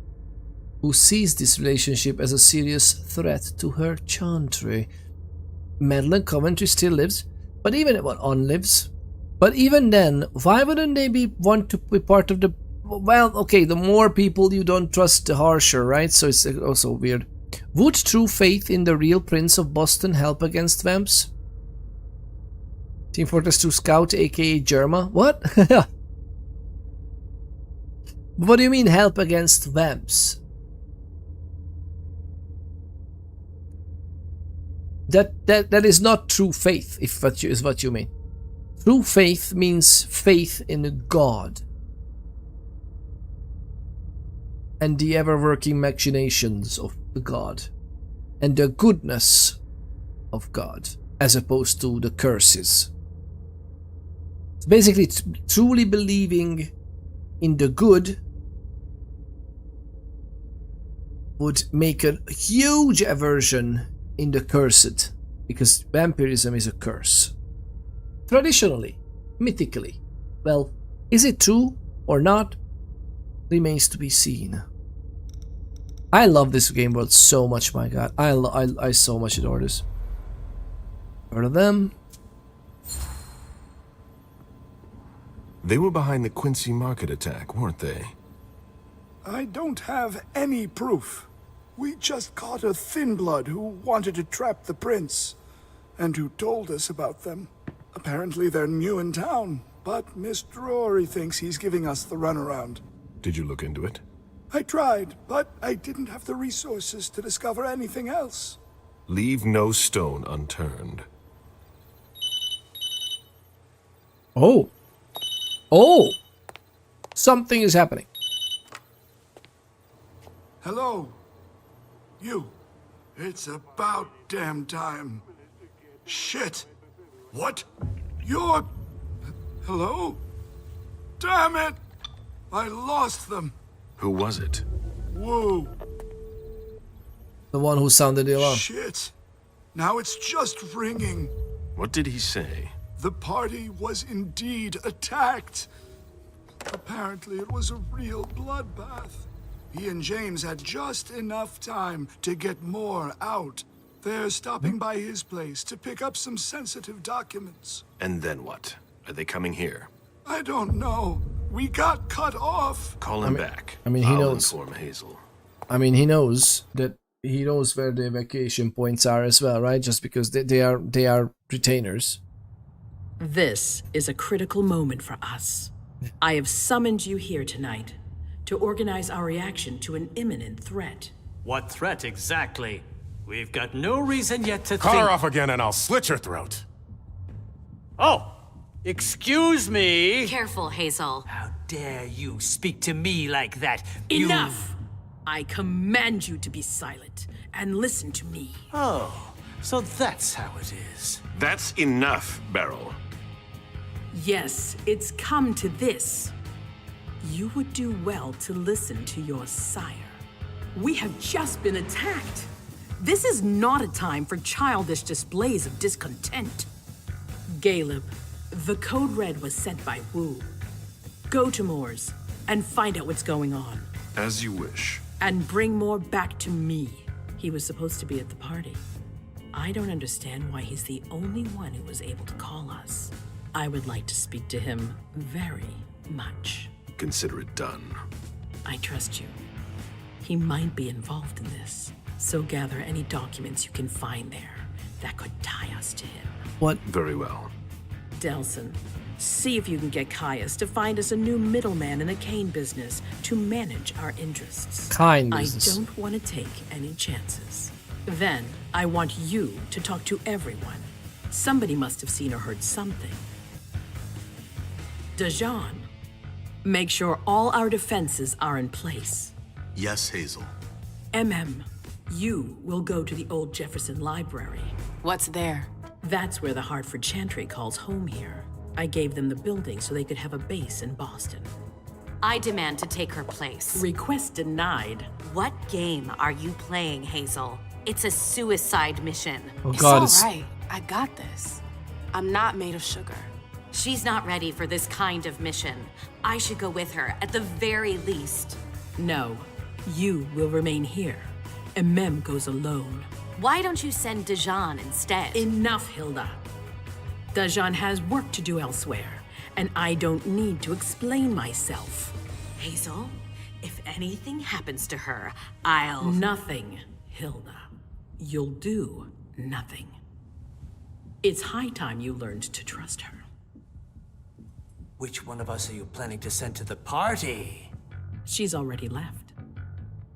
who sees this relationship as a serious threat to her chantry. Madeline Coventry still lives, but even lives. But even then, why wouldn't they want to be part of the? Well, okay, the more people you don't trust, the harsher, right? So it's also weird. Would true faith in the real Prince of Boston help against vamps? Team Fortress 2 Scout, aka Germa? What? What do you mean help against vamps? That is not true faith, if that is what you mean. True faith means faith in God and the ever-working machinations of God and the goodness of God, as opposed to the curses. It's basically truly believing in the good would make a huge aversion in the cursed, because vampirism is a curse. Traditionally, mythically. Well, is it true or not? Remains to be seen. I love this game world so much, my god. I so much adore this. Heard of them? They were behind the Quincy Market attack, weren't they? I don't have any proof. We just caught a thin blood who wanted to trap the prince, and who told us about them. Apparently they're new in town, but Mr. Rory thinks he's giving us the runaround. Did you look into it? I tried, but I didn't have the resources to discover anything else. Leave no stone unturned. Oh. Oh! Something is happening. Hello? You. It's about damn time. Shit. What? You're... Hello? Damn it! I lost them. Who was it? Whoa. The one who sounded the alarm. Shit. Now it's just ringing. What did he say? The party was indeed attacked. Apparently it was a real bloodbath. He and James had just enough time to get more out. They're stopping by his place to pick up some sensitive documents. And then what? Are they coming here? I don't know. We got cut off. Call him back. I mean, he knows. Inform Hazel. I mean, he knows that he knows where the evacuation points are as well, right? Just because they are retainers. This is a critical moment for us. I have summoned you here tonight to organize our reaction to an imminent threat. What threat exactly? We've got no reason yet to Call think... her off again and I'll slit your throat. Oh! Excuse me! Careful, Hazel. How dare you speak to me like that? Enough! I command you to be silent and listen to me. Oh, so that's how it is. That's enough, Beryl. Yes, it's come to this. You would do well to listen to your sire. We have just been attacked. This is not a time for childish displays of discontent. Caleb, the code red was sent by Wu. Go to Moore's and find out what's going on. As you wish. And bring Moore back to me. He was supposed to be at the party. I don't understand why he's the only one who was able to call us. I would like to speak to him very much. Consider it done. I trust you. He might be involved in this, so gather any documents you can find there that could tie us to him. What? Very well. Delson, see if you can get Caius to find us a new middleman in the cane business to manage our interests. Cane business. I don't want to take any chances. Then, I want you to talk to everyone. Somebody must have seen or heard something. Dijon, make sure all our defenses are in place. Yes, Hazel. You will go to the old Jefferson Library. What's there? That's where the Hartford Chantry calls home here. I gave them the building so they could have a base in Boston. I demand to take her place. Request denied. What game are you playing, Hazel? It's a suicide mission. Oh God, it's all right. I got this. I'm not made of sugar. She's not ready for this kind of mission. I should go with her, at the very least. No, you will remain here. Mem goes alone. Why don't you send Dijon instead? Enough, Hilda. Dijon has work to do elsewhere, and I don't need to explain myself. Hazel, if anything happens to her, I'll... Nothing, Hilda. You'll do nothing. It's high time you learned to trust her. Which one of us are you planning to send to the party? She's already left.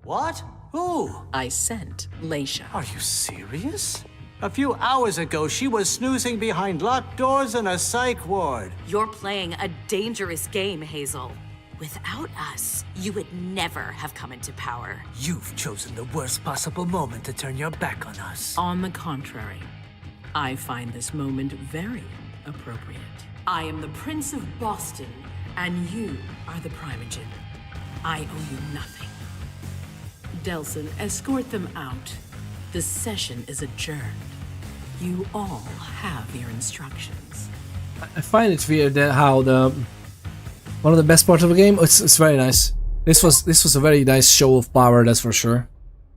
What? Who? I sent Leisha. Are you serious? A few hours ago, she was snoozing behind locked doors in a psych ward. You're playing a dangerous game, Hazel. Without us, you would never have come into power. You've chosen the worst possible moment to turn your back on us. On the contrary, I find this moment very appropriate. I am the Prince of Boston, and you are the Primogen. I owe you nothing. Delson, escort them out. The session is adjourned. You all have your instructions. I find it weird that how one of the best parts of the game. It's very nice. This was a very nice show of power, that's for sure.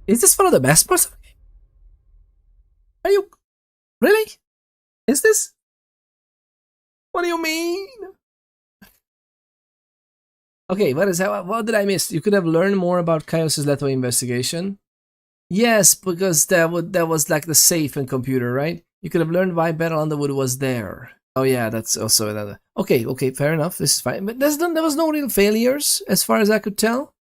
Is this one of the best parts of the game? Are you really? Is this? What do you mean? Okay, what did I miss? You could have learned more about Caius's Leto investigation. Yes, because that was like the safe and computer, right? You could have learned why Battle Underwood was there. Oh yeah, that's also another. Okay, fair enough. This is fine. But there was no real failures, as far as I could tell.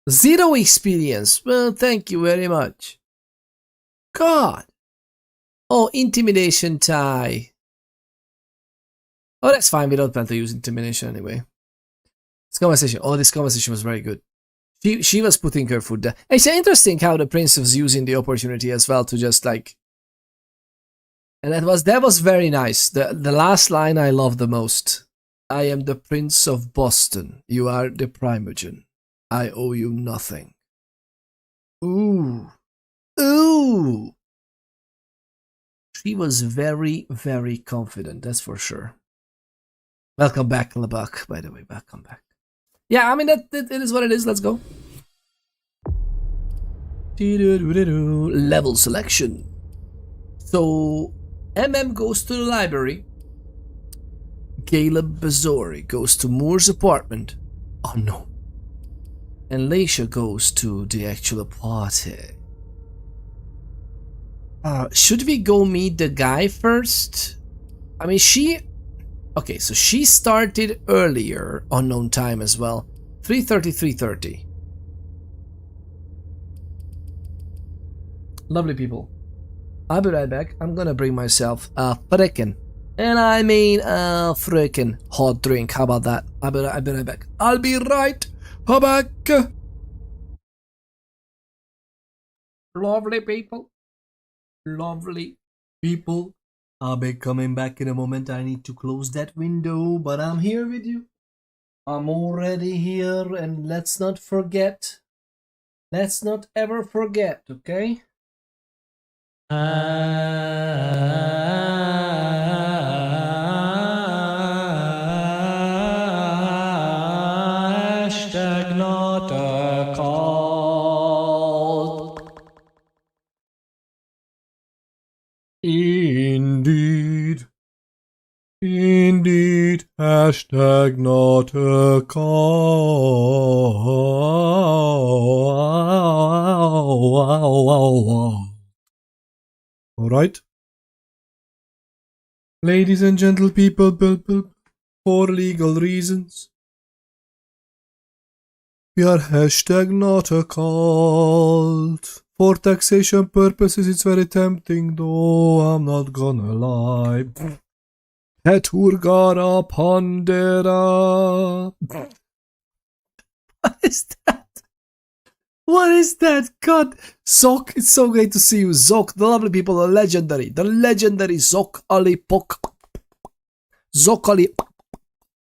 0 experience. Well, thank you very much. God. Oh, intimidation tie. Oh, that's fine. We don't plan to use intimidation anyway. This conversation. Oh, this conversation was very good. She was putting her foot down. It's interesting how the prince was using the opportunity as well to just like. And that was very nice. The last line I love the most. I am the Prince of Boston. You are the Primogen. I owe you nothing. Ooh. Ooh. She was very, very confident, that's for sure. Welcome back, Lebuck, by the way. Welcome back. Yeah, I mean, it is what it is. Let's go. Level selection. So, goes to the library. Caleb Bazori goes to Moore's apartment. Oh no. And Leisha goes to the actual party. Should we go meet the guy first? I mean, okay, so she started earlier, unknown time as well. 3:30. Lovely people. I'll be right back. I'm gonna bring myself a frickin', and I mean a frickin' hot drink. How about that? I'll be right back. I'll be right back. Lovely people. Lovely people. I'll be coming back in a moment. I need to close that window, but I'm here with you. I'm already here, and let's not forget. Let's not ever forget, okay? Hashtag not a call. Indeed. Indeed. Hashtag not a call. Alright. Ladies and gentle people, for legal reasons, we are hashtag not a cult. For taxation purposes, it's very tempting, though I'm not gonna lie. Et Urgara Pondera. What is that? What is that? God, Zok, it's so great to see you. Zok, the lovely people, the legendary Zok Ali Pok. Zok Ali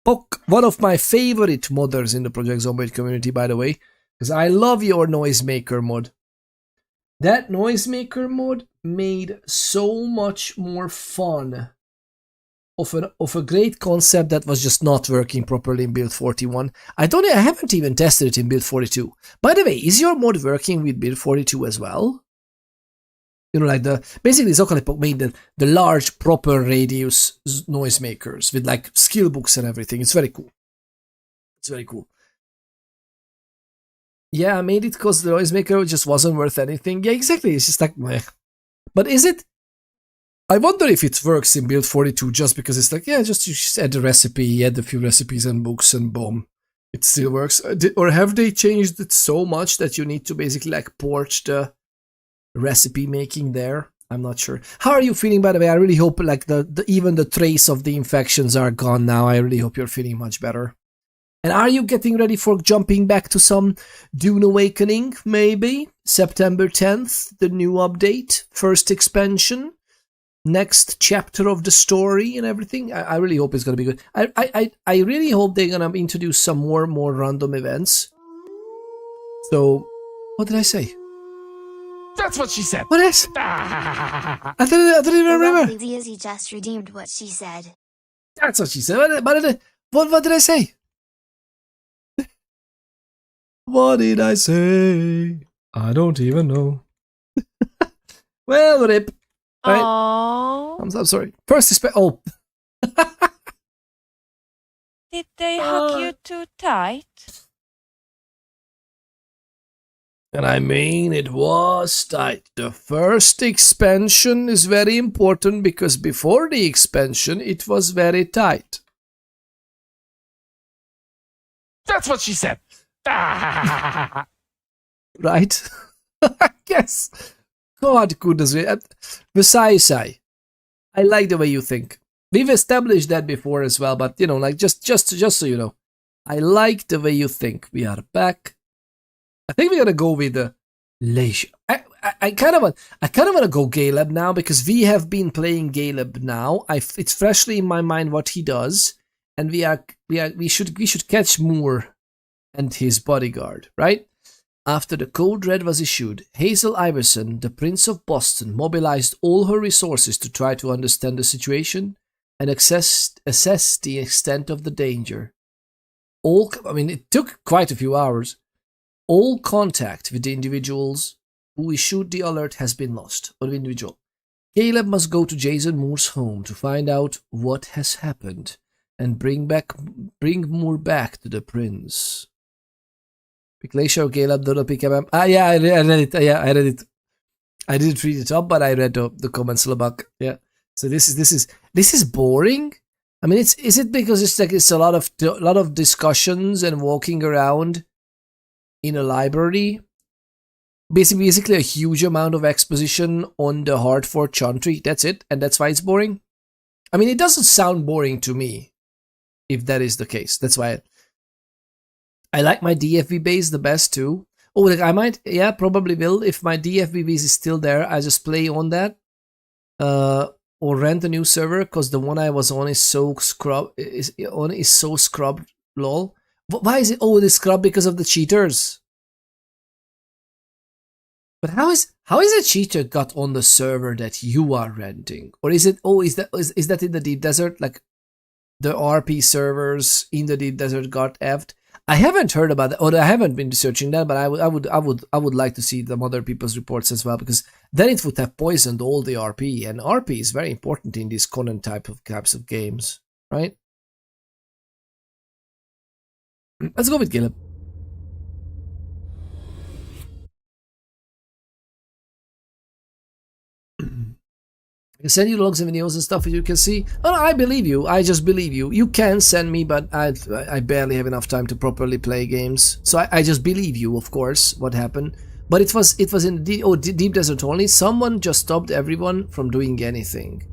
Pok, one of my favorite modders in the Project Zomboid community, by the way, because I love your Noisemaker mod. That Noisemaker mod made so much more fun of a great concept that was just not working properly in build 41. I haven't even tested it in build 42. By the way, is your mod working with build 42 as well? You know, like basically Zokalipok made the large proper radius noisemakers with like skill books and everything. It's very cool. It's very cool. Yeah, I made it because the noisemaker just wasn't worth anything. Yeah, exactly. It's just like meh. But is it? I wonder if it works in build 42 just because it's like, yeah, just you just add the recipe, add a few recipes and books and boom. It still works. Or have they changed it so much that you need to basically like port the recipe making there? I'm not sure. How are you feeling, by the way? I really hope like even the trace of the infections are gone now. I really hope you're feeling much better. And are you getting ready for jumping back to some Dune Awakening, maybe? September 10th, the new update, first expansion, next chapter of the story and everything. I really hope it's going to be good. I really hope they're going to introduce some more random events. So, what did I say? That's what she said. What is? I didn't even remember. Lizzie just redeemed what she said. That's what she said. What did I say? What did I say? I don't even know. Well, rip. Right? I'm sorry. First, oh. Did they hug you too tight? And I mean, it was tight. The first expansion is very important because before the expansion, it was very tight. That's what she said. Right? I guess. God, goodness me. Besides, I like the way you think. We've established that before as well, but you know, like just so you know, I like the way you think. We are back. I think we're gonna go with the leisure. I kind of want to go Caleb now because we have been playing Caleb now. It's freshly in my mind what he does, and we should catch Moore and his bodyguard, right? After the Code Red was issued, Hazel Iverson, the Prince of Boston, mobilized all her resources to try to understand the situation and assess the extent of the danger. It took quite a few hours. All contact with the individuals who issued the alert has been lost. Or the individual. Caleb must go to Jason Moore's home to find out what has happened and bring Moore back to the Prince. Glacier Caleb don't pick him up. Yeah, I read it. Yeah, I read it. I didn't read it up, but I read the comments about. Yeah. So this is boring. I mean, is it because it's a lot of discussions and walking around in a library? Basically a huge amount of exposition on the Hartford Chantry. That's it, and that's why it's boring. I mean, it doesn't sound boring to me, if that is the case. That's why I like my DFB base the best too. Oh, like I might, yeah, probably will. If my DFB base is still there, I just play on that. Or rent a new server, because the one I was on is so scrubbed. Is so scrubbed, lol. Why is it? Oh, it is scrubbed because of the cheaters. But how is a cheater got on the server that you are renting? Or is it? Oh, is that in the Deep Desert? Like the RP servers in the Deep Desert got effed? I haven't heard about that, or I haven't been researching that, but I would like to see some other people's reports as well, because then it would have poisoned all the RP, and RP is very important in these Conan types of games, right? Let's go with Caleb. I can send you logs and videos and stuff that you can see. Oh, no, I believe you. I just believe you. You can send me, but I barely have enough time to properly play games. So I just believe you, of course, what happened. But it was in Deep Desert only. Someone just stopped everyone from doing anything.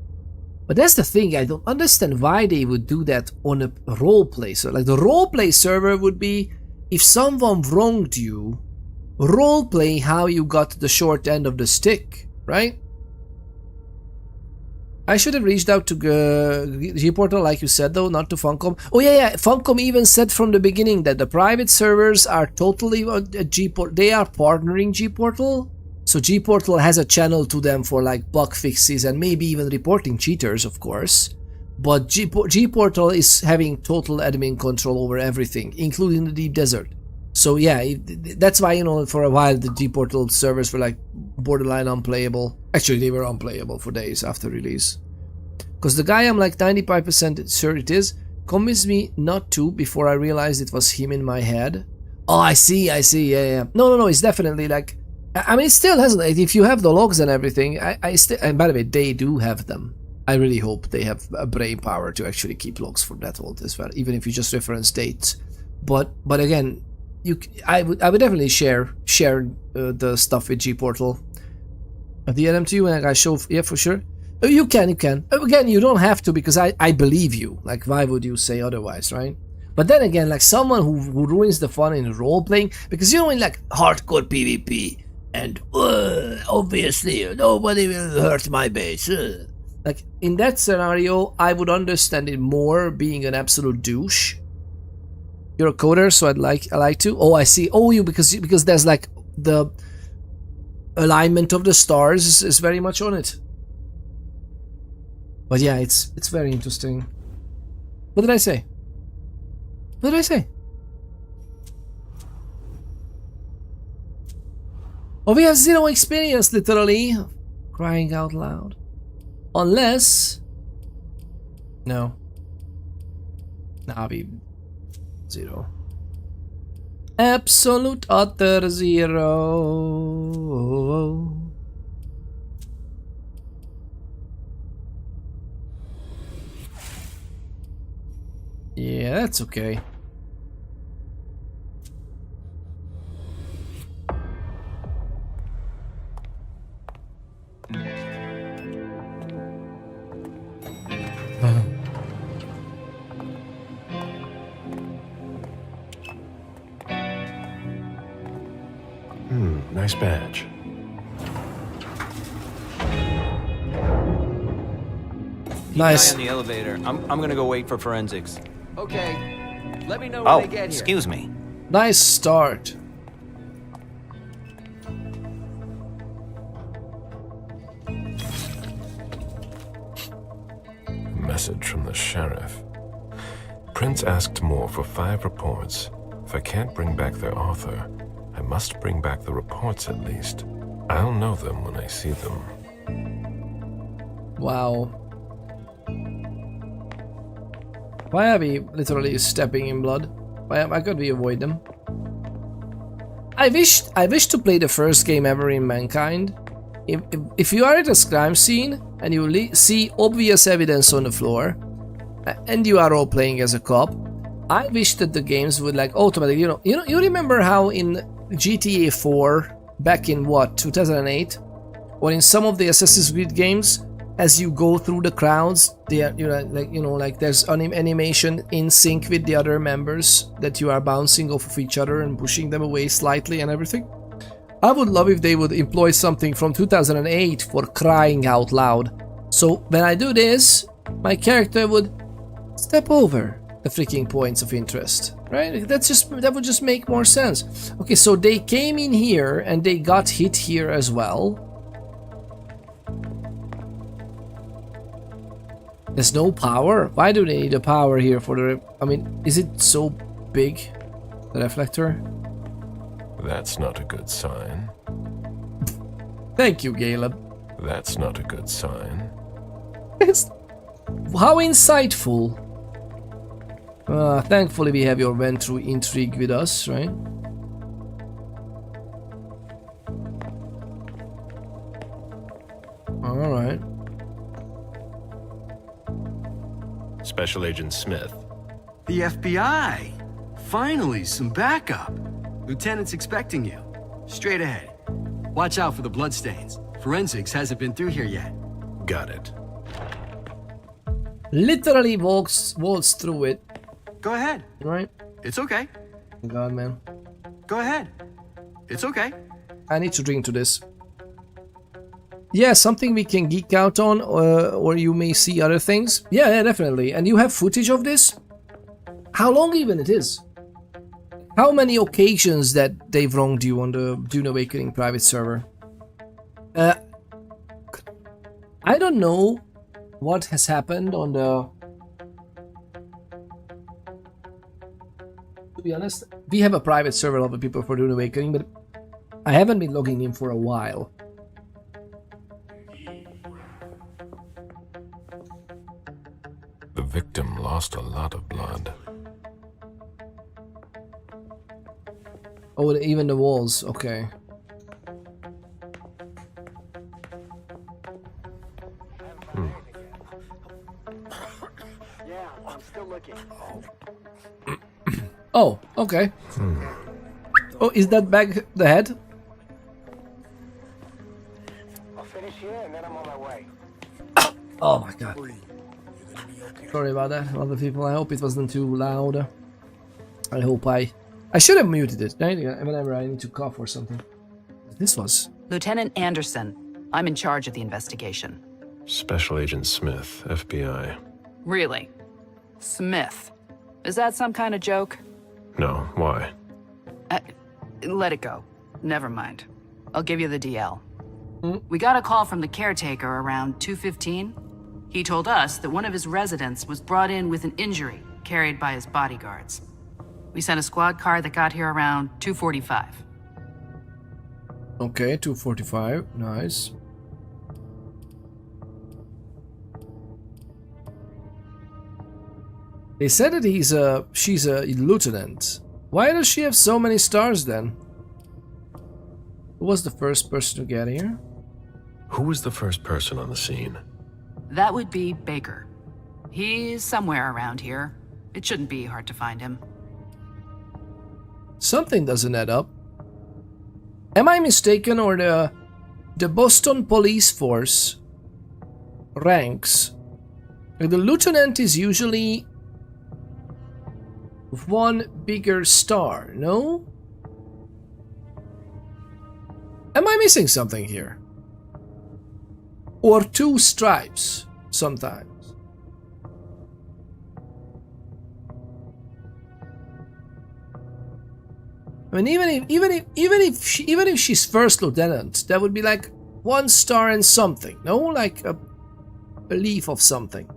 But that's the thing, I don't understand why they would do that on a roleplay. So like the roleplay server would be, if someone wronged you, roleplay how you got the short end of the stick, right? I should have reached out to G-Portal, like you said, though, not to Funcom. Oh yeah, Funcom even said from the beginning that the private servers are totally G-Portal. They are partnering G-Portal. So G-Portal has a channel to them for like bug fixes and maybe even reporting cheaters, of course. But G-Portal is having total admin control over everything, including the deep desert. So yeah, that's why, you know, for a while the G-Portal servers were like borderline unplayable. Actually, they were unplayable for days after release. Because the guy I'm like 95% sure it is, convinced me not to before I realized it was him in my head. Oh, I see, yeah. No, it's definitely like... I mean, it still hasn't. If you have the logs and everything, I still. And by the way, they do have them. I really hope they have a brain power to actually keep logs for that vault as well, even if you just reference dates. But again, I would definitely share the stuff with G-Portal. The NM to you and I show, yeah, for sure. You can. Again, you don't have to because I believe you. Like, why would you say otherwise, right? But then again, like someone who ruins the fun in role playing, because you know in like hardcore PvP. And obviously nobody will hurt my base. Like in that scenario, I would understand it more being an absolute douche. You're a coder, so I like to. Oh, I see. Oh, because there's like the alignment of the stars is very much on it. But yeah, it's very interesting. What did I say? What did I say? Oh, we have 0 experience, literally. Crying out loud. Unless... No. Nah, we... 0. Absolute utter 0. Yeah, that's okay. Nice badge. Nice. On the elevator. I'm gonna go wait for forensics. Okay. Let me know when they get here. Excuse me. Nice start. Message from the sheriff. Prince asked more for 5 reports. If I can't bring back their author, I must bring back the reports at least. I'll know them when I see them. Wow. Why are we literally stepping in blood? Why could we avoid them? I wish to play the first game ever in Mankind. If you are at a crime scene and you see obvious evidence on the floor, and you are all playing as a cop, I wish that the games would like automatically, you remember how in GTA 4 back in what, 2008, or in some of the Assassin's Creed games, as you go through the crowds, they are, like there's an animation in sync with the other members that you are bouncing off of each other and pushing them away slightly and everything. I would love if they would employ something from 2008 for crying out loud. So when I do this, my character would step over the freaking points of interest, right? That would just make more sense. Okay, so they came in here and they got hit here as well. There's no power? Why do they need a power here for the... I mean, is it so big, the reflector? That's not a good sign. Thank you, Caleb. That's not a good sign. How insightful. Thankfully we have your went through intrigue with us, right? Alright. Special Agent Smith. The FBI! Finally, some backup. Lieutenant's expecting you. Straight ahead. Watch out for the bloodstains. Forensics hasn't been through here yet. Got it. Literally walks through it. Go ahead. Right? It's okay. God, man. Go ahead. It's okay. I need to drink to this. Yeah, something we can geek out on, or you may see other things. Yeah, definitely. And you have footage of this? How long even it is? How many occasions that they've wronged you on the Dune Awakening private server? I don't know what has happened on the... To be honest, we have a private server of people for Dune Awakening, but I haven't been logging in for a while. The victim lost a lot of blood. Oh, even the walls, okay. Yeah, I'm still looking. Oh, okay. Oh, is that back the head? I'll finish here and then I'm on my way. Oh my god. Sorry about that, other people. I hope it wasn't too loud. I hope I should have muted it, right? Whenever I need to cough or something. This was... Lieutenant Anderson. I'm in charge of the investigation. Special Agent Smith, FBI. Really? Smith. Is that some kind of joke? No, why? Let it go. Never mind. I'll give you the DL. We got a call from the caretaker around 2:15. He told us that one of his residents was brought in with an injury carried by his bodyguards. We sent a squad car that got here around 2:45. Okay, 2:45. Nice. They said that she's a lieutenant. Why does she have so many stars then? Who was the first person to get here? Who was the first person on the scene? That would be Baker. He's somewhere around here. It shouldn't be hard to find him. Something doesn't add up. Am I mistaken, or the Boston police force ranks? The lieutenant is usually one bigger star, no? Am I missing something here? Or two stripes sometimes. I mean, even if she's first lieutenant, that would be like 1 star and something, no? Like a leaf of something.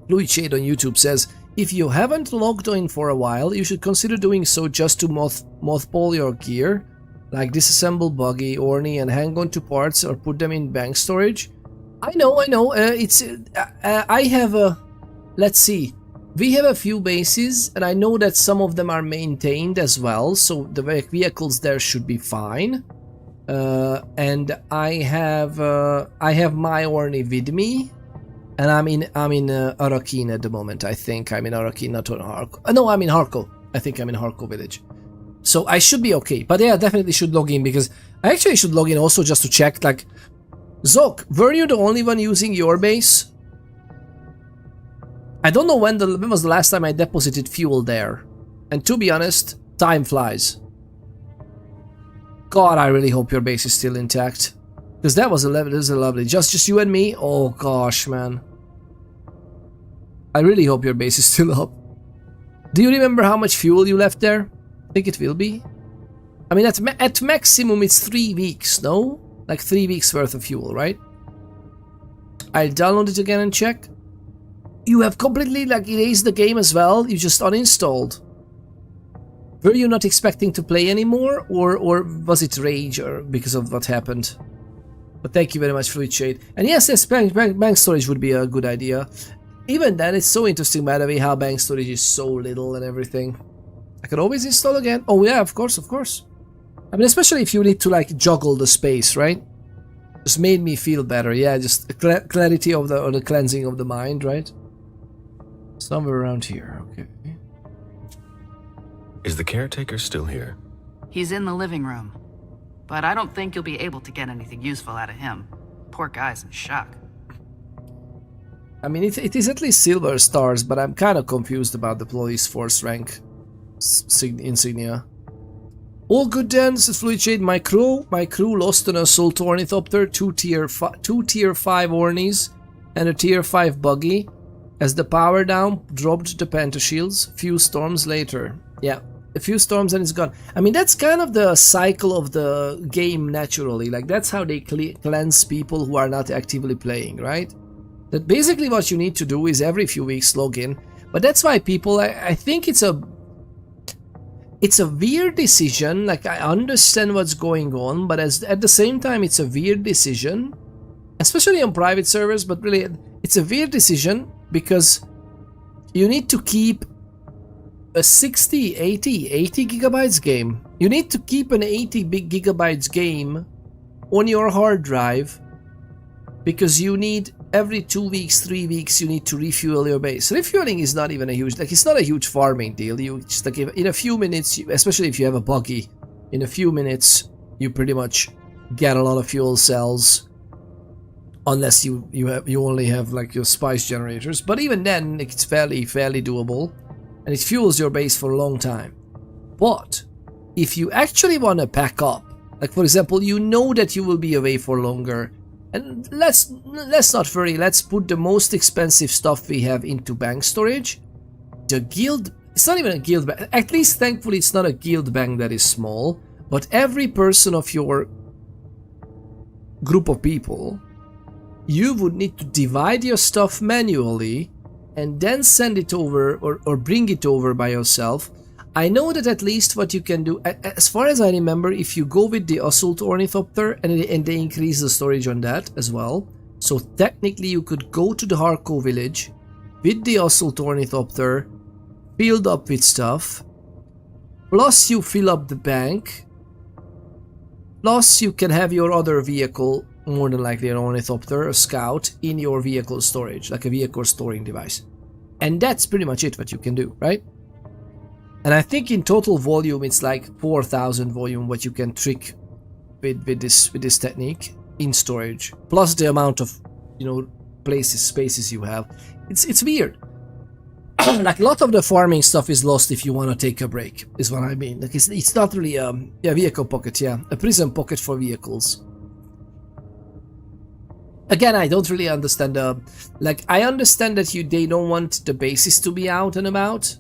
Louis Shade on YouTube says, if you haven't logged in for a while, you should consider doing so just to mothball your gear, like disassemble buggy, orney, and hang on to parts or put them in bank storage. I know. I have a... Let's see. We have a few bases, and I know that some of them are maintained as well, so the vehicles there should be fine. And I have my orney with me, and I'm in Arakin at the moment. I think I'm in Arakin, not on Harko. No, I'm in Harko. I think I'm in Harko village. So I should be okay. But yeah, I definitely should log in, because I actually should log in also just to check, like... Zok, were you the only one using your base? I don't know when was the last time I deposited fuel there. And to be honest, time flies. God, I really hope your base is still intact. Because that was lovely. Just you and me? Oh gosh, man. I really hope your base is still up. Do you remember how much fuel you left there? I think it will be. I mean, at maximum it's 3 weeks, no? Like 3 weeks worth of fuel, right? I'll download it again and check. You have completely like erased the game as well? You just uninstalled? Were you not expecting to play anymore? Or was it rage or because of what happened? But thank you very much, Fluid Shade. And yes, bank storage would be a good idea. Even then, it's so interesting, by the way, how bank storage is so little and everything. I could always install again. Oh yeah, of course. I mean, especially if you need to like juggle the space, right? Just made me feel better. Yeah, just clarity of the cleansing of the mind, right? Somewhere around here, okay. Is the caretaker still here? He's in the living room. But I don't think you'll be able to get anything useful out of him. Poor guy's in shock. I mean, it is at least silver stars, but I'm kind of confused about the police force rank insignia. All good then, says Fluid Shade. My crew lost an assault ornithopter, two tier 5 ornies, and a tier 5 buggy. As the power down, dropped the pentashields. Few storms later. Yeah, a few storms and it's gone. I mean, that's kind of the cycle of the game naturally. Like, that's how they cleanse people who are not actively playing, right? That basically what you need to do is every few weeks log in. But that's why people, I think it's a weird decision. Like, I understand what's going on, but at the same time, it's a weird decision, especially on private servers. But really, it's a weird decision because you need to keep a 80 gigabytes game. You need to keep an 80 big gigabytes game on your hard drive because you need every 2 weeks, 3 weeks, you need to refuel your base. Refueling is not even a huge, like, it's not a huge farming deal. You just, like, in a few minutes, especially if you have a buggy, in a few minutes, you pretty much get a lot of fuel cells, unless you only have, like, your spice generators. But even then, it's fairly doable, and it fuels your base for a long time. But if you actually want to pack up, like, for example, you know that you will be away for longer, and let's not worry, let's put the most expensive stuff we have into bank storage. The guild, it's not even a guild bank, at least thankfully it's not a guild bank that is small, but every person of your group of people, you would need to divide your stuff manually and then send it over or bring it over by yourself. I know that at least what you can do, as far as I remember, if you go with the Assault Ornithopter and they increase the storage on that as well. So technically you could go to the Harco village with the Assault Ornithopter, filled up with stuff, plus you fill up the bank, plus you can have your other vehicle, more than likely an Ornithopter, a Scout, in your vehicle storage, like a vehicle storing device. And that's pretty much it what you can do, right? And I think in total volume, it's like 4,000 volume what you can trick with this technique in storage, plus the amount of, you know, spaces you have. It's weird. Like, a lot of the farming stuff is lost if you want to take a break, is what I mean. Like, it's not really vehicle pocket, yeah, a prison pocket for vehicles. Again, I don't really understand like, I understand that they don't want the bases to be out and about.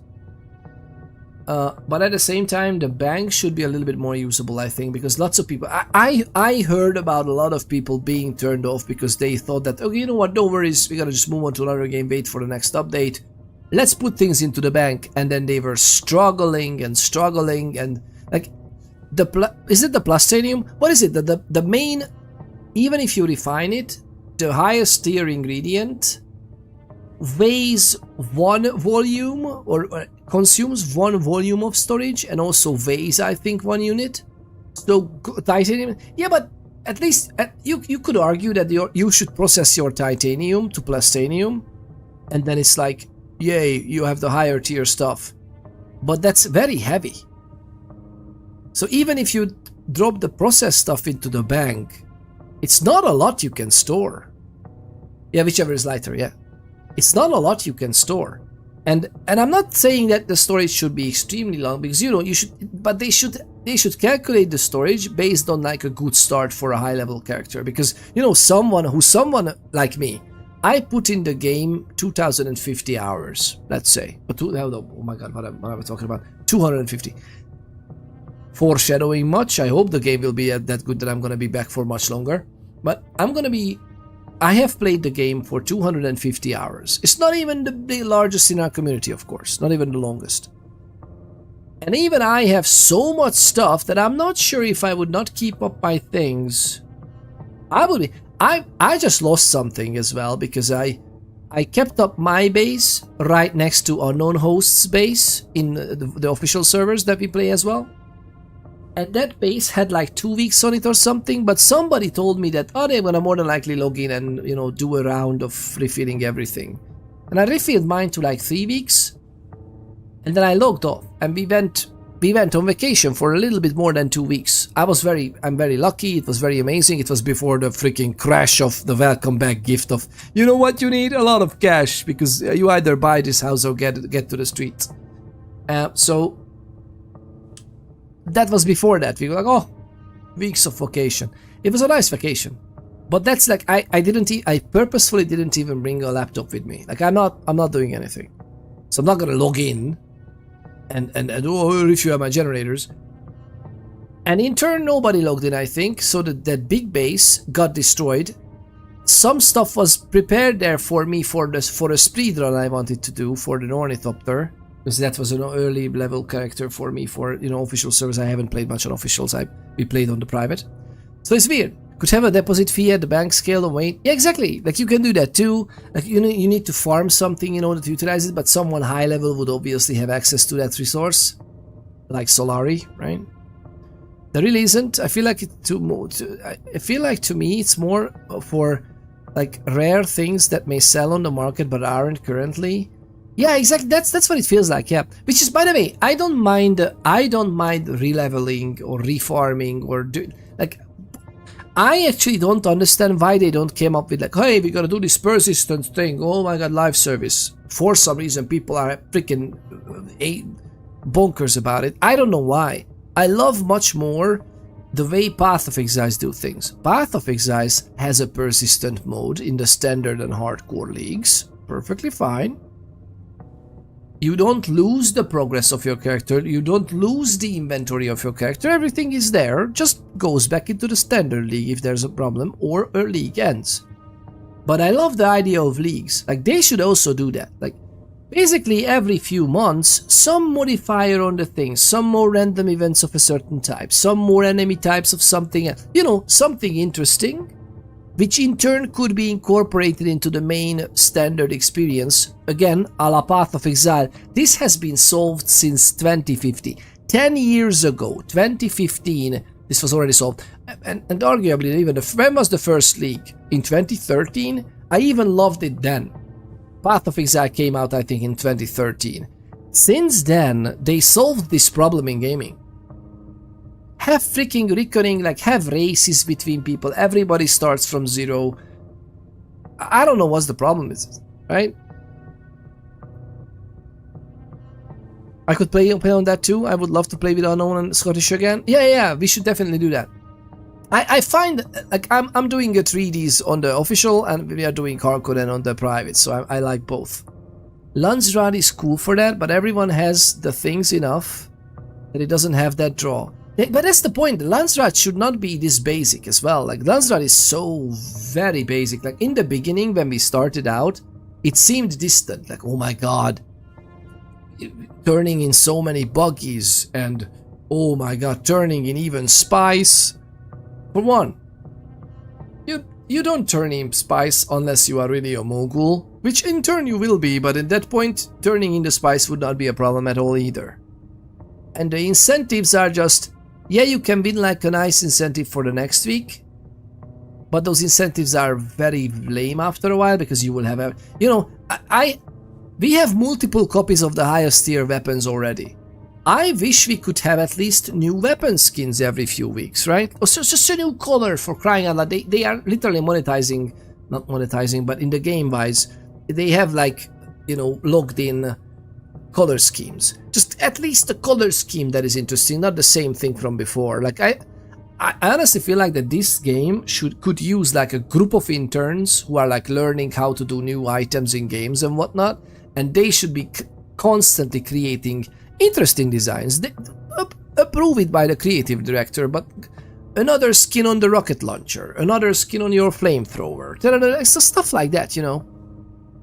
But at the same time, the bank should be a little bit more usable, I think, because lots of people, I heard about a lot of people being turned off because they thought that, okay, you know what, no worries, we gotta just move on to another game, wait for the next update, let's put things into the bank. And then they were struggling and like, is it the plastanium? What is it? The main, even if you refine it, the highest tier ingredient weighs 1 volume or consumes 1 volume of storage, and also weighs, I think, 1 unit. So titanium, yeah, but at least you could argue that you should process your titanium to plastanium, and then it's like, yay, you have the higher tier stuff. But that's very heavy. So even if you drop the processed stuff into the bank, it's not a lot you can store. Yeah, whichever is lighter, yeah. It's not a lot you can store. And I'm not saying that the storage should be extremely long, because, you know, but they should calculate the storage based on, like, a good start for a high level character. Because, you know, someone like me, I put in the game 2050 hours, let's say. Oh my god, what am I talking about? 250. Foreshadowing much. I hope the game will be that good that I'm gonna be back for much longer. But I have played the game for 250 hours. It's not even the largest in our community, of course. Not even the longest. And even I have so much stuff that I'm not sure if I would not keep up my things. I just lost something as well, because I kept up my base right next to Unknown Host's base in the official servers that we play as well. And that base had like 2 weeks on it or something, but somebody told me that, oh, they're gonna more than likely log in and, you know, do a round of refilling everything. And I refilled mine to like 3 weeks, and then I logged off, and we went we went on vacation for a little bit more than 2 weeks. I'm very lucky. It was very amazing. It was before the freaking crash of the welcome back gift of, you know what you need? A lot of cash, because you either buy this house or get to the streets. So that was before that. We were like, oh, weeks of vacation. It was a nice vacation. But that's like, I purposefully didn't even bring a laptop with me. Like I'm not doing anything. So I'm not gonna log in and review my generators. And in turn, nobody logged in, I think. So that big base got destroyed. Some stuff was prepared there for me for a speed run I wanted to do for the Ornithopter, because that was an early level character for me for official servers. I haven't played much on officials. We played on the private. So it's weird. Could have a deposit fee at the bank scale and wait. Yeah, exactly. Like you can do that too. Like you need to farm something in order to utilize it, but someone high level would obviously have access to that resource, like Solari, right? There really isn't. I feel like to me it's more for like rare things that may sell on the market but aren't currently. Yeah, exactly. That's what it feels like. Yeah. Which is, by the way, I don't mind releveling or refarming or like. I actually don't understand why they don't came up with like, hey, we gotta do this persistent thing. Oh my god, live service. For some reason, people are freaking bonkers about it. I don't know why. I love much more the way Path of Exiles do things. Path of Exiles has a persistent mode in the standard and hardcore leagues. Perfectly fine. You don't lose the progress of your character, you don't lose the inventory of your character, everything is there, just goes back into the standard league if there's a problem, or a league ends. But I love the idea of leagues, like they should also do that, like basically every few months, some modifier on the thing, some more random events of a certain type, some more enemy types of something, something interesting, which in turn could be incorporated into the main standard experience. Again, a la Path of Exile. This has been solved since 2050. 10 years ago, 2015, this was already solved. And arguably, even when was the first league? In 2013? I even loved it then. Path of Exile came out, I think, in 2013. Since then, they solved this problem in gaming. Have freaking reckoning, like have races between people, everybody starts from zero. I don't know what's the problem is, right? I could play on that too. I would love to play with Unknown and Scottish again. Yeah, we should definitely do that. I find, like, I'm doing a 3Ds on the official and we are doing Harkonnen on the private, so I like both. Landsraad is cool for that, but everyone has the things enough that it doesn't have that draw. But that's the point, the Landsraad should not be this basic as well. Like, Landsraad is so very basic. Like, in the beginning, when we started out, it seemed distant. Like, oh my god, turning in so many buggies, and oh my god, turning in even spice. For one, you don't turn in spice unless you are really a mogul, which in turn you will be, but at that point, turning in the spice would not be a problem at all either. And the incentives are just, yeah, you can win like a nice incentive for the next week, but those incentives are very lame after a while because you will have we have multiple copies of the highest tier weapons already. I wish we could have at least new weapon skins every few weeks, right? Or just a new color, for crying out loud. They are literally monetizing, not monetizing, but in the game wise, they have like, logged in color schemes. Just at least a color scheme that is interesting, not the same thing from before. Like I honestly feel like that this game could use like a group of interns who are like learning how to do new items in games and whatnot, and they should be constantly creating interesting designs. Approve it by the creative director, but another skin on the rocket launcher, another skin on your flamethrower, stuff like that,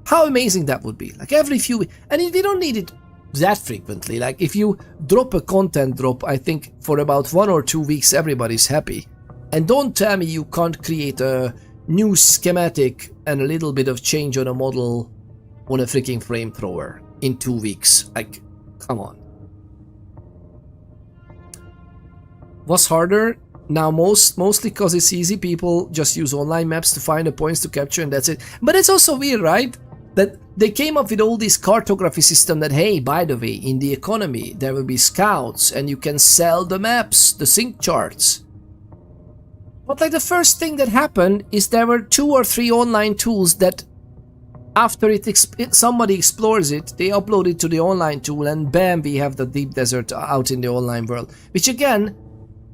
How amazing that would be. Like every few, and they don't need it that frequently. Like if you drop a content drop, I think for about 1 or 2 weeks everybody's happy. And don't tell me you can't create a new schematic and a little bit of change on a model on a freaking flamethrower in 2 weeks. Like, come on. What's harder? Now mostly because it's easy, people just use online maps to find the points to capture and that's it. But it's also weird, right? That they came up with all this cartography system that, hey, by the way, in the economy, there will be scouts and you can sell the maps, the sync charts. But like the first thing that happened is there were 2 or 3 online tools that after somebody explores it, they upload it to the online tool and bam, we have the deep desert out in the online world. Which again,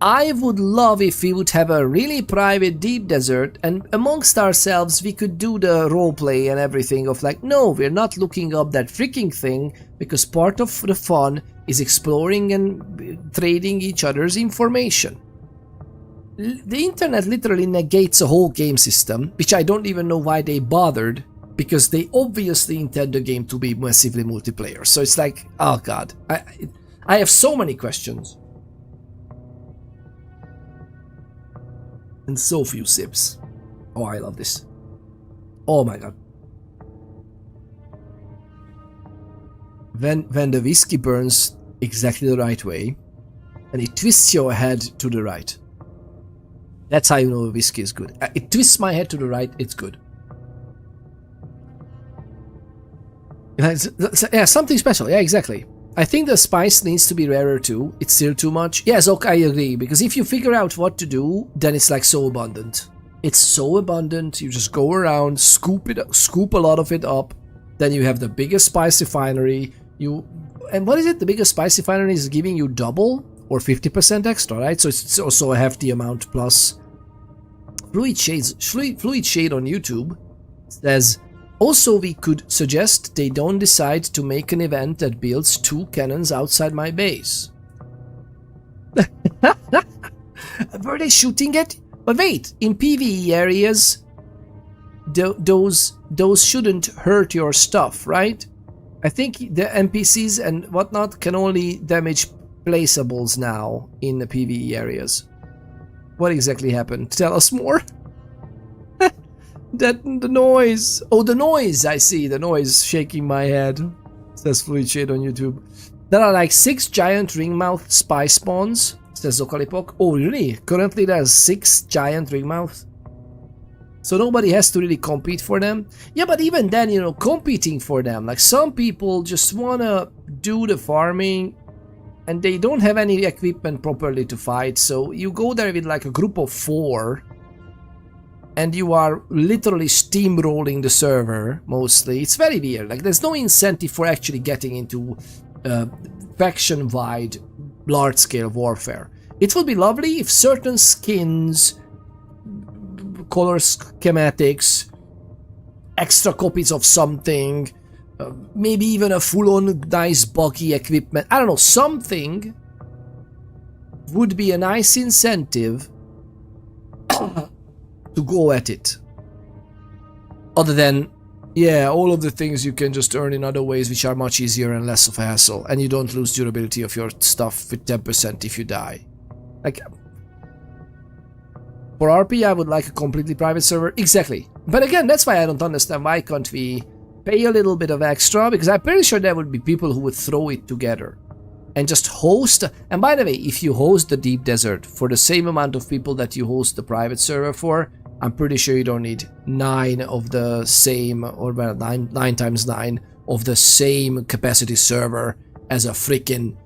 I would love if we would have a really private deep desert and amongst ourselves we could do the roleplay and everything of like, no, we're not looking up that freaking thing because part of the fun is exploring and trading each other's information. The internet literally negates a whole game system, which I don't even know why they bothered, because they obviously intend the game to be massively multiplayer. So it's like, oh god, I have so many questions. And so few sips. Oh, I love this. Oh my god. When the whiskey burns exactly the right way, and it twists your head to the right. That's how you know a whiskey is good. It twists my head to the right, it's good. Yeah, something special. Yeah, exactly. I think the spice needs to be rarer too. It's still too much. Yes, okay, I agree. Because if you figure out what to do, then it's like so abundant. It's so abundant. You just go around, scoop a lot of it up. Then you have the biggest spice refinery. And what is it? The biggest spice refinery is giving you double or 50% extra, right? So it's also a hefty amount plus. Fluid Shade on YouTube says, also, we could suggest they don't decide to make an event that builds 2 cannons outside my base. Were they shooting it? But wait, in PvE areas, those shouldn't hurt your stuff, right? I think the NPCs and whatnot can only damage placeables now in the PvE areas. What exactly happened? Tell us more. The noise. Oh, the noise. I see the noise shaking my head. Says Fluid Shade on YouTube. There are like 6 giant ringmouth spy spawns. Says Zokalipok. Oh, really? Currently there's 6 giant ringmouths. So nobody has to really compete for them. Yeah, but even then, you know, competing for them. Like some people just wanna do the farming and they don't have any equipment properly to fight. So you go there with like a group of 4. And you are literally steamrolling the server, mostly. It's very weird. Like, there's no incentive for actually getting into faction-wide, large-scale warfare. It would be lovely if certain skins, color schematics, extra copies of something, maybe even a full-on nice buggy equipment, I don't know, something would be a nice incentive to go at it. Other than, yeah, all of the things you can just earn in other ways which are much easier and less of a hassle, and you don't lose durability of your stuff with 10% if you die. Like, for RP I would like a completely private server, exactly. But again, that's why I don't understand why can't we pay a little bit of extra, because I'm pretty sure there would be people who would throw it together and just host. And by the way, if you host the Deep Desert for the same amount of people that you host the private server for, I'm pretty sure you don't need 9 of the same, or well, 9 times 9 of the same capacity server as a freaking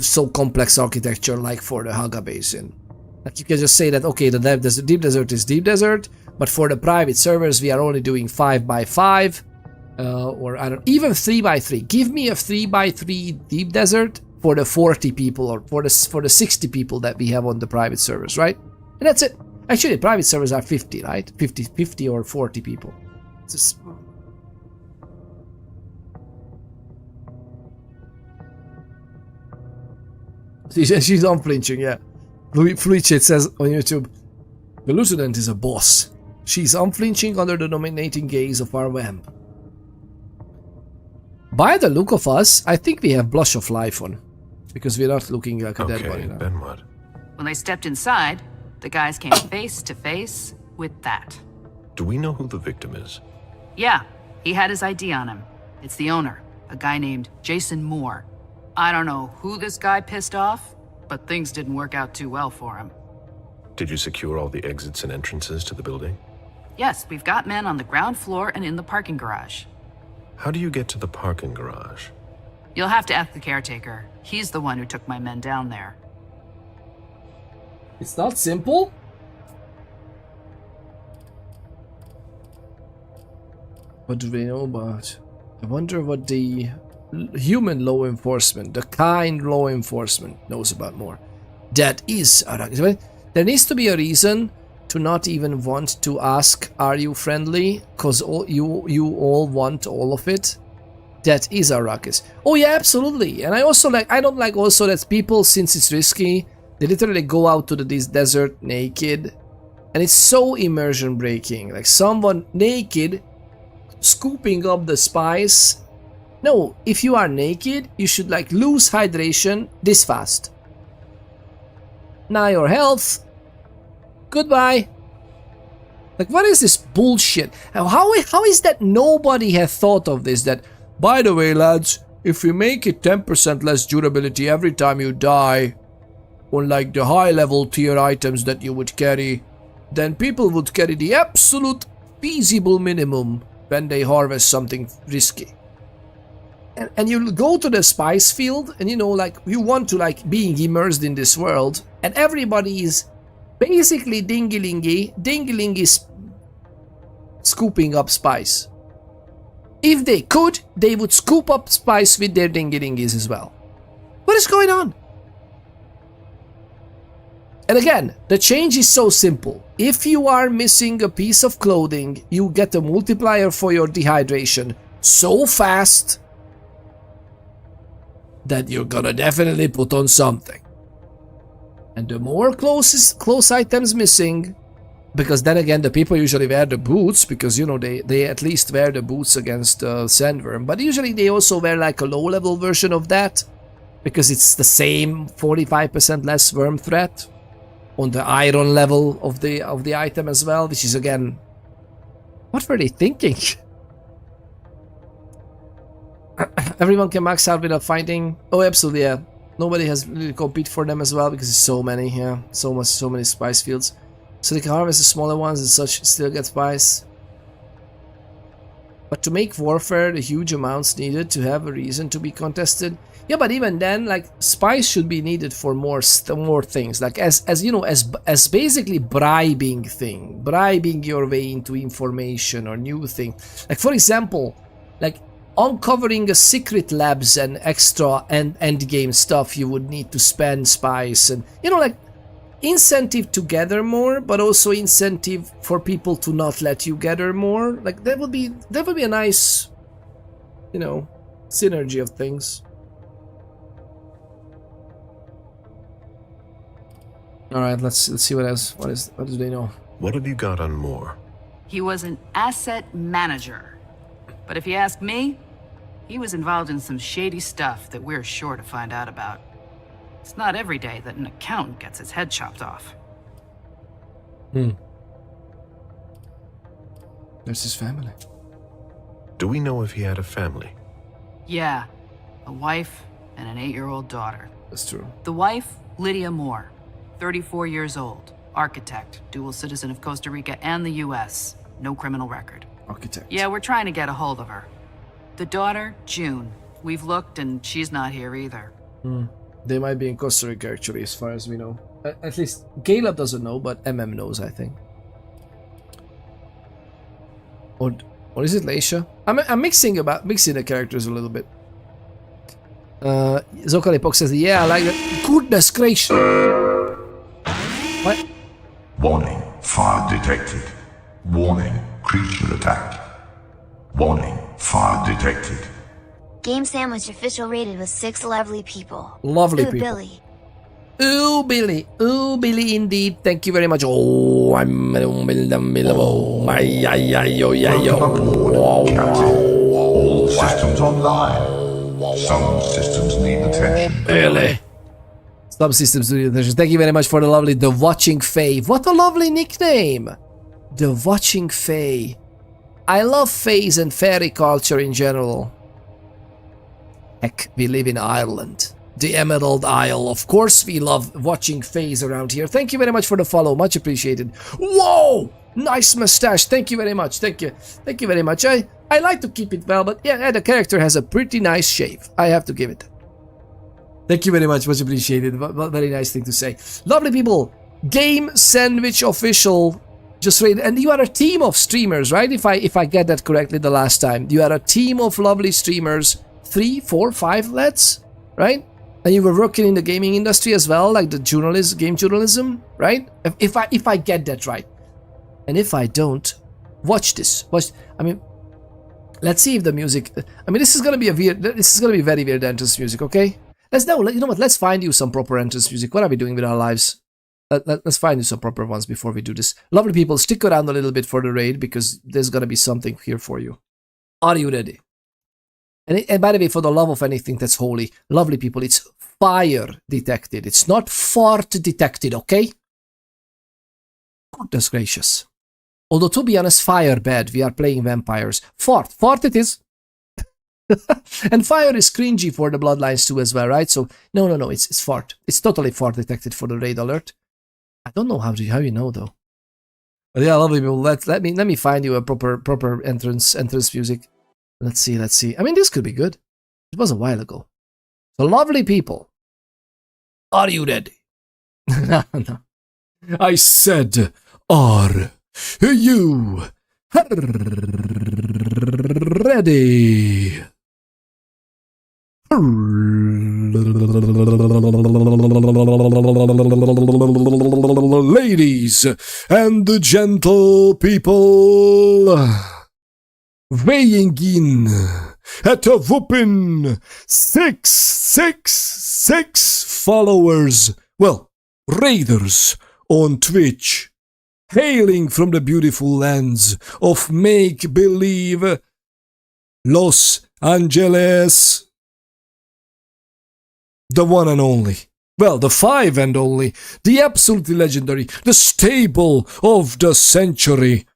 so complex architecture like for the Haga Basin. Like you can just say that, okay, the Deep Desert is Deep Desert, but for the private servers we are only doing 5x5, or I don't, even 3x3. Give me a 3x3 Deep Desert for the 40 people, or for the 60 people that we have on the private servers, right? And that's it. Actually, private servers are 50, right? 50 or 40 people. Just... She's unflinching, yeah. Fluid Shade says on YouTube, the Lieutenant is a boss. She's unflinching under the dominating gaze of our vamp. By the look of us, I think we have Blush of Life on. Because we're not looking like a dead body now. Then what? When they stepped inside, the guys came face to face with that. Do we know who the victim is? Yeah, he had his ID on him. It's the owner, a guy named Jason Moore. I don't know who this guy pissed off, but things didn't work out too well for him. Did you secure all the exits and entrances to the building? Yes, we've got men on the ground floor and in the parking garage. How do you get to the parking garage? You'll have to ask the caretaker. He's the one who took my men down there. It's not simple. What do they know about? I wonder what the human law enforcement, the kind law enforcement, knows about more. That is Argofox. There needs to be a reason to not even want to ask, are you friendly? Because you all want all of it. That is Arrakis. Oh yeah, absolutely. And I also I don't like also that people, since it's risky, they literally go out to this desert naked. And it's so immersion breaking. Like someone naked scooping up the spice. No, if you are naked, you should like lose hydration this fast. Now your health. Goodbye. Like, what is this bullshit? How is that nobody has thought of this? That, by the way, lads, if we make it 10% less durability every time you die, on like the high level tier items that you would carry, then people would carry the absolute feasible minimum when they harvest something risky. And you go to the spice field, and you know, like, you want to like being immersed in this world, and everybody is basically dingy scooping up spice. If they could, they would scoop up spice with their dingy as well. What is going on? And again, the change is so simple. If you are missing a piece of clothing, you get a multiplier for your dehydration so fast that you're gonna definitely put on something. And the more close items missing, because then again the people usually wear the boots, because you know they at least wear the boots against sandworm, but usually they also wear like a low level version of that, because it's the same 45% less worm threat on the iron level of the item as well, which is again, what were they thinking? Everyone can max out without fighting. Oh, absolutely, yeah. Nobody has really compete for them as well because there's so many, yeah. So many spice fields. So they can harvest the smaller ones and such, still get spice. But to make warfare the huge amounts needed to have a reason to be contested. Yeah, but even then, like, spice should be needed for more things. Like as you know, as basically bribing your way into information or new thing. Like for example, like uncovering a secret labs and extra and endgame stuff, you would need to spend spice, and you know, like incentive to gather more, but also incentive for people to not let you gather more. Like that would be a nice, you know, synergy of things. All right, let's see what else. What do they know? What have you got on Moore? He was an asset manager. But if you ask me, he was involved in some shady stuff that we're sure to find out about. It's not every day that an accountant gets his head chopped off. There's his family. Do we know if he had a family? Yeah, a wife and an 8-year-old daughter. That's true. The wife, Lydia Moore, 34 years old, architect, dual citizen of Costa Rica and the US, no criminal record. Architect. Yeah, we're trying to get a hold of her. The daughter, June. We've looked and she's not here either. They might be in Costa Rica actually, as far as we know. At least Caleb doesn't know, but MM knows, I think. Or is it Leisha? I'm mixing the characters a little bit. Zokalipok says, yeah, I like that. Goodness gracious! What? Warning, fire detected. Warning, creature attack. Warning, fire detected. Game Sandwich official rated with 6 lovely people. Lovely Ooh, people. Billy. Ooh, Billy. Ooh, Billy indeed. Thank you very much. Oh, I'm All systems online. Some systems need attention. Really? Some systems need attention. Thank you very much for the lovely The Watching Fae. What a lovely nickname. The Watching Fae. I love faes and fairy culture in general. Heck, we live in Ireland. The Emerald Isle. Of course we love watching faes around here. Thank you very much for the follow. Much appreciated. Whoa! Nice mustache. Thank you very much. Thank you. Thank you very much. I like to keep it well, but yeah, the character has a pretty nice shave. I have to give it. Thank you very much. Much appreciated. Very nice thing to say. Lovely people. Game Sandwich Official. Just read. And you are a team of streamers, right? If I get that correctly the last time. You are a team of lovely streamers. 3, 4, 5 lads, right? And you were working in the gaming industry as well, like the game journalism, right? If I get that right. And if I don't, watch this. I mean, let's see if the music. I mean, this is gonna be very weird entrance music, okay? You know what? Let's find you some proper entrance music. What are we doing with our lives? Let's find you some proper ones before we do this. Lovely people, stick around a little bit for the raid because there's gonna be something here for you. Are you ready? And by the way, for the love of anything that's holy, lovely people, it's fire detected. It's not fart detected, okay? Goodness gracious. Although, to be honest, fire bad. We are playing vampires. Fart it is. And fire is cringy for the bloodlines too as well, right? So, no, it's fart. It's totally fart detected for the raid alert. I don't know how you know, though. But yeah, lovely people, let me find you a proper entrance music. Let's see. I mean, this could be good. It was a while ago. So, lovely people, are you ready? No. I said, are you ready? Ladies and gentle people, weighing in at a whooping 666 followers, well, raiders on Twitch, hailing from the beautiful lands of make-believe Los Angeles. The one and only, well, the 5 and only, the absolutely legendary, the staple of the century,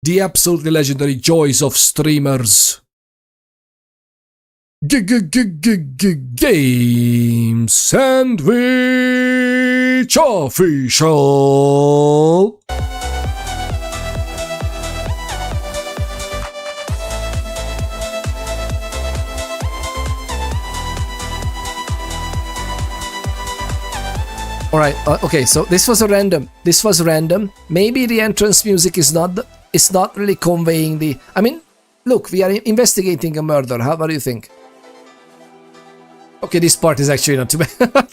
the absolutely legendary joys of streamers. Game Sandwich Official. Alright, okay, so this was random. Maybe the entrance music is not really conveying the... I mean, look, we are investigating a murder. What do you think? Okay, this part is actually not too bad.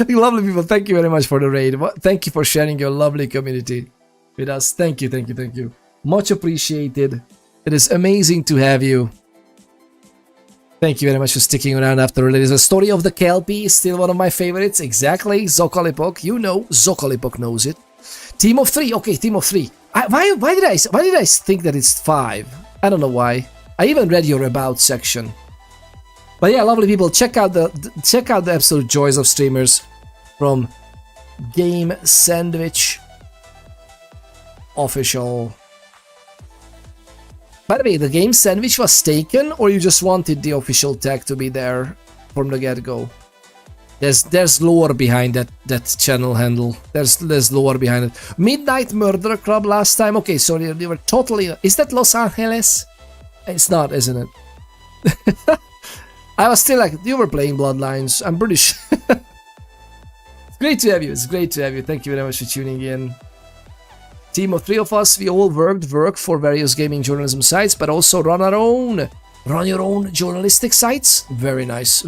Lovely people, thank you very much for the raid. Thank you for sharing your lovely community with us. Thank you. Much appreciated. It is amazing to have you. Thank you very much for sticking around after it. The story of the Kelpie is still one of my favorites. Exactly, Zokolipok. You know, Zokolipok knows it. Team of 3. Okay, team of 3. Why did I think that it's 5? I don't know why. I even read your about section. But yeah, lovely people, check out the absolute joys of streamers from Game Sandwich Official. By the way, the Game Sandwich was taken, or you just wanted the official tag to be there from the get-go? There's lore behind that channel handle. There's lore behind it. Midnight Murder Club last time. Okay, so they were totally... Is that Los Angeles? It's not, isn't it? I was still like, you were playing Bloodlines. I'm pretty sure. It's great to have you. Thank you very much for tuning in. Team of 3 of us, we all work for various gaming journalism sites, but also run your own journalistic sites. Very nice.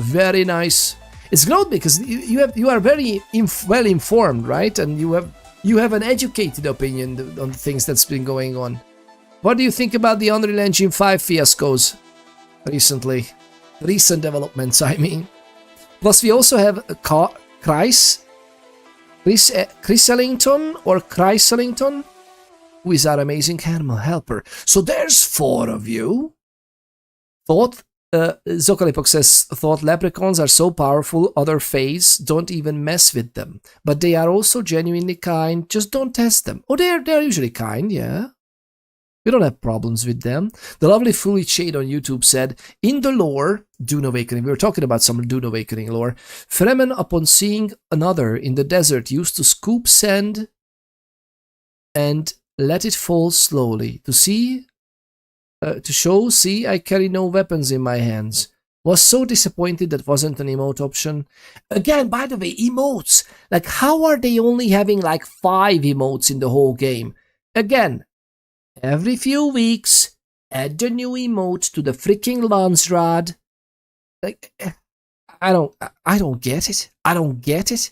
It's great because you are very well informed, right? And you have an educated opinion on the things that's been going on. What do you think about the Unreal Engine 5 fiascos recently? Recent developments, I mean. Plus, we also have Chris Ellington, who is our amazing animal helper. So there's 4 of you. Zokolipok says, thought leprechauns are so powerful, other fays don't even mess with them. But they are also genuinely kind, just don't test them. Oh, they're usually kind, yeah. We don't have problems with them. The lovely Fully Shade on YouTube said, in the lore, Dune Awakening, we were talking about some Dune Awakening lore, Fremen, upon seeing another in the desert, used to scoop sand and let it fall slowly. See, I carry no weapons in my hands. Was so disappointed that wasn't an emote option. Again, by the way, emotes. Like, how are they only having like 5 emotes in the whole game? Again, every few weeks, add the new emote to the freaking lance rod. Like, I don't get it. I don't get it.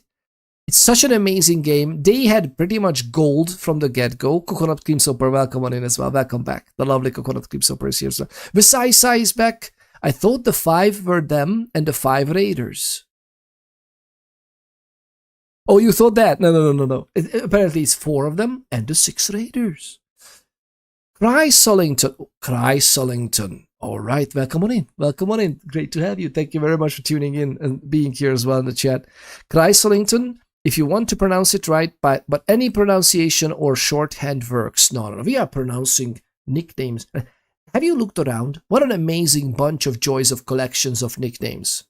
It's such an amazing game. They had pretty much gold from the get-go. Coconut Cream Soper, welcome on in as well. Welcome back. The lovely Coconut Cream Soper is here as well. Visai is back. I thought the 5 were them and the 5 raiders. Oh, you thought that? No. Apparently it's 4 of them and the 6 raiders. Krasch Sollington. All right, welcome on in. Welcome on in. Great to have you. Thank you very much for tuning in and being here as well in the chat. Krasch Sollington, if you want to pronounce it right, but any pronunciation or shorthand works. No, we are pronouncing nicknames. Have you looked around? What an amazing bunch of joys of collections of nicknames.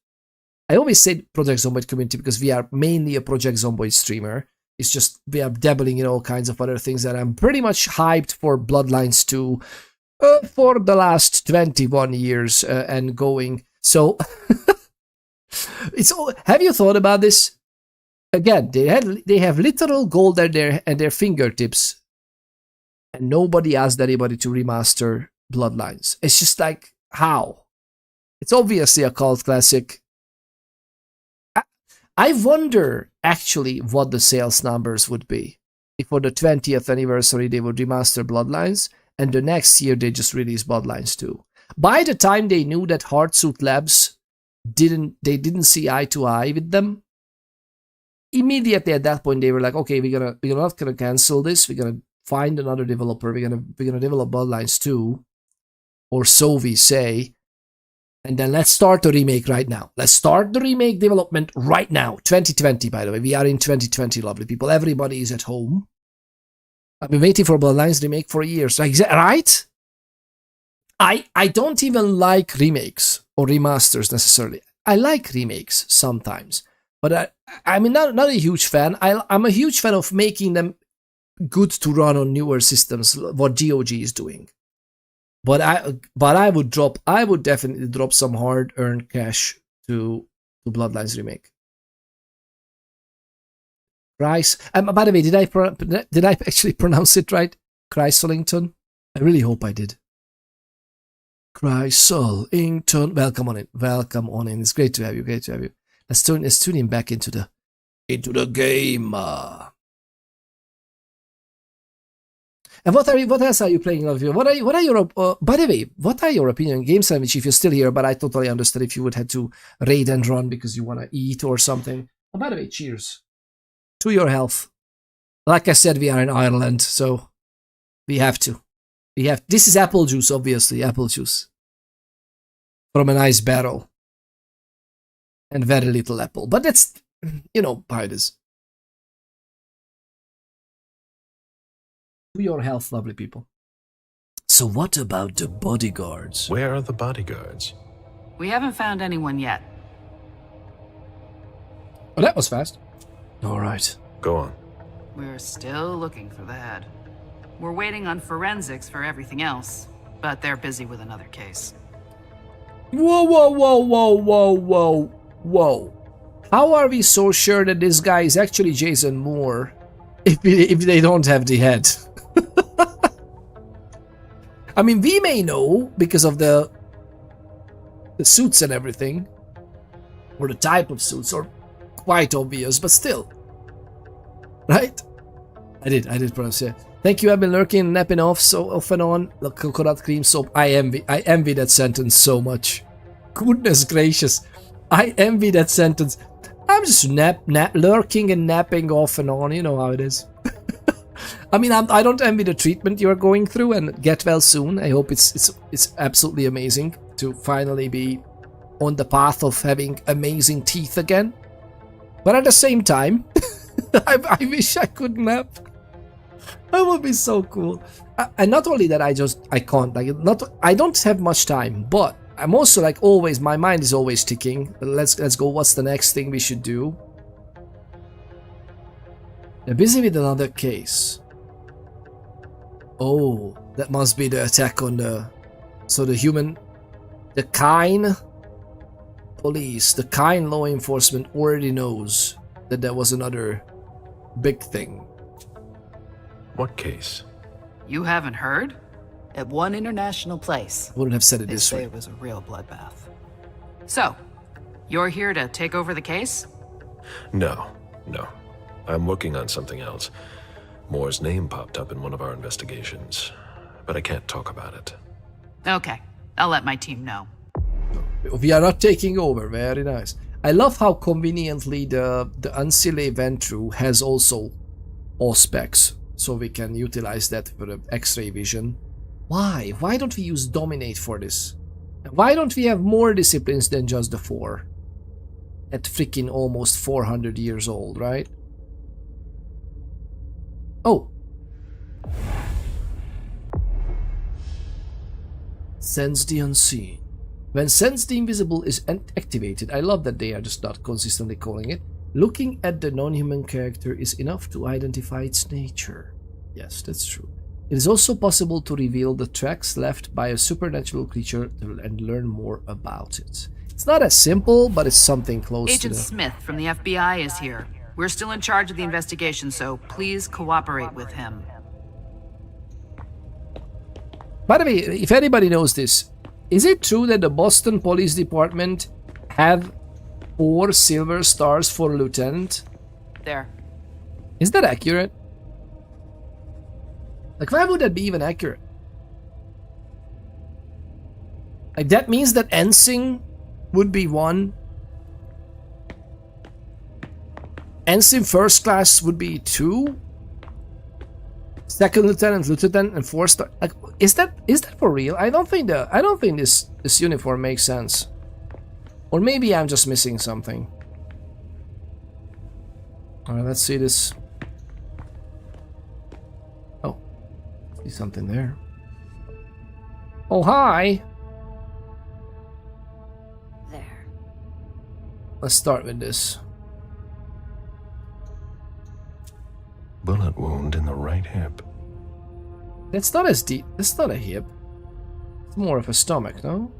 I always say Project Zomboid community because we are mainly a Project Zomboid streamer. It's just we are dabbling in all kinds of other things, and I'm pretty much hyped for Bloodlines 2 for the last 21 years and going. So, have you thought about this? Again, they have literal gold at their fingertips, and nobody asked anybody to remaster Bloodlines. It's just like, how? It's obviously a cult classic. I wonder actually what the sales numbers would be if for the 20th anniversary they would remaster Bloodlines and the next year they just release Bloodlines 2. By the time they knew that Hardsuit Labs didn't see eye to eye with them, immediately at that point they were like, okay, we're not gonna cancel this. We're gonna find another developer. We're gonna develop Bloodlines 2, or so we say. And then let's start the remake right now. Let's start the remake development right now. 2020, by the way. We are in 2020, lovely people. Everybody is at home. I've been waiting for Bloodlines remake for years. Right? I don't even like remakes or remasters necessarily. I like remakes sometimes. But I'm not a huge fan. I'm a huge fan of making them good to run on newer systems, what GOG is doing. But I would definitely drop some hard-earned cash to Bloodlines remake. Krasch. By the way, did I actually pronounce it right? Krasch Sollington. I really hope I did. Krasch Sollington. Welcome on in. Welcome on in. It's great to have you. Great to have you. Let's tune him back into the game. And what else are you playing? What are your by the way, what are your opinion on Game Sandwich if you're still here? But I totally understand if you would have to raid and run because you want to eat or something. Oh, by the way, cheers to your health. Like I said, we are in Ireland, so we have to. This is apple juice, obviously, apple juice from a nice barrel, and very little apple. But that's, you know, how it is. To your health, lovely people. So what about the bodyguards? Where are the bodyguards? We haven't found anyone yet. Oh, that was fast. All right. Go on. We're still looking for the head. We're waiting on forensics for everything else, but they're busy with another case. Whoa. How are we so sure that this guy is actually Jason Moore if they don't have the head? I mean, we may know because of the suits and everything, or the type of suits, or quite obvious, but still, right? I did pronounce it. Thank you. I've been lurking, napping off and on. The coconut cream soap. I envy that sentence so much. Goodness gracious, I envy that sentence. I'm just lurking and napping off and on. You know how it is. I mean, I don't envy the treatment you're going through, and get well soon. I hope it's absolutely amazing to finally be on the path of having amazing teeth again. But at the same time, I wish I could nap. That would be so cool. And not only that, I can't. I don't have much time, but I'm also like always. My mind is always ticking. Let's go. What's the next thing we should do? They're busy with another case. Oh, that must be the attack on the... So the human... The Kine police, the Kine law enforcement already knows that there was another big thing. What case? You haven't heard? At one international place. Wouldn't have said it They this say way. it was a real bloodbath. So, you're here to take over the case? No. I'm working on something else. Moore's name popped up in one of our investigations, but I can't talk about it. Okay, I'll let my team know. We are not taking over. Very nice. I love how conveniently the Ancile went through has also all specs, so we can utilize that for the X-ray vision. Why? Why don't we use Dominate for this? Why don't we have more disciplines than just the 4? At freaking almost 400 years old, right? Oh. Sense the unseen. When Sense the invisible is activated, I love that they are just not consistently calling it. Looking at the non-human character is enough to identify its nature. Yes, that's true. It is also possible to reveal the tracks left by a supernatural creature and learn more about it. It's not as simple, but it's something close Agent to Smith from the FBI is here. We're still in charge of the investigation, so please cooperate with him. By the way, if anybody knows this, is it true that the Boston Police Department have 4 silver stars for a lieutenant? There. Is that accurate? Like, why would that be even accurate? Like, that means that ensign would be 1. Ensign first class would be 2. Second lieutenant, and 4 star. Like, is that for real? I don't think this uniform makes sense. Or maybe I'm just missing something. Alright, let's see this. Oh, see something there. Oh, hi. There. Let's start with this. Bullet wound in the right hip. That's not as deep. That's not a hip. It's more of a stomach, no?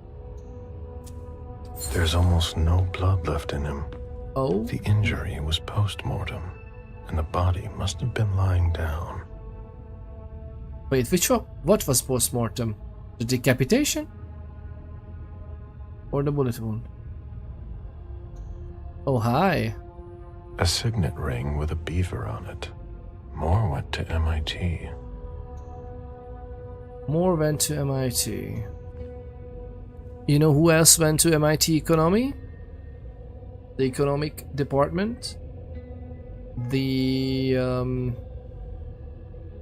There's almost no blood left in him. Oh? The injury was post-mortem, and the body must have been lying down. Wait, which one? What was post-mortem? The decapitation? Or the bullet wound? Oh, hi. A signet ring with a beaver on it. Moore went to MIT. Moore went to MIT. You know who else went to MIT Economy? The economic department? The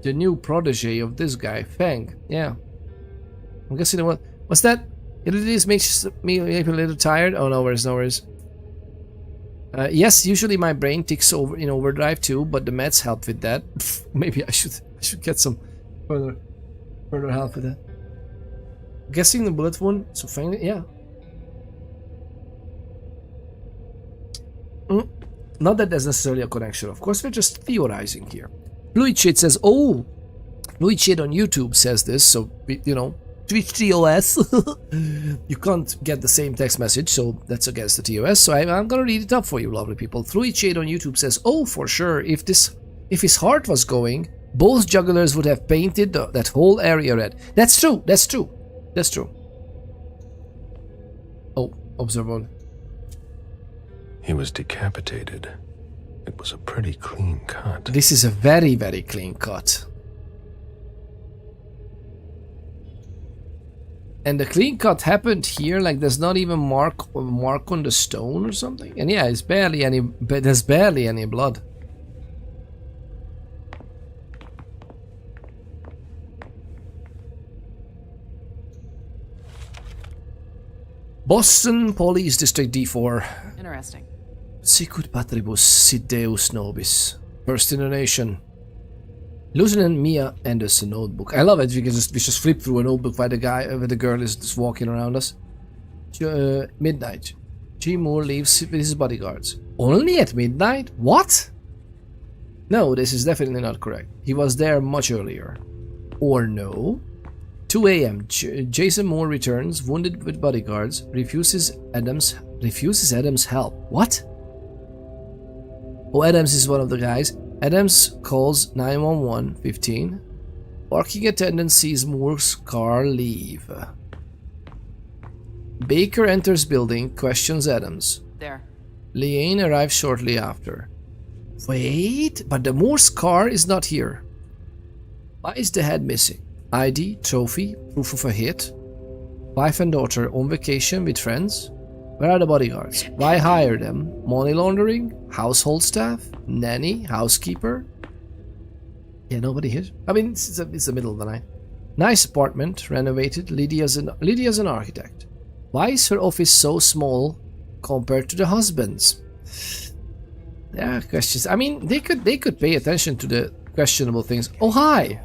new protege of this guy, Feng. Yeah. I'm guessing what was that? It just makes me a little tired. Oh, no worries, no worries. Yes, usually my brain ticks over in overdrive too, but the meds help with that. Maybe I should get some further help with that. Guessing the bullet wound, so Feng, yeah. Not that there's necessarily a connection, of course, we're just theorizing here. Fluid Shade says, oh, Fluid Shade on YouTube says this, so, you know, Twitch TOS. You can't get the same text message, so that's against the TOS, so I'm gonna read it up for you, lovely people. Fluid Shade on YouTube says, oh, for sure, if his heart was going, both jugglers would have painted that whole area red. That's true, that's true, that's true. Oh, observe on. He was decapitated. It was a pretty clean cut. This is a very, very clean cut. And the clean cut happened here, like there's not even mark on the stone or something. And yeah, there's barely any blood. Boston Police District D4. Interesting. Sicut patribus sit deus nobis. First in the nation. Lieutenant Mia Anderson notebook. I love it. We just flip through a notebook while the girl is just walking around us. Midnight. G. Moore leaves with his bodyguards. Only at midnight? What? No, this is definitely not correct. He was there much earlier. Or no. 2 a.m. Jason Moore returns, wounded with bodyguards, refuses Adams' help. What? Oh, Adams is one of the guys. Adams calls 911, 15. Parking attendant sees Moore's car leave. Baker enters building, questions Adams. There. Liane arrives shortly after. Wait, but the Moore's car is not here. Why is the head missing? ID, trophy, proof of a hit. Wife and daughter on vacation with friends. Where are the bodyguards? Why hire them? Money laundering? Household staff? Nanny? Housekeeper? Yeah, nobody here. I mean, it's the middle of the night. Nice apartment, renovated. Lydia's an architect. Why is her office so small compared to the husband's? There are questions. I mean, they could pay attention to the questionable things. Oh, hi!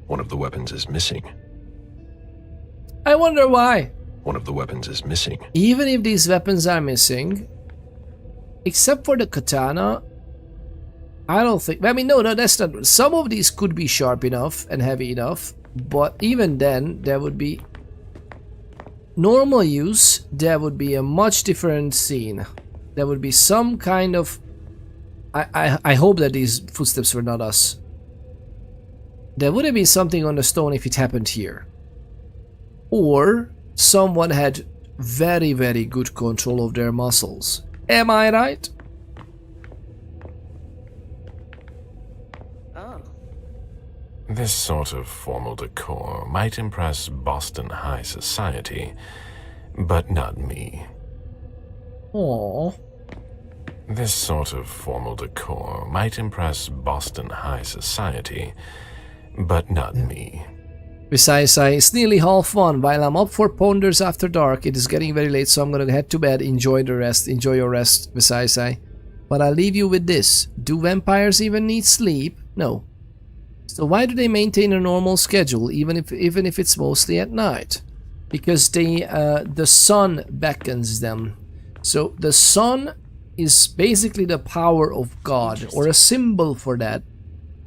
One of the weapons is missing. I wonder why. One of the weapons is missing. Even if these weapons are missing, except for the katana, I don't think... I mean, no, that's not... Some of these could be sharp enough and heavy enough, but even then, there would be... Normal use, there would be a much different scene. There would be some kind of... I hope that these footsteps were not us. There would have been something on the stone if it happened here. Or someone had very, very good control of their muscles. Am I right? Oh. This sort of formal decor might impress Boston high society, but not me. Aww. This sort of formal decor might impress Boston high society, but not me. Besides, it's nearly half one. While I'm up for Ponders After Dark, it is getting very late, so I'm gonna head to bed. Enjoy the rest. Enjoy your rest, besides, But I'll leave you with this. Do vampires even need sleep? No. So why do they maintain a normal schedule, even if it's mostly at night? Because the sun beckons them. So the sun is basically the power of God, or a symbol for that.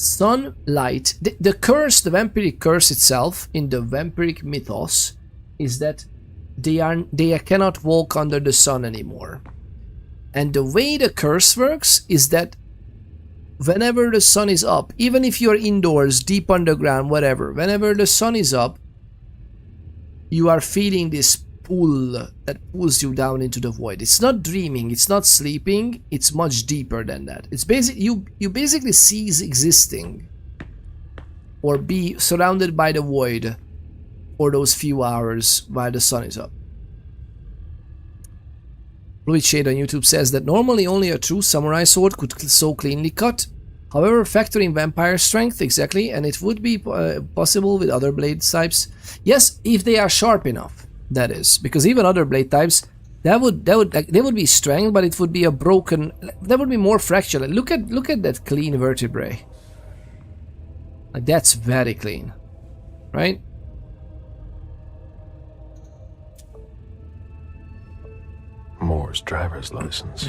Sunlight, the curse, the vampiric curse itself in the vampiric mythos is that they cannot walk under the sun anymore. And the way the curse works is that whenever the sun is up, even if you're indoors, deep underground, whatever, whenever the sun is up, you are feeling this pull that pulls you down into the void. It's not dreaming, it's not sleeping, it's much deeper than that. It's you basically cease existing or be surrounded by the void for those few hours while the sun is up. Fluid Shade on YouTube says that normally only a true samurai sword could so cleanly cut. However, factoring vampire strength, exactly, and it would be possible with other blade types. Yes, if they are sharp enough. That is, because even other blade types, they would be strength, but it would be a broken. That would be more fracture. Look at that clean vertebrae. Like, that's very clean, right? Moore's driver's license.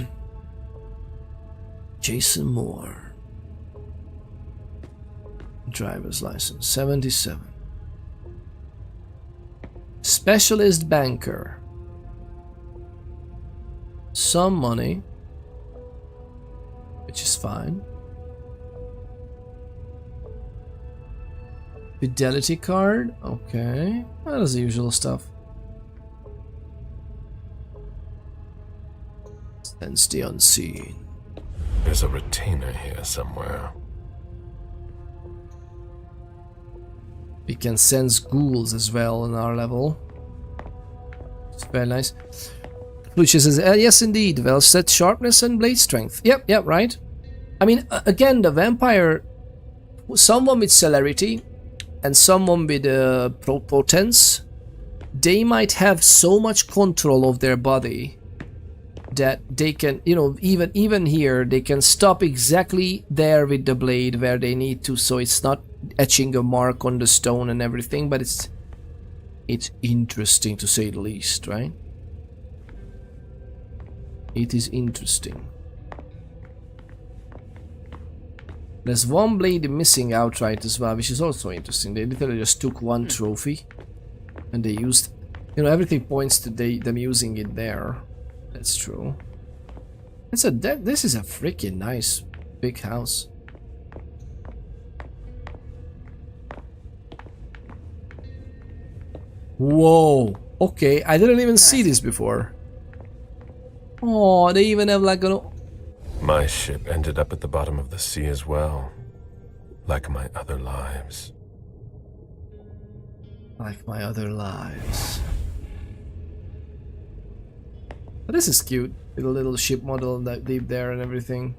Jason Moore. Driver's license, 77. Specialist banker. Some money, which is fine. Fidelity card, okay. That is the usual stuff. Sense the unseen. There's a retainer here somewhere. We can sense ghouls as well on our level. It's very nice. Lucia says, yes indeed, well set sharpness and blade strength. Yep, right. I mean, again, the vampire, someone with celerity and someone with potence, they might have so much control of their body that they can, you know, even here, they can stop exactly there with the blade where they need to, so it's not etching a mark on the stone and everything, but it's interesting to say the least, right? It is interesting. There's one blade missing outright as well, which is also interesting. They literally just took one trophy and they used, you know, everything points to them using it there. That's true. This is a freaking nice big house. Whoa. Okay, I didn't even see this before. Oh, they even have like an... My ship ended up at the bottom of the sea as well. Like my other lives. Like my other lives. But this is cute. With a little ship model that deep there and everything.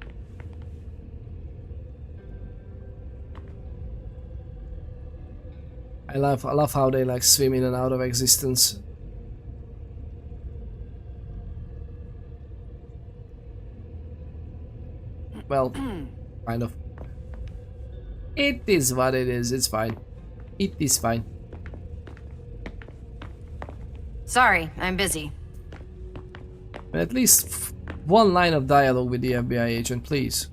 I love how they like swim in and out of existence. Well, kind of. It is what it is. It's fine. It is fine. Sorry, I'm busy. At least one line of dialogue with the FBI agent, please.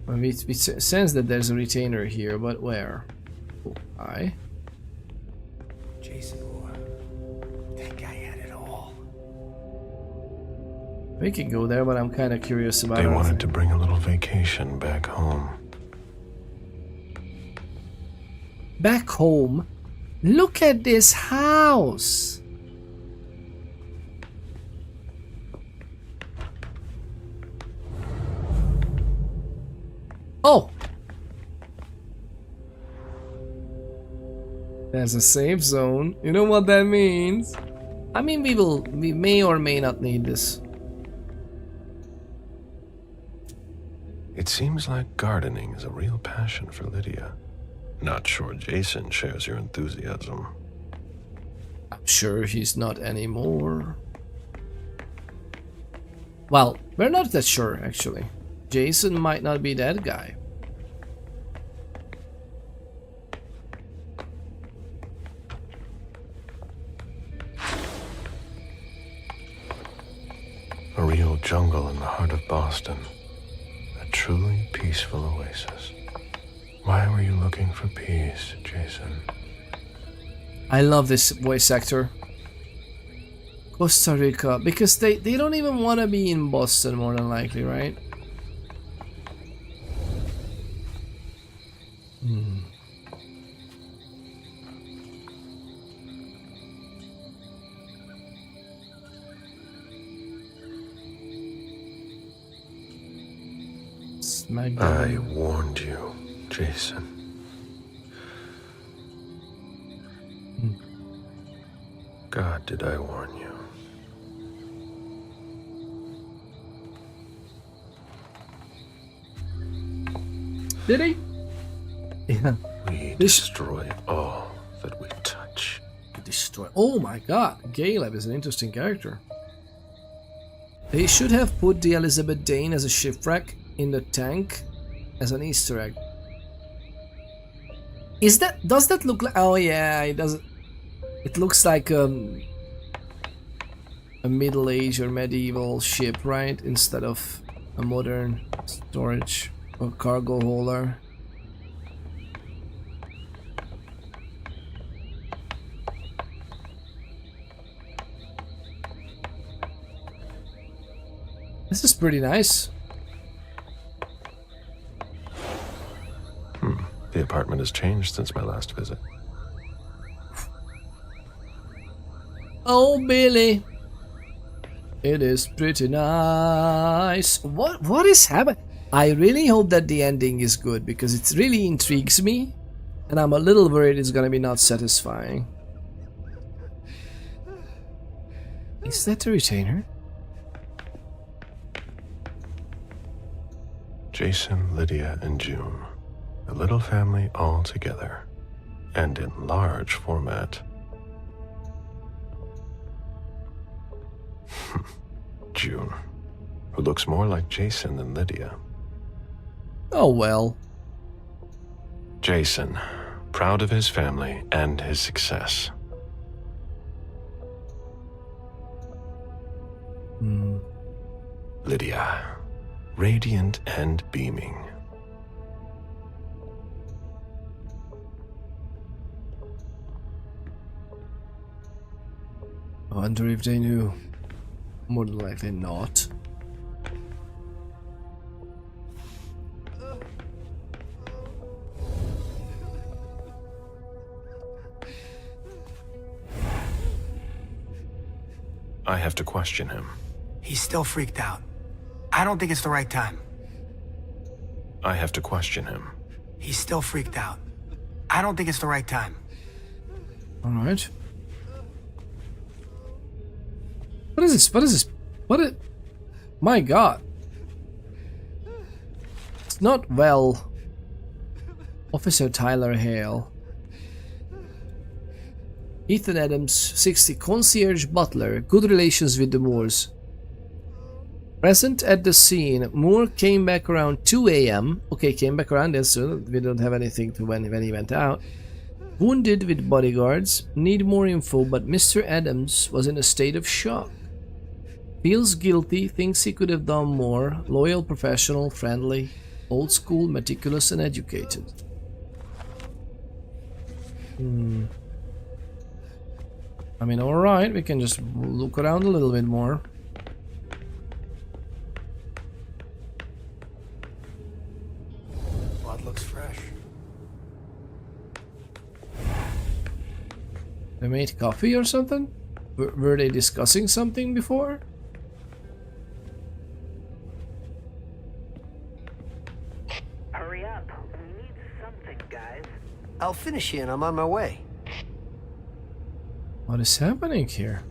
We sense that there's a retainer here, but where? Oh, hi. Jason, that guy had it all. We can go there, but I'm kind of curious about it. They wanted to bring a little vacation back home. Back home? Look at this house! Oh! There's a safe zone. You know what that means? I mean, we may or may not need this. It seems like gardening is a real passion for Lydia. Not sure Jason shares your enthusiasm. I'm sure he's not anymore. Well, we're not that sure, actually. Jason might not be that guy. A real jungle in the heart of Boston. A truly peaceful oasis. Why were you looking for peace, Jason? I love this voice actor. Costa Rica, because they don't even want to be in Boston, more than likely, right? I warned you, Jason. God, did I warn you? Did he? Yeah. We destroy all that we touch. Destroy. Oh my god, Caleb is an interesting character. They should have put the Elizabeth Dane as a shipwreck in the tank as an Easter egg. Does that look like... Oh yeah, it does. It looks like a Middle Age or medieval ship, right? Instead of a modern storage or cargo holder. This is pretty nice. The apartment has changed since my last visit. Oh, Billy. It is pretty nice. What is happening? I really hope that the ending is good because it really intrigues me. And I'm a little worried it's gonna be not satisfying. Is that the retainer? Jason, Lydia, and June. A little family all together. And in large format. June, who looks more like Jason than Lydia. Oh well. Jason, proud of his family and his success. Lydia, radiant and beaming. I wonder if they knew. More than likely not. I have to question him. He's still freaked out. I don't think it's the right time. I have to question him. He's still freaked out. I don't think it's the right time. Alright. What is this? What is this? What is... My god. It's not well. Officer Tyler Hale. Ethan Adams, 60, concierge butler, good relations with the Moores. Present at the scene, Moore came back around 2 a.m. Okay, came back around there soon. We don't have anything to when he went out. Wounded with bodyguards. Need more info, but Mr. Adams was in a state of shock. Feels guilty, thinks he could have done more. Loyal, professional, friendly, old school, meticulous, and educated. I mean, alright, we can just look around a little bit more. Blood looks fresh. They made coffee or something? Were they discussing something before? Hurry up. We need something, guys. I'll finish you and I'm on my way. What is happening here?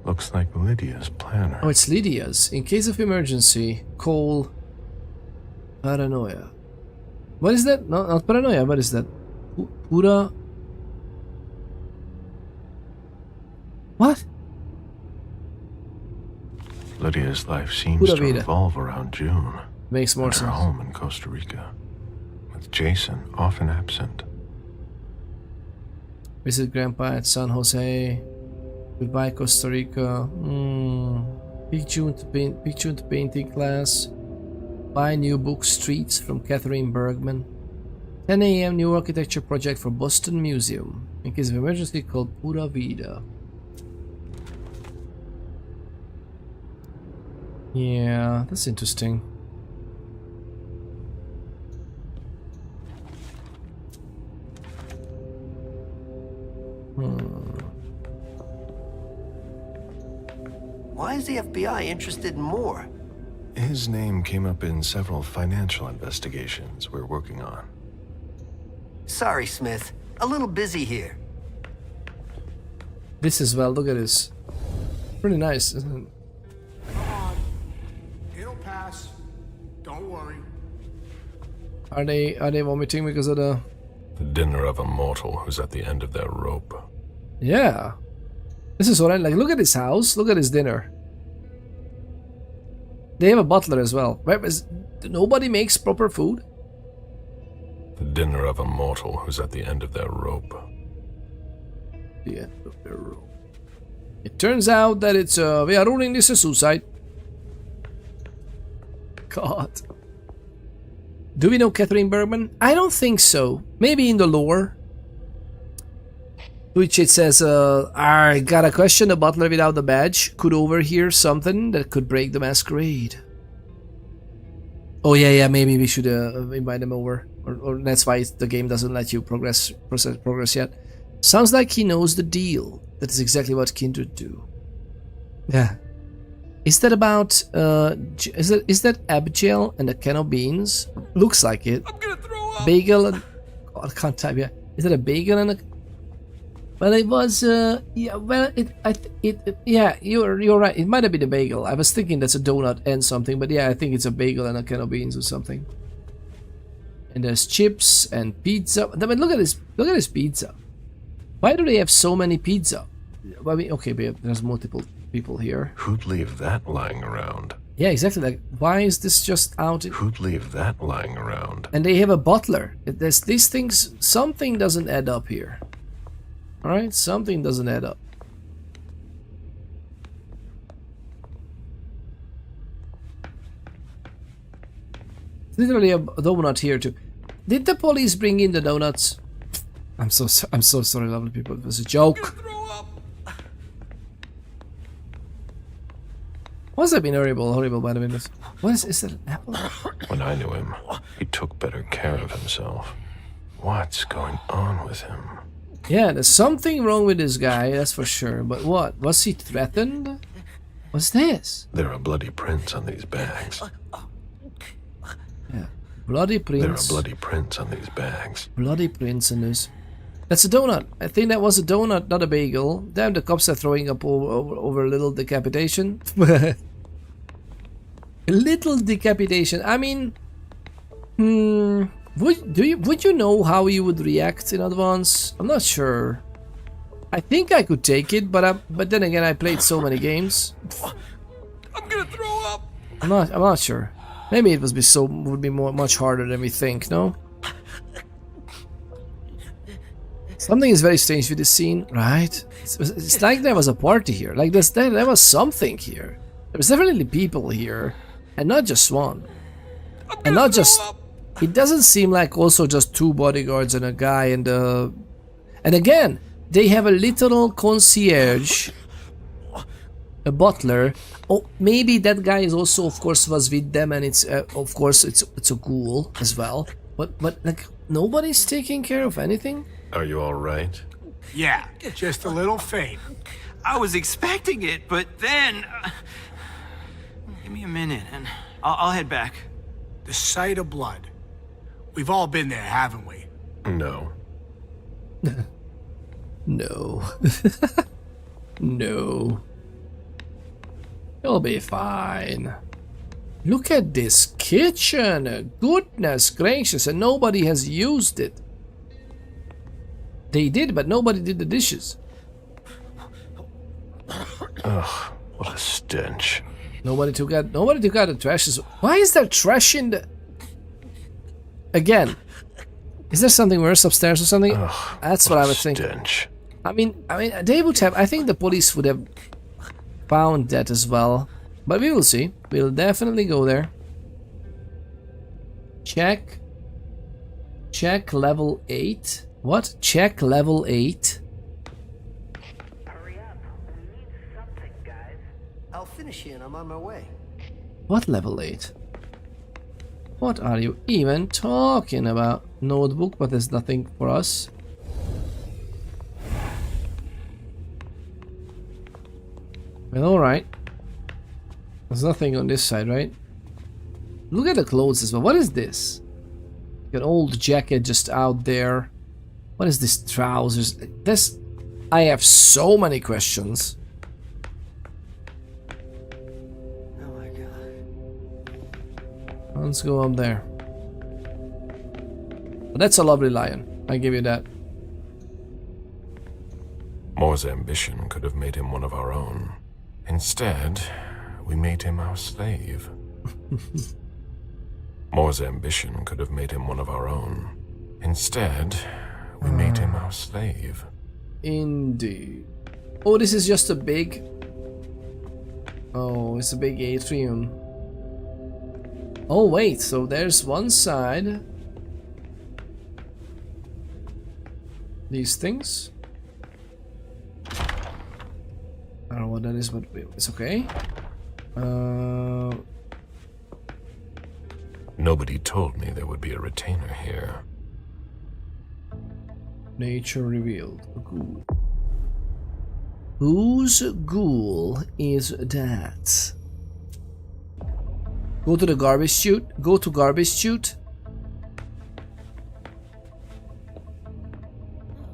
Looks like Lydia's planner. Oh, it's Lydia's. In case of emergency, call paranoia. What is that? No, not paranoia. What is that? Pura. What? Lydia's life seems Pura to vida. revolve around June. Makes more and sense. her home in Costa Rica, with Jason often absent. Visit Grandpa at San Jose. Goodbye, Costa Rica. Pick June to painting class. Buy new book Streets from Catherine Bergman. 10 a.m. new architecture project for Boston Museum. In case of emergency, called Pura Vida. Yeah, that's interesting. Why is the FBI interested in Moore? His name came up in several financial investigations we're working on. Sorry, Smith. A little busy here. This as well, look at this. Pretty nice, isn't it? Come on. It'll pass. Don't worry. Are they vomiting because of the... The dinner of a mortal who's at the end of their rope. Yeah. This is what I like. Look at his house. Look at his dinner. They have a butler as well. Nobody makes proper food? The dinner of a mortal who's at the end of their rope. The end of their rope. It turns out that it's we are ruling this a suicide. God. Do we know Catherine Bergman? I don't think so. Maybe in the lore. Which it says, I got a question. The butler without the badge could overhear something that could break the masquerade. Oh yeah, maybe we should invite him over. Or that's why the game doesn't let you progress yet. Sounds like he knows the deal. That is exactly what Kindred do. Yeah. Is that about, is that Abigail and a can of beans? Looks like it. I'm gonna throw up! Bagel and... Oh, I can't type yet. Is it a bagel and a... Well, it was, yeah, well, yeah, you're right. It might have been a bagel. I was thinking that's a donut and something, but yeah, I think it's a bagel and a can of beans or something. And there's chips and pizza. I mean, look at this pizza. Why do they have so many pizza? I mean, okay, but there's multiple people here. Who'd leave that lying around? Yeah, exactly. Like, why is this just out? Who'd leave that lying around? And they have a butler. There's these things. Something doesn't add up here. Alright, something doesn't add up. literally a donut here too. Did the police bring in the donuts? I'm so sorry, lovely people. It was a joke. Must have been horrible by the way. What is that, an apple? When I knew him, he took better care of himself. What's going on with him? Yeah, there's something wrong with this guy, that's for sure. But what? Was he threatened? What's this? There are bloody prints on these bags. Yeah, bloody prints. There are bloody prints on these bags. Bloody prints on this. That's a donut. I think that was a donut, not a bagel. Damn, the cops are throwing up over a little decapitation. A little decapitation. I mean, would you know how you would react in advance? I'm not sure. I think I could take it, but then again, I played so many games. I'm gonna throw up. I'm not sure. Maybe it would be much harder than we think. No. Something is very strange with this scene, right? It's like there was a party here. Like there was something here. There was definitely people here, and not just one. And not just. It doesn't seem like also just 2 bodyguards and a guy and again they have a literal concierge, a butler. Oh, maybe that guy is also, of course, was with them, and it's of course it's a ghoul as well. But like nobody's taking care of anything. Are you all right? Yeah, just a little faint. I was expecting it, but then... give me a minute, and I'll head back. The sight of blood. We've all been there, haven't we? No. No. No. You'll be fine. Look at this kitchen. Goodness gracious, and nobody has used it. They did, but nobody did the dishes. Ugh, what a stench. Nobody took out the trash. Why is there trash in the... Again, is there something worse upstairs or something? Ugh, that's what I would think. I mean, they would have. I think the police would have found that as well. But we will see. We'll definitely go there. Check level 8. What? Check level 8. Hurry up. We need something, guys. I'll finish you and I'm on my way. What level 8? What are you even talking about? Notebook, but there's nothing for us. Well, alright. There's nothing on this side, right? Look at the clothes as well. What is this? An old jacket just out there. What is this? Trousers? This... I have so many questions. Oh my god. Let's go up there. But that's a lovely lion. I give you that. Moore's ambition could have made him one of our own. Instead, we made him our slave. Moore's ambition could have made him one of our own. Instead, we made him our slave. Indeed. Oh, this is just a big... Oh, it's a big atrium. Oh, wait, so there's one side. These things. I don't know what that is, but it's okay. Nobody told me there would be a retainer here. Nature revealed. A ghoul. Whose ghoul is that? Go to the garbage chute. Go to garbage chute.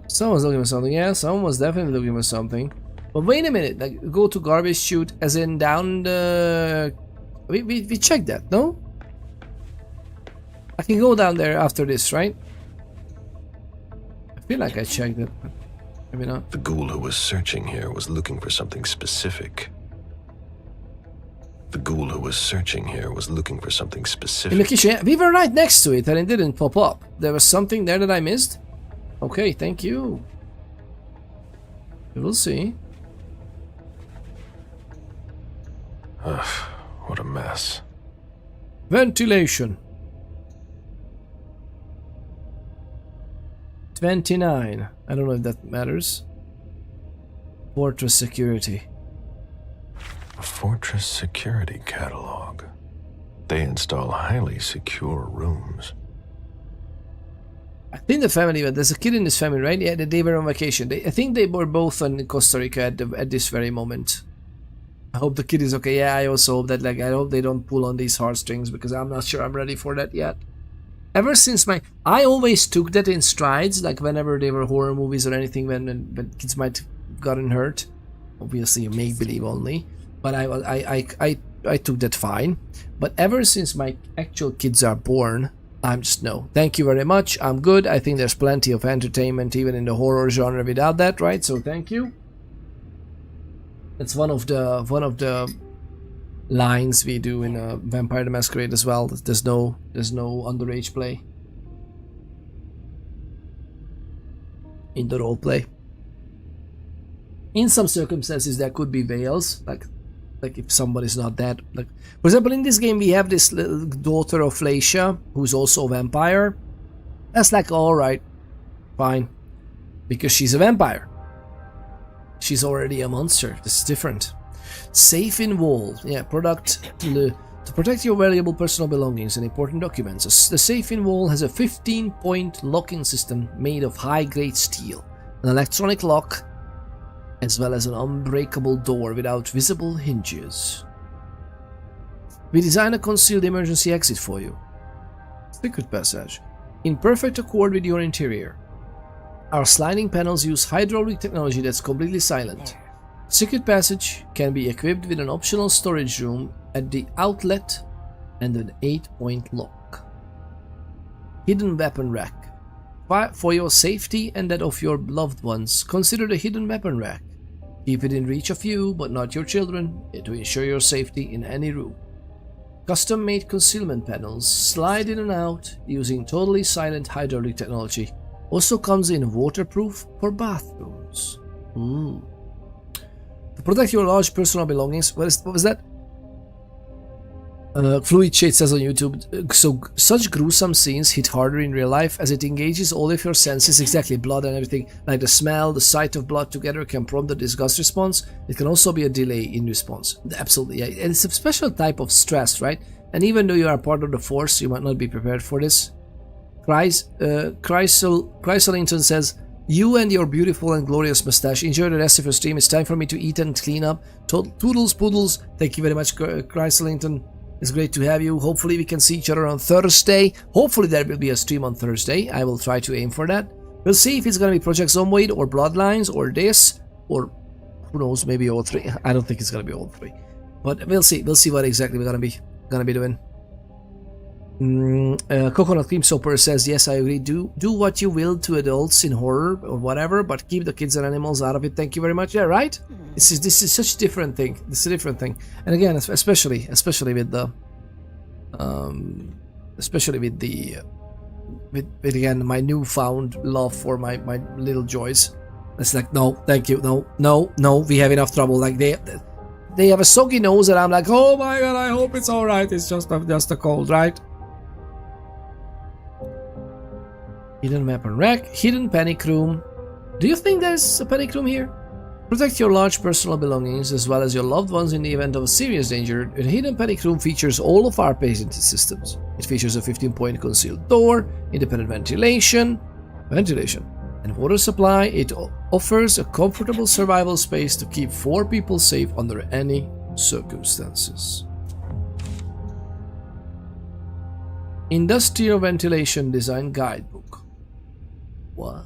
Someone's looking for something. Yeah, someone was definitely looking for something. But wait a minute. Like, go to garbage chute, as in down the. We checked that, no? I can go down there after this, right? I feel like I checked it, but maybe not. The ghoul who was searching here was looking for something specific. The ghoul who was searching here was looking for something specific. In the kitchen, yeah, we were right next to it and it didn't pop up. There was something there that I missed? Okay, thank you. We will see. Ugh, what a mess. Ventilation. 29. I don't know if that matters. Fortress security. A fortress security catalog. They install highly secure rooms. I think the family, there's a kid in this family, right? Yeah, they were on vacation. I think they were both in Costa Rica at this very moment. I hope the kid is okay. Yeah, I also hope that, like, I hope they don't pull on these heartstrings, because I'm not sure I'm ready for that yet. Ever since I always took that in strides, like whenever they were horror movies or anything, when kids might have gotten hurt. Obviously, make-believe only. But I took that fine. But ever since my actual kids are born, I'm just no. Thank you very much. I'm good. I think there's plenty of entertainment even in the horror genre without that, right? So thank you. It's one of the lines we do in Vampire the Masquerade as well. There's no underage play in the role play. In some circumstances, there could be veils, like if somebody's not dead. Like, for example, in this game, we have this little daughter of Fleisha, who's also a vampire. That's like, alright, fine. Because she's a vampire. She's already a monster. This is different. Safe in wall. Yeah, to protect your valuable personal belongings and important documents. The safe in wall has a 15-point locking system made of high-grade steel, an electronic lock, as well as an unbreakable door without visible hinges. We designed a concealed emergency exit for you. Secret passage. In perfect accord with your interior. Our sliding panels use hydraulic technology that's completely silent. Secret passage can be equipped with an optional storage room at the outlet and an 8-point lock. Hidden weapon rack. For your safety and that of your loved ones, consider the hidden weapon rack. Keep it in reach of you, but not your children, to ensure your safety in any room. Custom-made concealment panels slide in and out using totally silent hydraulic technology. Also comes in waterproof for bathrooms. To protect your large personal belongings. What was that? Fluid Shade says on YouTube, so such gruesome scenes hit harder in real life as it engages all of your senses, exactly, blood and everything, like the smell, the sight of blood together can prompt a disgust response. It can also be a delay in response. Absolutely, yeah. And it's a special type of stress, right? And even though you are part of the force, you might not be prepared for this. Chrysolington says, you and your beautiful and glorious mustache, enjoy the rest of your stream. It's time for me to eat and clean up. Toodles, poodles. Thank you very much, Chrysolington. It's great to have you. Hopefully we can see each other on Thursday. Hopefully there will be a stream on Thursday. I will try to aim for that. We'll see if it's going to be Project Zomboid or Bloodlines or this, or who knows, maybe all three. I don't think it's going to be all three. But we'll see. We'll see what exactly we're going to be doing. Coconut Cream Soaper says, yes, I agree. Do what you will to adults in horror or whatever, but keep the kids and animals out of it. Thank you very much. Yeah, right? This is such a different thing. This is a different thing. And again, especially with the with again my newfound love for my little joys. It's like, no, thank you, no, we have enough trouble. Like they have a soggy nose and I'm like, oh my god, I hope it's alright. It's just a cold, right? Hidden weapon rack, hidden panic room. Do you think there's a panic room here? Protect your large personal belongings as well as your loved ones in the event of a serious danger. The hidden panic room features all of our patented systems. It features a 15-point concealed door, independent ventilation, and water supply. It offers a comfortable survival space to keep 4 people safe under any circumstances. Industrial Ventilation Design Guidebook. What?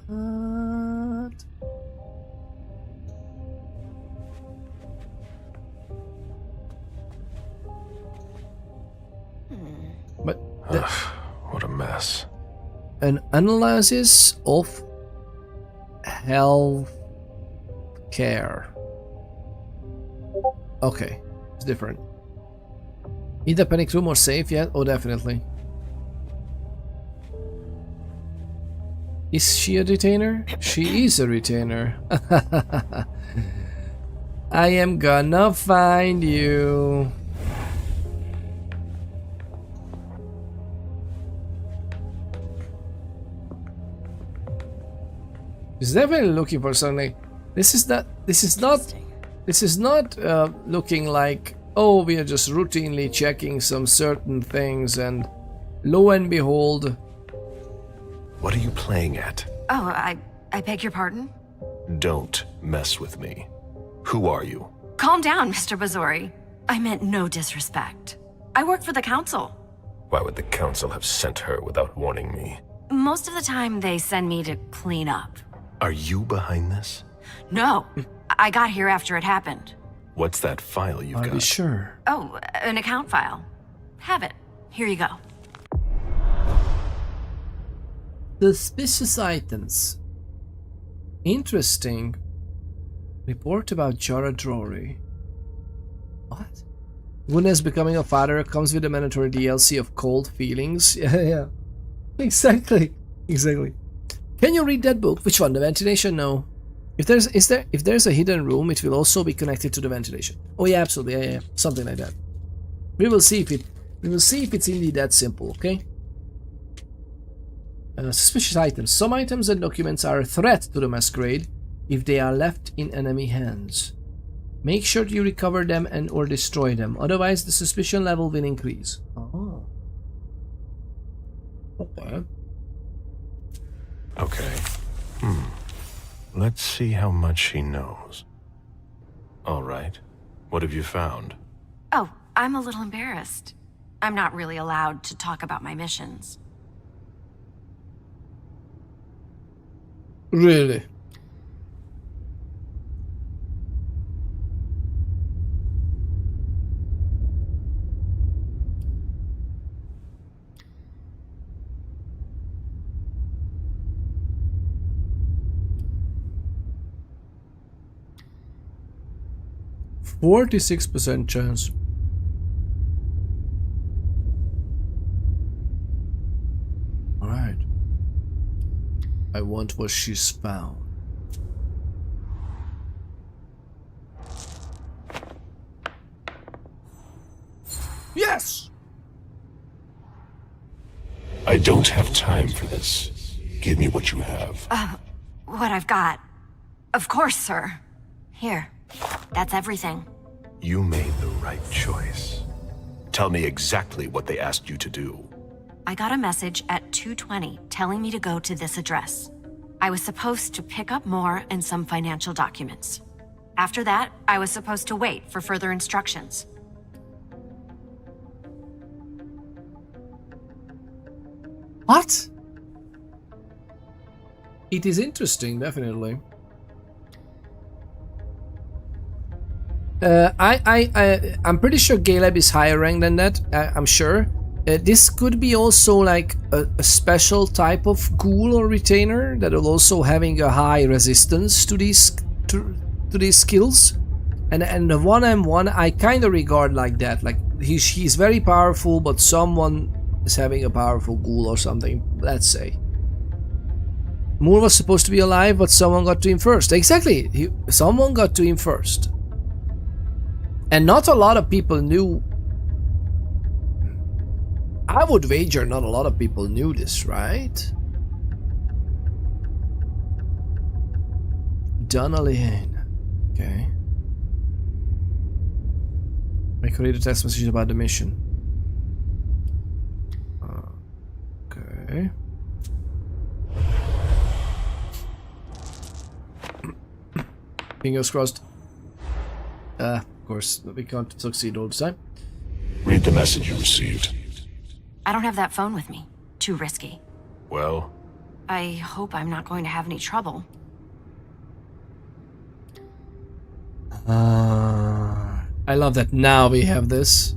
But what a mess. An analysis of health care. Okay, it's different. Either panic room or safe yet? Oh, definitely. Is she a retainer? She is a retainer. I am gonna find you. He's definitely looking for something. This is not looking like, oh, we are just routinely checking some certain things and lo and behold. What are you playing at? Oh, I beg your pardon? Don't mess with me. Who are you? Calm down, Mr. Bazori. I meant no disrespect. I work for the council. Why would the council have sent her without warning me? Most of the time, they send me to clean up. Are you behind this? No, I got here after it happened. What's that file you've got? Are you sure? Oh, an account file. Have it. Here you go. Suspicious items. Interesting. Report about Jara Drory. What? Goodness, becoming a father comes with a mandatory DLC of cold feelings. Yeah. Exactly. Can you read that book? Which one? The ventilation? No. If there's a hidden room, it will also be connected to the ventilation. Oh yeah, absolutely. Yeah. Something like that. We will see if it's indeed that simple. Okay. Suspicious items. Some items and documents are a threat to the Masquerade if they are left in enemy hands. Make sure you recover them and or destroy them, otherwise the suspicion level will increase. Oh. Okay. Okay. Let's see how much she knows. All right. What have you found? Oh, I'm a little embarrassed. I'm not really allowed to talk about my missions. Really? %46% chance. Alright. I want what she's found. Yes! I don't have time for this. Give me what you have. What I've got. Of course, sir. Here. That's everything. You made the right choice. Tell me exactly what they asked you to do. I got a message at 2:20 telling me to go to this address. I was supposed to pick up more and some financial documents. After that, I was supposed to wait for further instructions. What? It is definitely. I'm pretty sure Caleb is higher rank than that. I'm sure. This could be also like a special type of ghoul or retainer that will also having a high resistance to these skills. And the 1M1 I kind of regard like that. Like he's very powerful, but someone is having a powerful ghoul or something. Let's say. Moore was supposed to be alive, but someone got to him first. Exactly. Someone got to him first. And not a lot of people knew. I would wager not a lot of people knew this, right? Donnelly. Okay. I created a text message about the mission. Okay. Fingers crossed. Of course, we can't succeed all the time. Read the message you received. I don't have that phone with me. Too risky. Well? I hope I'm not going to have any trouble. I love that now we have this.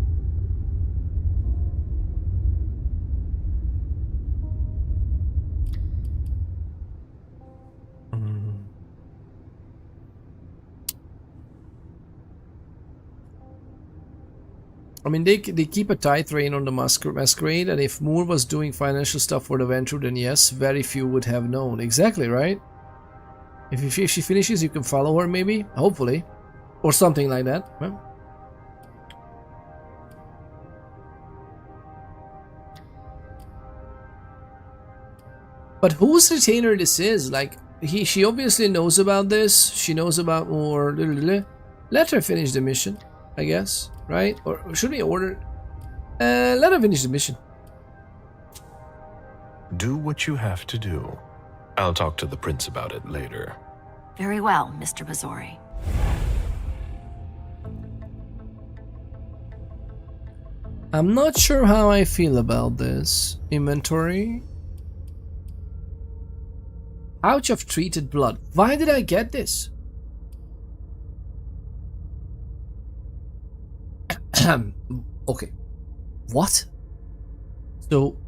I mean, they keep a tight rein on the Masquerade, and if Moore was doing financial stuff for the venture, then yes, very few would have known. Exactly, right? If she finishes, you can follow her, maybe? Hopefully. Or something like that. Well. But whose retainer this is? Like, she obviously knows about this. She knows about more. Let her finish the mission, I guess, right? Or should we order? Let her finish the mission. Do what you have to do. I'll talk to the prince about it later. Very well, Mr. Bazori. I'm not sure how I feel about this. Inventory. Pouch of treated blood. Why did I get this? Okay. What? So,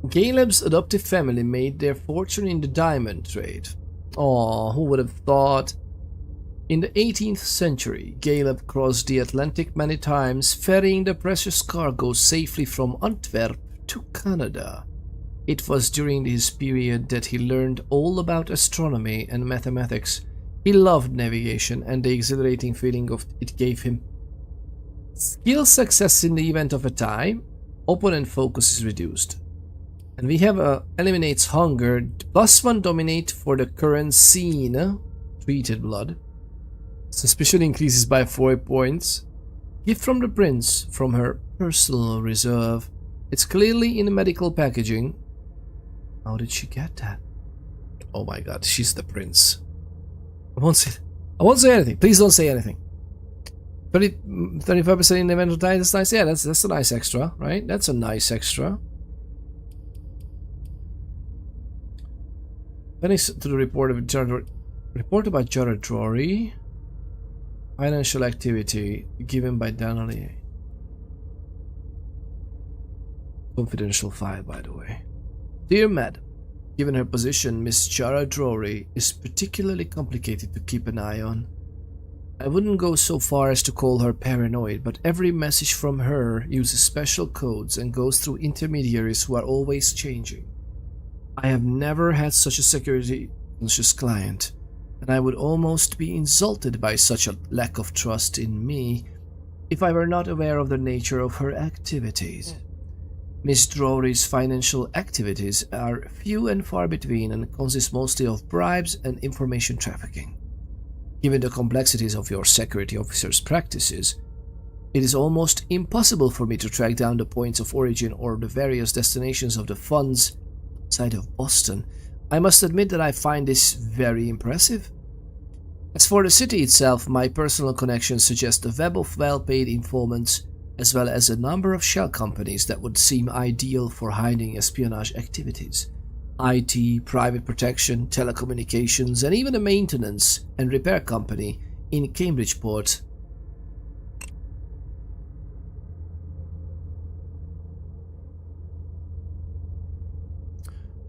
Caleb's adoptive family made their fortune in the diamond trade. Oh, who would have thought? In the 18th century, Caleb crossed the Atlantic many times, ferrying the precious cargo safely from Antwerp to Canada. It was during this period that he learned all about astronomy and mathematics. He loved navigation and the exhilarating feeling of it gave him. Skill success in the event of a tie, opponent focus is reduced. And we have eliminates hunger, +1 dominate for the current scene, treated blood. Suspicion increases by 4 points. Gift from the prince, from her personal reserve. It's clearly in medical packaging. How did she get that? Oh my god, she's the prince. I won't say anything. Please don't say anything. 35% in the event of tie, that's nice. Yeah, that's a nice extra, right? That's a nice extra. Thanks to the report about Jared Rory. Financial activity given by Donnelly. Confidential file, by the way. Dear Madam, given her position, Miss Jara Drory is particularly complicated to keep an eye on. I wouldn't go so far as to call her paranoid, but every message from her uses special codes and goes through intermediaries who are always changing. I have never had such a security-conscious client, and I would almost be insulted by such a lack of trust in me if I were not aware of the nature of her activities. Miss Drory's financial activities are few and far between and consist mostly of bribes and information trafficking. Given the complexities of your security officer's practices, it is almost impossible for me to track down the points of origin or the various destinations of the funds outside of Boston. I must admit that I find this very impressive. As for the city itself, my personal connections suggest a web of well-paid informants, as well as a number of shell companies that would seem ideal for hiding espionage activities. IT, private protection, telecommunications, and even a maintenance and repair company in Cambridgeport.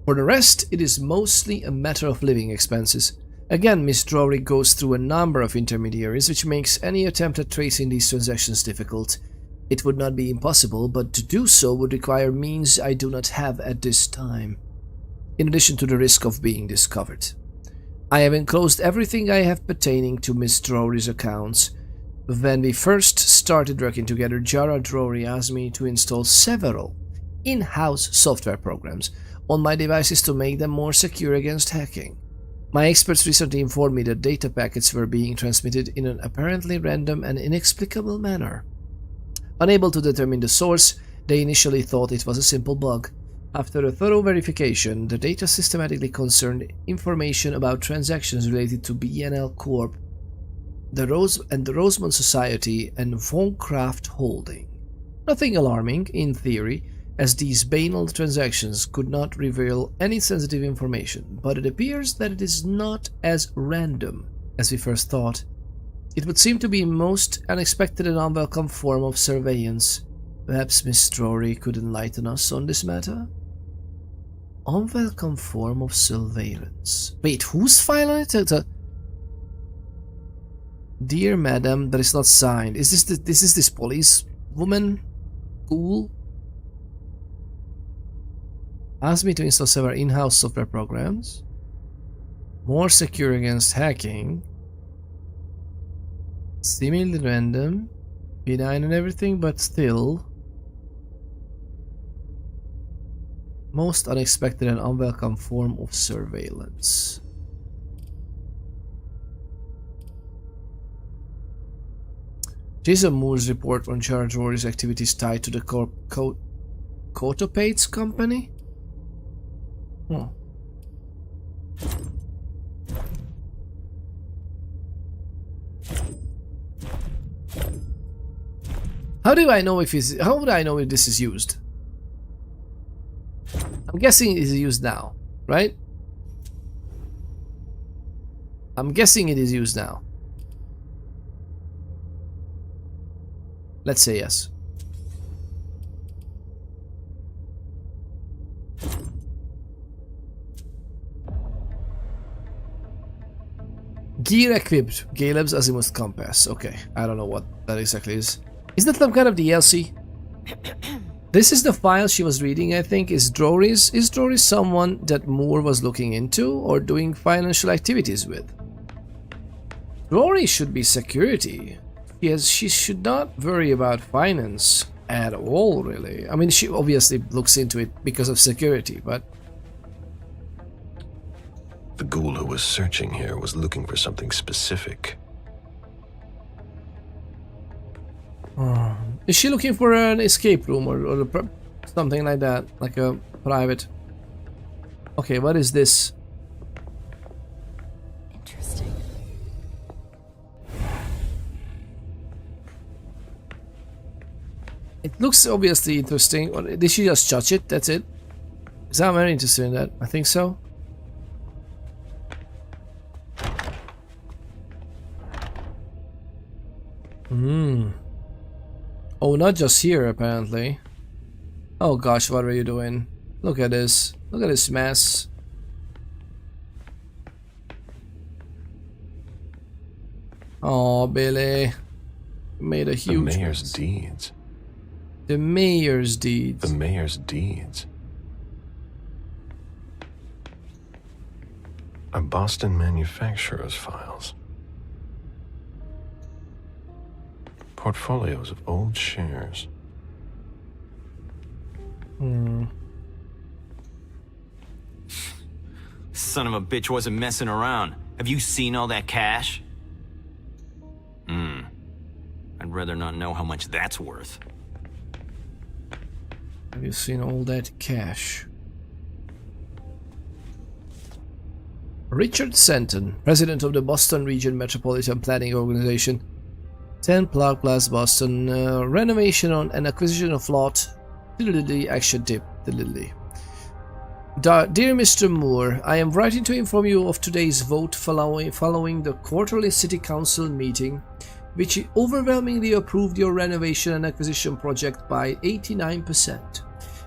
For the rest, it is mostly a matter of living expenses. Again, Miss Drory goes through a number of intermediaries, which makes any attempt at tracing these transactions difficult. It would not be impossible, but to do so would require means I do not have at this time, in addition to the risk of being discovered. I have enclosed everything I have pertaining to Miss Drory's accounts. When we first started working together, Jara Drory asked me to install several in-house software programs on my devices to make them more secure against hacking. My experts recently informed me that data packets were being transmitted in an apparently random and inexplicable manner. Unable to determine the source, they initially thought it was a simple bug. After a thorough verification, the data systematically concerned information about transactions related to BNL Corp, the Rosemont Society, and Von Kraft Holding. Nothing alarming, in theory, as these banal transactions could not reveal any sensitive information, but it appears that it is not as random as we first thought. It would seem to be a most unexpected and unwelcome form of surveillance. Perhaps Miss Drory could enlighten us on this matter? Unwelcome form of surveillance. Wait, whose file on it? Dear Madam, that is not signed. Is this police woman? Cool. Asked me to install several in-house software programs. More secure against hacking. Seemingly random. Benign and everything, but still. Most unexpected and unwelcome form of surveillance. Jason Moore's report on Charles Rory's activities tied to the Cotopates company? Hmm. How would I know if this is used? I'm guessing it is used now, right? I'm guessing it is used now. Let's say yes. Gear equipped. Caleb's Azimuth compass. Okay, I don't know what that exactly is. Is that some kind of DLC? This is the file she was reading, I think. Is Drory's someone that Moore was looking into or doing financial activities with? Drory should be security. Yes, she should not worry about finance at all, really. I mean, she obviously looks into it because of security, but... The ghoul who was searching here was looking for something specific. Is she looking for an escape room or something like that? Like a private... Okay, what is this? Interesting. It looks obviously interesting. Or did she just touch it? That's it? Because I'm very interested in that. I think so. Oh, not just here, apparently. Oh gosh, what are you doing? Look at this. Look at this mess. Oh, Billy. Made a huge mess. The mayor's deeds. The mayor's deeds. The mayor's deeds. A Boston manufacturer's files. Portfolios of old shares. Son of a bitch wasn't messing around. Have you seen all that cash? I'd rather not know how much that's worth. Have you seen all that cash? Richard Stanton, president of the Boston Region Metropolitan Planning Organization. 10 Clark Place, Boston. Renovation on and acquisition of lot. Action tip. Dear Mr. Moore, I am writing to inform you of today's vote following the quarterly City Council meeting, which overwhelmingly approved your renovation and acquisition project by 89%.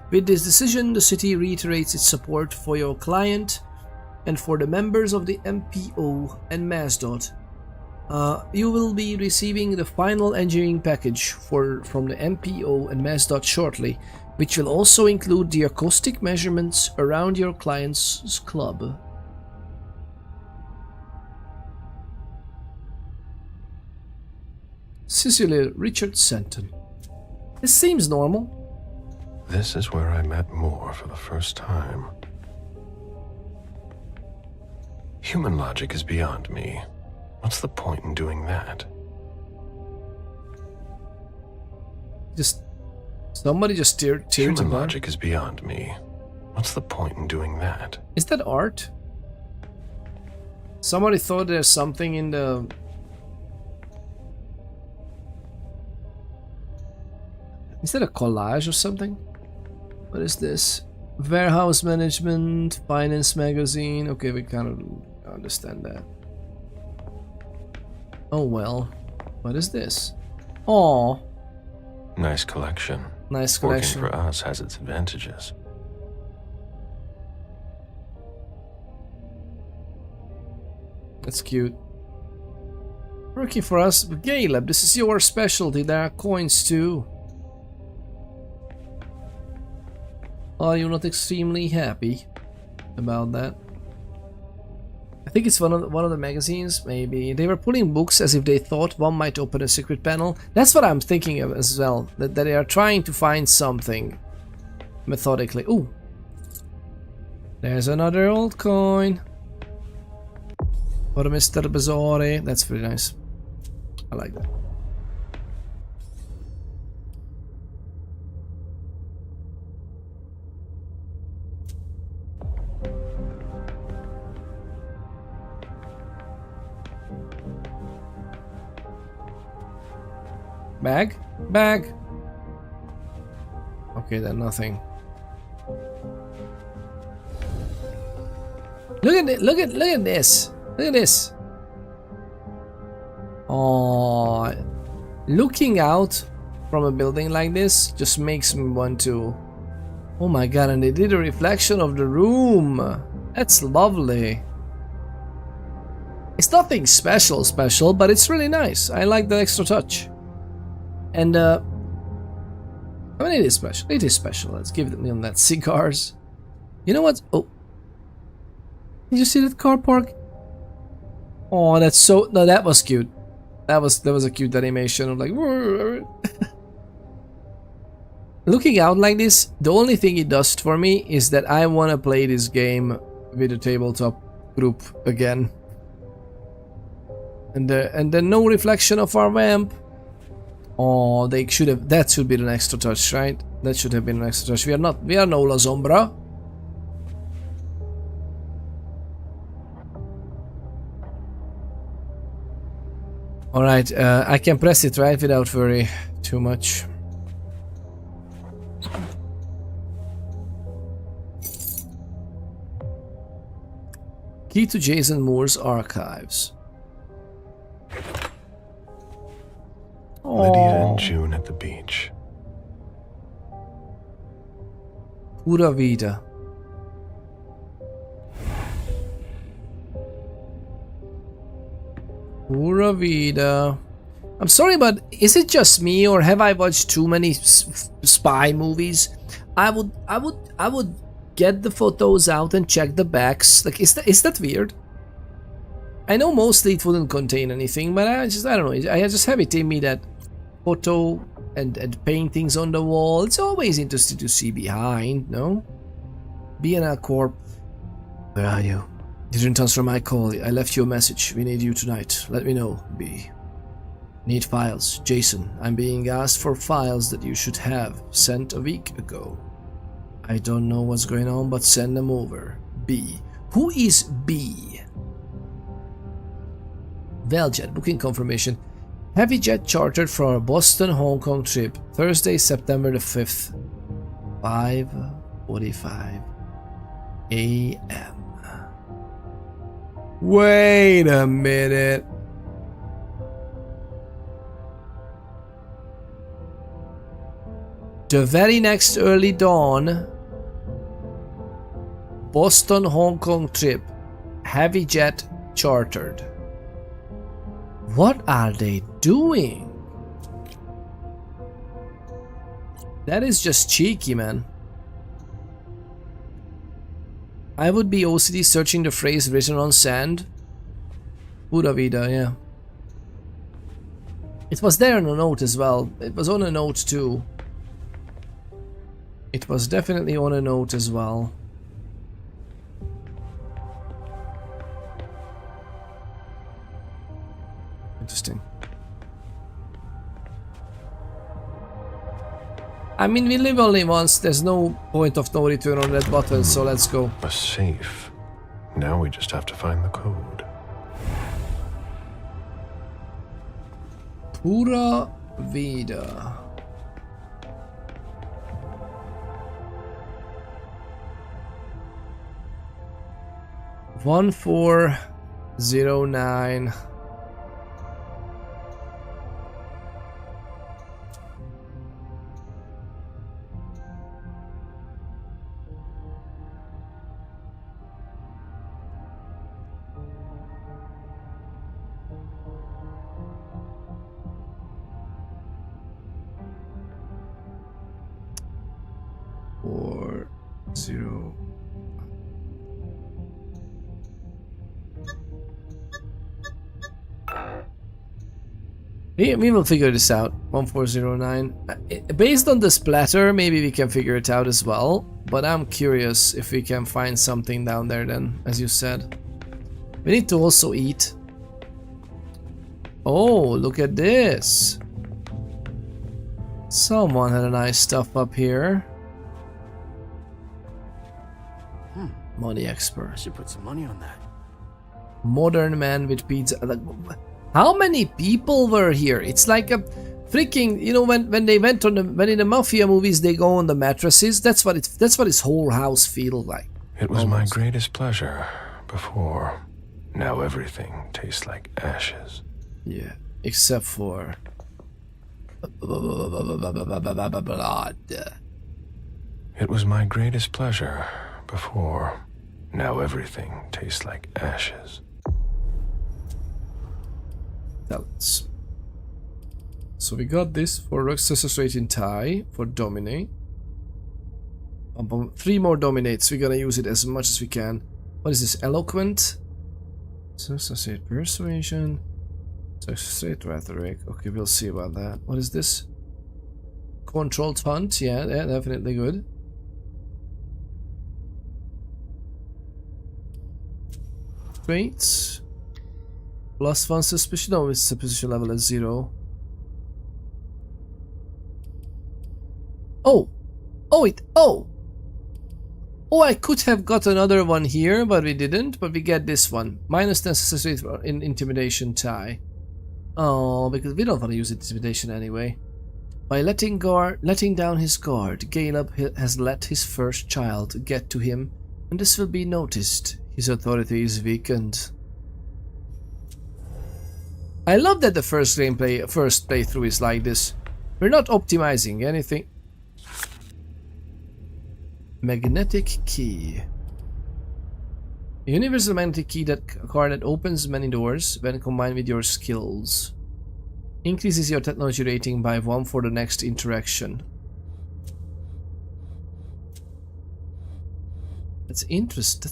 With this decision, the city reiterates its support for your client and for the members of the MPO and MassDOT. You will be receiving the final engineering package from the MPO and MassDOT shortly, which will also include the acoustic measurements around your client's club. Cecilia Richard Stanton. This seems normal. This is where I met Moore for the first time. Human logic is beyond me. What's the point in doing that? Somebody just teared Human logic is beyond me. What's the point in doing that? Is that art? Somebody thought there's something in the... Is that a collage or something? What is this? Warehouse management, finance magazine. Okay, we kind of understand that. Oh well. What is this? Oh. Nice collection. Nice collection. Working for us has its advantages. That's cute. Working for us, Caleb, this is your specialty. There are coins too. Are you not extremely happy about that? I think it's one of the magazines, maybe. They were pulling books as if they thought one might open a secret panel. That's what I'm thinking of as well. That they are trying to find something methodically. Ooh. There's another old coin. For Mr. Bazzori. That's pretty nice. I like that. Bag? Bag! Okay, then nothing. Look at this! Look at this! Oh, looking out from a building like this just makes me want to... Oh my god, and they did a reflection of the room! That's lovely. It's nothing special, but it's really nice. I like the extra touch. And, I mean, it is special. It is special. Let's give them that. Cigars. You know what? Oh. Did you see that car park? Oh, that's so... No, that was cute. That was a cute animation of like... Looking out like this, the only thing it does for me is that I want to play this game with a tabletop group again. And then no reflection of our vamp. Oh, they should have... That should be an extra touch, right? That should have been an extra touch. We are no La Sombra. Alright, I can press it, right? Without worry too much. Key to Jason Moore's archives. Lydia and June at the beach. Pura vida. Pura vida. I'm sorry, but is it just me, or have I watched too many spy movies? I would get the photos out and check the backs. Like, is that weird? I know mostly it wouldn't contain anything, but I don't know. I just have it in me that photo and paintings on the wall. It's always interesting to see behind, no? BNL Corp. Where are you? Didn't answer my call. I left you a message. We need you tonight. Let me know, B. Need files. Jason, I'm being asked for files that you should have sent a week ago. I don't know what's going on, but send them over. B. Who is B? Veljet, booking confirmation. Heavy jet chartered for a Boston-Hong Kong trip, Thursday, September the 5th, 5:45 a.m. Wait a minute. The very next early dawn, Boston-Hong Kong trip, heavy jet chartered. What are they doing? That is just cheeky, man. I would be OCD searching the phrase written on sand. Pura vida, yeah. It was there on a note as well. It was on a note too. It was definitely on a note as well. Interesting. I mean, we live only once. There's no point of no return on that button, so let's go. A safe. Now we just have to find the code. Pura vida. One 409. We will figure this out. 1409. Based on the splatter, maybe we can figure it out as well. But I'm curious if we can find something down there then, as you said. We need to also eat. Oh, look at this. Someone had a nice stuff up here. Money expert. I should put some money on that. Modern man with pizza. How many people were here? It's like a freaking, you know, when they went on when in the mafia movies they go on the mattresses. That's what his whole house feels like. It was my greatest pleasure before. Now everything tastes like ashes. Yeah, except for blood. It was my greatest pleasure before. Now everything tastes like ashes. Talents. So we got this for success rate in tie for dominate. 3 more dominates. We're gonna use it as much as we can. What is this? Eloquent. Success rate persuasion. Success rate rhetoric. Okay, we'll see about that. What is this? Controlled hunt. Yeah, definitely good. Traits. +1 suspicion. No, it's suspicion level is 0. Oh! Oh, Oh, I could have got another one here, but we didn't. But we get this one. -10 success rate in intimidation tie. Oh, because we don't want to use intimidation anyway. By letting down his guard, Caleb has let his first child get to him, and this will be noticed. His authority is weakened. I love that the first playthrough is like this. We're not optimizing anything. Magnetic key. A universal magnetic key card that opens many doors when combined with your skills. Increases your technology rating by 1 for the next interaction. That's interesting.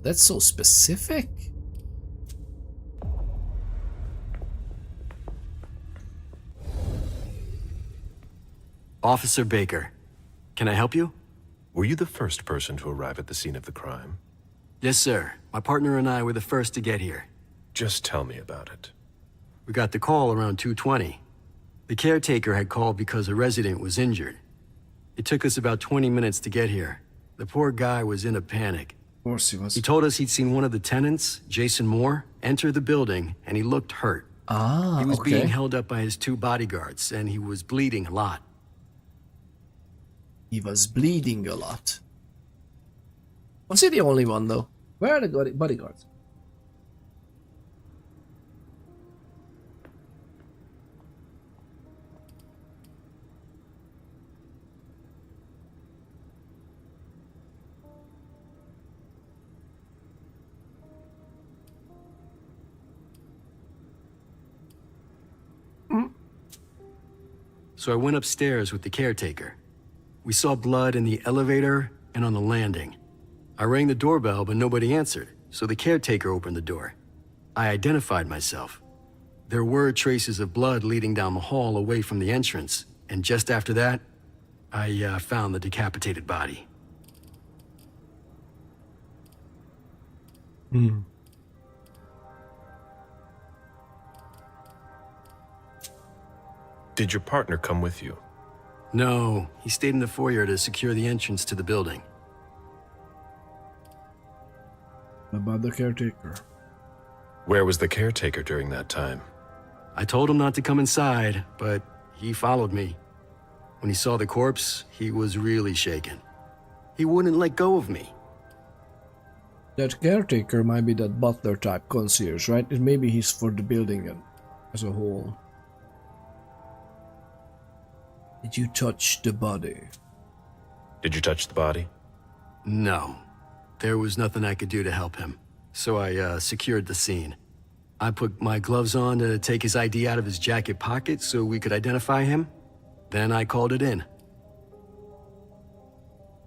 That's so specific. Officer Baker, can I help you? Were you the first person to arrive at the scene of the crime? Yes, sir. My partner and I were the first to get here. Just tell me about it. We got the call around 2:20. The caretaker had called because a resident was injured. It took us about 20 minutes to get here. The poor guy was in a panic. Of course he was. He told us he'd seen one of the tenants, Jason Moore, enter the building, and he looked hurt. He was being held up by his 2 bodyguards, and he was bleeding a lot. He was bleeding a lot. Was he the only one though? Where are the bodyguards? So I went upstairs with the caretaker. We saw blood in the elevator and on the landing. I rang the doorbell, but nobody answered, so the caretaker opened the door. I identified myself. There were traces of blood leading down the hall away from the entrance, and just after that, I found the decapitated body. Did your partner come with you? No, he stayed in the foyer to secure the entrance to the building. About the caretaker. Where was the caretaker during that time? I told him not to come inside, but he followed me. When he saw the corpse, he was really shaken. He wouldn't let go of me. That caretaker might be that butler type concierge, right? And maybe he's for the building as a whole. Did you touch the body? Did you touch the body? No. There was nothing I could do to help him, so I secured the scene. I put my gloves on to take his ID out of his jacket pocket so we could identify him. Then I called it in.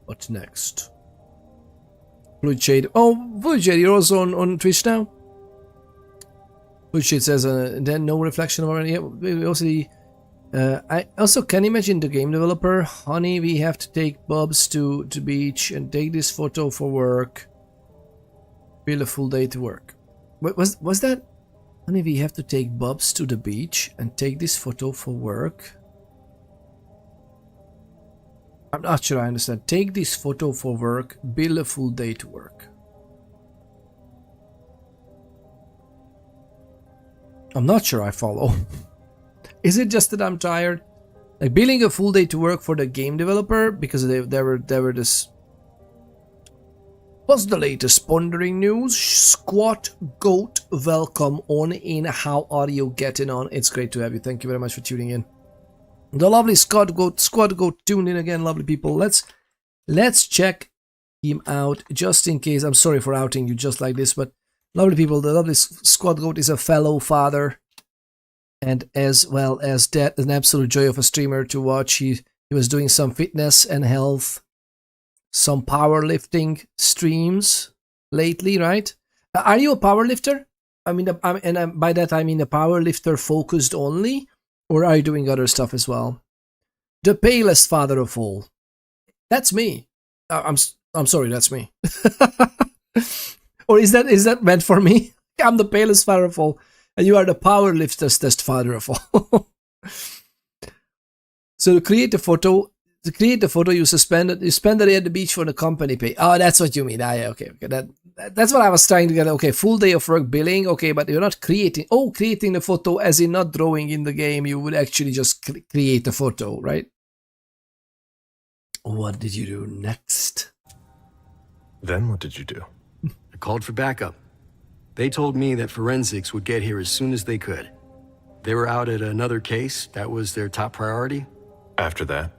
What next? Fluid Shade. Oh, Fluid Shade, you're also on Twitch now? Which it says, then no reflection of our... Yeah, we also... I also can imagine the game developer. Honey, we have to take Bubs to the beach and take this photo for work. Bill a full day to work. Was that? Honey, we have to take Bubs to the beach and take this photo for work. I'm not sure I understand. Take this photo for work. Bill a full day to work. I'm not sure I follow. Is it just that I'm tired? Like billing a full day to work for the game developer because they were this. What's the latest pondering news? Squat Goat, welcome on in. How are you getting on? It's great to have you. Thank you very much for tuning in. The lovely Squad Goat tuned in again. Lovely people. Let's check him out just in case. I'm sorry for outing you just like this, but lovely people. The lovely Squad Goat is a fellow father. And as well as that, an absolute joy of a streamer to watch. He was doing some fitness and health, some powerlifting streams lately, right? Are you a powerlifter? I mean, by that I mean a powerlifter focused only, or are you doing other stuff as well? The palest father of all. That's me. I'm sorry, that's me. Or is that meant for me? I'm the palest father of all. And you are the powerlifter's father of all. So to create the photo, you spend the day at the beach for the company pay. Oh, that's what you mean. Yeah, okay. That's what I was trying to get. Okay, full day of work billing. Okay, but you're not creating. Oh, creating the photo as in not drawing in the game. You would actually just create the photo, right? What did you do next? Then what did you do? I called for backup. They told me that forensics would get here as soon as they could. They were out at another case. That was their top priority. After that?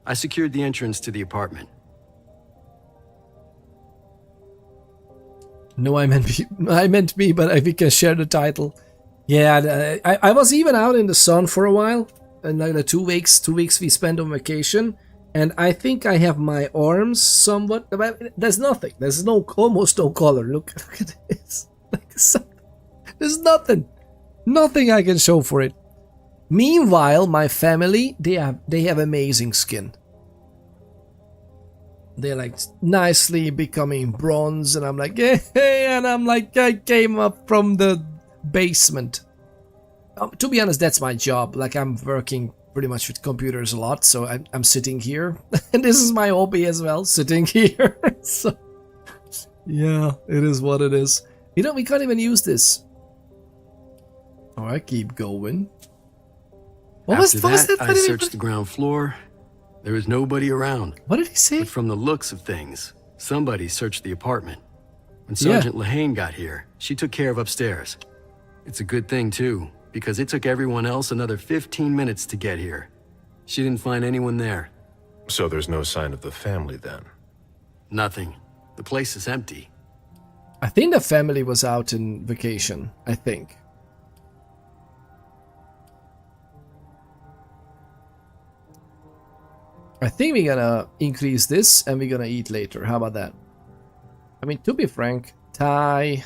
I secured the entrance to the apartment. No, I meant me, but I think I share the title. Yeah, I was even out in the sun for a while. And like the 2 weeks we spent on vacation. And I think I have my arms somewhat... There's nothing. There's almost no color. Look at this. There's nothing I can show for it. Meanwhile, my family, they have amazing skin. They're like nicely becoming bronze, and I'm like, hey, and I'm like, I came up from the basement. To be honest, that's my job. Like, I'm working pretty much with computers a lot, so I'm sitting here, and this is my hobby as well, sitting here. So, yeah, it is what it is. You know, we can't even use this. Alright, keep going. What was that? I searched the ground floor. There was nobody around. What did he say? But from the looks of things, somebody searched the apartment. When Sergeant Lehane got here, she took care of upstairs. It's a good thing, too, because it took everyone else another 15 minutes to get here. She didn't find anyone there. So there's no sign of the family then? Nothing. The place is empty. I think the family was out in vacation, I think. I think we're gonna increase this and we're gonna eat later. How about that? I mean, to be frank, Thai...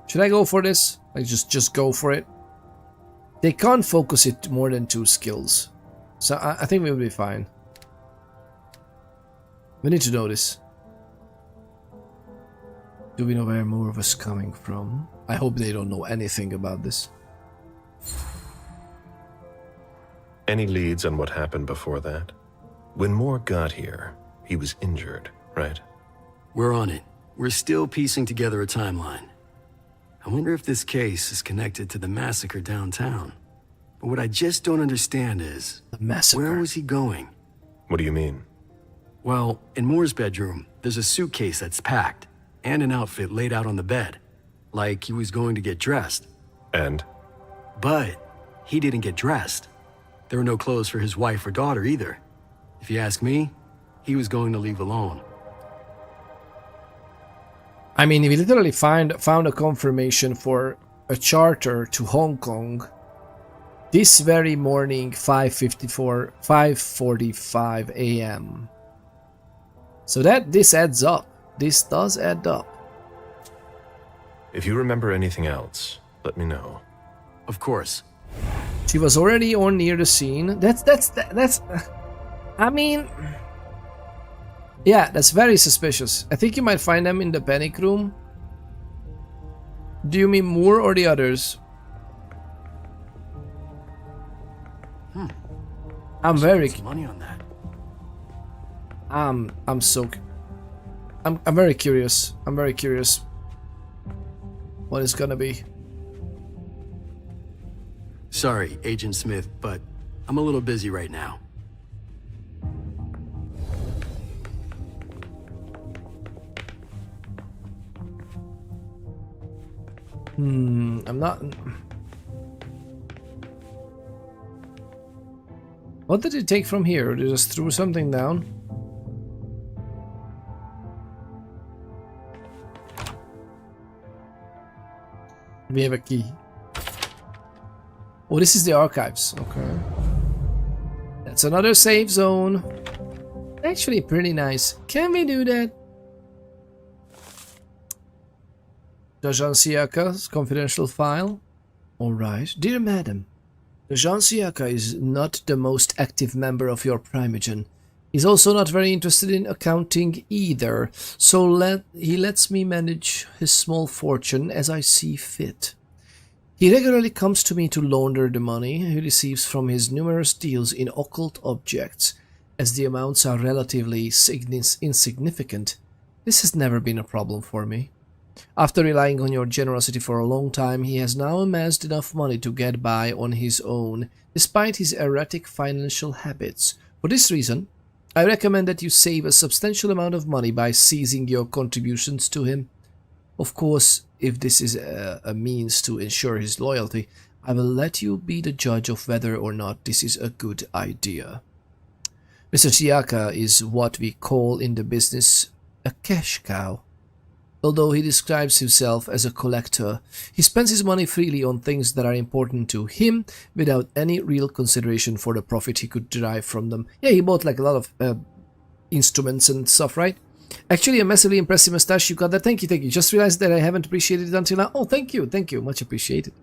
Should I go for this? Like just go for it. They can't focus it more than 2 skills. So I think we'll be fine. We need to know this. Do we know where Moore was coming from? I hope they don't know anything about this. Any leads on what happened before that? When Moore got here, he was injured, right? We're on it. We're still piecing together a timeline. I wonder if this case is connected to the massacre downtown. But what I just don't understand is... The massacre? Where was he going? What do you mean? Well, in Moore's bedroom, there's a suitcase that's packed, and an outfit laid out on the bed. Like he was going to get dressed. And? But he didn't get dressed. There were no clothes for his wife or daughter either. If you ask me, he was going to leave alone. I mean, we literally found a confirmation for a charter to Hong Kong This very morning, 5:45 a.m. So this adds up. This does add up. If you remember anything else, let me know. Of course. She was already on near the scene. That's. I mean, yeah, that's very suspicious. I think you might find them in the panic room. Do you mean Moore or the others? I'm very money on that. I'm very curious. I'm very curious what it's gonna be. Sorry, Agent Smith, but I'm a little busy right now. I'm not. What did it take from here? They just threw something down? We have a key. Oh, this is the archives. Okay. That's another safe zone. Actually pretty nice. Can we do that? Dajan Siaka's confidential file. Alright. Dear Madam, Dajan Siaka is not the most active member of your Primogen. He's also not very interested in accounting either, so he lets me manage his small fortune as I see fit. He regularly comes to me to launder the money he receives from his numerous deals in occult objects. As the amounts are relatively insignificant, this has never been a problem for me. After relying on your generosity for a long time, he has now amassed enough money to get by on his own, despite his erratic financial habits. For this reason, I recommend that you save a substantial amount of money by ceasing your contributions to him. Of course, if this is a means to ensure his loyalty, I will let you be the judge of whether or not this is a good idea. Mr. Siaka is what we call in the business a cash cow. Although he describes himself as a collector, he spends his money freely on things that are important to him without any real consideration for the profit he could derive from them. Yeah, he bought like a lot of instruments and stuff, right? Actually, a massively impressive mustache you got there. Thank you, thank you. Just realized that I haven't appreciated it until now. Oh, thank you, much appreciated.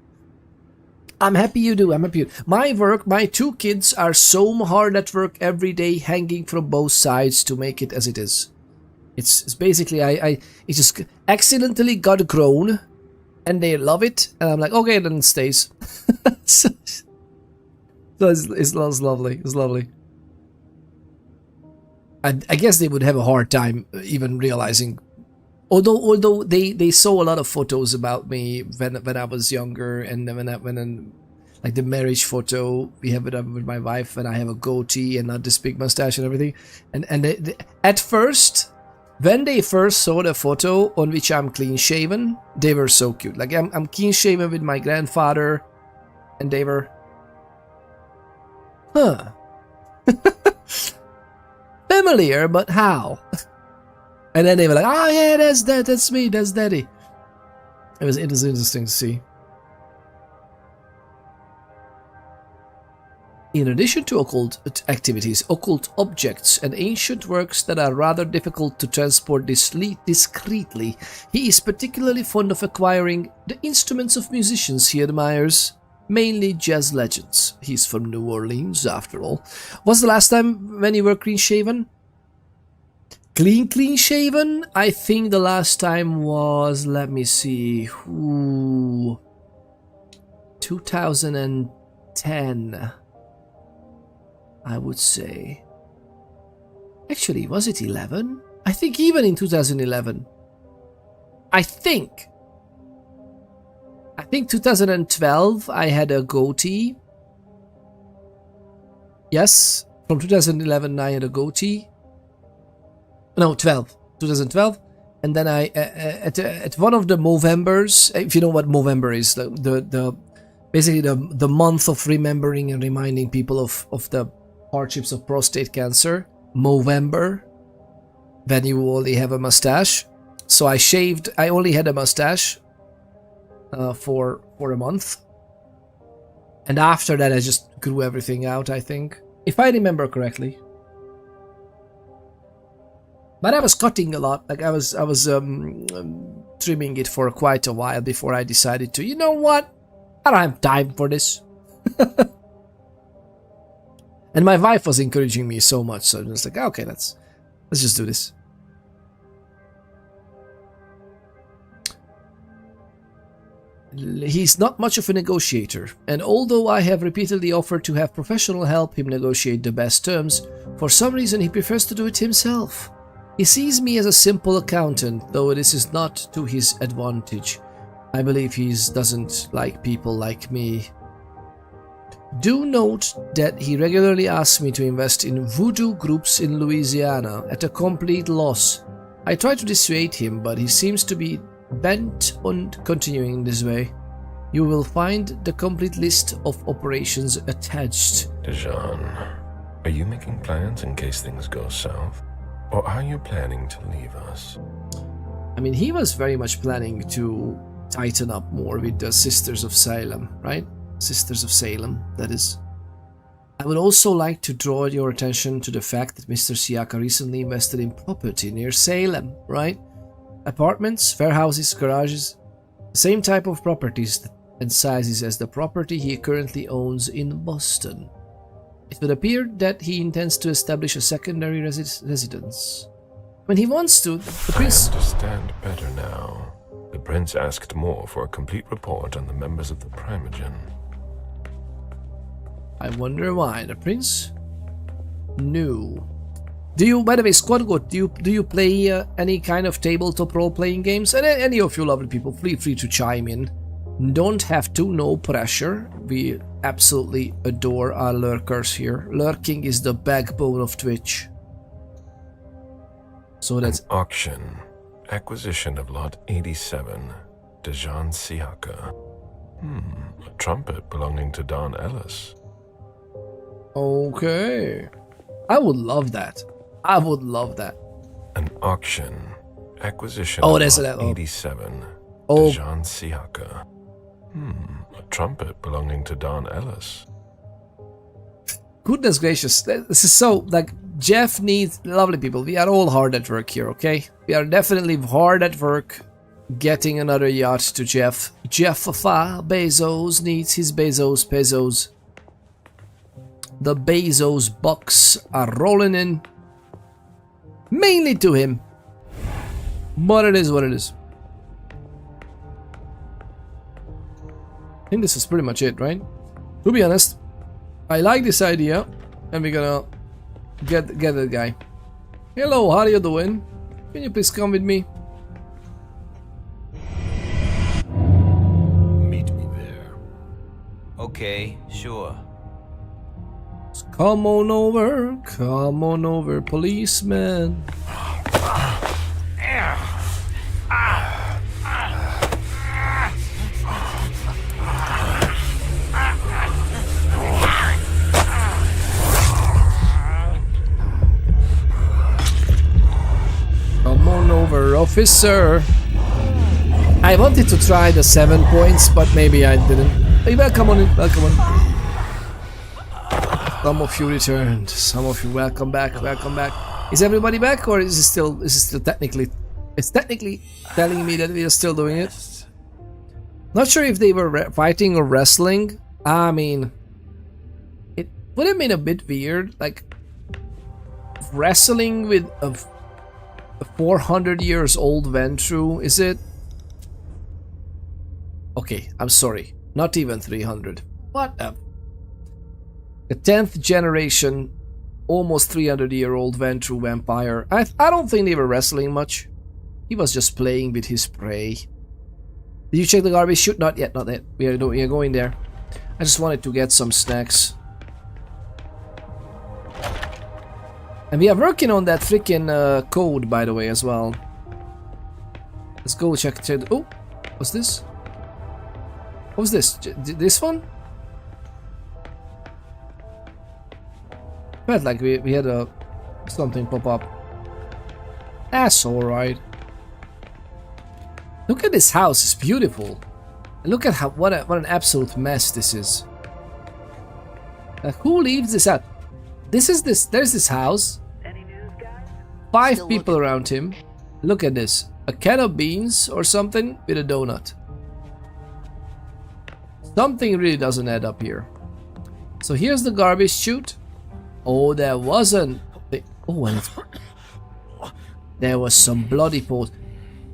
I'm happy you do, I'm happy you do. My work, my two kids are so hard at work every day, hanging from both sides to make it as it is. It's basically, it just accidentally got grown, and they love it, and I'm like, okay, then it stays. so it's lovely, it's lovely. I guess they would have a hard time even realizing, although they saw a lot of photos about me when I was younger, and when like the marriage photo we have it up with my wife, and I have a goatee and not this big mustache and everything, and they, at first. When they first saw the photo on which I'm clean-shaven, they were so cute. Like, I'm clean-shaven with my grandfather, and they were... Huh. Familiar, but how? And then they were like, oh yeah, that's me, that's daddy. It was interesting to see. In addition to occult activities, occult objects, and ancient works that are rather difficult to transport discreetly, he is particularly fond of acquiring the instruments of musicians he admires, mainly jazz legends. He's from New Orleans, after all. Was the last time when you were clean-shaven? Clean-shaven? I think the last time was, let me see, 2010. I would say. Actually, was it 11? I think even in 2011. I think 2012 I had a goatee. Yes, from 2011 I had a goatee. No, 2012. And then I at one of the Movembers, if you know what Movember is, the basically the month of remembering and reminding people of the hardships of prostate cancer, Movember, when you only have a mustache. So I only had a mustache for a month, And after that, I just grew everything out, I think. If I remember correctly. But I was cutting a lot. Like I was trimming it for quite a while before I decided to, you know what? I don't have time for this. And my wife was encouraging me so much, so I was like, okay, let's just do this. He's not much of a negotiator, and although I have repeatedly offered to have professional help him negotiate the best terms, for some reason he prefers to do it himself. He sees me as a simple accountant, though this is not to his advantage. I believe he doesn't like people like me. Do note that he regularly asks me to invest in voodoo groups in Louisiana at a complete loss. I try to dissuade him, but he seems to be bent on continuing this way. You will find the complete list of operations attached. Dijon, are you making plans in case things go south? Or are you planning to leave us? I mean, he was very much planning to tighten up more with the Sisters of Salem, right? Sisters of Salem, that is. I would also like to draw your attention to the fact that Mr. Siaka recently invested in property near Salem, right? Apartments, warehouses, garages, the same type of properties and sizes as the property he currently owns in Boston. It would appear that he intends to establish a secondary residence. When he wants to, the prince... I understand better now. The prince asked more for a complete report on the members of the Primogen. I wonder why. The prince knew. Do you, by the way, Squad Goat, do you play any kind of tabletop role-playing games? And any of you lovely people, feel free to chime in. Don't have to, no pressure. We absolutely adore our lurkers here. Lurking is the backbone of Twitch. So that's... An auction. Acquisition of Lot 87. Dijon Siaka. A trumpet belonging to Don Ellis. Okay. I would love that. I would love that. An auction. Acquisition of Lot 87. Dijon Siaka. A trumpet belonging to Don Ellis. Goodness gracious. This is so, like, Jeff needs, lovely people, we are all hard at work here, okay? We are definitely hard at work getting another yacht to Jeff. Jeff Bezos needs his Bezos pesos. The Bezos bucks are rolling in. Mainly to him. But it is what it is. I think this is pretty much it, right? To be honest, I like this idea, and we're gonna get that guy. Hello, how are you doing? Can you please come with me? Meet me there. Okay, sure. Come on over, policeman. Come on over, officer. I wanted to try the 7 points, but maybe I didn't. Hey, welcome on in, welcome on. Some of you returned. Some of you, welcome back, welcome back. Is everybody back, or is it still technically? It's technically telling me that we are still doing it. Not sure if they were fighting or wrestling. I mean, it would have been a bit weird, like wrestling with a 400 years old Ventru. Is it? Okay, I'm sorry. Not even 300. What a... The 10th generation, almost 300-year-old Ventru vampire. I don't think they were wrestling much. He was just playing with his prey. Did you check the garbage chute? Not yet, not yet. We are going there. I just wanted to get some snacks. And we are working on that freaking code, by the way, as well. Let's go check. Oh, what's this? What was this? This one? Felt like we had something pop up. That's alright. Look at this house, it's beautiful. And look at what an absolute mess this is. Who leaves this out? There's this house. 5 people around him. Look at this. A can of beans or something with a donut. Something really doesn't add up here. So here's the garbage chute. Oh, there wasn't. Oh, and there was some bloody post.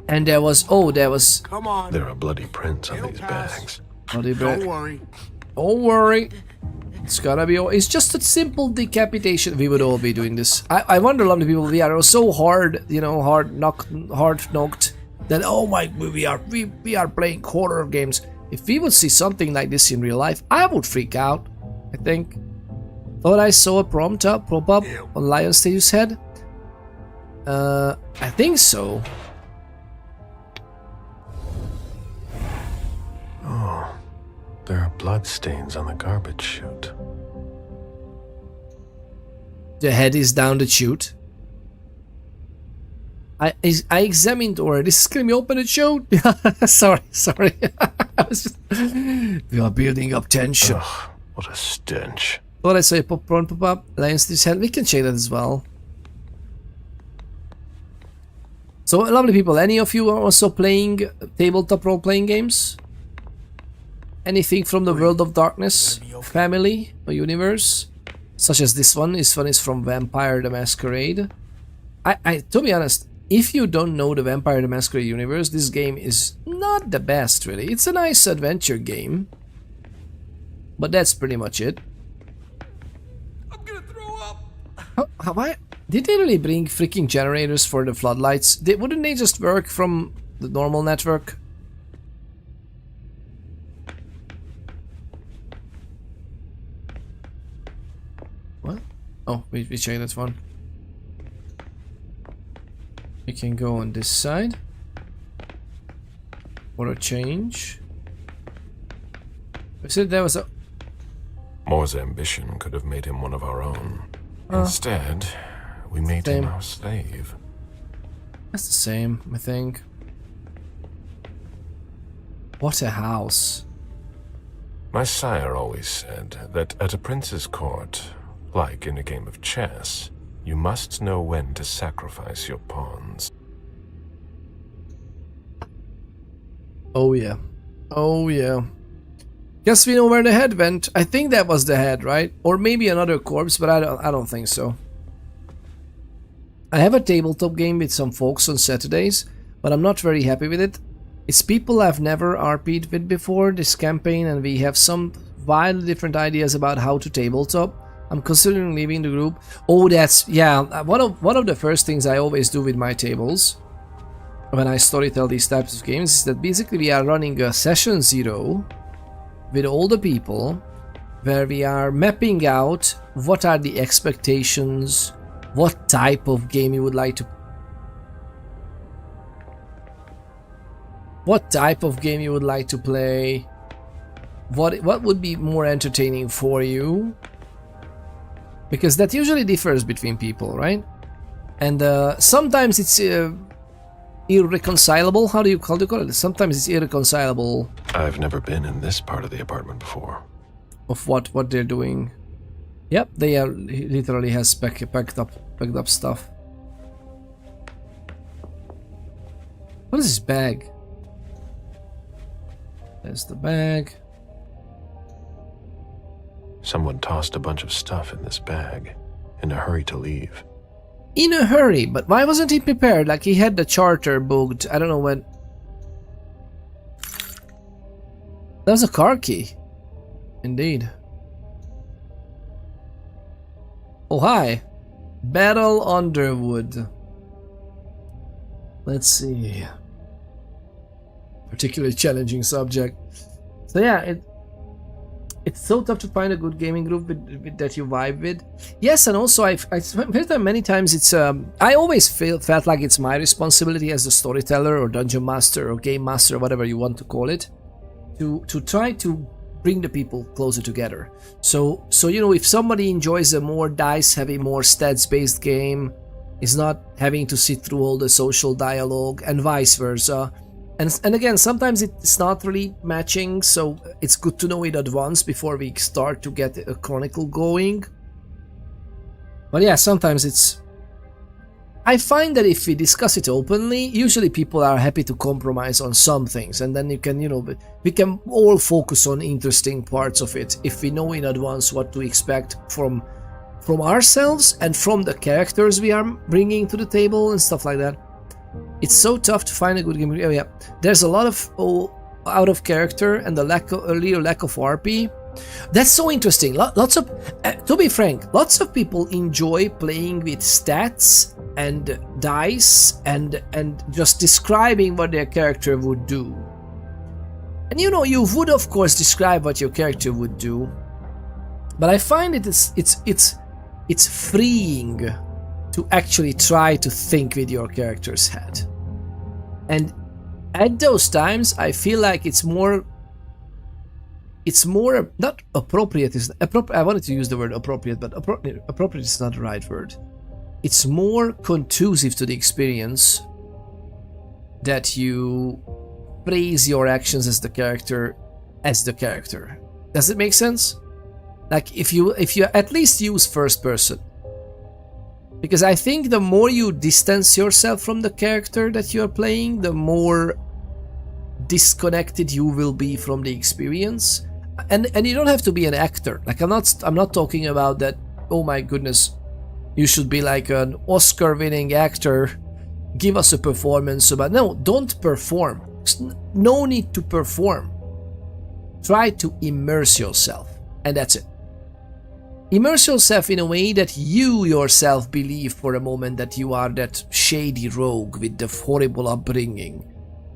And there was. Come on. There are bloody prints on these bags. Bloody Don't worry. Don't worry. It's gonna be. It's just a simple decapitation. We would all be doing this. I wonder how many people we are so hard, you know, hard knocked that oh my, we are playing horror games. If we would see something like this in real life, I would freak out. I think. Thought I saw a prompt up on Lion Stage's head. I think so. Oh, there are blood stains on the garbage chute. The head is down the chute. I examined already. This is gonna be open the chute. sorry. I was just, we are building up tension. Ugh, what a stench. Thought I saw a pop up. Lion Stage's head. We can check that as well. So, lovely people, any of you are also playing tabletop role-playing games? Anything from the World of Darkness family or universe? Such as this one. This one is from Vampire the Masquerade. To be honest, if you don't know the Vampire the Masquerade universe, this game is not the best, really. It's a nice adventure game. But that's pretty much it. I'm gonna throw up! Did they really bring freaking generators for the floodlights? Wouldn't they just work from the normal network? What? Oh, we check that one. We can go on this side. For a change. I said there was a... Moore's ambition could have made him one of our own. Instead, we made him our slave. That's the same, I think. What a house. My sire always said that at a prince's court, like in a game of chess, you must know when to sacrifice your pawns. Oh yeah. Oh yeah. Guess we know where the head went. I think that was the head, right? Or maybe another corpse, but I don't think so. I have a tabletop game with some folks on Saturdays, but I'm not very happy with it. It's people I've never RP'd with before this campaign, and we have some wildly different ideas about how to tabletop. I'm considering leaving the group. Oh, that's... yeah, one of the first things I always do with my tables when I storytell these types of games is that basically we are running a session 0 with all the people where we are mapping out what are the expectations, what type of game you would like to... what type of game you would like to play, what would be more entertaining for you, because that usually differs between people, right? And sometimes it's irreconcilable. How do you call it? Sometimes it's irreconcilable. I've never been in this part of the apartment before. Of what they're doing. Yep, they are literally has packed up stuff. What is this bag? There's the bag. Someone tossed a bunch of stuff in this bag, in a hurry to leave. In a hurry? But why wasn't he prepared? Like he had the charter booked. I don't know when. That was a car key. Indeed. Oh, hi. Battle Underwood. Let's see. Particularly challenging subject. So yeah, it's so tough to find a good gaming group with that you vibe with. Yes, and also I've heard that many times. It's I always felt like it's my responsibility as a storyteller or dungeon master or game master or whatever you want to call it, to try to bring the people closer together. So you know, if somebody enjoys a more dice heavy, more stats based game, is not having to sit through all the social dialogue and vice versa. And again, sometimes it's not really matching, so it's good to know in advance before we start to get a chronicle going. But yeah, sometimes it's... I find that if we discuss it openly, usually people are happy to compromise on some things, and then you can, you know, we can all focus on interesting parts of it if we know in advance what to expect from ourselves and from the characters we are bringing to the table and stuff like that. It's so tough to find a good game. Oh yeah, there's a lot of out of character and the lack of RP. That's so interesting. Lots of, to be frank, lots of people enjoy playing with stats and dice and just describing what their character would do. And you know, you would of course describe what your character would do, but I find it's freeing to actually try to think with your character's head. And at those times, I feel like it's more not appropriate. I wanted to use the word appropriate, but appropriate is not the right word. It's more conducive to the experience that you praise your actions as the character. Does it make sense? Like if you at least use first person. Because I think the more you distance yourself from the character that you're playing, the more disconnected you will be from the experience. And you don't have to be an actor. Like I'm not talking about that, oh my goodness, you should be like an Oscar-winning actor, give us a performance. But no, don't perform. No need to perform. Try to immerse yourself, and that's it. Immerse yourself in a way that you yourself believe for a moment that you are that shady rogue with the horrible upbringing.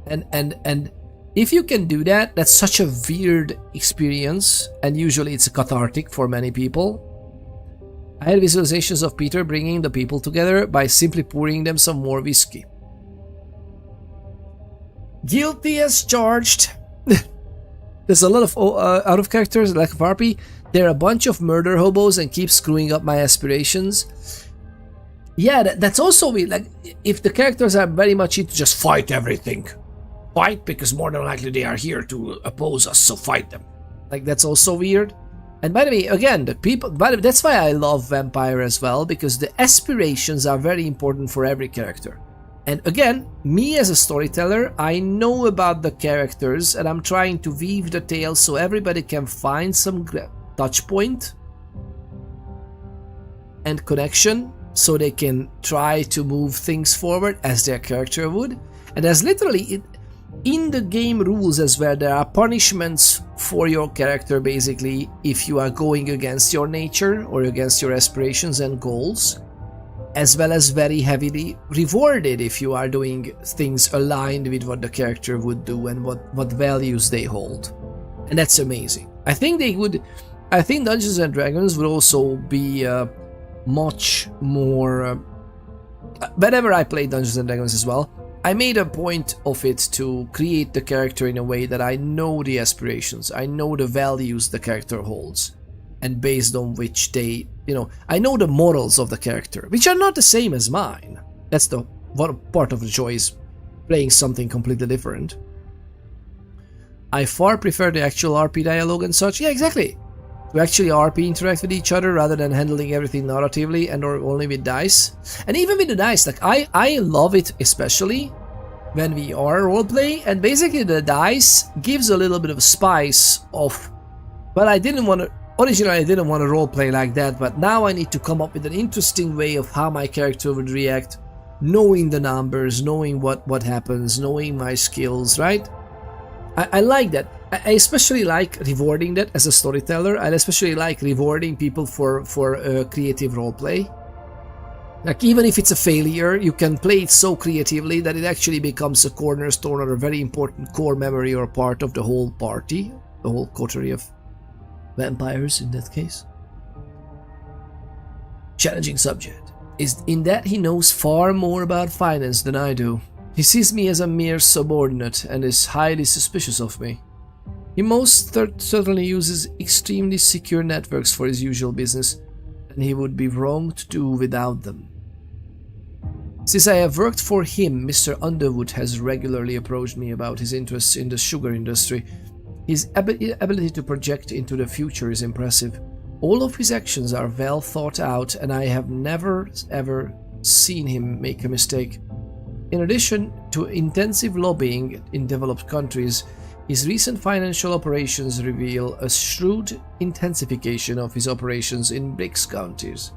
And if you can do that, that's such a weird experience, and usually it's cathartic for many people. I had visualizations of Peter bringing the people together by simply pouring them some more whiskey. Guilty as charged. There's a lot of out of characters, lack of RP. They're a bunch of murder hobos and keep screwing up my aspirations. Yeah, that's also weird. Like, if the characters are very much into just fight everything. Fight because more than likely they are here to oppose us, so fight them. Like, that's also weird. And by the way, again, that's why I love Vampire as well, because the aspirations are very important for every character. And again, me as a storyteller, I know about the characters and I'm trying to weave the tale so everybody can find some touch point and connection so they can try to move things forward as their character would. And there's literally, in the game rules as well, there are punishments for your character basically if you are going against your nature or against your aspirations and goals, as well as very heavily rewarded if you are doing things aligned with what the character would do and what values they hold. And that's amazing. I think Dungeons and Dragons would also be much more... whenever I play Dungeons and Dragons as well, I made a point of it to create the character in a way that I know the aspirations, I know the values the character holds, and based on which they, I know the morals of the character, which are not the same as mine. That's the one part of the joy, is playing something completely different. I far prefer the actual RP dialogue and such. Yeah, exactly. To actually RP interact with each other rather than handling everything narratively and or only with dice. And even with the dice, like I love it, especially when we are roleplay, and basically the dice gives a little bit of spice of, well, originally I didn't want to roleplay like that, but now I need to come up with an interesting way of how my character would react, knowing the numbers, knowing what happens, knowing my skills, right? I like that. I especially like rewarding that as a storyteller. I especially like rewarding people for creative roleplay. Like, even if it's a failure, you can play it so creatively that it actually becomes a cornerstone or a very important core memory or part of the whole party, the whole coterie of vampires in that case. Challenging subject is in that he knows far more about finance than I do. He sees me as a mere subordinate and is highly suspicious of me. He most certainly uses extremely secure networks for his usual business, and he would be wrong to do without them. Since I have worked for him, Mr. Underwood has regularly approached me about his interests in the sugar industry. His ability to project into the future is impressive. All of his actions are well thought out, and I have never ever seen him make a mistake. In addition to intensive lobbying in developed countries, his recent financial operations reveal a shrewd intensification of his operations in BRICS countries.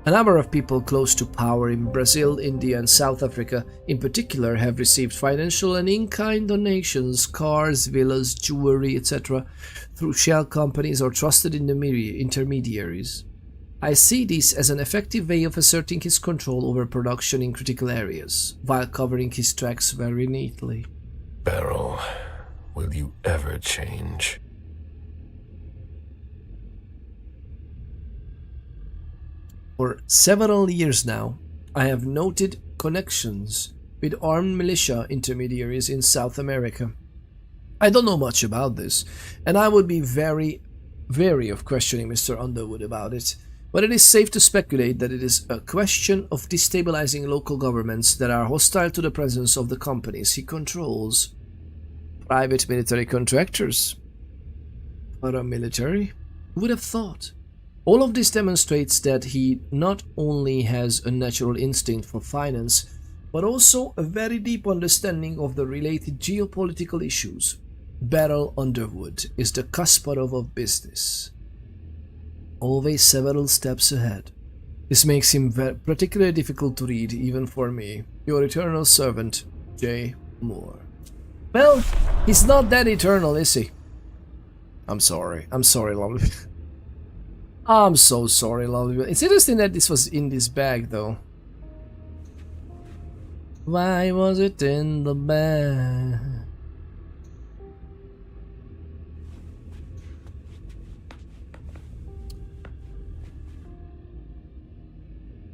A number of people close to power in Brazil, India, and South Africa in particular have received financial and in-kind donations, cars, villas, jewelry, etc. through shell companies or trusted intermediaries. I see this as an effective way of asserting his control over production in critical areas, while covering his tracks very neatly. Beryl, will you ever change? For several years now, I have noted connections with armed militia intermediaries in South America. I don't know much about this, and I would be very wary of questioning Mr. Underwood about it, but it is safe to speculate that it is a question of destabilizing local governments that are hostile to the presence of the companies he controls. Private military contractors? Paramilitary? Who would have thought? All of this demonstrates that he not only has a natural instinct for finance, but also a very deep understanding of the related geopolitical issues. Beryl Underwood is the Kasparov of business. Always several steps ahead. This makes him particularly difficult to read, even for me. Your eternal servant, J. Moore. Well, he's not that eternal, is he? I'm sorry, lovely. I'm so sorry, lovely. It's interesting that this was in this bag, though. Why was it in the bag?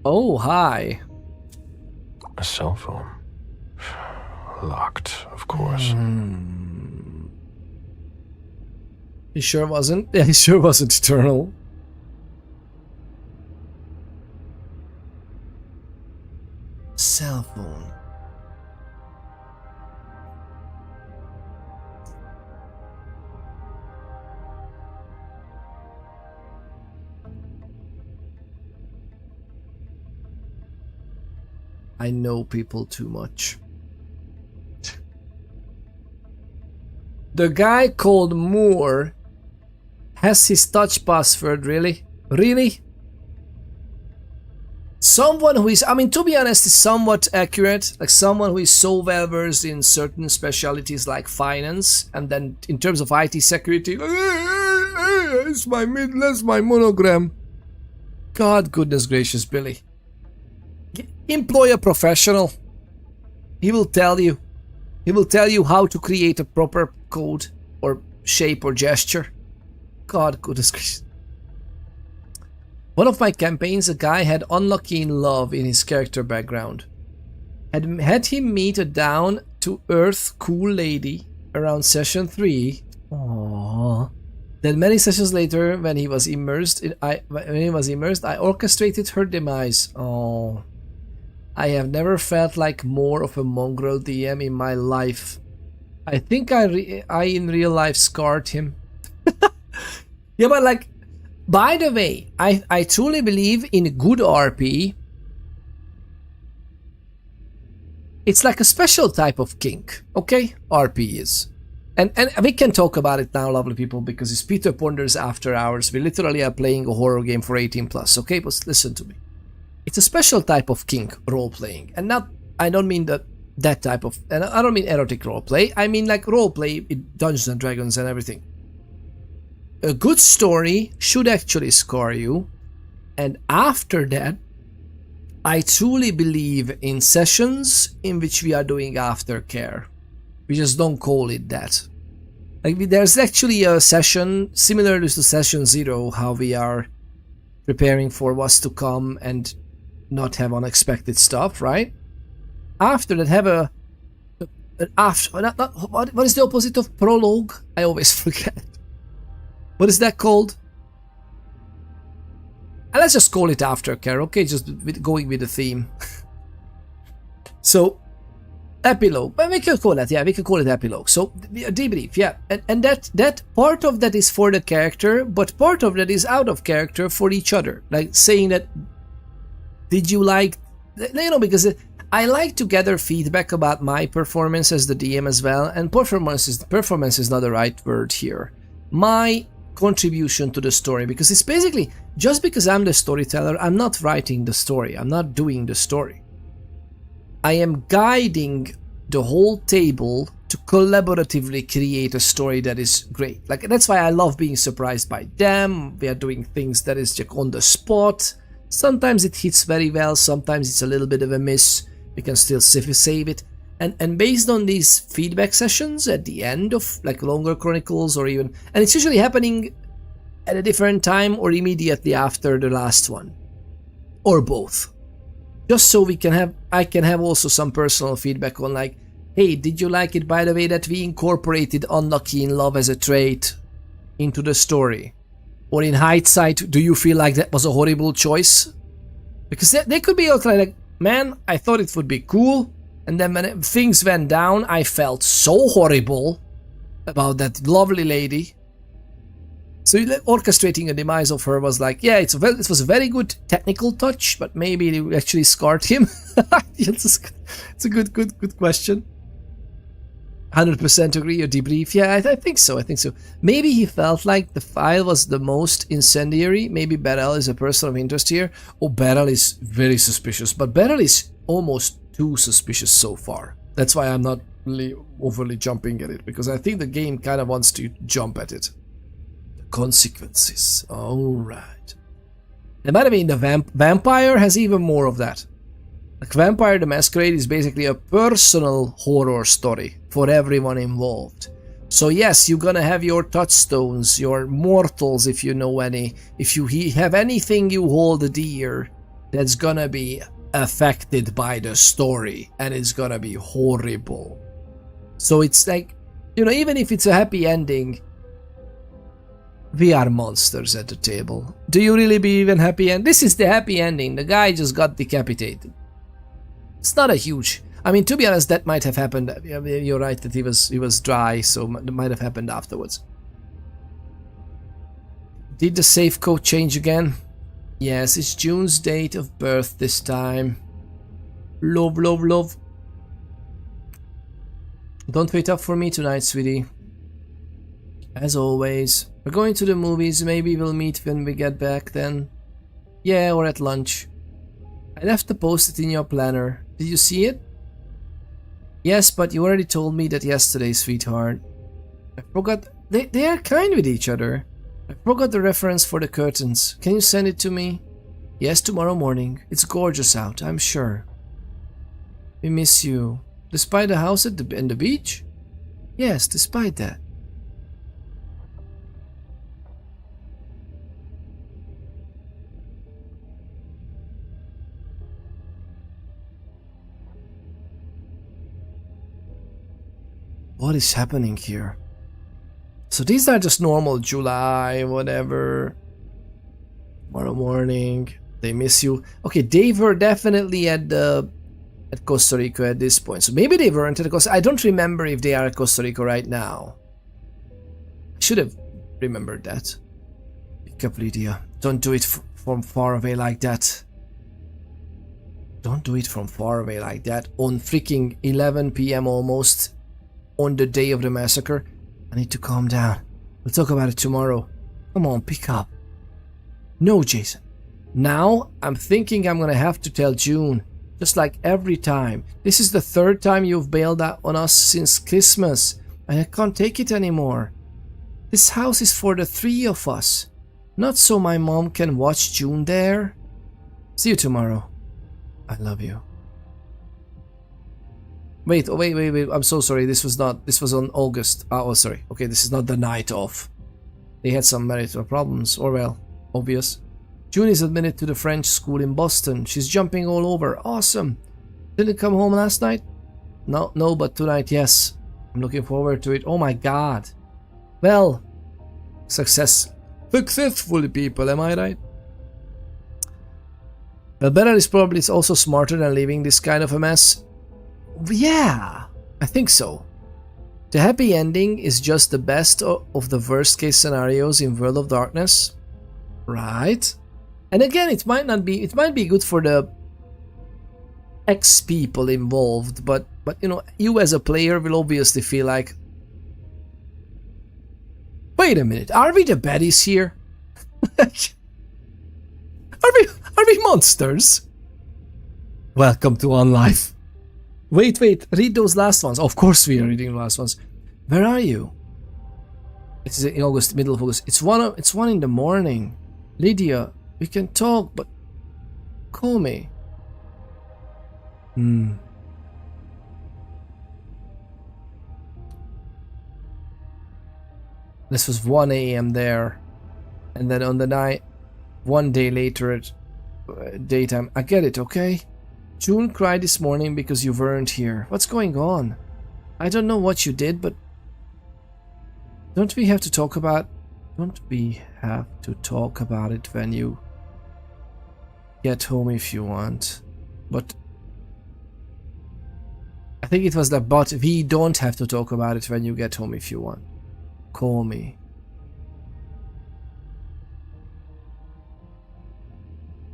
Oh, hi. A cell phone. Locked, of course. He sure wasn't. Yeah, he sure wasn't eternal. Cell phone. I know people too much. The guy called Moore has his touch password, really? Really? Someone who is, I mean, to be honest, is somewhat accurate. Like someone who is so well versed in certain specialties like finance, and then in terms of IT security, that's my monogram. God, goodness gracious, Billy. Employ a professional. He will tell you. He will tell you how to create a proper code or shape or gesture. God, goodness gracious. One of my campaigns, a guy had unlucky in love in his character background. Had him meet a down-to-earth cool lady around session 3. Aww. Then many sessions later, when he was immersed, I orchestrated her demise. Oh, I have never felt like more of a mongrel DM in my life. I think I in real life scarred him. Yeah, but like, by the way, I truly believe in good RP. It's like a special type of kink, okay? RP is. And we can talk about it now, lovely people, because it's Peter Ponder's After Hours. We literally are playing a horror game for 18+, okay? But listen to me. It's a special type of kink role-playing. And not, I don't mean that type of, and I don't mean erotic role-play. I mean like role-play in Dungeons and Dragons and everything. A good story should actually scar you. And after that, I truly believe in sessions in which we are doing aftercare. We just don't call it that. Like there's actually a session similar to session 0, how we are preparing for what's to come and not have unexpected stuff, right? After that, have what is the opposite of prologue? I always forget. What is that called? And let's just call it aftercare, okay? Just going with the theme. So, epilogue. But we can call that, yeah, we can call it epilogue. So, debrief, yeah. And that part of that is for the character, but part of that is out of character for each other. Like saying that, did you like, you know, because I like to gather feedback about my performance as the DM as well, and performance is not the right word here. My contribution to the story, because it's basically, just because I'm the storyteller, I'm not writing the story, I'm not doing the story. I am guiding the whole table to collaboratively create a story that is great. Like, that's why I love being surprised by them. We are doing things that is just on the spot. Sometimes it hits very well, sometimes it's a little bit of a miss. We can still save it. And based on these feedback sessions at the end of like longer chronicles, or even, and it's usually happening at a different time or immediately after the last one, or both, just so I can have also some personal feedback on, like, hey, did you like it by the way that we incorporated unlucky in love as a trait into the story? Or in hindsight, do you feel like that was a horrible choice? Because they could be also like, man, I thought it would be cool, and then when things went down, I felt so horrible about that lovely lady. So orchestrating a demise of her was like, yeah, it was a very good technical touch, but maybe it actually scarred him. It's a good question. 100% agree or debrief? Yeah, I think so. Maybe he felt like the file was the most incendiary. Maybe Beryl is a person of interest here. Oh, Beryl is very suspicious, but Beryl is almost too suspicious so far. That's why I'm not really overly jumping at it, because I think the game kind of wants to jump at it. The consequences. Alright. And by the way, the Vampire has even more of that. Like, Vampire the Masquerade is basically a personal horror story for everyone involved. So yes, you're gonna have your touchstones, your mortals, if you know any. If you have anything you hold dear, that's gonna be affected by the story, and it's gonna be horrible. So it's like, you know, even if it's a happy ending, we are monsters at the table. Do you really believe in happy end? This is the happy ending. The guy just got decapitated. It's not a huge, I mean, to be honest, that might have happened. You're right that he was dry, so it might have happened afterwards. Did the safe code change again? Yes, it's June's date of birth this time. Love, love, love. Don't wait up for me tonight, sweetie. As always. We're going to the movies. Maybe we'll meet when we get back then. Yeah, or at lunch. I left the post-it in your planner. Did you see it? Yes, but you already told me that yesterday, sweetheart. I forgot. They are kind with each other. I forgot the reference for the curtains. Can you send it to me? Yes, tomorrow morning. It's gorgeous out, I'm sure. We miss you. Despite the house and the beach? Yes, despite that. What is happening here? So these are just normal July, whatever. Tomorrow morning. They miss you. Okay, they were definitely at Costa Rica at this point. So maybe they weren't at Costa Rica. I don't remember if they are at Costa Rica right now. I should have remembered that. Pick up, Lydia. Don't do it from far away like that. Don't do it from far away like that. On freaking 11 p.m. almost. On the day of the massacre. I need to calm down. We'll talk about it tomorrow. Come on, pick up. No, Jason. Now, I'm thinking I'm gonna have to tell June. Just like every time. This is the third time you've bailed out on us since Christmas. And I can't take it anymore. This house is for the three of us. Not so my mom can watch June there. See you tomorrow. I love you. Wait, I'm so sorry. This was on August. Oh, sorry. Okay, this is not the night of. They had some marital problems, or well, obvious. June is admitted to the French school in Boston. She's jumping all over. Awesome. Didn't come home last night? No, but tonight, yes. I'm looking forward to it. Oh my god. Well, successful people, am I right? Well, Beryl is probably also smarter than leaving this kind of a mess. Yeah, I think so. The happy ending is just the best of the worst case scenarios in World of Darkness. Right. And again, it might be good for the ex people involved, but you know, you as a player will obviously feel like, wait a minute, are we the baddies here? Are we monsters? Welcome to On Life. Wait, read those last ones. Of course we are reading the last ones. Where are you? It's in August, middle of August. It's 1 in the morning. Lydia, we can talk, but call me. This was 1 a.m. there, and then on the night, 1 day later at daytime. I get it, okay? June cried this morning because you weren't here. What's going on? I don't know what you did, but don't we have to talk about it when you get home if you want? But I think it was that, but we don't have to talk about it when you get home if you want. Call me.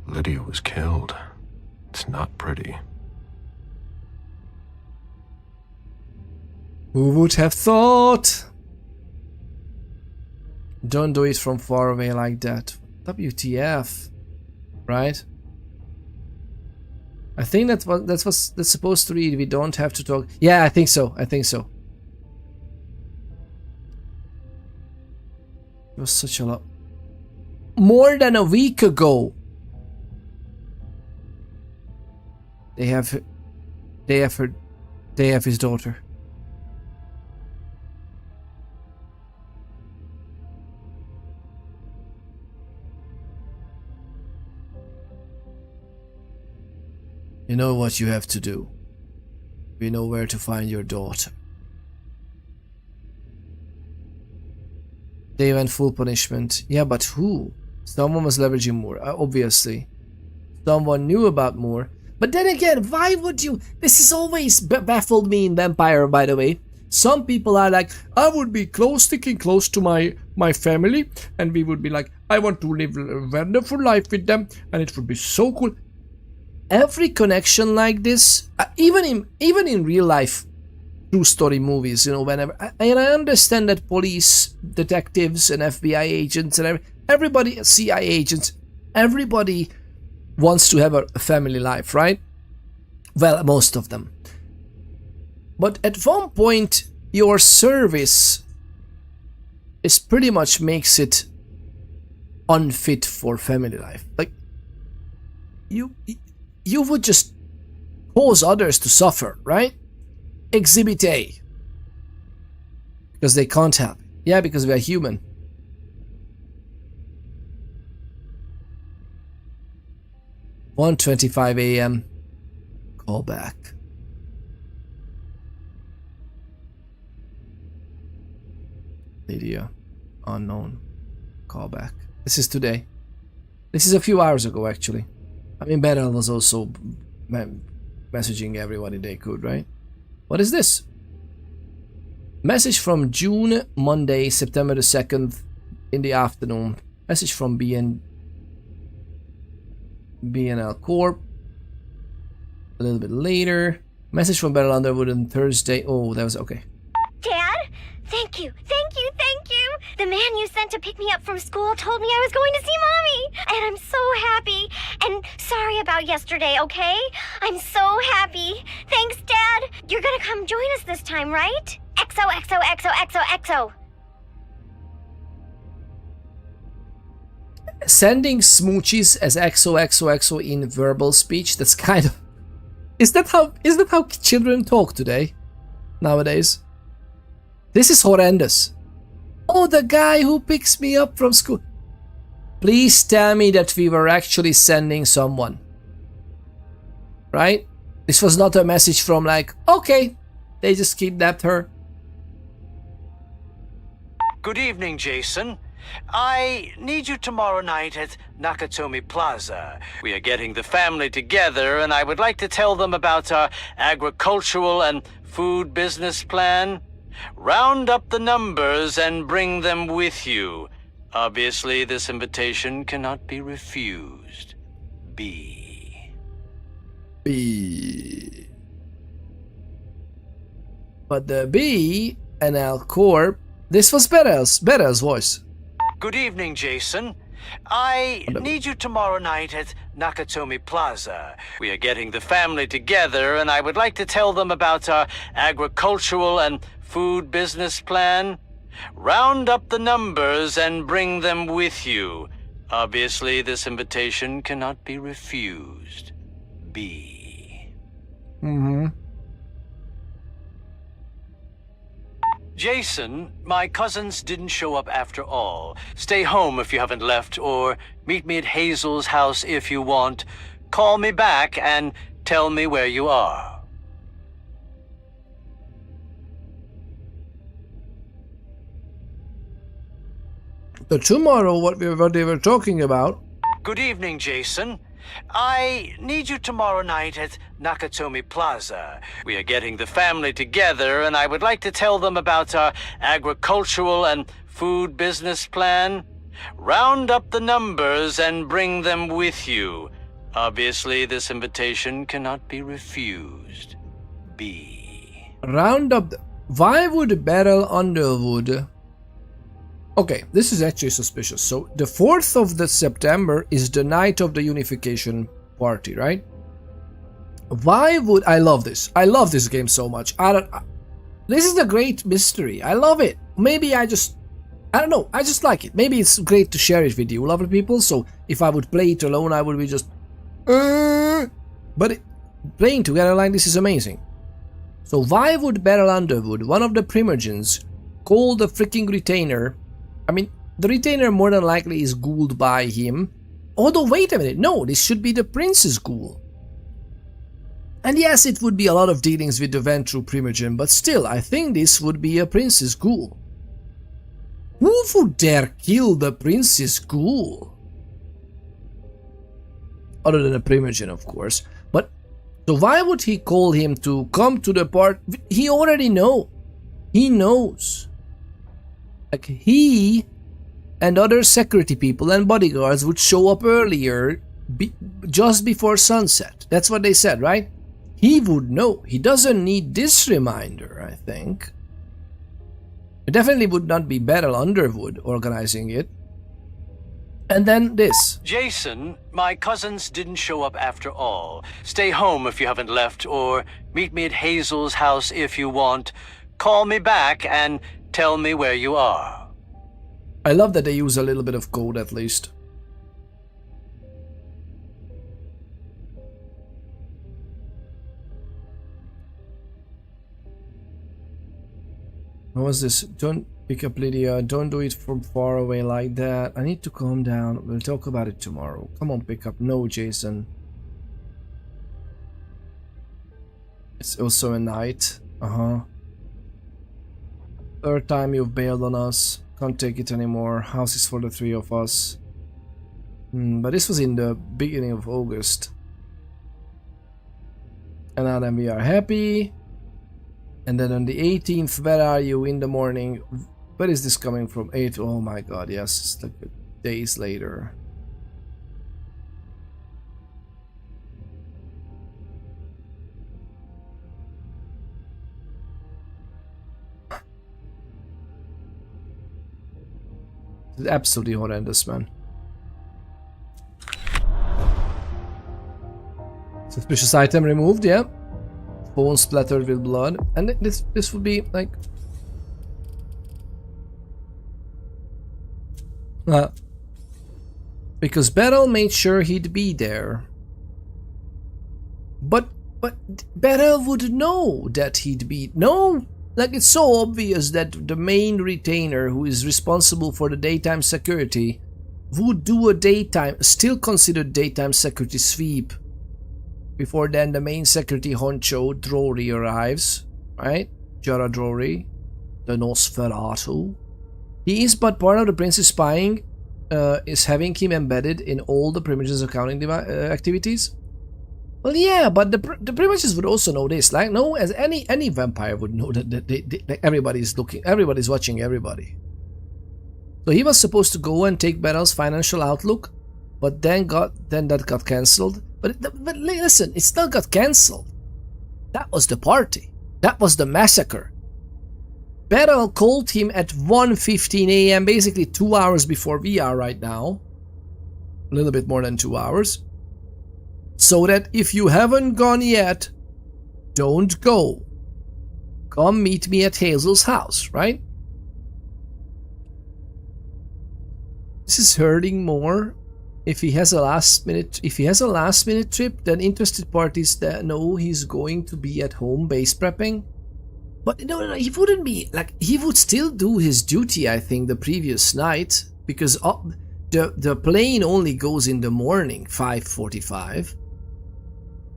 Lydia was killed. It's not pretty. Who would have thought? Don't do it from far away like that. WTF, right? I think that's supposed to read. We don't have to talk. Yeah, I think so. It was such a lot. More than a week ago. They have his daughter. You know what you have to do. We know where to find your daughter. They went full punishment. Yeah, but who? Someone was leveraging more, obviously. Someone knew about more. But then again, why would you? This has always baffled me in Vampire, by the way. Some people are like, I would be sticking close to my family, and we would be like, I want to live a wonderful life with them, and it would be so cool. Every connection like this, even in real life, true story movies, you know, whenever, and I understand that police, detectives, and FBI agents, and everybody, CIA agents, everybody wants to have a family life, right? Well, most of them. But at one point, your service is pretty much makes it unfit for family life. Like, you would just cause others to suffer, right? Exhibit A. Because they can't help. Yeah, because we are human. "1:25 a.m. Call back." Lydia. Unknown. Call back. This is today. This is a few hours ago, actually. I mean, Beryl was also messaging everybody they could, right? What is this? Message from June, Monday, September the 2nd, in the afternoon. Message from BNL Corp. A little bit later. Message from Beryl Underwood on Thursday. Oh, that was okay. Dad, thank you. The man you sent to pick me up from school told me I was going to see Mommy, and I'm so happy. And sorry about yesterday, okay? I'm so happy. Thanks, Dad. You're gonna come join us this time, right? XOXOXOXOXO. Sending smoochies as XOXOXO in verbal speech, that's kind of... Is that how children talk today? Nowadays? This is horrendous. Oh, the guy who picks me up from school. Please tell me that we were actually sending someone. Right? This was not a message from like, okay, they just kidnapped her. Good evening, Jason. I need you tomorrow night at Nakatomi Plaza. We are getting the family together, and I would like to tell them about our agricultural and food business plan. Round up the numbers and bring them with you. Obviously, this invitation cannot be refused. B. B. But the B and Al Corp. This was Beryl's voice. Good evening, Jason. I need you tomorrow night at Nakatomi Plaza. We are getting the family together, and I would like to tell them about our agricultural and food business plan. Round up the numbers and bring them with you. Obviously, this invitation cannot be refused. B. Jason, my cousins didn't show up after all. Stay home if you haven't left, or meet me at Hazel's house if you want. Call me back and tell me where you are. So tomorrow, what they were talking about. Good evening, Jason. I need you tomorrow night at Nakatomi Plaza. We are getting the family together, and I would like to tell them about our agricultural and food business plan. Round up the numbers and bring them with you. Obviously, this invitation cannot be refused. B. Round up. Why would Beryl Underwood? Okay, this is actually suspicious. So the 4th of the September is the night of the unification party, right? Why would I love this? I love this game so much. This is a great mystery. I love it. Maybe I don't know. I just like it. Maybe it's great to share it with you, lovely people. So if I would play it alone, I would be just. But playing together like this is amazing. So why would Beryl Underwood, one of the Primogens, call the freaking retainer? I mean, the retainer more than likely is ghouled by him. Although, wait a minute, no, this should be the prince's ghoul. And yes, it would be a lot of dealings with the Ventru Primogen, but still, I think this would be a prince's ghoul. Who would dare kill the prince's ghoul? Other than a Primogen, of course. But, so why would he call him to come to the part? He already know. He knows. Like, he and other security people and bodyguards would show up earlier, just before sunset. That's what they said, right? He would know. He doesn't need this reminder, I think. It definitely would not be Beryl Underwood organizing it. And then this. Jason, my cousins didn't show up after all. Stay home if you haven't left, or meet me at Hazel's house if you want. Call me back and tell me where you are. I love that they use a little bit of code at least. What was this? Don't pick up Lydia. Don't do it from far away like that. I need to calm down. We'll talk about it tomorrow. Come on, pick up. No, Jason. It's also a night. Third time you've bailed on us. Can't take it anymore. House is for the 3 of us. But this was in the beginning of August. And now then we are happy. And then on the 18th, where are you in the morning? Where is this coming from? 8. Oh my god, yes. It's like days later. It's absolutely horrendous, man. Suspicious item removed, yeah. Phone splattered with blood. And this would be like... because Beryl made sure he'd be there. But Beryl would know that he'd be... No! Like, it's so obvious that the main retainer who is responsible for the daytime security would do a still considered daytime security sweep. Before then, the main security honcho, Drory, arrives, right? Jara Drory, the Nosferatu. He is but part of the prince's spying, is having him embedded in all the Primage's accounting activities. Well, yeah, but the Primages would also know this. Like, no, as any vampire would know that everybody's watching everybody. So he was supposed to go and take Beryl's financial outlook, but then that got cancelled. But listen, it still got cancelled. That was the party. That was the massacre. Beryl called him at 1:15 a.m., basically 2 hours before we are right now. A little bit more than 2 hours. So that if you haven't gone yet, don't go. Come meet me at Hazel's house, right? This is hurting more if he has a last minute trip than interested parties that know he's going to be at home base prepping. But no, he wouldn't be, like, he would still do his duty, I think, the previous night, because the plane only goes in the morning, 5:45.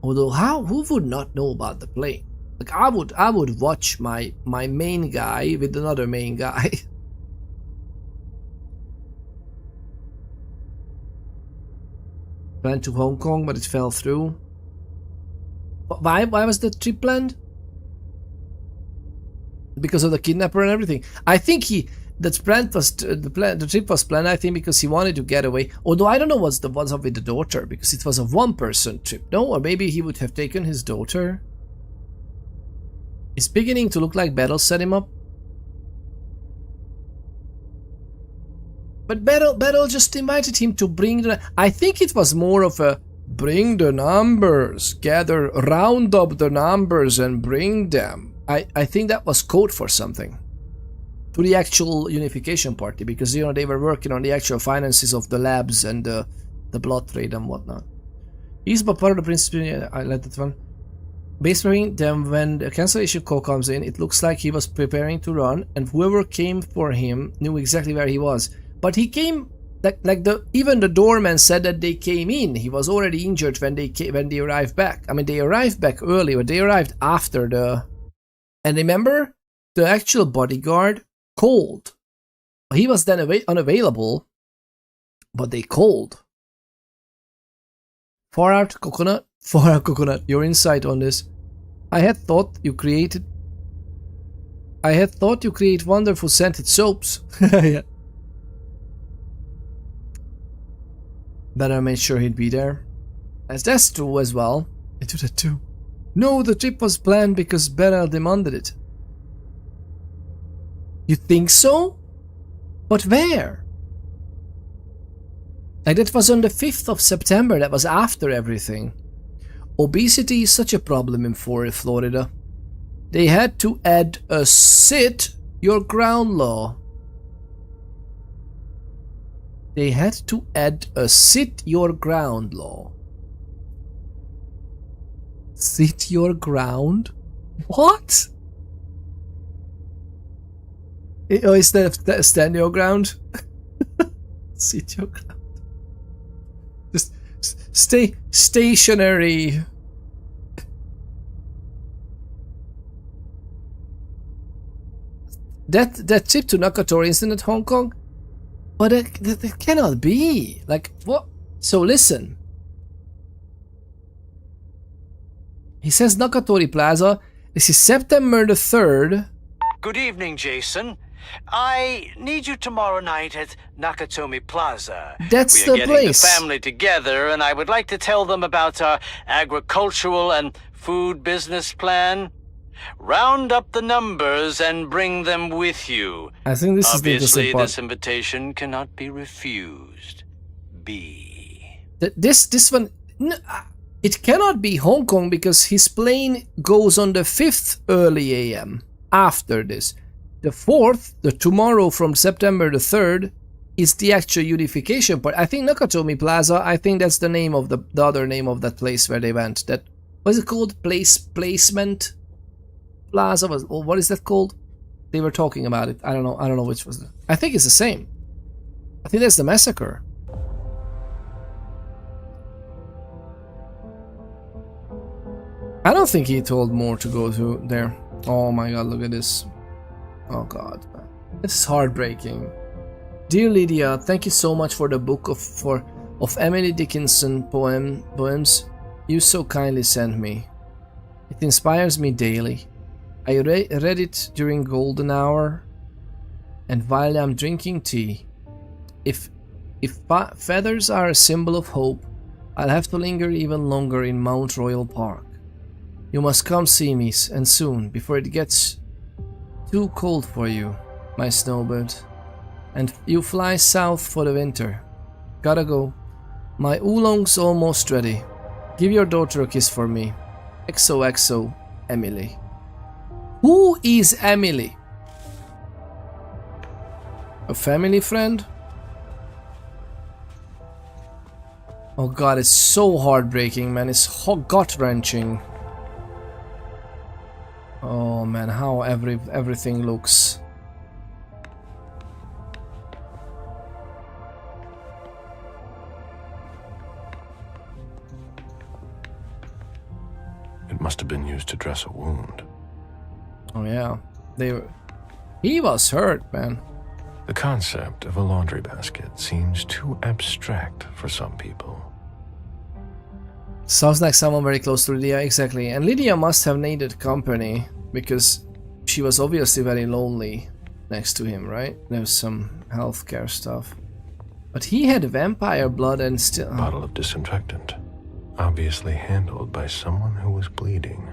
Although who would not know about the plane? Like, I would watch my main guy with another main guy. Planned to Hong Kong, but it fell through. Why was the trip planned? Because of the kidnapper and everything. I think the trip was planned, I think, because he wanted to get away. Although I don't know what's up with the daughter, because it was a one-person trip, no? Or maybe he would have taken his daughter. It's beginning to look like Beryl set him up. But Beryl just invited him to bring the... I think it was more of a bring the numbers, round up the numbers and bring them. I think that was code for something. To the actual unification party, because, you know, they were working on the actual finances of the labs and the blood trade and whatnot. He's but part of the principal... I let that one. Basically, then when the cancellation call comes in, it looks like he was preparing to run, and whoever came for him knew exactly where he was. But he came, even the doorman said that they came in. He was already injured when they arrived back. I mean, they arrived back early, but they arrived after the... And remember, the actual bodyguard called. He was then unavailable, but they called. Far out coconut, your insight on this. I had thought you create wonderful scented soaps. Yeah. Better made sure he'd be there. As that's true as well. I do that too. No, the trip was planned because Beryl demanded it. You think so? But where? Like, that was on the 5th of September, that was after everything. Obesity is such a problem in Florida. They had to add a sit your ground law. They had to add a sit your ground law. Sit your ground? What? Oh, instead of stand your ground? Sit your ground. Just stay stationary. That trip to Nakatori isn't at Hong Kong? But that cannot be. Like, what? So listen. He says Nakatori Plaza. This is September the 3rd. Good evening, Jason. I need you tomorrow night at Nakatomi Plaza. That's the place. We are getting the family together, and I would like to tell them about our agricultural and food business plan. Round up the numbers and bring them with you. I think this Obviously, is the interesting part. this invitation cannot be refused. This one... No, it cannot be Hong Kong because his plane goes on the 5th early AM after this. The 4th, the tomorrow from September the 3rd, is the actual unification part. I think Nakatomi Plaza, I think that's the name of the other name of that place where they went. That, what is it called? Placement Plaza? What is that called? They were talking about it. I don't know which was I think it's the same. I think that's the massacre. I don't think he told more to go to there. Oh my god, look at this. Oh god. This is heartbreaking. Dear Lydia, thank you so much for the book of Emily Dickinson poems you so kindly sent me. It inspires me daily. I read it during golden hour and while I'm drinking tea. If feathers are a symbol of hope, I'll have to linger even longer in Mount Royal Park. You must come see me, and soon, before it gets too cold for you, my snowbird. And you fly south for the winter. Gotta go. My oolong's almost ready. Give your daughter a kiss for me. XOXO, Emily. Who is Emily? A family friend? Oh god, it's so heartbreaking, man. It's gut-wrenching. Oh man, how everything looks. It must have been used to dress a wound. Oh yeah, he was hurt, man. The concept of a laundry basket seems too abstract for some people. Sounds like someone very close to Lydia, exactly. And Lydia must have needed company because she was obviously very lonely next to him, right? There's some healthcare stuff. But he had vampire blood and still... Bottle of disinfectant. Obviously handled by someone who was bleeding.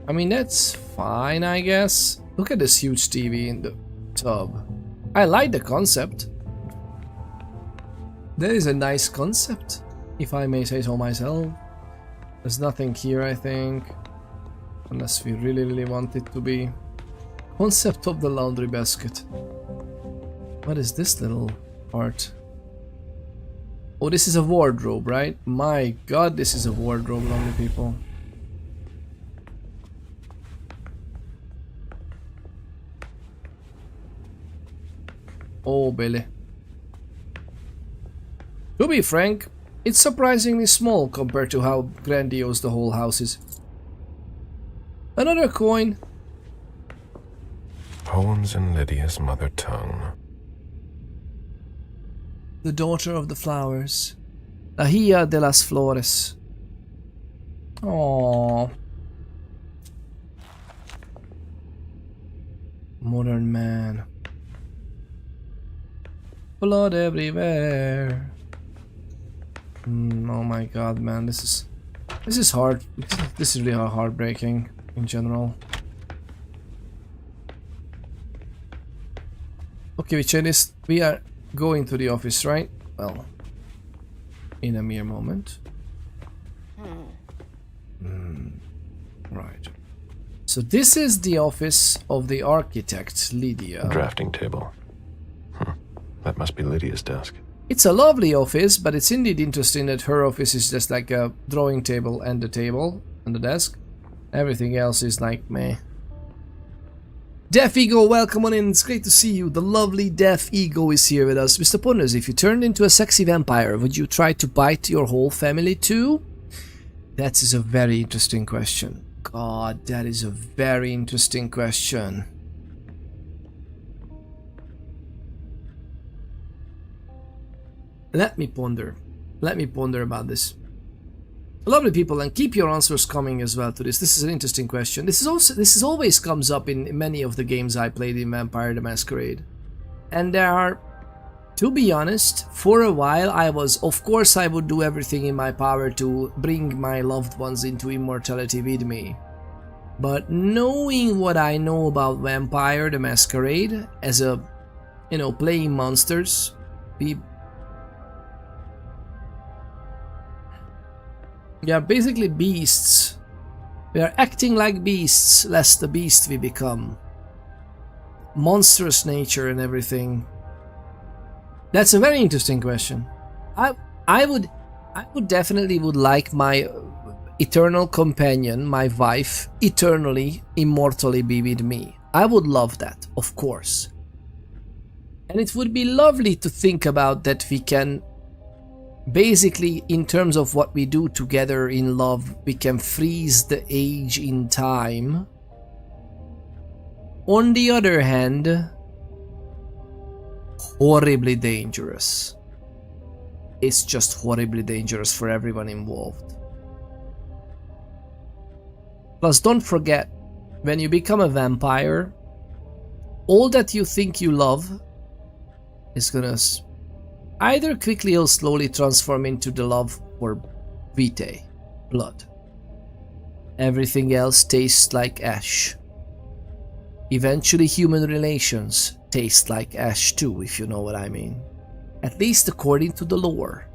I mean, that's fine, I guess. Look at this huge TV in the tub. I like the concept. That is a nice concept, if I may say so myself. There's nothing here, I think. Unless we really want it to be. Concept of the laundry basket. What is this little part? Oh, this is a wardrobe, right? My god, this is a wardrobe, lovely people. Oh, Billy. To be frank, it's surprisingly small compared to how grandiose the whole house is. Another coin. Poems in Lydia's mother tongue. The daughter of the flowers. La hija de las flores. Aww. Modern man. Blood everywhere. Oh my god, man, this is hard. This is really heartbreaking in general. Okay, we check this. We are going to the office, right? Well, in a mere moment. Right. So this is the office of the architect, Lydia. A drafting table. That must be Lydia's desk. It's a lovely office, but it's indeed interesting that her office is just like a drawing table and the table and the desk. Everything else is like meh. Deaf Ego, welcome on in. It's great to see you. The lovely Deaf Ego is here with us. Mr. Ponders, if you turned into a sexy vampire, would you try to bite your whole family too? That is a very interesting question. God, that is a very interesting question. Let me ponder. Let me ponder about this. Lovely people, and keep your answers coming as well to this. This is an interesting question. This is always comes up in many of the games I played in Vampire the Masquerade. And there are, to be honest, for a while of course I would do everything in my power to bring my loved ones into immortality with me. But knowing what I know about Vampire the Masquerade as a, playing monsters, we are basically beasts. We are acting like beasts, lest the beast we become. Monstrous nature and everything. That's a very interesting question. I would definitely would like my eternal companion, my wife, eternally, immortally be with me. I would love that, of course. And it would be lovely to think about that we can basically, in terms of what we do together in love, we can freeze the age in time. On the other hand, horribly dangerous. It's just horribly dangerous for everyone involved. Plus, don't forget, when you become a vampire, all that you think you love is gonna either quickly or slowly transform into the love for vitae, blood. Everything else tastes like ash. Eventually human relations taste like ash too, if you know what I mean. At least according to the lore.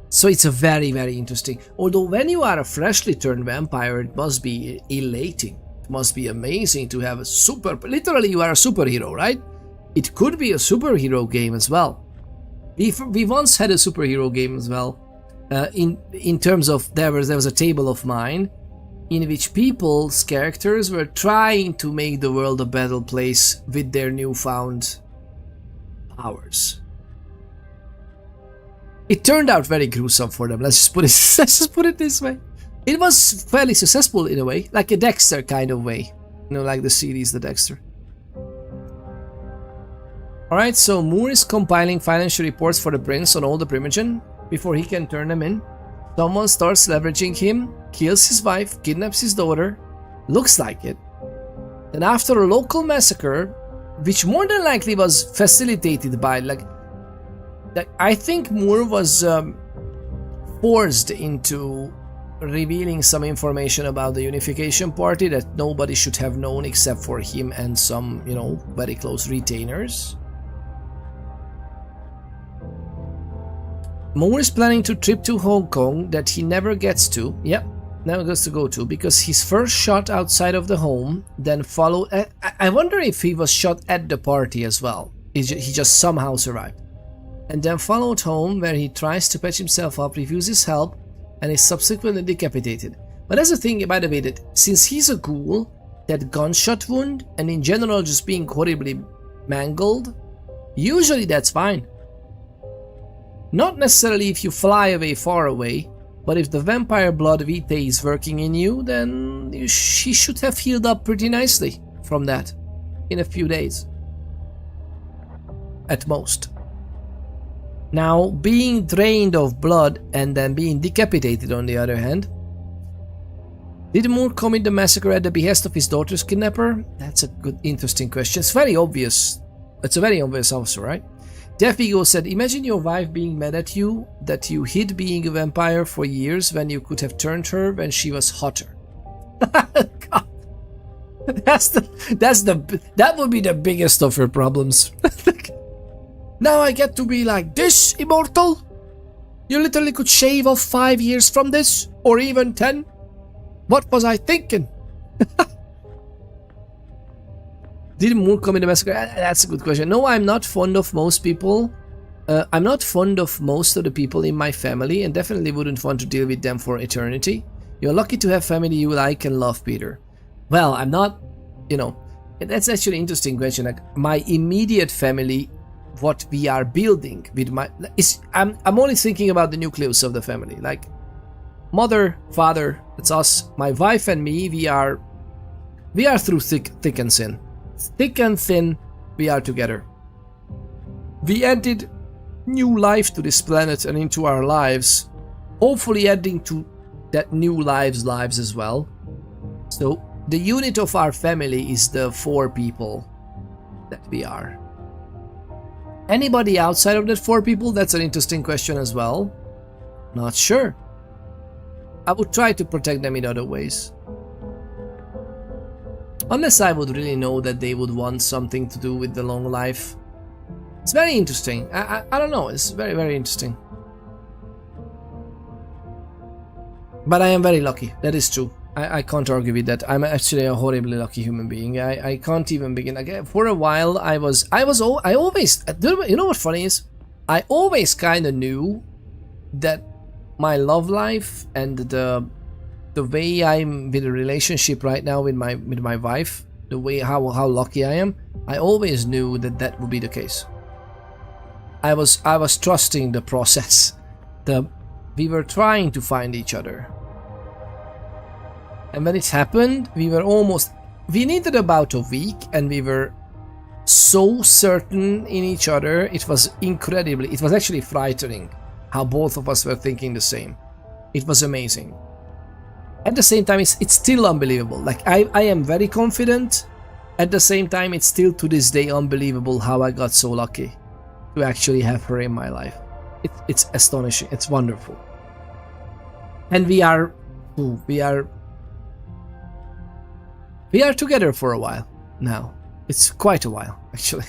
So it's a very, very interesting. Although when you are a freshly turned vampire, it must be elating. It must be amazing to have a literally you are a superhero, right? It could be a superhero game as well. We once had a superhero game as well. In terms of there was a table of mine in which people's characters were trying to make the world a better place with their newfound powers. It turned out very gruesome for them. Let's just put it this way. It was fairly successful in a way, like a Dexter kind of way. You know, like the series The Dexter. Alright, so Moore is compiling financial reports for the prince on all the Primogen before he can turn them in. Someone starts leveraging him, kills his wife, kidnaps his daughter. Looks like it. And after a local massacre, which more than likely was facilitated by, I think Moore was forced into revealing some information about the Unification Party that nobody should have known except for him and some, you know, very close retainers. Moore is planning to trip to Hong Kong that he never gets to. Yep, never gets to go to because he's first shot outside of the home, then followed. I wonder if he was shot at the party as well. He just somehow survived. And then followed home where he tries to patch himself up, refuses help, and is subsequently decapitated. But that's the thing, by the way, that since he's a ghoul, that gunshot wound and in general just being horribly mangled, usually that's fine. Not necessarily if you fly away far away, but if the vampire blood vitae is working in you, then she should have healed up pretty nicely from that in a few days. At most. Now, being drained of blood and then being decapitated on the other hand. Did Moore commit the massacre at the behest of his daughter's kidnapper? That's a good, interesting question. It's very obvious. It's a very obvious answer, right? Jeff Vigo said, imagine your wife being mad at you that you hid being a vampire for years when you could have turned her when she was hotter. God. That would be the biggest of her problems. Now I get to be like this, immortal? You literally could shave off 5 years from this, or even 10? What was I thinking? Did Moore commit a massacre? That's a good question. No, I'm not fond of most people. I'm not fond of most of the people in my family, and definitely wouldn't want to deal with them for eternity. You're lucky to have family you like and love, Peter. Well, I'm not, you know, that's actually an interesting question. Like, my immediate family, what we are building with I'm only thinking about the nucleus of the family, like mother, father, it's us, my wife and me. We are through thick and thin. Thick and thin, we are together. We added new life to this planet and into our lives, hopefully adding to that new lives as well. So the unit of our family is the 4 people that we are. Anybody outside of that 4 people? That's an interesting question as well. Not sure. I would try to protect them in other ways. Unless I would really know that they would want something to do with the long life. It's very interesting. I don't know. It's very, very interesting. But I am very lucky. That is true. I can't argue with that. I'm actually a horribly lucky human being. I can't even begin. Like, for a while, I always, you know what funny is? I always kind of knew that my love life and the way I'm with a relationship right now with my wife, the way how lucky I am, I always knew that would be the case. I was trusting the process. we were trying to find each other. And when it happened, we needed about a week, and we were so certain in each other. It was actually frightening how both of us were thinking the same. It was amazing. At the same time, it's still unbelievable. Like, I am very confident. At the same time, it's still to this day unbelievable how I got so lucky to actually have her in my life. It's astonishing. It's wonderful. And we are together for a while now. It's quite a while, actually.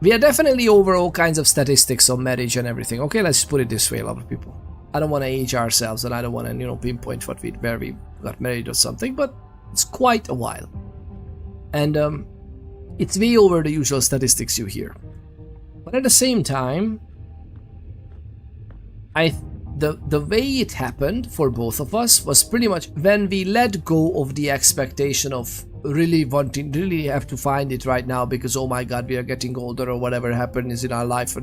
We are definitely over all kinds of statistics on marriage and everything. Okay, let's put it this way, a lot of people. I don't want to age ourselves, and I don't want to, pinpoint where we got married or something, but it's quite a while. And it's way over the usual statistics you hear. But at the same time, the way it happened for both of us was pretty much when we let go of the expectation of really have to find it right now because, oh my god, we are getting older or whatever happens in our life.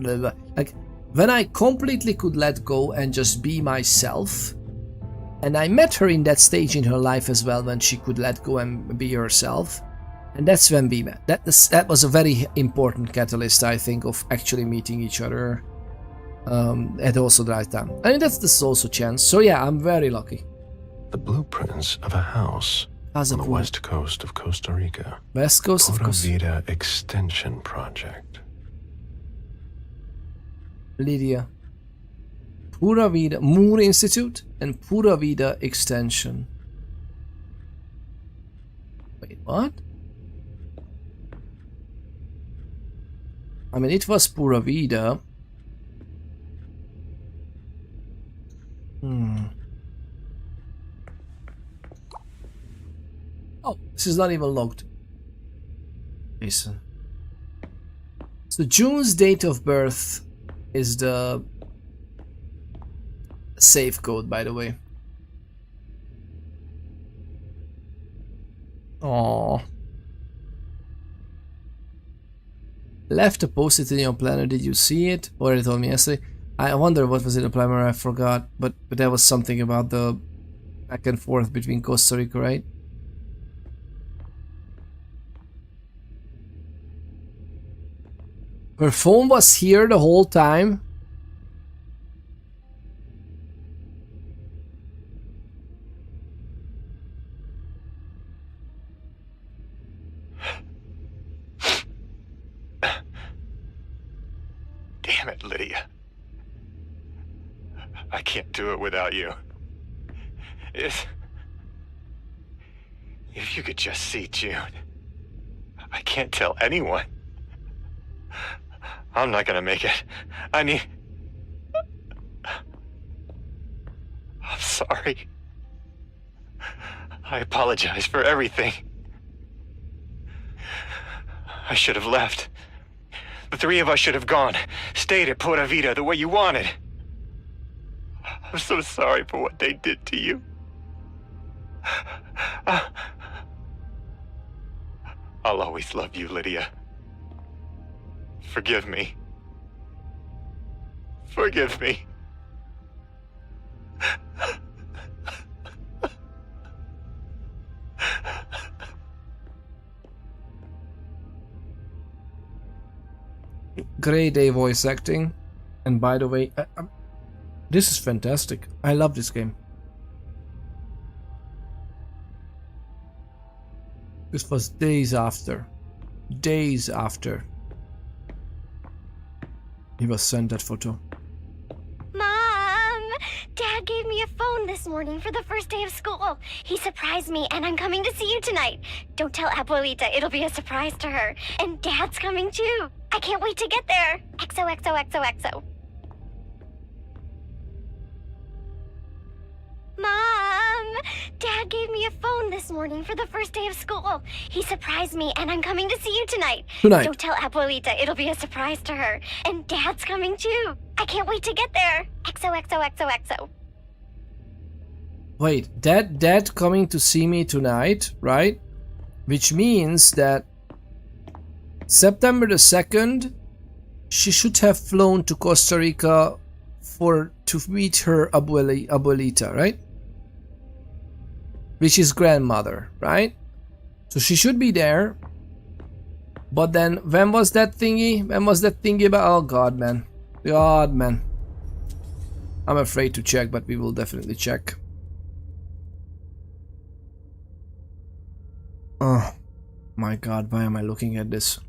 Like, when I completely could let go and just be myself, and I met her in that stage in her life as well, when she could let go and be herself, and that's when we met. That was a very important catalyst, I think, of actually meeting each other at also the right time. I mean, that's also chance. So yeah, I'm very lucky. The blueprints of a house on the west coast of Costa Rica. West coast of Costa Rica. Pura Vida Extension Project. Lydia. Pura Vida Moore Institute and Pura Vida Extension. Wait, what? I mean, it was Pura Vida. Oh, this is not even logged. Listen. So June's date of birth is the safe code, by the way. Aww. Left a post-it in your planner. Did you see it? Or it told me yesterday. I wonder what was in the planner. I forgot. But there was something about the back and forth between Costa Rica, right? Her phone was here the whole time. Damn it, Lydia. I can't do it without you. If you could just see June. I can't tell anyone. I'm not gonna make it. I'm sorry. I apologize for everything. I should have left. The three of us should have gone. Stayed at Pura Vida the way you wanted. I'm so sorry for what they did to you. I'll always love you, Lydia. Forgive me. Forgive me. Great A voice acting. And by the way, this is fantastic. I love this game. This was days after. Days after he was sent that photo. Mom! Dad gave me a phone this morning for the first day of school. He surprised me, and I'm coming to see you tonight. Don't tell Abuelita, it'll be a surprise to her. And Dad's coming too. I can't wait to get there. XOXOXOXO. Mom! Dad gave me a phone this morning for the first day of school. He surprised me, and I'm coming to see you tonight. Don't tell Abuelita, it'll be a surprise to her. And Dad's coming too. I can't wait to get there. XOXOXOXO. Wait, Dad coming to see me tonight, right? Which means that September the 2nd, she should have flown to Costa Rica to meet her abuelita, right? Which is grandmother, right? So she should be there. But then, when was that thingy? When was that thingy about? Oh god, man. God, man. I'm afraid to check, but we will definitely check. Oh my god, why am I looking at this?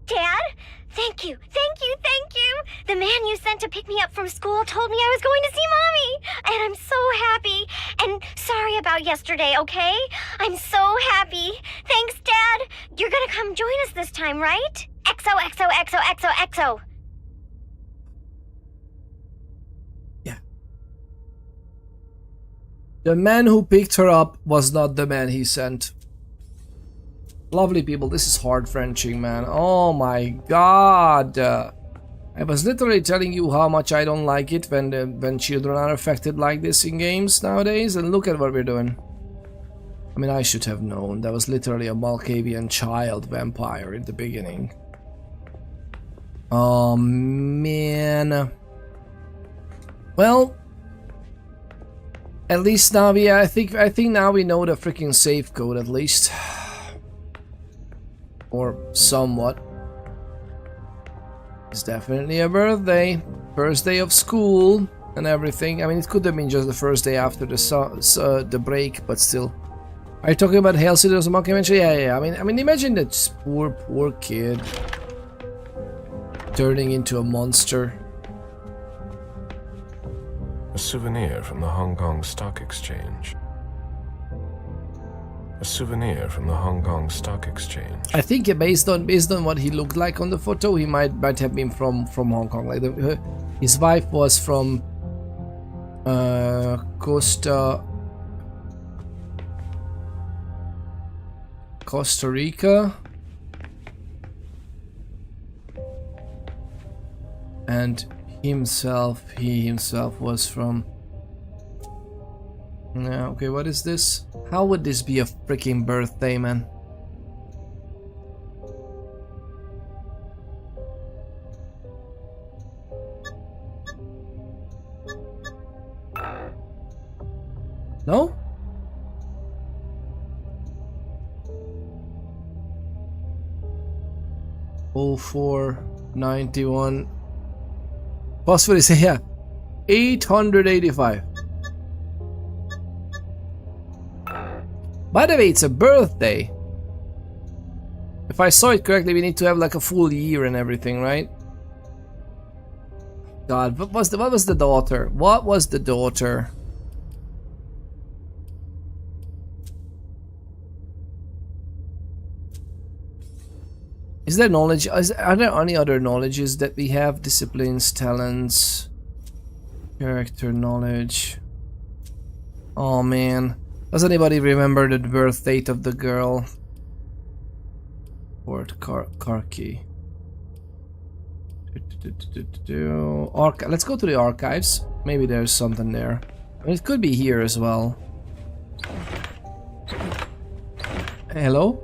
Dad? Thank you, thank you, thank you! The man you sent to pick me up from school told me I was going to see Mommy! And I'm so happy! And sorry about yesterday, okay? I'm so happy! Thanks, Dad! You're gonna come join us this time, right? XOXOXOXOXO! Yeah. The man who picked her up was not the man he sent. Lovely people, this is heart-wrenching, man. Oh my god. I was literally telling you how much I don't like it when children are affected like this in games nowadays, and look at what we're doing. I mean, I should have known. That was literally a Malkavian child vampire in the beginning. Oh man. Well, at least now I think now we know the freaking safe code at least. Or somewhat. It's definitely a birthday. First day of school and everything. I mean, it could have been just the first day after the break, but still. Are you talking about Hail City or Monkey Mansion? Yeah. I mean, imagine that poor kid turning into a monster. A souvenir from the Hong Kong Stock Exchange. A souvenir from the Hong Kong Stock Exchange. I think based on what he looked like on the photo, he might have been from Hong Kong. Like his wife was from Costa Rica, and he himself was from. Yeah, okay, what is this? How would this be a freaking birthday, man? No? Oh, 491. Possibly say, yeah, 885. By the way, it's a birthday. If I saw it correctly, we need to have like a full year and everything, right? God, what was the daughter? What was the daughter? Is there knowledge? Are there any other knowledges that we have? Disciplines, talents, character knowledge. Oh man. Does anybody remember the birth date of the girl? Fort Karki. Let's go to the archives. Maybe there's something there. I mean, it could be here as well. Hello?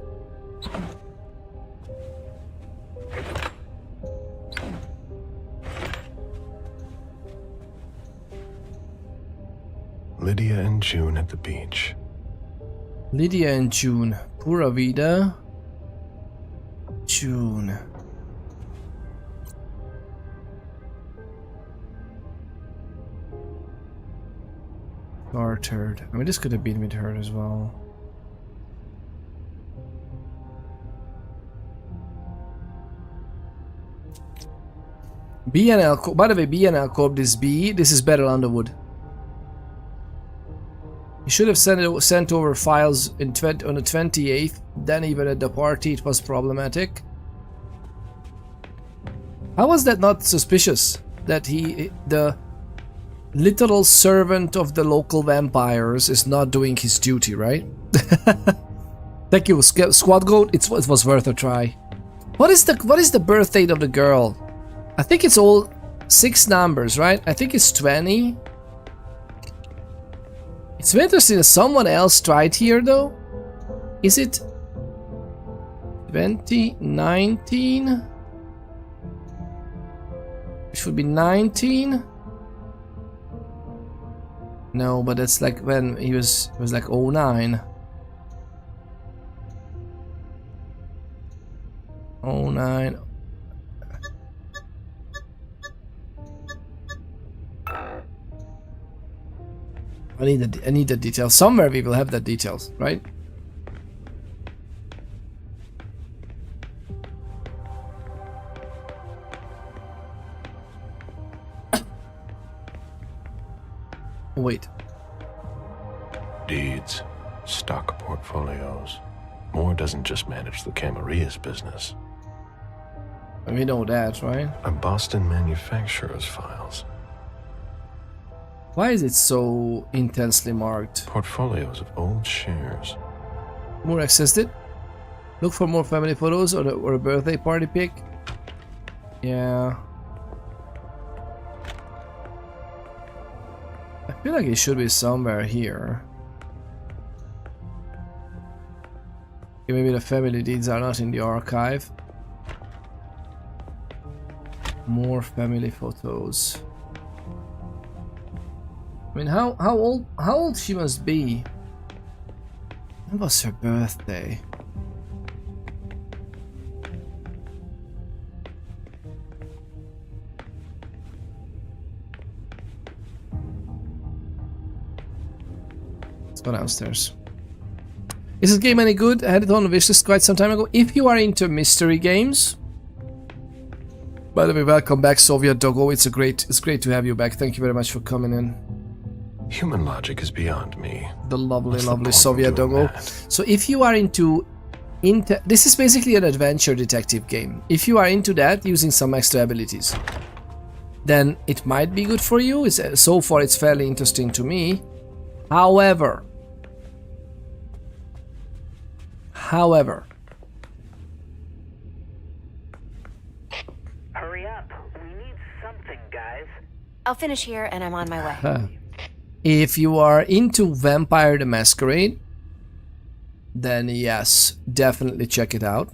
Lydia and June at the beach. Lydia and June. Pura vida. June. Gartered. I mean, this could have been with her as well. B and L. By the way, B and L Corp. This B. This is Battle Underwood. He should have sent over files on the 28th. Then even at the party, it was problematic. How was that not suspicious? That the literal servant of the local vampires, is not doing his duty, right? Thank you, Squad Goat. It was worth a try. What is the birth date of the girl? I think it's all 6 numbers, right? I think it's 20. It's interesting that someone else tried here, though. Is it 2019. It should be 19. No, but that's like when he was. It was like 09. 09. I need the details. Somewhere we will have the details, right? Wait. Deeds, stock portfolios. Moore doesn't just manage the Camaria's business. We know that, right? A Boston manufacturer's files. Why is it so intensely marked? Portfolios of old shares. Moore accessed it. Look for more family photos or a birthday party pic. Yeah. I feel like it should be somewhere here. Okay, maybe the family deeds are not in the archive. More family photos. I mean, how old she must be? When was her birthday? Let's go downstairs. Is this game any good? I had it on the wishlist quite some time ago. If you are into mystery games. By the way, welcome back, Soviet Doggo. It's great to have you back. Thank you very much for coming in. Human logic is beyond me. The lovely Soviet Doggo. So if you are into this is basically an adventure detective game. If you are into that, using some extra abilities, then it might be good for you. So far it's fairly interesting to me. However, Hurry up. We need something, guys. I'll finish here and I'm on my way. If you are into Vampire the Masquerade, then yes, definitely check it out.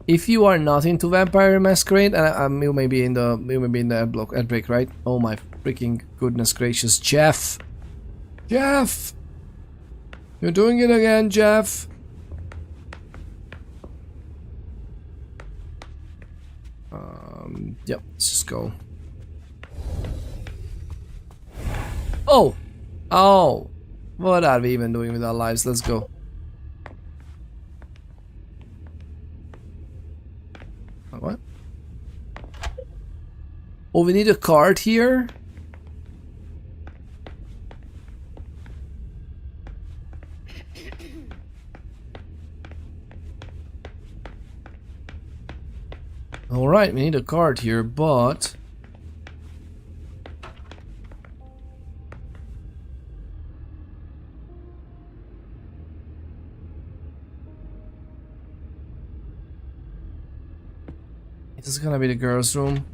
If you are not into Vampire the Masquerade, you may be in the ad break, right? Oh my freaking goodness gracious, Jeff! Jeff! You're doing it again, Jeff! Yep, let's just go. Oh! What are we even doing with our lives? Let's go. What? Oh, we need a card here? Alright, we need a card here, but... This is gonna be the girls' room.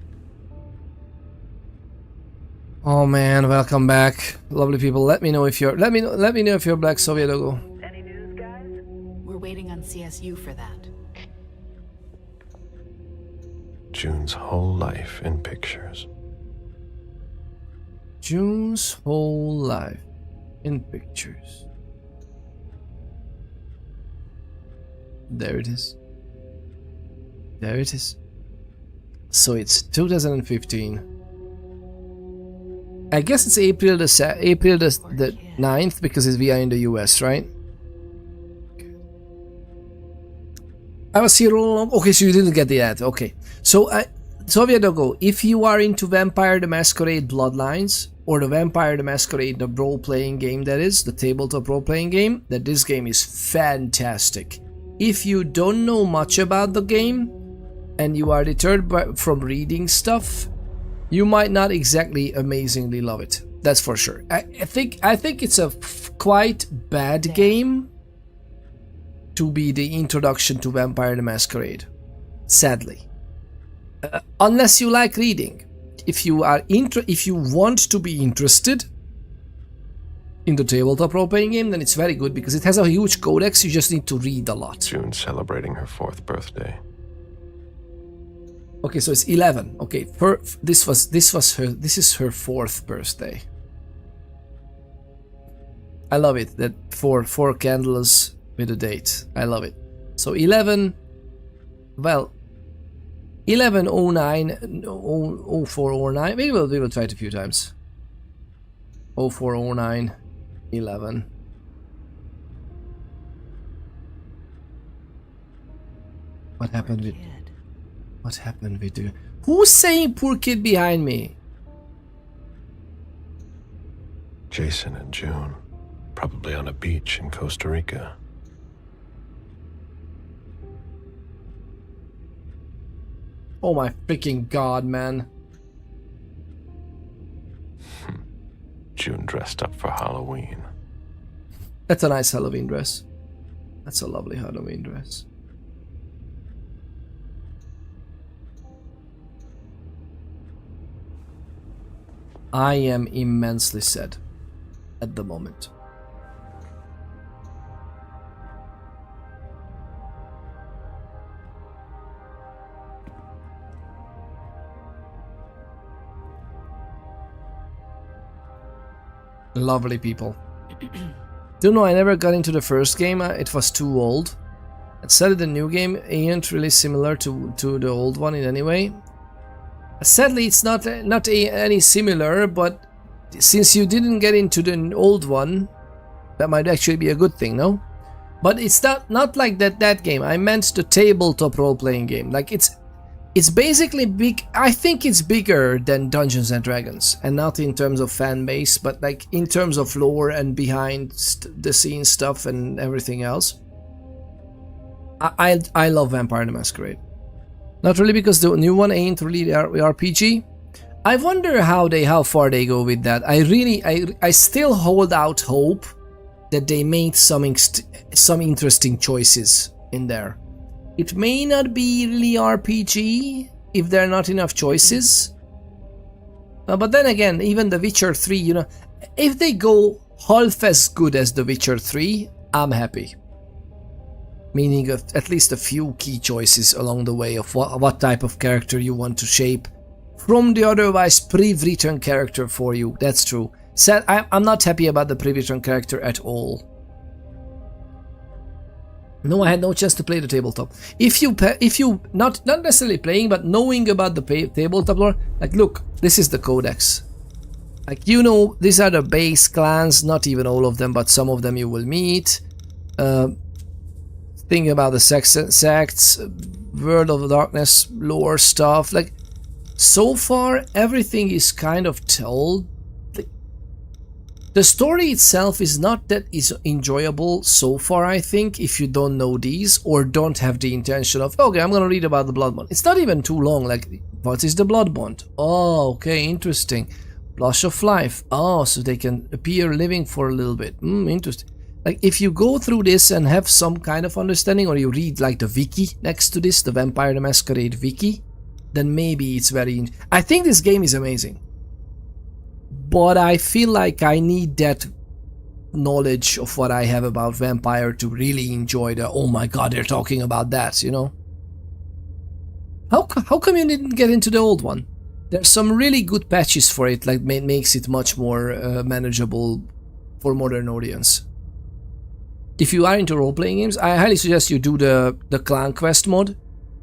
Oh man, welcome back, lovely people. Let me know if you're let me know if you're Black Soviet Doggo. Any news, guys? We're waiting on CSU for that. June's whole life in pictures. June's whole life in pictures. There it is. There it is. So it's 2015. I guess it's April the 9th because we are in the US, right? I was here all along. Okay, so you didn't get the ad. Okay. So, Soviet Doggo, if you are into Vampire the Masquerade Bloodlines, or the Vampire the Masquerade, the role-playing game that is, the tabletop role-playing game, that this game is fantastic. If you don't know much about the game, and you are deterred from reading stuff, you might not exactly amazingly love it. That's for sure. I think it's a quite bad game to be the introduction to Vampire the Masquerade. Sadly. Unless you like reading. If you want to be interested, in the tabletop role-playing game, then it's very good because it has a huge codex. You just need to read a lot. June celebrating her 4th birthday. Okay, so it's 11. Okay, this is her 4th birthday. I love it that four candles with a date. I love it. So 11. Well, 1109 0409. We will try it a few times. 0409 11. What happened with you? Who's saying poor kid behind me? Jason and June, probably on a beach in Costa Rica. Oh my freaking god, man. June dressed up for Halloween. That's a nice Halloween dress. That's a lovely Halloween dress. I am immensely sad at the moment. Lovely people. Don't know, I never got into the first game. It was too old. It said the new game ain't really similar to the old one in any way. Sadly, it's not any similar, but since you didn't get into the old one, that might actually be a good thing, no? But it's not like that game. I meant the tabletop role-playing game. Like it's basically big. I think it's bigger than Dungeons and Dragons, and not in terms of fan base, but like in terms of lore and behind the scenes stuff and everything else. I love Vampire the Masquerade. Not really because the new one ain't really RPG. I wonder how far they go with that. I still hold out hope that they made some interesting choices in there. It may not be really RPG if there are not enough choices. But then again, even The Witcher 3, you know, if they go half as good as The Witcher 3, I'm happy. Meaning at least a few key choices along the way of what type of character you want to shape from the otherwise pre-written character for you. That's true. I'm not happy about the pre-written character at all. No, I had no chance to play the tabletop. If you not necessarily playing, but knowing about the tabletop lore, like look, this is the codex. Like, you know, these are the base clans, not even all of them, but some of them you will meet. Think about the sects, World of Darkness lore stuff. Like, so far everything is kind of told. The story itself is not that is enjoyable so far, I think, if you don't know these or don't have the intention of, okay, I'm gonna read about the Blood Bond. It's not even too long, like, what is the Blood Bond? Oh, okay, interesting. Blush of Life. Oh, so they can appear living for a little bit. Interesting. Like, if you go through this and have some kind of understanding, or you read, like, the wiki next to this, the Vampire the Masquerade wiki, then maybe it's very... I think this game is amazing. But I feel like I need that knowledge of what I have about Vampire to really enjoy the, oh my god, they're talking about that, you know? How come you didn't get into the old one? There's some really good patches for it, like makes it much more manageable for modern audience. If you are into role-playing games, I highly suggest you do the Clan Quest mod.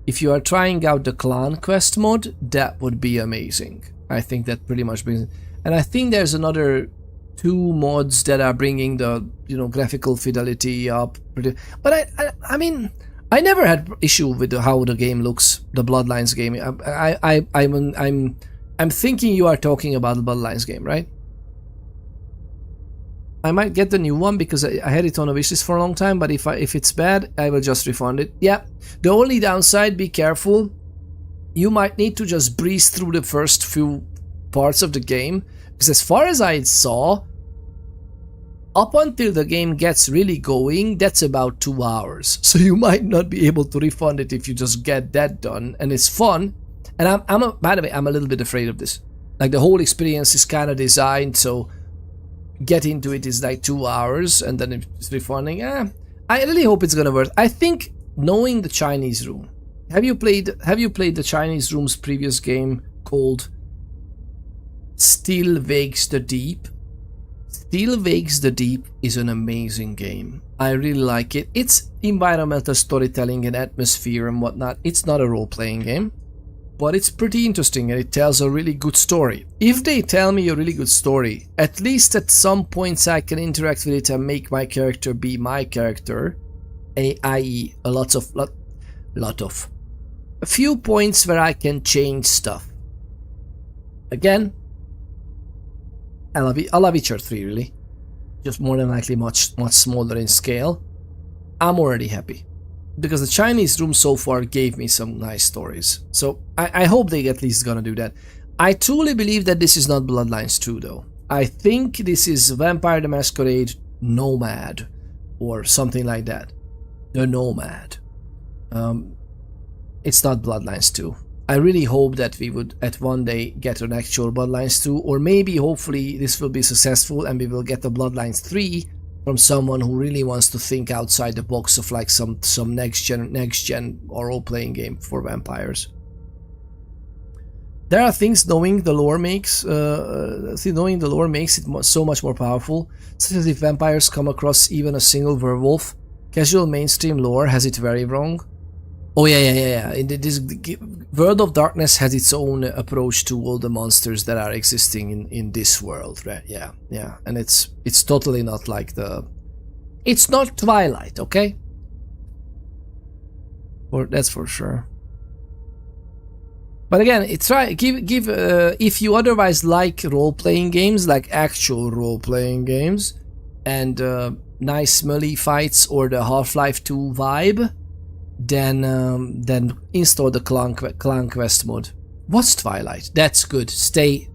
If you are trying out the Clan Quest mod, that would be amazing. I think that pretty much brings it. And I think there's another 2 mods that are bringing the, you know, graphical fidelity up. But I mean, I never had issue with how the game looks, the Bloodlines game. I'm thinking you are talking about the Bloodlines game, right? I might get the new one because I had it on a wishlist for a long time, but if it's bad, I will just refund it. Yeah, the only downside, be careful. You might need to just breeze through the first few parts of the game, because as far as I saw, up until the game gets really going, that's about 2 hours. So you might not be able to refund it if you just get that done, and it's fun. And by the way, I'm a little bit afraid of this. Like, the whole experience is kind of designed so get into it is like 2 hours and then it's refunding. I really hope it's gonna work. I think knowing the Chinese room. Have you played the Chinese room's previous game called Still Wakes the Deep? Still Wakes the Deep is an amazing game. I really like it. It's environmental storytelling and atmosphere and whatnot. It's not a role-playing game, but it's pretty interesting and it tells a really good story. If they tell me a really good story, at least at some points I can interact with it and make my character be my character, i.e. a few points where I can change stuff. Again, I love Witcher 3 really. Just more than likely much smaller in scale. I'm already happy. Because the Chinese room so far gave me some nice stories. So I hope they at least gonna do that. I truly believe that this is not Bloodlines 2 though. I think this is Vampire the Masquerade Nomad. Or something like that. The Nomad. It's not Bloodlines 2. I really hope that we would at one day get an actual Bloodlines 2, or maybe hopefully this will be successful and we will get a Bloodlines 3 from someone who really wants to think outside the box of like some next gen or role-playing game for vampires. There are things knowing the lore makes it so much more powerful, such as if vampires come across even a single werewolf. Casual mainstream lore has it very wrong. Oh yeah. This World of Darkness has its own approach to all the monsters that are existing in this world, right? Yeah. And it's totally not like it's not Twilight, okay? That's for sure. But again, if you otherwise like role-playing games, like actual role-playing games, and nice melee fights or the Half-Life 2 vibe, then install the Clan Quest mod. What's Twilight? That's good. Stay.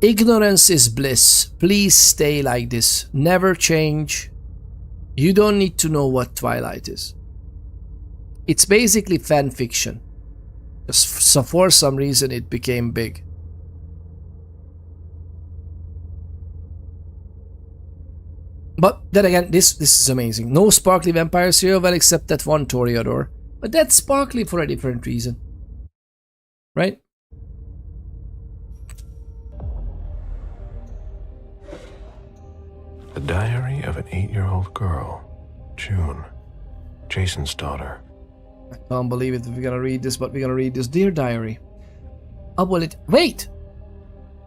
Ignorance is bliss. Please stay like this. Never change. You don't need to know what Twilight is. It's basically fan fiction. So for some reason it became big. But then again, this is amazing. No sparkly vampires here, well, except that one Toreador. But that's sparkly for a different reason. Right? The diary of an 8-year-old girl. June. Jason's daughter. I can't believe it. We're gonna read this, but we're gonna read this. Dear diary. Wait!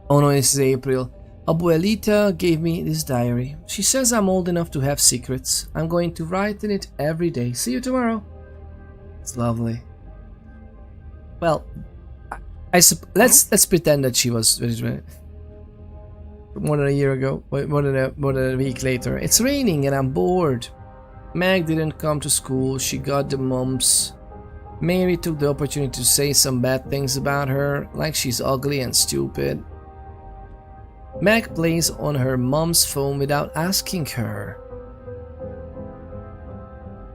Oh no, this is April. Abuelita gave me this diary. She says I'm old enough to have secrets. I'm going to write in it every day. See you tomorrow. It's lovely. Well, let's pretend that she was more than a year ago, more than a week later. It's raining and I'm bored. Meg didn't come to school. She got the mumps. Mary took the opportunity to say some bad things about her, like she's ugly and stupid. Meg plays on her mom's phone without asking her.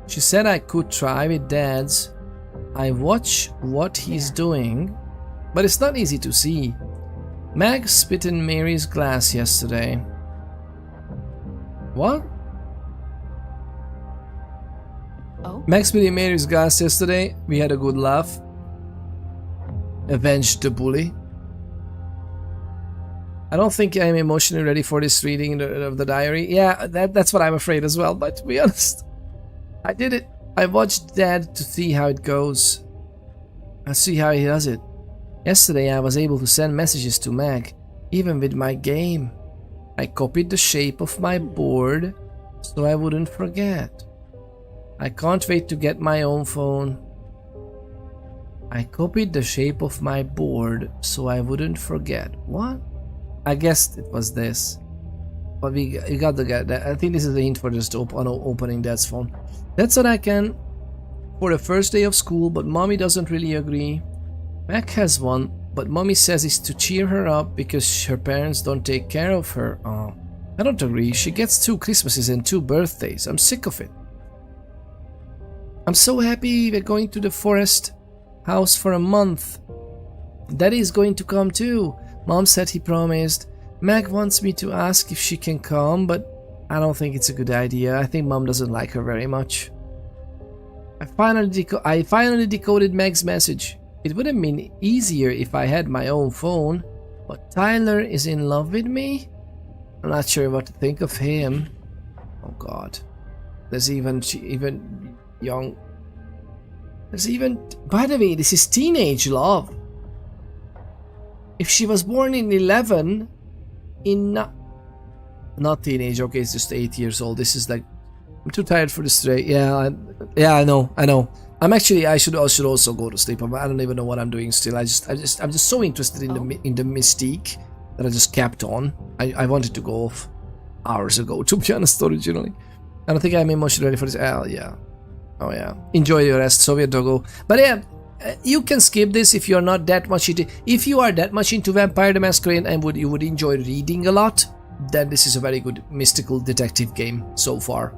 She said I could try with Dad's. I watch what he's doing, but it's not easy to see. Meg spit in Mary's glass yesterday. What? Oh? Meg spit in Mary's glass yesterday. We had a good laugh. Avenged the bully. I don't think I'm emotionally ready for this reading of the diary. Yeah, that's what I'm afraid as well, but to be honest, I did it. I watched Dad to see how it goes. I see how he does it. Yesterday I was able to send messages to Meg, even with my game. I copied the shape of my board so I wouldn't forget. I can't wait to get my own phone. I copied the shape of my board so I wouldn't forget. What? I guessed it was this. But you got the guy. I think this is a hint for just opening Dad's phone. That's what I can for the first day of school, but Mommy doesn't really agree. Mac has one, but Mommy says it's to cheer her up because her parents don't take care of her. Oh, I don't agree. She gets 2 Christmases and 2 birthdays. I'm sick of it. I'm so happy we're going to the forest house for a month. Daddy's going to come too. Mom said he promised. Meg wants me to ask if she can come, but I don't think it's a good idea. I think Mom doesn't like her very much. I finally decoded Meg's message. It would have been easier if I had my own phone, but Tyler is in love with me? I'm not sure what to think of him. Oh god. There's even young. There's even, by the way, this is teenage love. If she was born in 11, not teenage, okay, it's just 8 years old. This is like, I'm too tired for this today. Yeah, I know. I should also go to sleep. I don't even know what I'm doing still. I'm just so interested in the mystique that I just kept on. I wanted to go off hours ago, to be honest, originally. I don't think I'm emotionally ready for this. Oh yeah. Enjoy your rest, Soviet Doggo. But yeah, you can skip this if you're not that much into. If you are that much into Vampire the Masquerade and you would enjoy reading a lot, then this is a very good mystical detective game so far.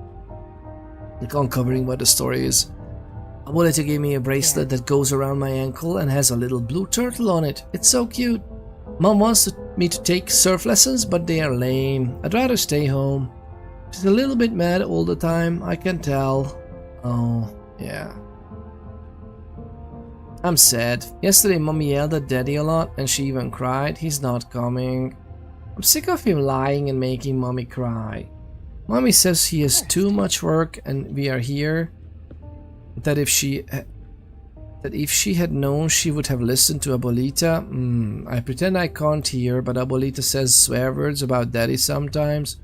Like uncovering what the story is. Abuelita gave me a bracelet that goes around my ankle and has a little blue turtle on it. It's so cute. Mom wants me to take surf lessons, but they are lame. I'd rather stay home. She's a little bit mad all the time, I can tell. Oh, yeah. I'm sad. Yesterday Mommy yelled at Daddy a lot and she even cried. He's not coming. I'm sick of him lying and making Mommy cry. Mommy says he has too much work and we are here. That if she had known, she would have listened to Abuelita. I pretend I can't hear, but Abuelita says swear words about Daddy sometimes.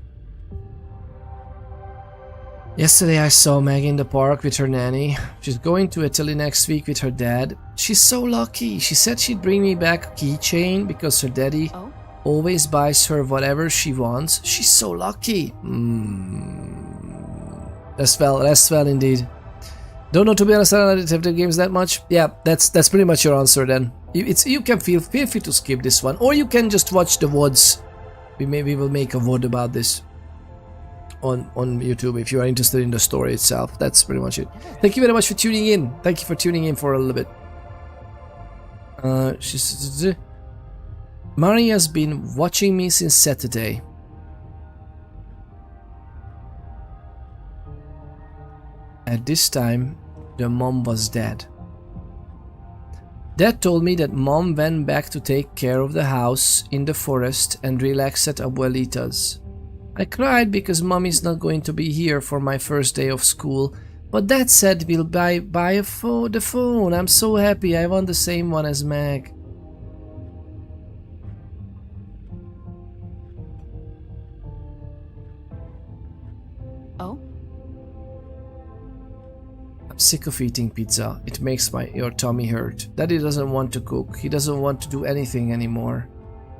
Yesterday I saw Meg in the park with her nanny. She's going to Italy next week with her dad. She's so lucky. She said she'd bring me back a keychain because her daddy always buys her whatever she wants. She's so lucky. That's well indeed. Don't know, to be honest. I don't know detective games that much. Yeah, that's pretty much your answer then. You can feel free to skip this one, or you can just watch the VODs. We will make a VOD about this on YouTube if you are interested in the story itself. That's pretty much it. Thank you very much for tuning in. Thank you for tuning in for a little bit. Maria's been watching me since Saturday. At this time, the mom was dead. Dad told me that Mom went back to take care of the house in the forest and relax at Abuelita's. I cried because Mommy's not going to be here for my first day of school, but Dad said we'll buy the phone. I'm so happy. I want the same one as Meg. Oh? I'm sick of eating pizza. It makes your tummy hurt. Daddy doesn't want to cook. He doesn't want to do anything anymore.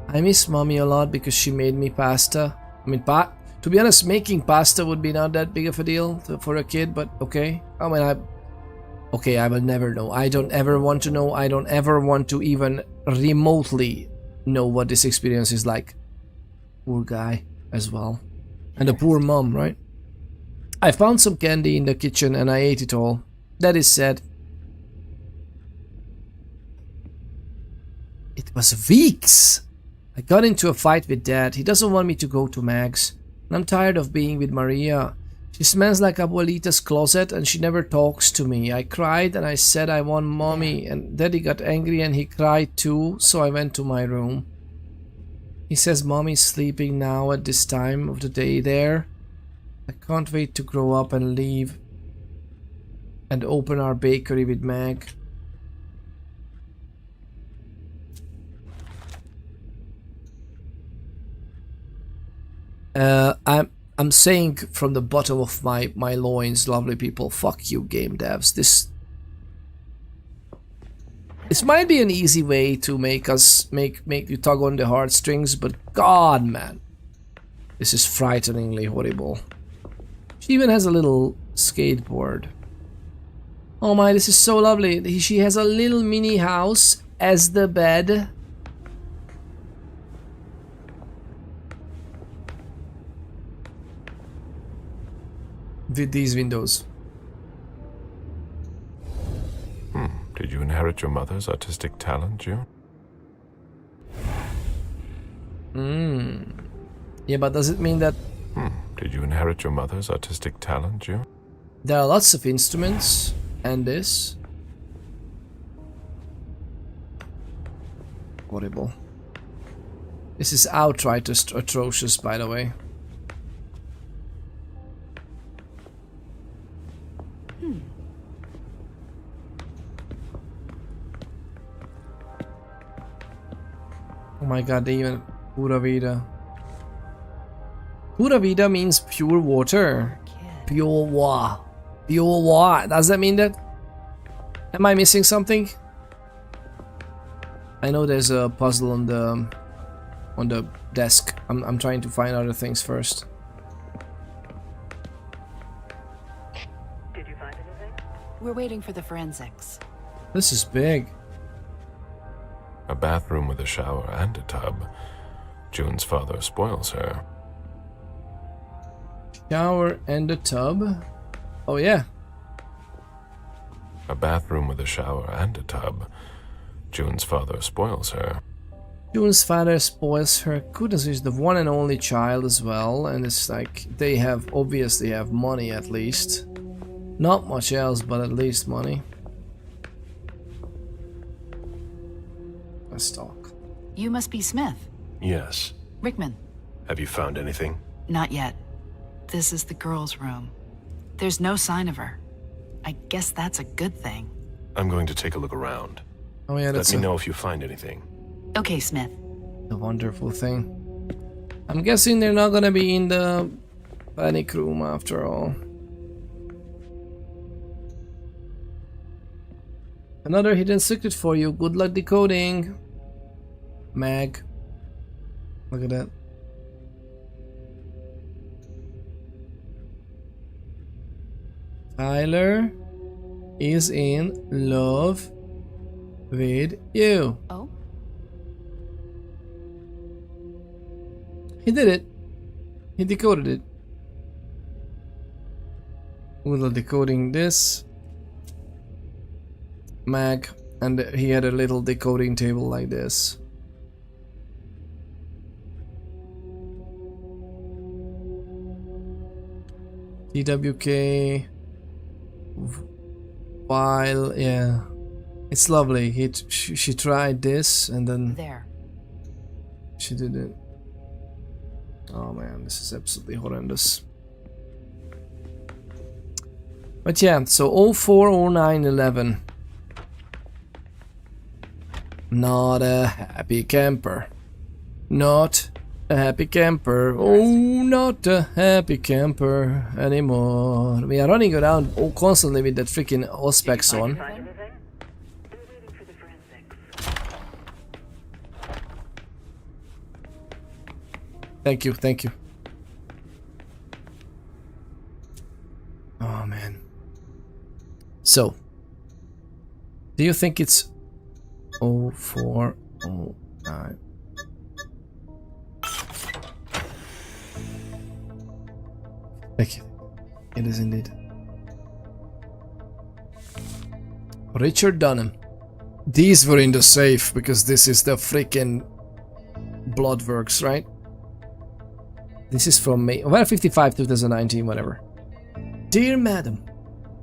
I miss Mommy a lot because she made me pasta. I mean, to be honest, making pasta would be not that big of a deal for a kid, but okay. I mean, I will never know. I don't ever want to know. I don't ever want to even remotely know what this experience is like. Poor guy as well. And a poor mom, right? I found some candy in the kitchen and I ate it all. That is sad. It was weeks. I got into a fight with Dad. He doesn't want me to go to Meg's. And I'm tired of being with Maria. She smells like Abuelita's closet and she never talks to me. I cried and I said I want Mommy, and Daddy got angry and he cried too, so I went to my room. He says Mommy's sleeping now at this time of the day there. I can't wait to grow up and leave and open our bakery with Meg. I'm saying from the bottom of my loins, lovely people, fuck you game devs. This might be an easy way to make you tug on the heartstrings, but god man, this is frighteningly horrible. She even has a little skateboard. Oh my, this is so lovely. She has a little mini house as the bed. With these windows. Did you inherit your mother's artistic talent, June? Yeah, but does it mean that... Did you inherit your mother's artistic talent, June? There are lots of instruments, and this. Horrible. This is outright atrocious, by the way. Oh my god, they even... Pura vida. Pura vida means pure water. Pure water. Pure water. Does that mean that? Am I missing something? I know there's a puzzle on the desk. I'm trying to find other things first. Did you find anything? We're waiting for the forensics. This is big. A bathroom with a shower and a tub. June's father spoils her. Shower and a tub. Oh yeah. A bathroom with a shower and a tub. June's father spoils her. June's father spoils her. Goodness, he's the one and only child as well, and it's like they have obviously have money at least. Not much else, but at least money. Let's talk. You must be Smith. Yes. Rickman. Have you found anything? Not yet. This is the girl's room. There's no sign of her. I guess that's a good thing. I'm going to take a look around. Oh yeah, that's Let me know if you find anything. Okay, Smith. A wonderful thing. I'm guessing they're not gonna be in the panic room after all. Another hidden secret for you. Good luck decoding. Mag. Look at that. Tyler is in love with you. Oh? He did it. He decoded it. We're decoding this. Mag. And he had a little decoding table like this. TWK. While, yeah. It's lovely. She tried this and then... There. She did it. Oh man, this is absolutely horrendous. But yeah, so 04, 09, 11. Not a happy camper. Not a happy camper. Oh, not a happy camper anymore. We are running around constantly with that freaking Auspex on. Thank you, thank you. Oh man. So, do you think it's 04, 09? Thank you. It is indeed. Richard Dunham. These were in the safe because this is the freaking Bloodworks, right? This is from May, well, 55, 2019, whatever. Dear Madam,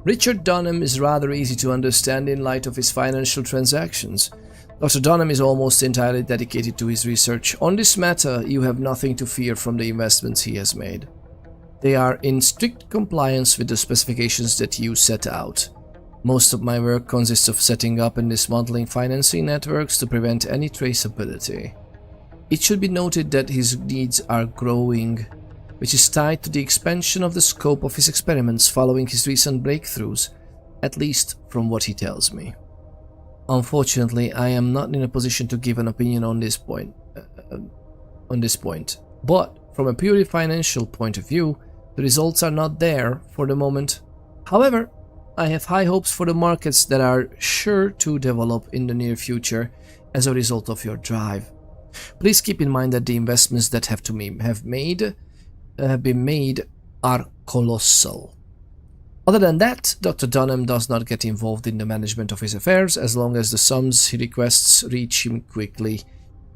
Richard Dunham is rather easy to understand in light of his financial transactions. Dr. Dunham is almost entirely dedicated to his research. On this matter, you have nothing to fear from the investments he has made. They are in strict compliance with the specifications that you set out. Most of my work consists of setting up and dismantling financing networks to prevent any traceability. It should be noted that his needs are growing, which is tied to the expansion of the scope of his experiments following his recent breakthroughs, at least from what he tells me. Unfortunately, I am not in a position to give an opinion on this point. But from a purely financial point of view, the results are not there for the moment. However, I have high hopes for the markets that are sure to develop in the near future as a result of your drive. Please keep in mind that the investments that have been made are colossal. Other than that, Dr. Dunham does not get involved in the management of his affairs as long as the sums he requests reach him quickly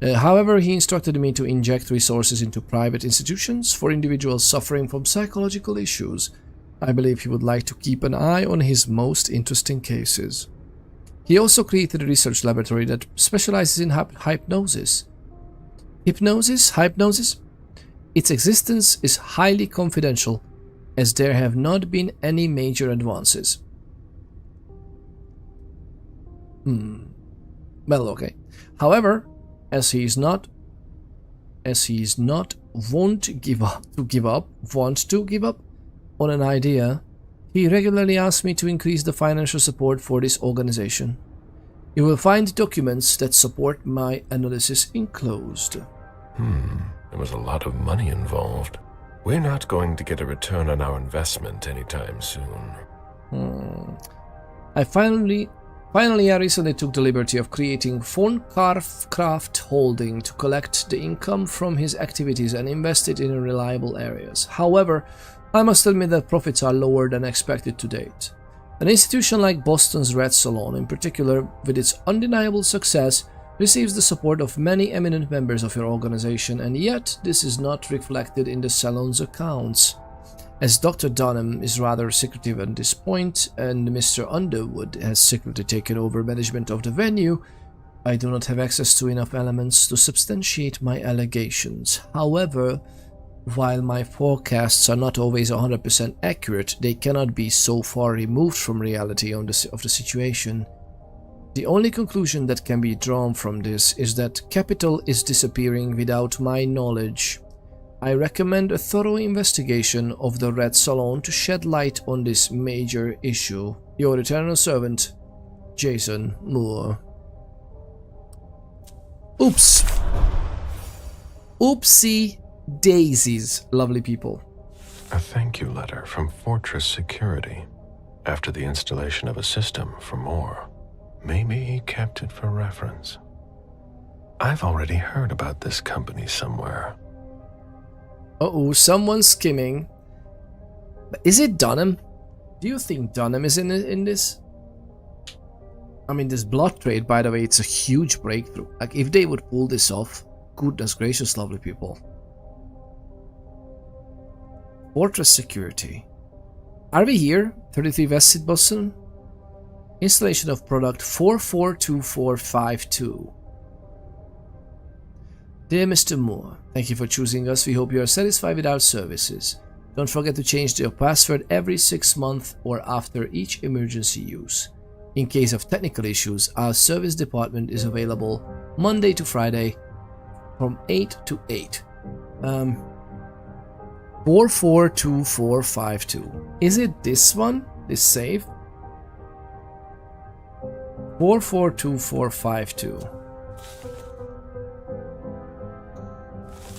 However, he instructed me to inject resources into private institutions for individuals suffering from psychological issues. I believe he would like to keep an eye on his most interesting cases. He also created a research laboratory that specializes in hypnosis. Hypnosis? Its existence is highly confidential, as there have not been any major advances. Well, okay. However, as he is not want to give up on an idea, he regularly asks me to increase the financial support for this organization. You will find documents that support my analysis enclosed. There was a lot of money involved. We're not going to get a return on our investment anytime soon. I recently took the liberty of creating Fundraising Holding to collect the income from his activities and invest it in reliable areas. However, I must admit that profits are lower than expected to date. An institution like Boston's Red Salon, in particular, with its undeniable success, receives the support of many eminent members of your organization, and yet this is not reflected in the salon's accounts. As Dr. Dunham is rather secretive at this point, and Mr. Underwood has secretly taken over management of the venue, I do not have access to enough elements to substantiate my allegations. However, while my forecasts are not always 100% accurate, they cannot be so far removed from reality of the situation. The only conclusion that can be drawn from this is that capital is disappearing without my knowledge. I recommend a thorough investigation of the Red Salon to shed light on this major issue. Your eternal servant, Jason Moore. Oops. Oopsie daisies, lovely people. A thank you letter from Fortress Security. After the installation of a system for more. Maybe he kept it for reference. I've already heard about this company somewhere. Uh-oh, someone's skimming. But is it Dunham? Do you think Dunham is in this? I mean, this blood trade, by the way, it's a huge breakthrough. Like, if they would pull this off, goodness gracious, lovely people. Fortress Security. Are we here? 33 West Street, Boston? Installation of product 442452. Dear Mr. Moore, thank you for choosing us. We hope you are satisfied with our services. Don't forget to change your password every 6 months or after each emergency use. In case of technical issues, our service department is available Monday to Friday from 8 to 8. 442452. Is it this one? This save? 442452.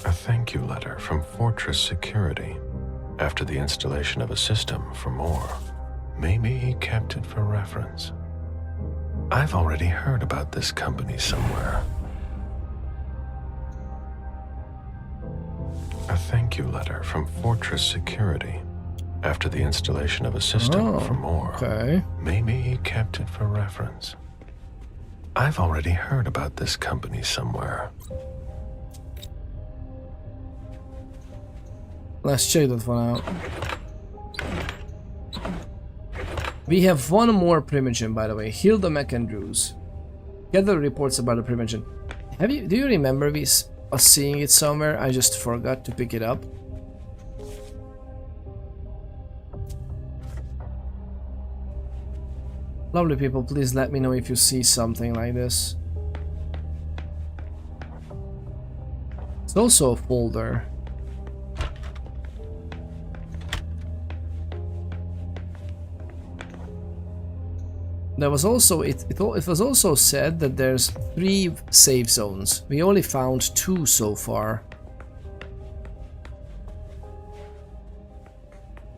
A thank you letter from Fortress Security. After the installation of a system for more. Maybe he kept it for reference. I've already heard about this company somewhere. A thank you letter from Fortress Security. After the installation of a system for more. Okay. Maybe he kept it for reference. I've already heard about this company somewhere. Let's check that one out. We have one more Primogen, by the way. Hilda McAndrews. Gather reports about the Primogen. Do you remember us seeing it somewhere? I just forgot to pick it up. Lovely people, please let me know if you see something like this. It's also a folder. There was also it was also said that there's 3 save zones. We only found 2 so far.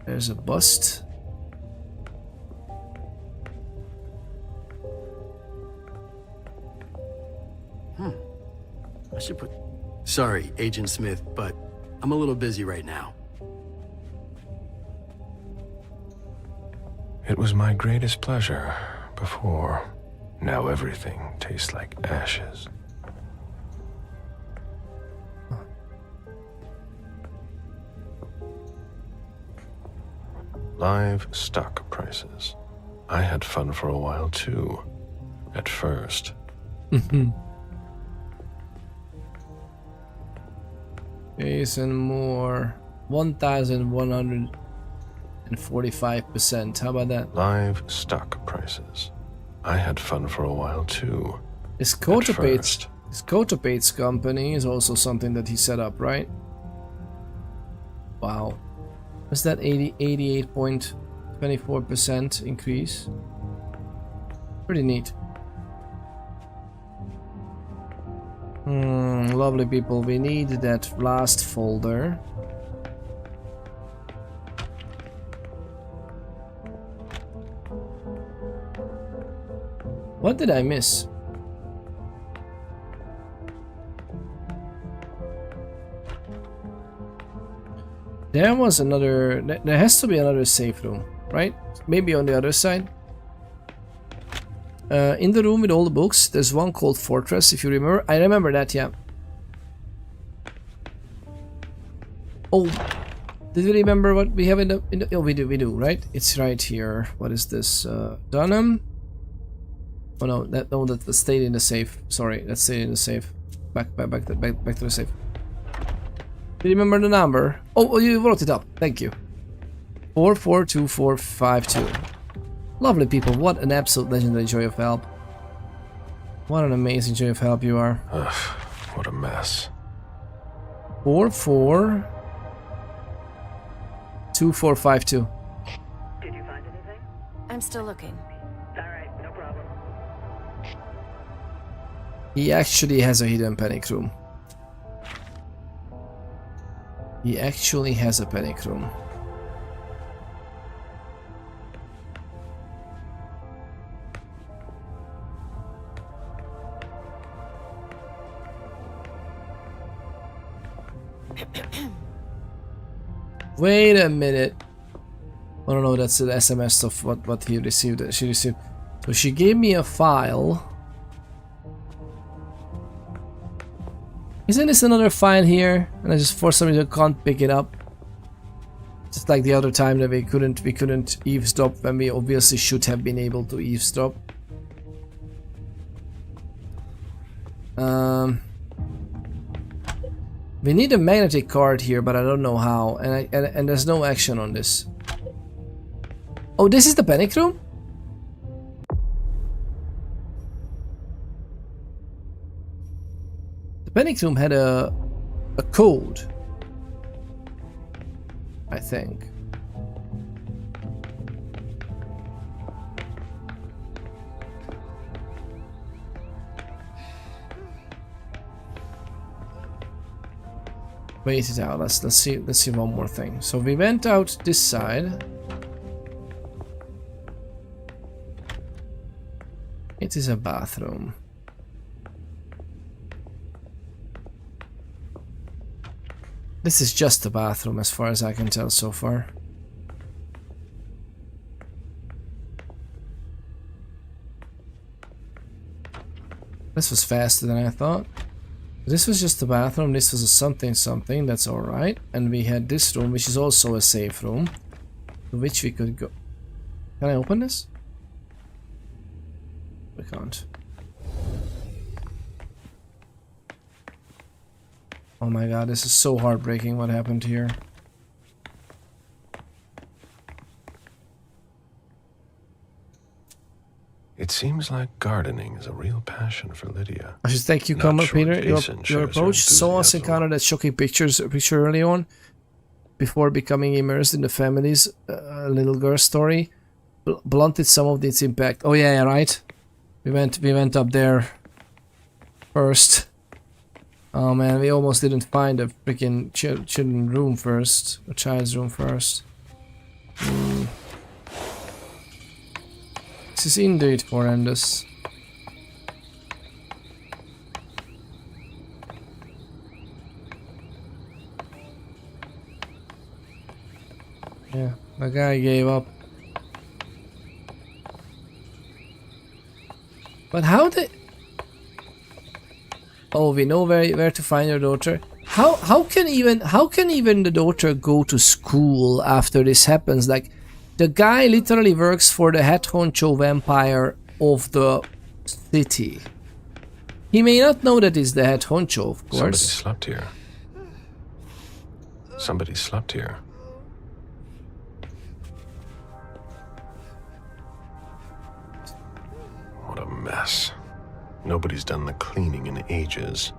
There's a bust. I should put... Sorry, Agent Smith, but I'm a little busy right now. It was my greatest pleasure before. Now everything tastes like ashes. Live stock prices. I had fun for a while too. At first. Jason Moore, 1,145%. How about that? Live stock prices. I had fun for a while too. His Cotopates company is also something that he set up, right? Wow. Was that 88.24% increase? Pretty neat. Lovely people. We need that last folder. What did I miss? There was another... There has to be another safe room, right? Maybe on the other side. In the room with all the books, there's one called Fortress, if you remember. I remember that, yeah. Oh, did we remember what we have in the oh, we do, right? It's right here. What is this? Dunham? Oh no, that stayed in the safe. Sorry, that stayed in the safe. Back to the safe. Do you remember the number? Oh, you wrote it up. Thank you. 442452. Lovely people. What an absolute legendary joy of help. What an amazing joy of help you are. Ugh, what a mess. 442452. Did you find anything? I'm still looking. Alright, no problem. He actually has a hidden panic room. He actually has a panic room. Wait a minute. Oh no, that's the SMS of what he received. She received. So she gave me a file. Isn't this another file here? And I just for some reason can't pick it up. Just like the other time that we couldn't eavesdrop when we obviously should have been able to eavesdrop. We need a magnetic card here, but I don't know how, and there's no action on this. Oh, this is the panic room? The panic room had a code, I think. Wait it out. Let's see one more thing. So we went out this side. It is a bathroom. This is just a bathroom as far as I can tell so far. This was faster than I thought. This was just the bathroom, this was a something, that's alright. And we had this room, which is also a safe room, to which we could go. Can I open this? We can't. Oh my god, this is so heartbreaking what happened here. It seems like gardening is a real passion for Lydia. I should thank you, Comrade Peter. Your approach saw us encounter that shocking picture early on, before becoming immersed in the family's little girl story, blunted some of its impact. Oh yeah, right. We went up there first. Oh man, we almost didn't find a freaking children's room first, a child's room first. This is indeed horrendous. Yeah, the guy gave up. But how did... Oh, we know where to find your daughter. How can even the daughter go to school after this happens? Like, the guy literally works for the head honcho vampire of the city. He may not know that he's the head honcho, of course. Somebody slept here. Somebody slept here. What a mess. Nobody's done the cleaning in ages.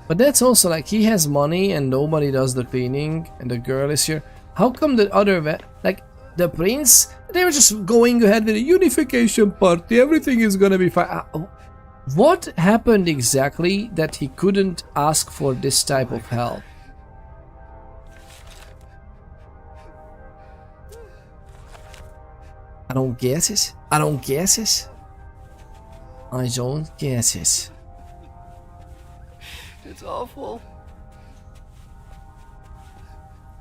But that's also like, he has money and nobody does the cleaning and the girl is here. How come the other, like the prince, they were just going ahead with a unification party, everything is gonna be fine. What happened exactly that he couldn't ask for this type of help? I don't get it. I don't get it. I don't get it. It's awful.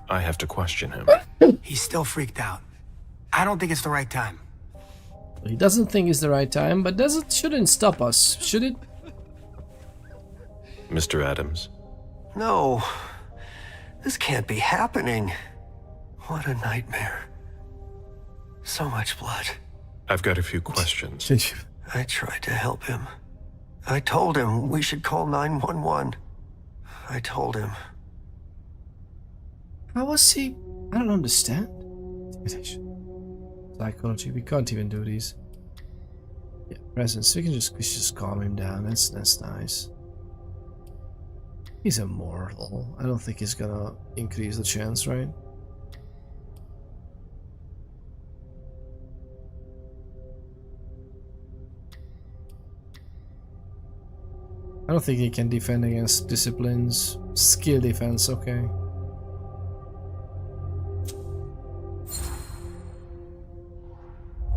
I have to question him. He's still freaked out. I don't think it's the right time. He doesn't think it's the right time, but shouldn't stop us, should it? Mr. Adams? No. This can't be happening. What a nightmare. So much blood. I've got a few questions. I tried to help him. I told him we should call 911. I told him. How was he? I don't understand. Psychology, we can't even do these. Yeah, presence, we can just calm him down. That's nice. He's immortal. I don't think he's gonna increase the chance, right? I don't think he can defend against disciplines. Skill defense, okay.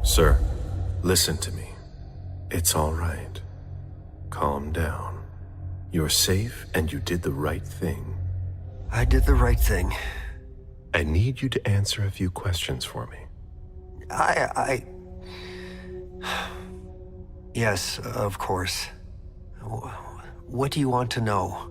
Sir, listen to me. It's all right. Calm down. You're safe and you did the right thing. I did the right thing. I need you to answer a few questions for me. Yes, of course. What do you want to know?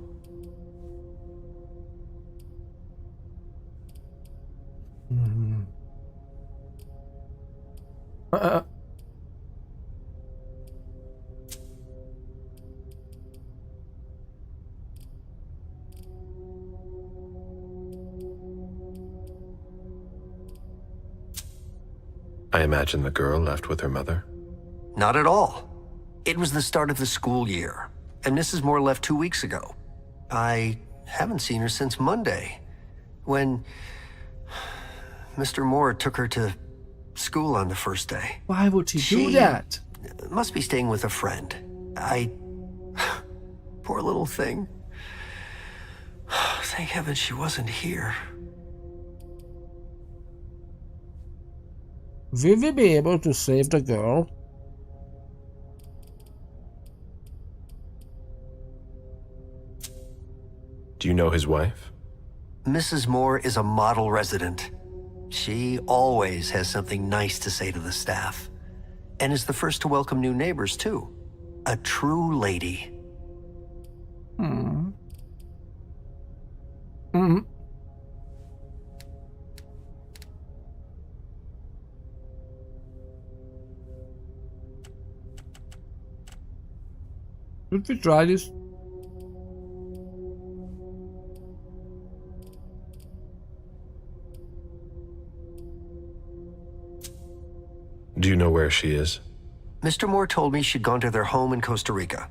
I imagine the girl left with her mother? Not at all. It was the start of the school year, and Mrs. Moore left 2 weeks ago. I haven't seen her since Monday, when Mr. Moore took her to school on the first day. Why would he do that? Must be staying with a friend. Poor little thing. Thank heaven she wasn't here. Will we be able to save the girl? Do you know his wife? Mrs. Moore is a model resident. She always has something nice to say to the staff. And is the first to welcome new neighbors, too. A true lady. Should we try this? Do you know where she is? Mr. Moore told me she'd gone to their home in Costa Rica.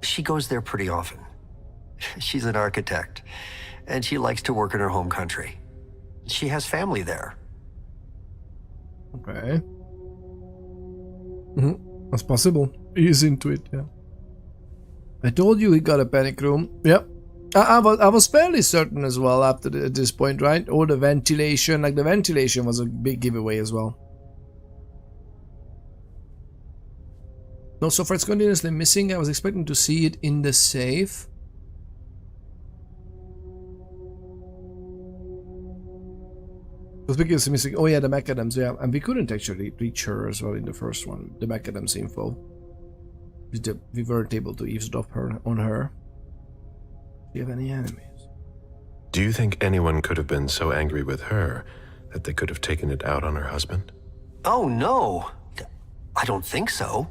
She goes there pretty often. She's an architect, and she likes to work in her home country. She has family there. Okay. That's possible. He's into it, yeah. I told you he got a panic room. Yep. I was fairly certain as well after at this point, right? Or the ventilation. Like the ventilation was a big giveaway as well. No, so far it's continuously missing. I was expecting to see it in the safe. Because because missing. Oh yeah, the macadams. Yeah, and we couldn't actually reach her as well in the first one. The macadams info. We weren't able to eavesdrop on her. Do you have any enemies? Do you think anyone could have been so angry with her That they could have taken it out on her husband? Oh, no. I don't think so.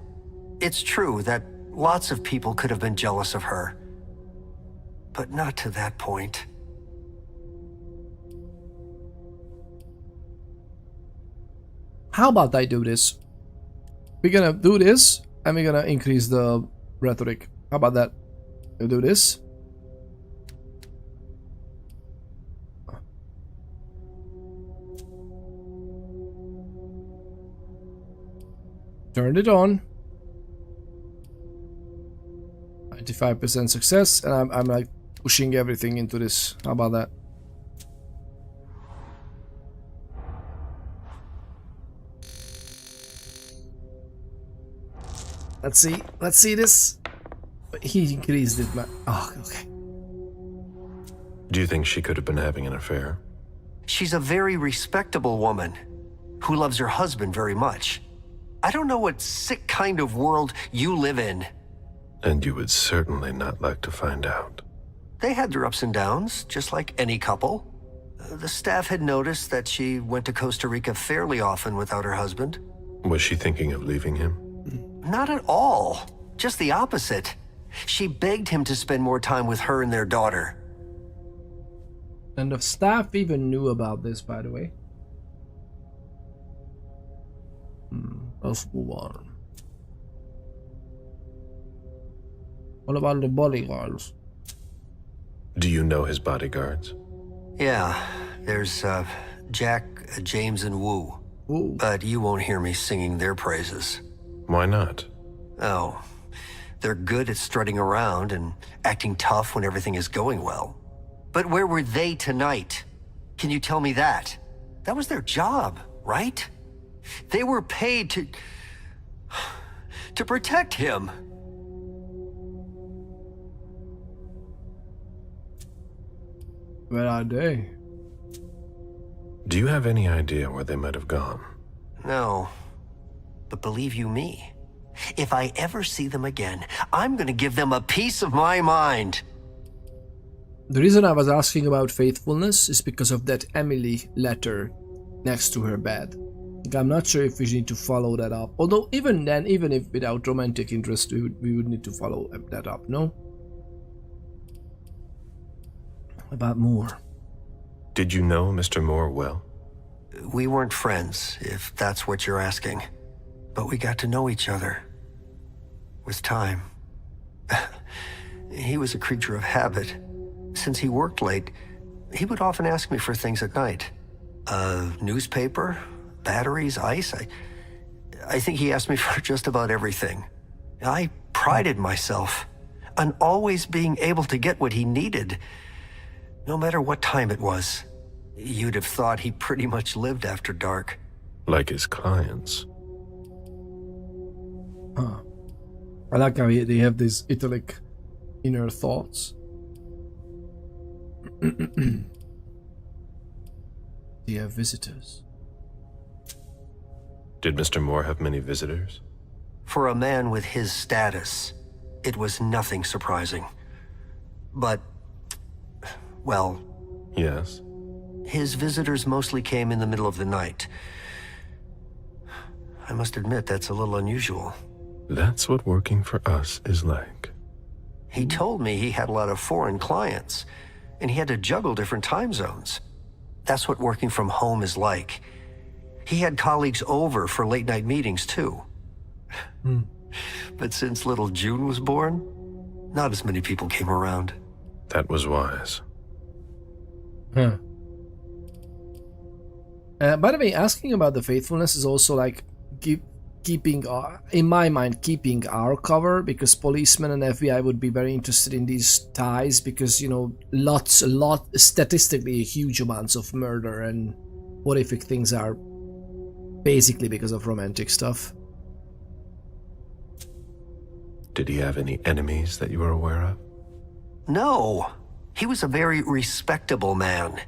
It's true that lots of people could have been jealous of her. But not to that point. How about I do this? We're gonna do this, and we're gonna increase the rhetoric. How about that? We'll do this. Turn it on. 95% success, and I'm like pushing everything into this. How about that? Let's see this. He increased it, man. Oh, okay. Do you think she could have been having an affair? She's a very respectable woman who loves her husband very much. I don't know what sick kind of world you live in. And you would certainly not like to find out. They had their ups and downs, just like any couple. The staff had noticed that she went to Costa Rica fairly often without her husband. Was she thinking of leaving him? Not at all. Just the opposite. She begged him to spend more time with her and their daughter. And the staff even knew about this, by the way. Let's move on. What about the bodyguards? Do you know his bodyguards? Yeah, there's Jack, James, and Wu. Ooh. But you won't hear me singing their praises. Why not? Oh, they're good at strutting around and acting tough when everything is going well. But where were they tonight? Can you tell me that? That was their job, right? They were paid to protect him. Where are they? Do you have any idea where they might have gone? No. But believe you me, if I ever see them again, I'm gonna give them a piece of my mind. The reason I was asking about faithfulness is because of that Emily letter next to her bed. I'm not sure if we need to follow that up. Although even then, even if without romantic interest, we would need to follow that up, no? About Moore. Did you know Mr. Moore well? We weren't friends, if that's what you're asking. But we got to know each other. With time. He was a creature of habit. Since he worked late, he would often ask me for things at night. A newspaper, batteries, ice. I think he asked me for just about everything. I prided myself on always being able to get what he needed, no matter what time it was. You'd have thought he pretty much lived after dark. Like his clients. Huh. I like how they have these italic inner thoughts. They have visitors. Did Mr. Moore have many visitors? For a man with his status, it was nothing surprising. But, well... Yes? His visitors mostly came in the middle of the night. I must admit, that's a little unusual. That's what working for us is like. He told me he had a lot of foreign clients, and he had to juggle different time zones. That's what working from home is like. He had colleagues over for late-night meetings, too. But since little June was born, not as many people came around. That was wise. Huh. By the way, asking about the faithfulness is also like keeping, in my mind, keeping our cover, because policemen and FBI would be very interested in these ties, because, you know, statistically huge amounts of murder and horrific things are basically because of romantic stuff. Did he have any enemies that you were aware of? No. He was a very respectable man.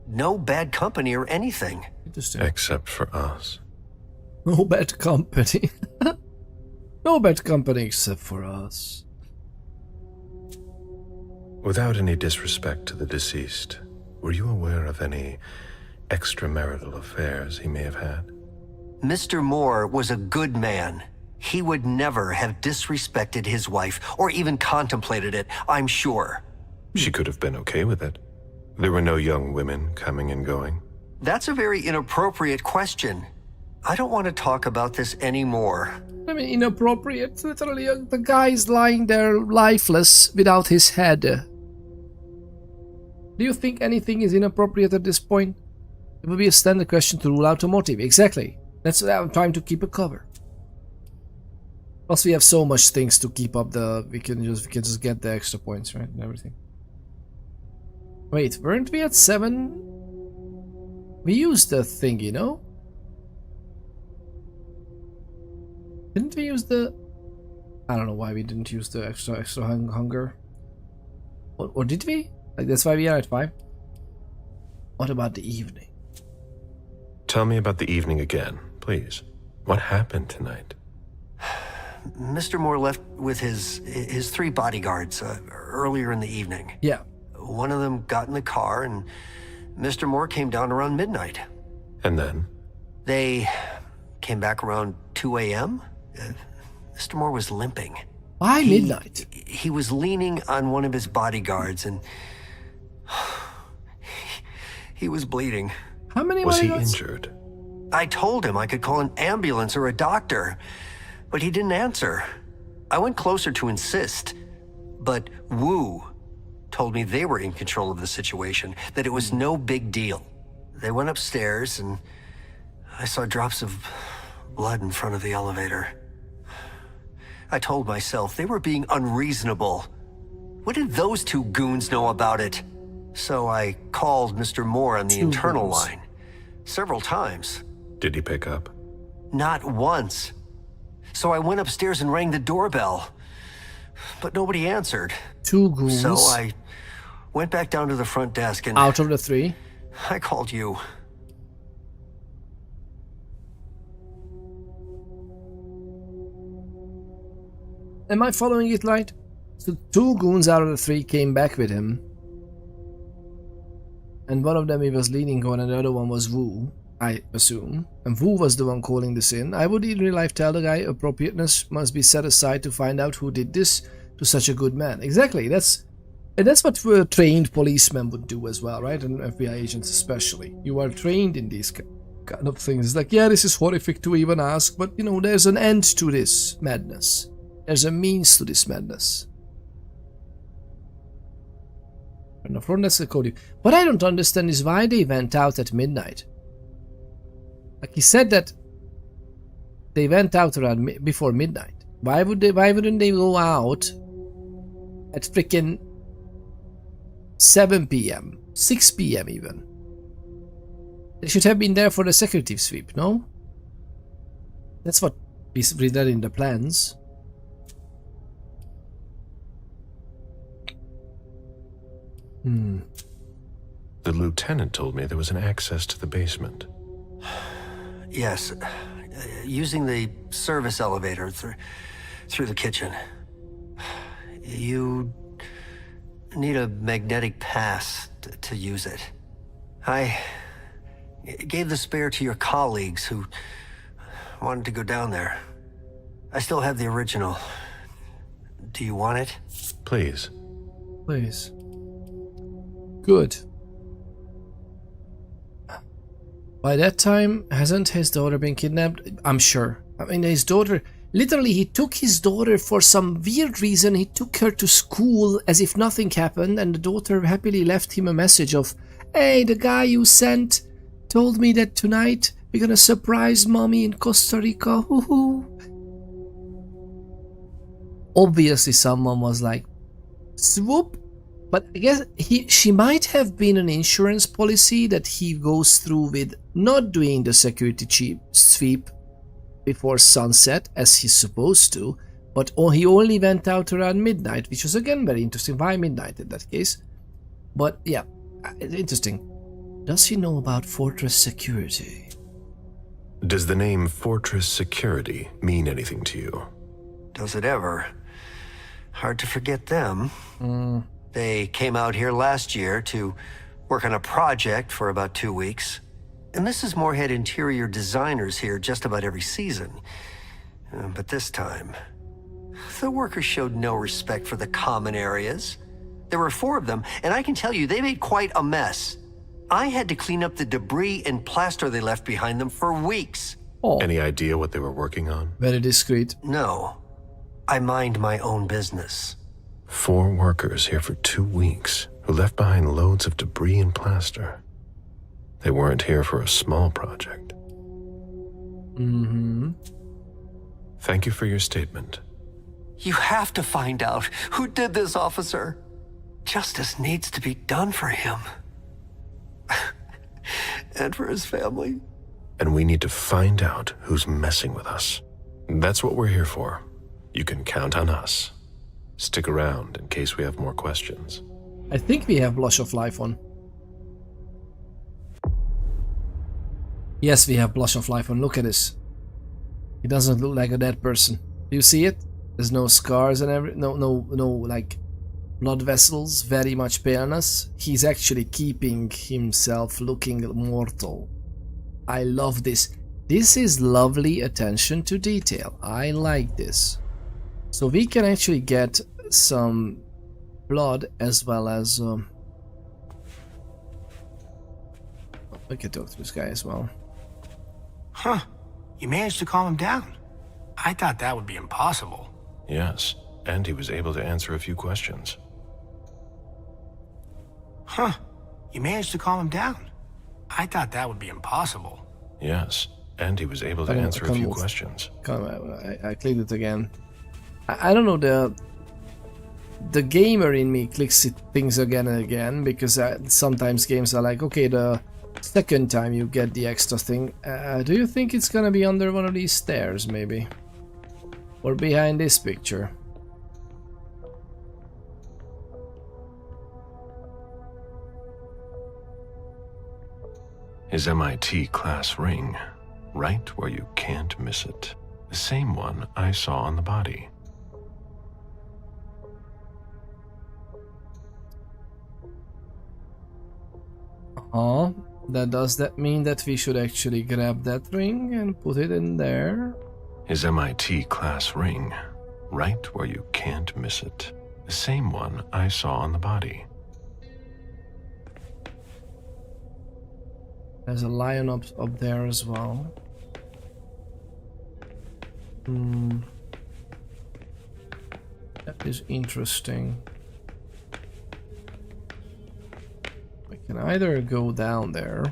No bad company or anything. Interesting. Except for us. No bad company. No bad company except for us. Without any disrespect to the deceased, were you aware of any extramarital affairs he may have had? Mr. Moore was a good man. He would never have disrespected his wife or even contemplated it, I'm sure. She could have been okay with it. There were no young women coming and going. That's a very inappropriate question. I don't want to talk about this anymore. I mean, inappropriate. Literally, the guy's lying there lifeless without his head. Do you think anything is inappropriate at this point? It would be a standard question to rule out a motive. Exactly. That's why I'm trying to keep it covered. Plus, we have so much things to keep up. We can just get the extra points, right, and everything. Wait, weren't we at 7? We used the thingy, no? Didn't we use the... I don't know why we didn't use the extra hunger. Or did we? Like, that's why we are at 5. What about the evening? Tell me about the evening again, please. What happened tonight? Mr. Moore left with his 3 bodyguards earlier in the evening. Yeah. One of them got in the car, and Mr. Moore came down around midnight. And then? They came back around 2 a.m. Mr. Moore was limping. Why midnight? He was leaning on one of his bodyguards, and he was bleeding. How many was bodyguards? He injured? I told him I could call an ambulance or a doctor, but he didn't answer. I went closer to insist, but Wu told me they were in control of the situation, that it was no big deal. They went upstairs, and I saw drops of blood in front of the elevator. I told myself they were being unreasonable. What did those 2 goons know about it? So I called Mr. Moore on the internal line several times. Did he pick up? Not once. So I went upstairs and rang the doorbell, but nobody answered. 2 goons. So I went back down to the front desk and... Out of the 3? I called you. Am I following it right? So 2 goons out of the 3 came back with him. And one of them he was leaning on, and the other one was Wu, I assume. And Wu was the one calling this in. I would in real life tell the guy appropriateness must be set aside to find out who did this to such a good man. Exactly, that's what trained policemen would do as well, right? And FBI agents especially. You are trained in these kind of things. It's like, yeah, this is horrific to even ask, but you know, there's an end to this madness. There's a means to this madness. And the front desk code. What I don't understand is why they went out at midnight. Like he said that they went out around before midnight. Why wouldn't they go out at freaking 7 p.m., 6 p.m. even? They should have been there for the security sweep, no? That's what we read in the plans. The lieutenant told me there was an access to the basement. Yes, using the service elevator through the kitchen. You need a magnetic pass to use it. I gave the spare to your colleagues who wanted to go down there. I still have the original. Do you want it? Please. Please. Good. By that time, hasn't his daughter been kidnapped? I'm sure. I mean, his daughter... Literally, he took his daughter for some weird reason. He took her to school as if nothing happened, and the daughter happily left him a message of, "Hey, the guy you sent told me that tonight we're gonna surprise mommy in Costa Rica. Hoo-hoo." Obviously, someone was like, swoop. But I guess she might have been an insurance policy that he goes through with not doing the security sweep before sunset as he's supposed to, but he only went out around midnight, which was again very interesting. Why midnight in that case? But yeah, interesting. Does he know about Fortress Security? Does the name Fortress Security mean anything to you? Does it ever? Hard to forget them. They came out here last year to work on a project for about 2 weeks. And Mrs. Moore had interior designers here just about every season. But this time, the workers showed no respect for the common areas. There were 4 of them, and I can tell you, they made quite a mess. I had to clean up the debris and plaster they left behind them for weeks. Oh. Any idea what they were working on? Very discreet. No. I mind my own business. 4 workers here for 2 weeks who left behind loads of debris and plaster. They weren't here for a small project. Mm-hmm. Thank you for your statement. You have to find out who did this, officer. Justice needs to be done for him. And for his family. And we need to find out who's messing with us. That's what we're here for. You can count on us. Stick around in case we have more questions. I think we have Blush of Life on. Yes, we have Blush of Life on. Look at this. He doesn't look like a dead person. Do you see it? There's no scars and no like blood vessels, very much paleness. He's actually keeping himself looking mortal. I love this. This is lovely attention to detail. I like this. So we can actually get some blood as well as we can talk to this guy as well. Huh. You managed to calm him down. I thought that would be impossible. Yes, and he was able to answer a few questions. Huh. You managed to calm him down. I thought that would be impossible. Yes, and he was able to answer a few questions. I clicked it again. I don't know, the gamer in me clicks things again and again, because sometimes games are like, okay, the second time you get the extra thing. Do you think it's gonna be under one of these stairs, maybe? Or behind this picture? His MIT class ring, right where you can't miss it. The same one I saw on the body. Does that mean that we should actually grab that ring and put it in there? His MIT class ring, right where you can't miss it. The same one I saw on the body. There's a lion up there as well. That is interesting. We can either go down there.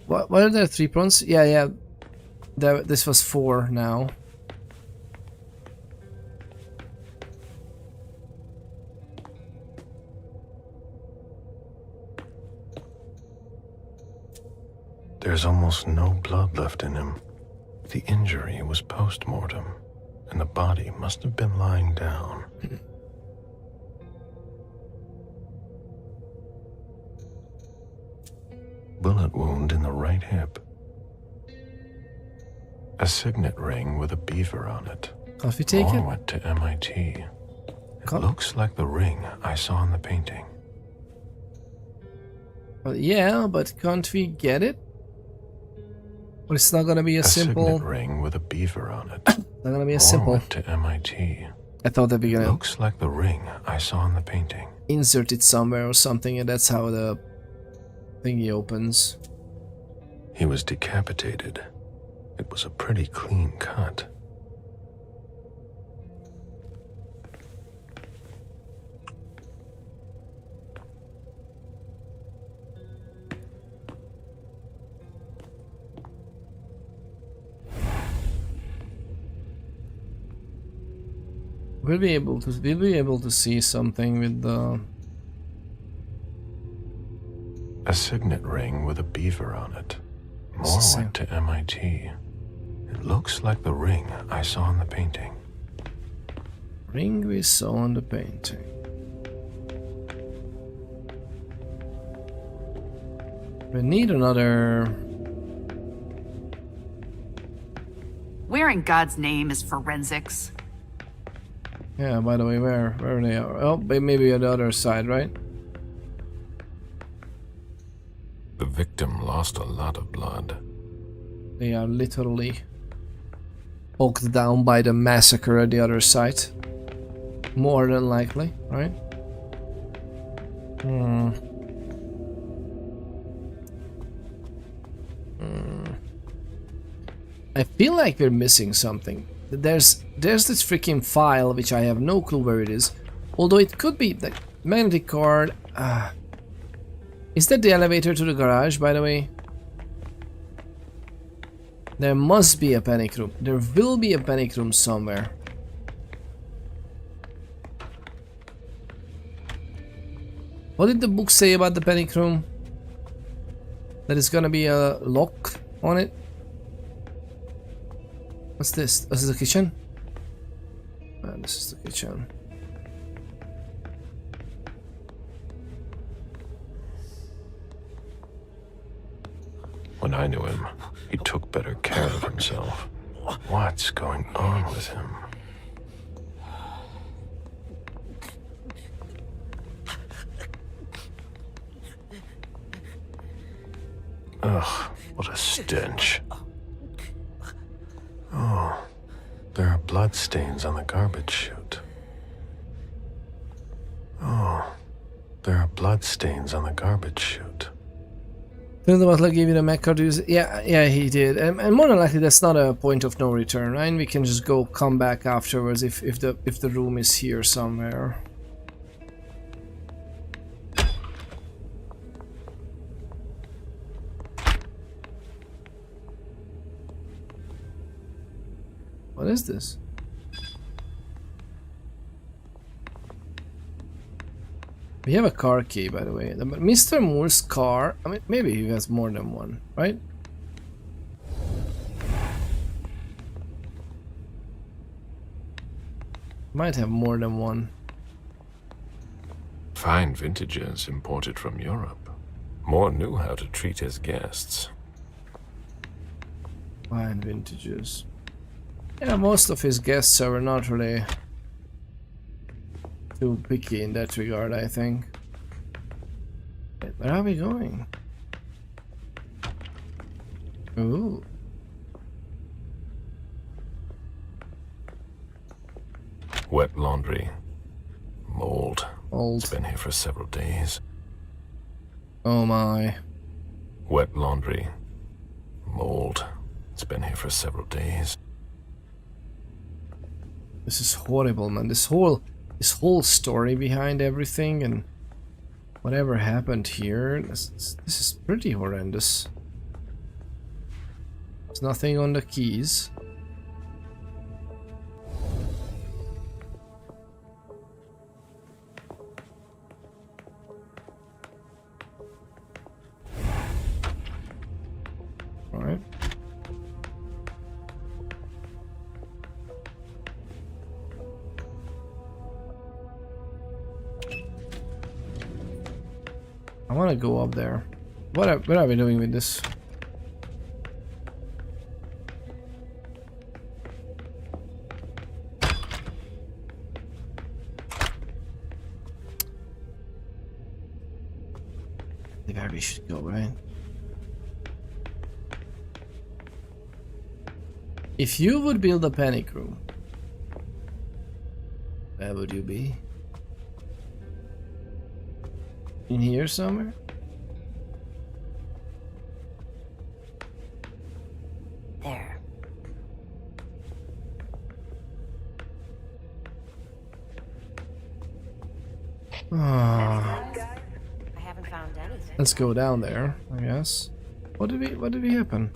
What are there 3 prawns? Yeah. This was 4 now. There's almost no blood left in him. The injury was post-mortem, and the body must have been lying down. Bullet wound in the right hip. A signet ring with a beaver on it. Can't we take it? More went to MIT. It looks like the ring I saw in the painting. Well, yeah, but can't we get it? Well, it's not gonna be a simple signet ring with a beaver on it. Not gonna be a More simple. went to MIT. I thought that we gonna Looks like the ring I saw in the painting. insert it somewhere or something, and that's how the thingy opens. He was decapitated. It was a pretty clean cut. We'll be able to see something with the A signet ring with a beaver on it. More went to MIT. It looks like the ring I saw in the painting. ring we saw in the painting. We need another. Where in God's name is forensics? Yeah, by the way, where they are? Oh, maybe on the other side, right? The victim lost a lot of blood. They are literally poked down by the massacre at the other side. More than likely, right? I feel like we're missing something. There's this freaking file which I have no clue where it is. Although it could be the magnetic card. Is that the elevator to the garage, by the way? There must be a panic room. There will be a panic room somewhere. What did the book say about the panic room? That is gonna be a lock on it? What's this? This is the kitchen? This is the kitchen. When I knew him, he took better care of himself. What's going on with him? Ugh, what a stench. Oh, there are blood stains on the garbage chute. Oh, there are blood stains on the garbage chute. Didn't the butler give you the mech card to use it? Yeah, he did. And more than likely that's not a point of no return, right? We can just come back afterwards if the room is here somewhere. What is this? We have a car key, by the way. Mr. Moore's car. I mean, maybe he has more than one, right? Might have more than one. Fine vintages imported from Europe. Moore knew how to treat his guests. Fine vintages. Yeah, most of his guests are not really too picky in that regard, I think. Wait, where are we going? Ooh. Wet laundry. Mold. Mold. It's been here for several days. Oh my. Wet laundry. Mold. It's been here for several days. This is horrible, man. This whole story behind everything and whatever happened here, this is pretty horrendous. There's nothing on the keys. All right. I want to go up there. What are we doing with this? I think we should go, right? If you would build a panic room, where would you be? In here somewhere? There. Ah. I haven't found anything. Let's go down there, I guess. What did we happen?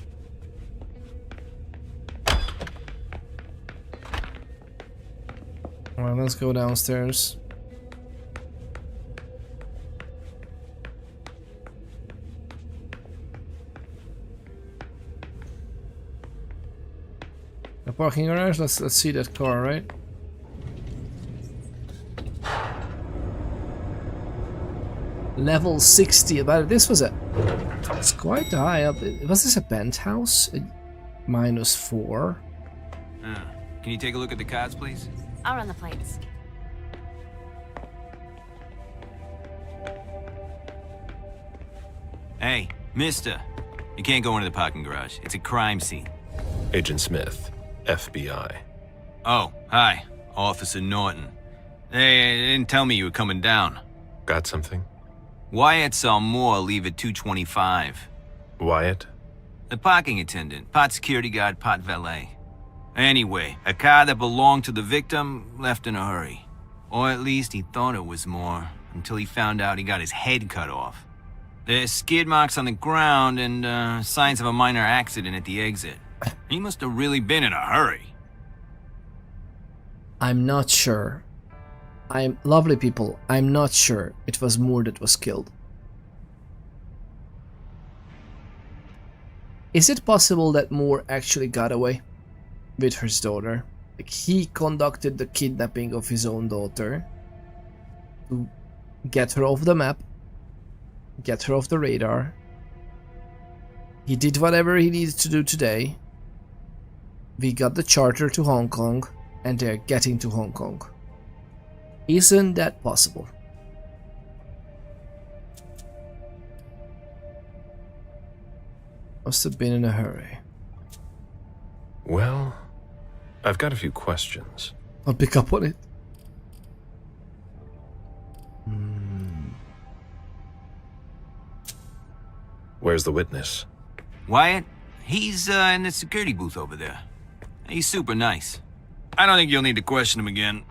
Alright, let's go downstairs. The parking garage, let's see that car, right? Level 60, but this was it's quite high up. Was this a penthouse? -4. Can you take a look at the cards, please? I'll run the plates. Hey, Mister, you can't go into the parking garage. It's a crime scene. Agent Smith, FBI. Oh, hi. Officer Norton. They didn't tell me you were coming down. Got something? Wyatt saw Moore leave at 2:25. Wyatt? The parking attendant, part security guard, part valet. Anyway, a car that belonged to the victim left in a hurry. Or at least he thought it was Moore, until he found out he got his head cut off. There's skid marks on the ground and signs of a minor accident at the exit. He must have really been in a hurry. I'm not sure. Lovely people, I'm not sure it was Moore that was killed. Is it possible that Moore actually got away with his daughter? Like, he conducted the kidnapping of his own daughter to get her off the map, get her off the radar. He did whatever he needed to do today. We got the charter to Hong Kong, and they're getting to Hong Kong. Isn't that possible? Must have been in a hurry. Well, I've got a few questions. I'll pick up on it. Where's the witness? Wyatt? He's in the security booth over there. He's super nice. I don't think you'll need to question him again.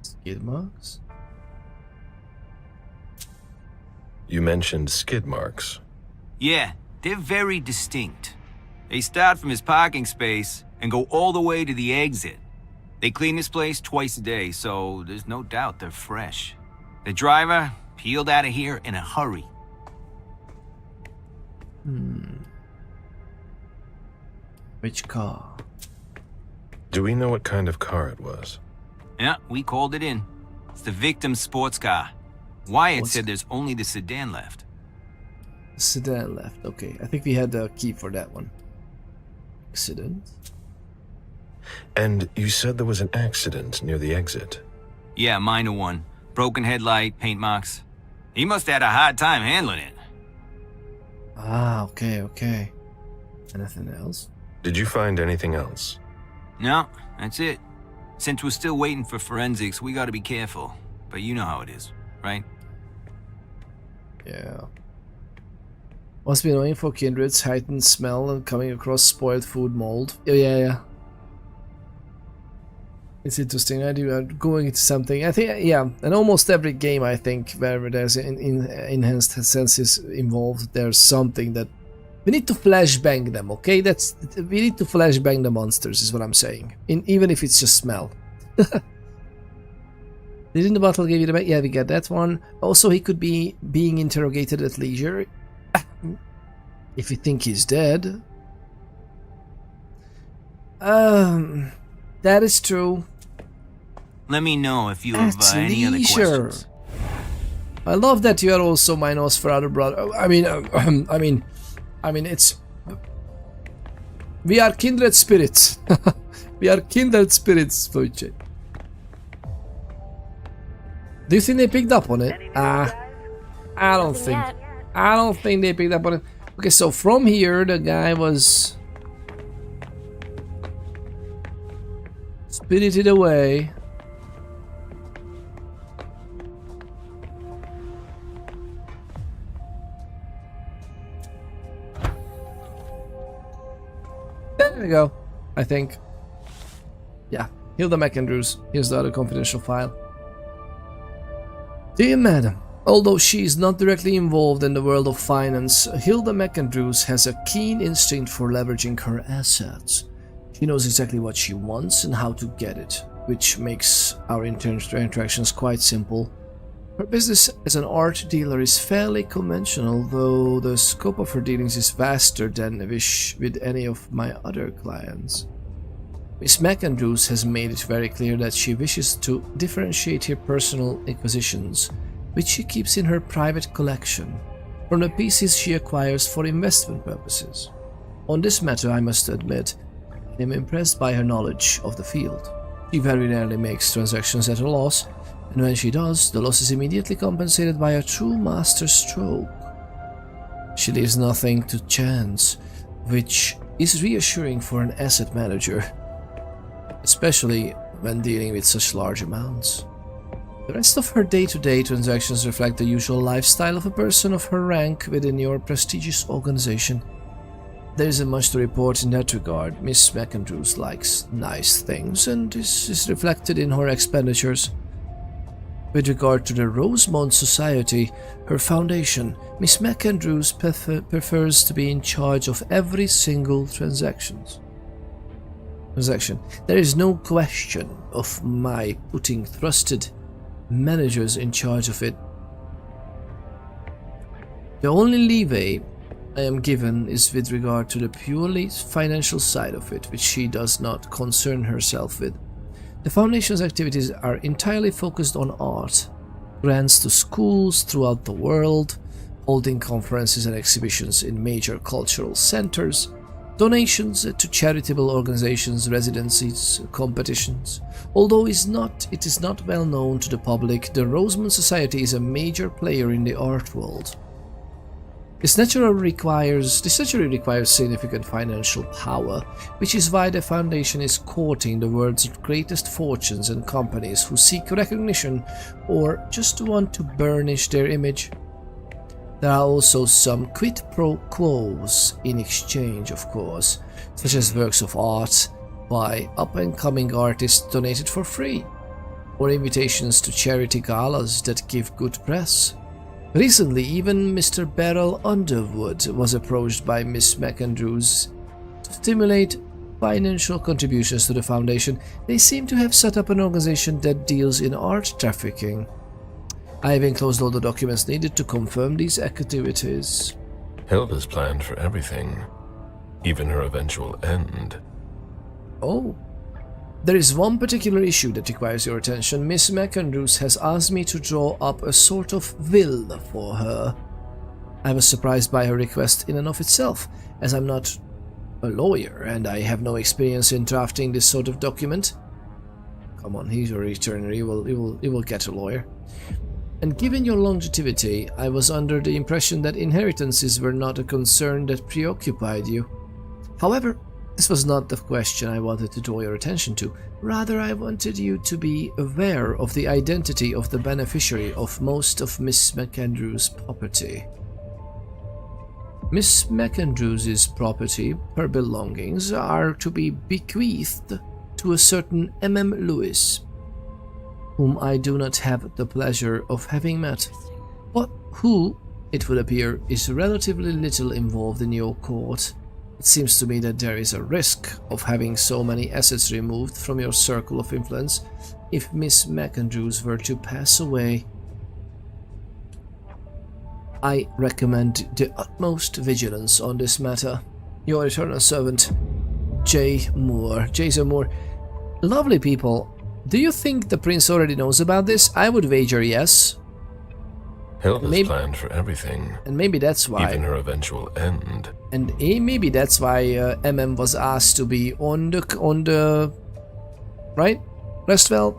Skid marks? You mentioned skid marks. Yeah, they're very distinct. They start from his parking space and go all the way to the exit. They clean this place twice a day, so there's no doubt they're fresh. The driver peeled out of here in a hurry. Which car? Do we know what kind of car it was? Yeah, we called it in. It's the victim's sports car. Wyatt said there's only the sedan left. Sedan left, okay. I think we had the key for that one. Accident. And you said there was an accident near the exit. Yeah, minor one. Broken headlight, paint marks. He must have had a hard time handling it. Ah, okay. Anything else? Did you find anything else? No, that's it. Since we're still waiting for forensics, we gotta be careful. But you know how it is, right? Yeah. Must be annoying for kindred's heightened smell and coming across spoiled food mold. Yeah. It's interesting. I do going into something. I think, yeah, and almost every game, I think, where there's enhanced senses involved, there's something that we need to flashbang them. Okay, we need to flashbang the monsters, is what I'm saying. Even if it's just smell. Didn't the bottle give you the back? Yeah, we got that one. Also, he could be being interrogated at leisure. If you think he's dead. That is true. Let me know if you have any other questions. I love that you are also my Nosferatu brother. I mean, it's... We are kindred spirits. We are kindred spirits, Wojciech. Do you think they picked up on it? I don't think they picked up on it. Okay, so from here, the guy was spirited away. There we go, I think. Yeah, Hilda McAndrews. Here's the other confidential file. Dear Madam, although she is not directly involved in the world of finance, Hilda McAndrews has a keen instinct for leveraging her assets. She knows exactly what she wants and how to get it, which makes our interactions quite simple. Her business as an art dealer is fairly conventional, though the scope of her dealings is vaster than with any of my other clients. Miss McAndrews has made it very clear that she wishes to differentiate her personal acquisitions, which she keeps in her private collection, from the pieces she acquires for investment purposes. On this matter, I must admit, I am impressed by her knowledge of the field. She very rarely makes transactions at a loss, And when she does, the loss is immediately compensated by a true master stroke. She leaves nothing to chance, which is reassuring for an asset manager, especially when dealing with such large amounts. The rest of her day-to-day transactions reflect the usual lifestyle of a person of her rank within your prestigious organization. There isn't much to report in that regard. Miss McAndrews likes nice things, and this is reflected in her expenditures. With regard to the Rosemont Society, her foundation, Miss McAndrews prefers to be in charge of every single transaction. There is no question of my putting trusted managers in charge of it. The only leeway I am given is with regard to the purely financial side of it, which she does not concern herself with. The Foundation's activities are entirely focused on art, grants to schools throughout the world, holding conferences and exhibitions in major cultural centers, donations to charitable organizations, residencies, competitions. Although it is not well known to the public, the Rosemont Society is a major player in the art world. This naturally requires significant financial power, which is why the Foundation is courting the world's greatest fortunes and companies who seek recognition or just want to burnish their image. There are also some quid pro quos in exchange, of course, such as works of art by up-and-coming artists donated for free, or invitations to charity galas that give good press. Recently, even Mr. Beryl Underwood was approached by Miss McAndrews to stimulate financial contributions to the Foundation. They seem to have set up an organization that deals in art trafficking. I have enclosed all the documents needed to confirm these activities. Hilda's planned for everything, even her eventual end. Oh. There is one particular issue that requires your attention. Miss McAndrews has asked me to draw up a sort of will for her. I was surprised by her request in and of itself, as I'm not a lawyer and I have no experience in drafting this sort of document. Come on, he's a returner, he will get a lawyer. And given your longevity, I was under the impression that inheritances were not a concern that preoccupied you. However, this was not the question I wanted to draw your attention to. Rather, I wanted you to be aware of the identity of the beneficiary of most of Miss McAndrews' property. Miss McAndrews' property, her belongings, are to be bequeathed to a certain M.M. Lewis, whom I do not have the pleasure of having met, but who, it would appear, is relatively little involved in your court. It seems to me that there is a risk of having so many assets removed from your circle of influence if Miss McAndrews were to pass away. I recommend the utmost vigilance on this matter. Your eternal servant, Jason Moore. Lovely people. Do you think the prince already knows about this? I would wager yes. Hilda's planned for everything. And maybe that's why. Even her eventual end. And maybe that's why MM was asked to be on the right? Rest well.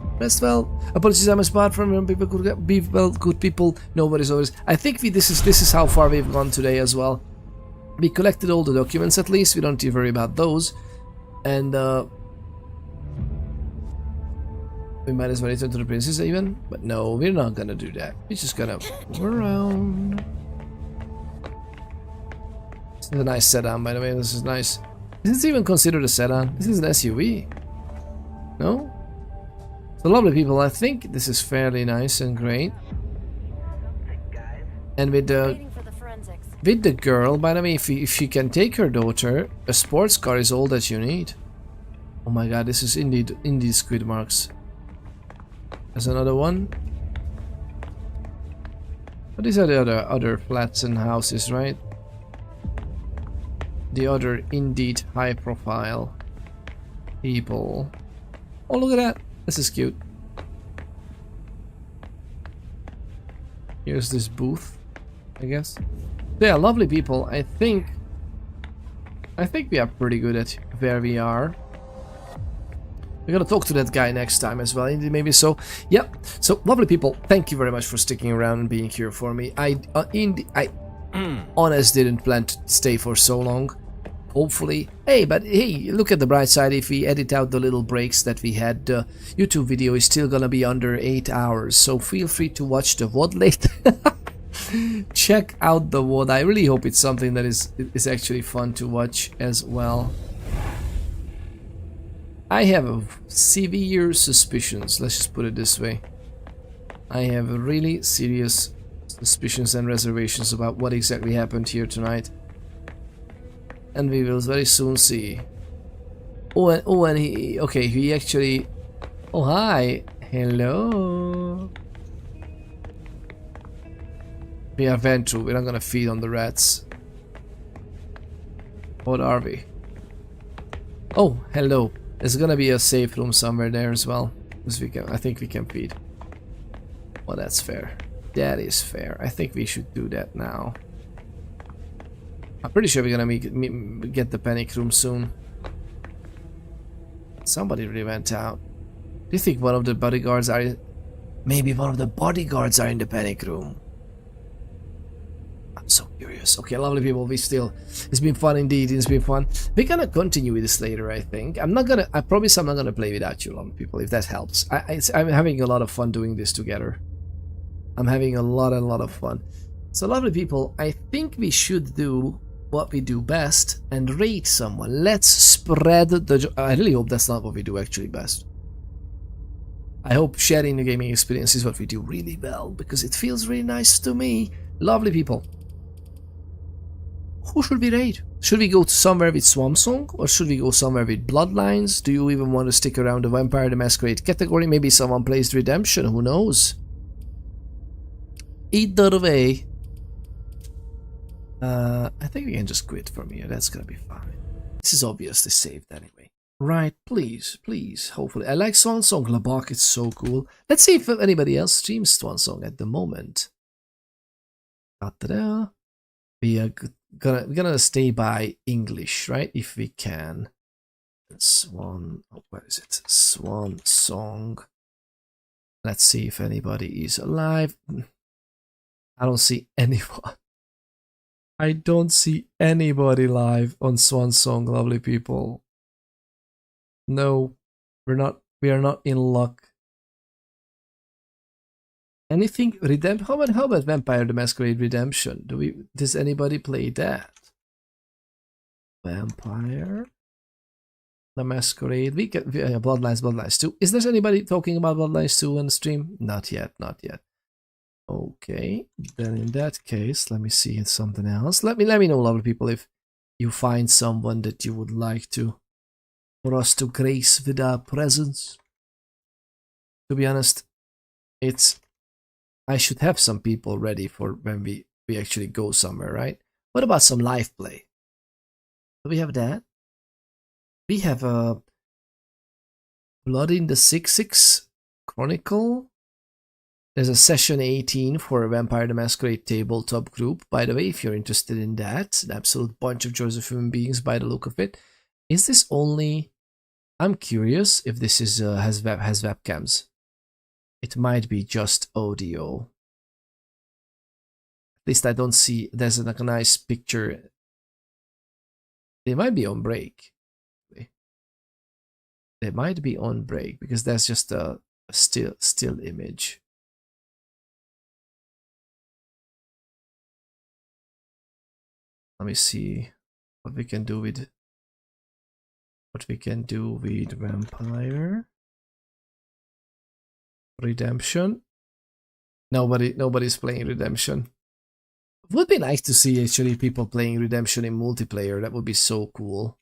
Apologies, I'm apart from people could be well, good people. Nobody's always. I think this is how far we've gone today as well. We collected all the documents at least. We don't need to worry about those, and we might as well return to the princess even. But no, we're not gonna do that. We're just gonna move around. This is a nice sedan, by the way. This is nice. Is this even considered a sedan? This is an SUV. No? So lovely people, I think this is fairly nice and great. And with the girl, by the way, if she can take her daughter, a sports car is all that you need. Oh my god, this is indeed squid marks. There's another one. But these are the other flats and houses, right? The other indeed high profile people. Oh, look at that. This is cute. Here's this booth, I guess. Yeah, lovely people. I think we are pretty good at where we are. We're gonna talk to that guy next time as well, maybe so. Yep. So, lovely people, thank you very much for sticking around and being here for me. I honestly didn't plan to stay for so long. Hopefully. Hey, but hey, look at the bright side. If we edit out the little breaks that we had, the YouTube video is still gonna be under 8 hours. So feel free to watch the VOD later. Check out the VOD. I really hope it's something that is actually fun to watch as well. I have severe suspicions, let's just put it this way. I have really serious suspicions and reservations about what exactly happened here tonight. And we will very soon see. And he... Okay, he actually... Oh, hi! Hello! We are Ventru, we're not gonna feed on the rats. What are we? Oh, hello. There's gonna be a safe room somewhere there as well. Because I think we can feed. Well, that's fair. That is fair. I think we should do that now. I'm pretty sure we're gonna get the panic room soon. Somebody really went out. Do you think one of the bodyguards are... Maybe one of the bodyguards are in the panic room. I'm so curious. Okay, lovely people, it's been fun indeed. It's been fun. We're gonna continue with this later, I think. I promise I'm not gonna play without you, lovely people, if that helps. I'm having a lot of fun doing this together. I'm having a lot of fun. So, lovely people, I think we should do what we do best and rate someone. Let's spread the... I really hope that's not what we do actually best. I hope sharing the gaming experience is what we do really well, because it feels really nice to me. Lovely people. Who should we raid? Should we go somewhere with Swansong, or should we go somewhere with Bloodlines? Do you even want to stick around the Vampire the Masquerade category? Maybe someone plays Redemption, who knows? Either way, I think we can just quit from here. That's gonna be fine. This is obviously saved anyway. Right, please, hopefully. I like Swansong, Labak, it's so cool. Let's see if anybody else streams Swansong at the moment. Ta-da. We're gonna stay by English, right? If we can. Where is it? Swansong. Let's see if anybody is alive. I don't see anyone. I don't see anybody live on Swansong, lovely people. No, we are not in luck. Anything Redemption? How about Vampire the Masquerade Redemption? Does anybody play that? Vampire the Masquerade. Bloodlines 2. Is there anybody talking about Bloodlines 2 on the stream? Not yet. Okay, then in that case, let me see something else. Let me know, lovely people, if you find someone that you would like for us to grace with our presence. To be honest, I should have some people ready for when we actually go somewhere, right? What about some live play? Do we have that? We have a Blood in the 6-6 Chronicle. There's a session 18 for a Vampire the Masquerade tabletop group. By the way, if you're interested in that, an absolute bunch of joys of human beings by the look of it. Is this only... I'm curious if this is has webcams. It might be just audio. At least I don't see... There's like a nice picture. They might be on break. They might be on break because that's just a still image. Let me see what we can do with Vampire Redemption. Nobody's playing Redemption. It would be nice to see actually people playing Redemption in multiplayer. That would be so cool.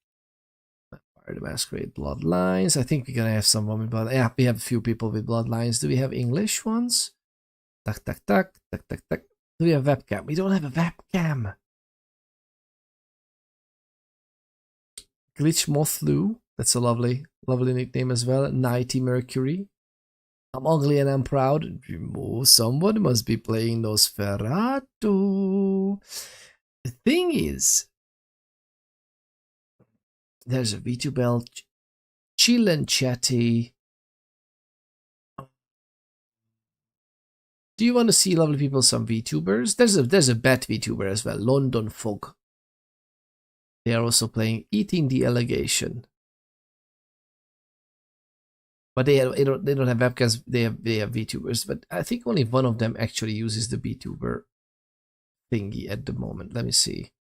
Vampire the Masquerade Bloodlines. I think we're gonna have someone with Bloodlines. Yeah, we have a few people with Bloodlines. Do we have English ones? Tuck. Do we have webcam? We don't have a webcam. Glitch Mothlu, that's a lovely nickname as well. Nighty Mercury. I'm ugly and I'm proud. Oh, someone must be playing Nosferatu. The thing is, there's a V2Bell chill and chatty. Do you want to see, lovely people, some VTubers? There's a bet VTuber as well, London Fog. They are also playing Eating the Allegation. But they don't have webcams, they have VTubers, but I think only one of them actually uses the VTuber thingy at the moment. Let me see.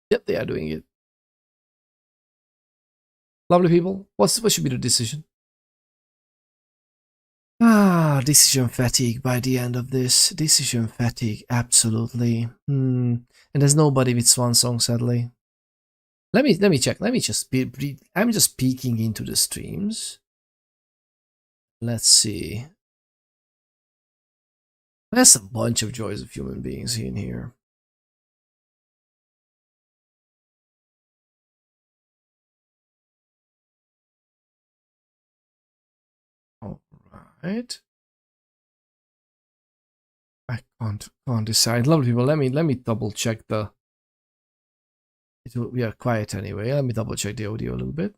Yep, they are doing it. Lovely people, what should be the decision? Decision fatigue by the end of this. Decision fatigue, absolutely. And there's nobody with Swansong, sadly. Let me check. Let me just I'm just peeking into the streams. Let's see. There's a bunch of Joys of Human Beings in here. Right. I can't decide. Lovely people, let me double check the. We are quiet anyway. Let me double check the audio a little bit.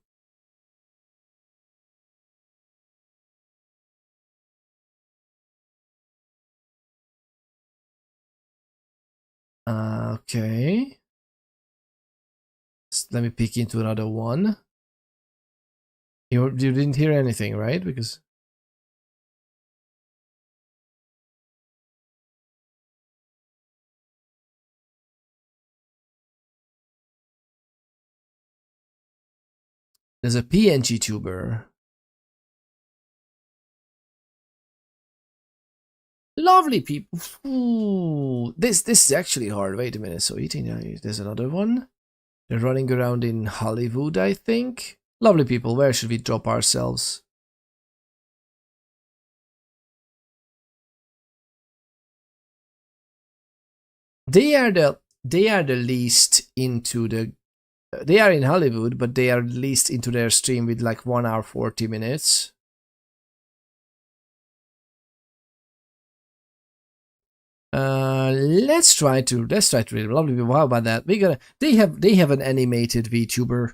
Okay. Let me peek into another one. You didn't hear anything, right? Because. There's a PNG tuber. Lovely people. Ooh, this is actually hard. Wait a minute. So eating. There's another one. They're running around in Hollywood, I think. Lovely people. Where should we drop ourselves? They are the least into the. They are in Hollywood, but they are least into their stream with like 1 hour 40 minutes. Let's try to read. Lovely people. How about that? They have an animated VTuber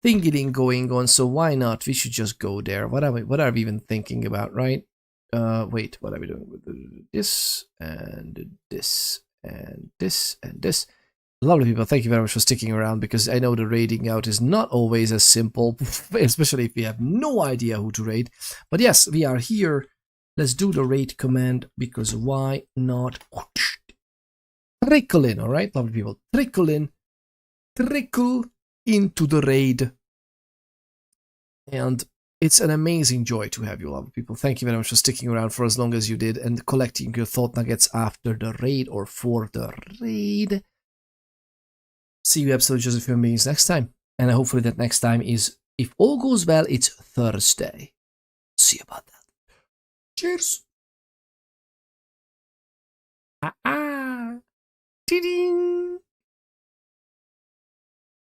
thingy going on, so why not? We should just go there. What are we even thinking about, right? Wait, what are we doing with this and this and this and this? Lovely people, thank you very much for sticking around, because I know the raiding out is not always as simple, especially if we have no idea who to raid. But yes, we are here. Let's do the raid command, because why not? Trickle in, alright, lovely people. Trickle in. Trickle into the raid. And it's an amazing joy to have you, lovely people. Thank you very much for sticking around for as long as you did and collecting your thought nuggets after the raid or for the raid. See you absolute Joys of Human Beings next time. And hopefully that next time is, if all goes well, it's Thursday. See you about that. Cheers. Ding.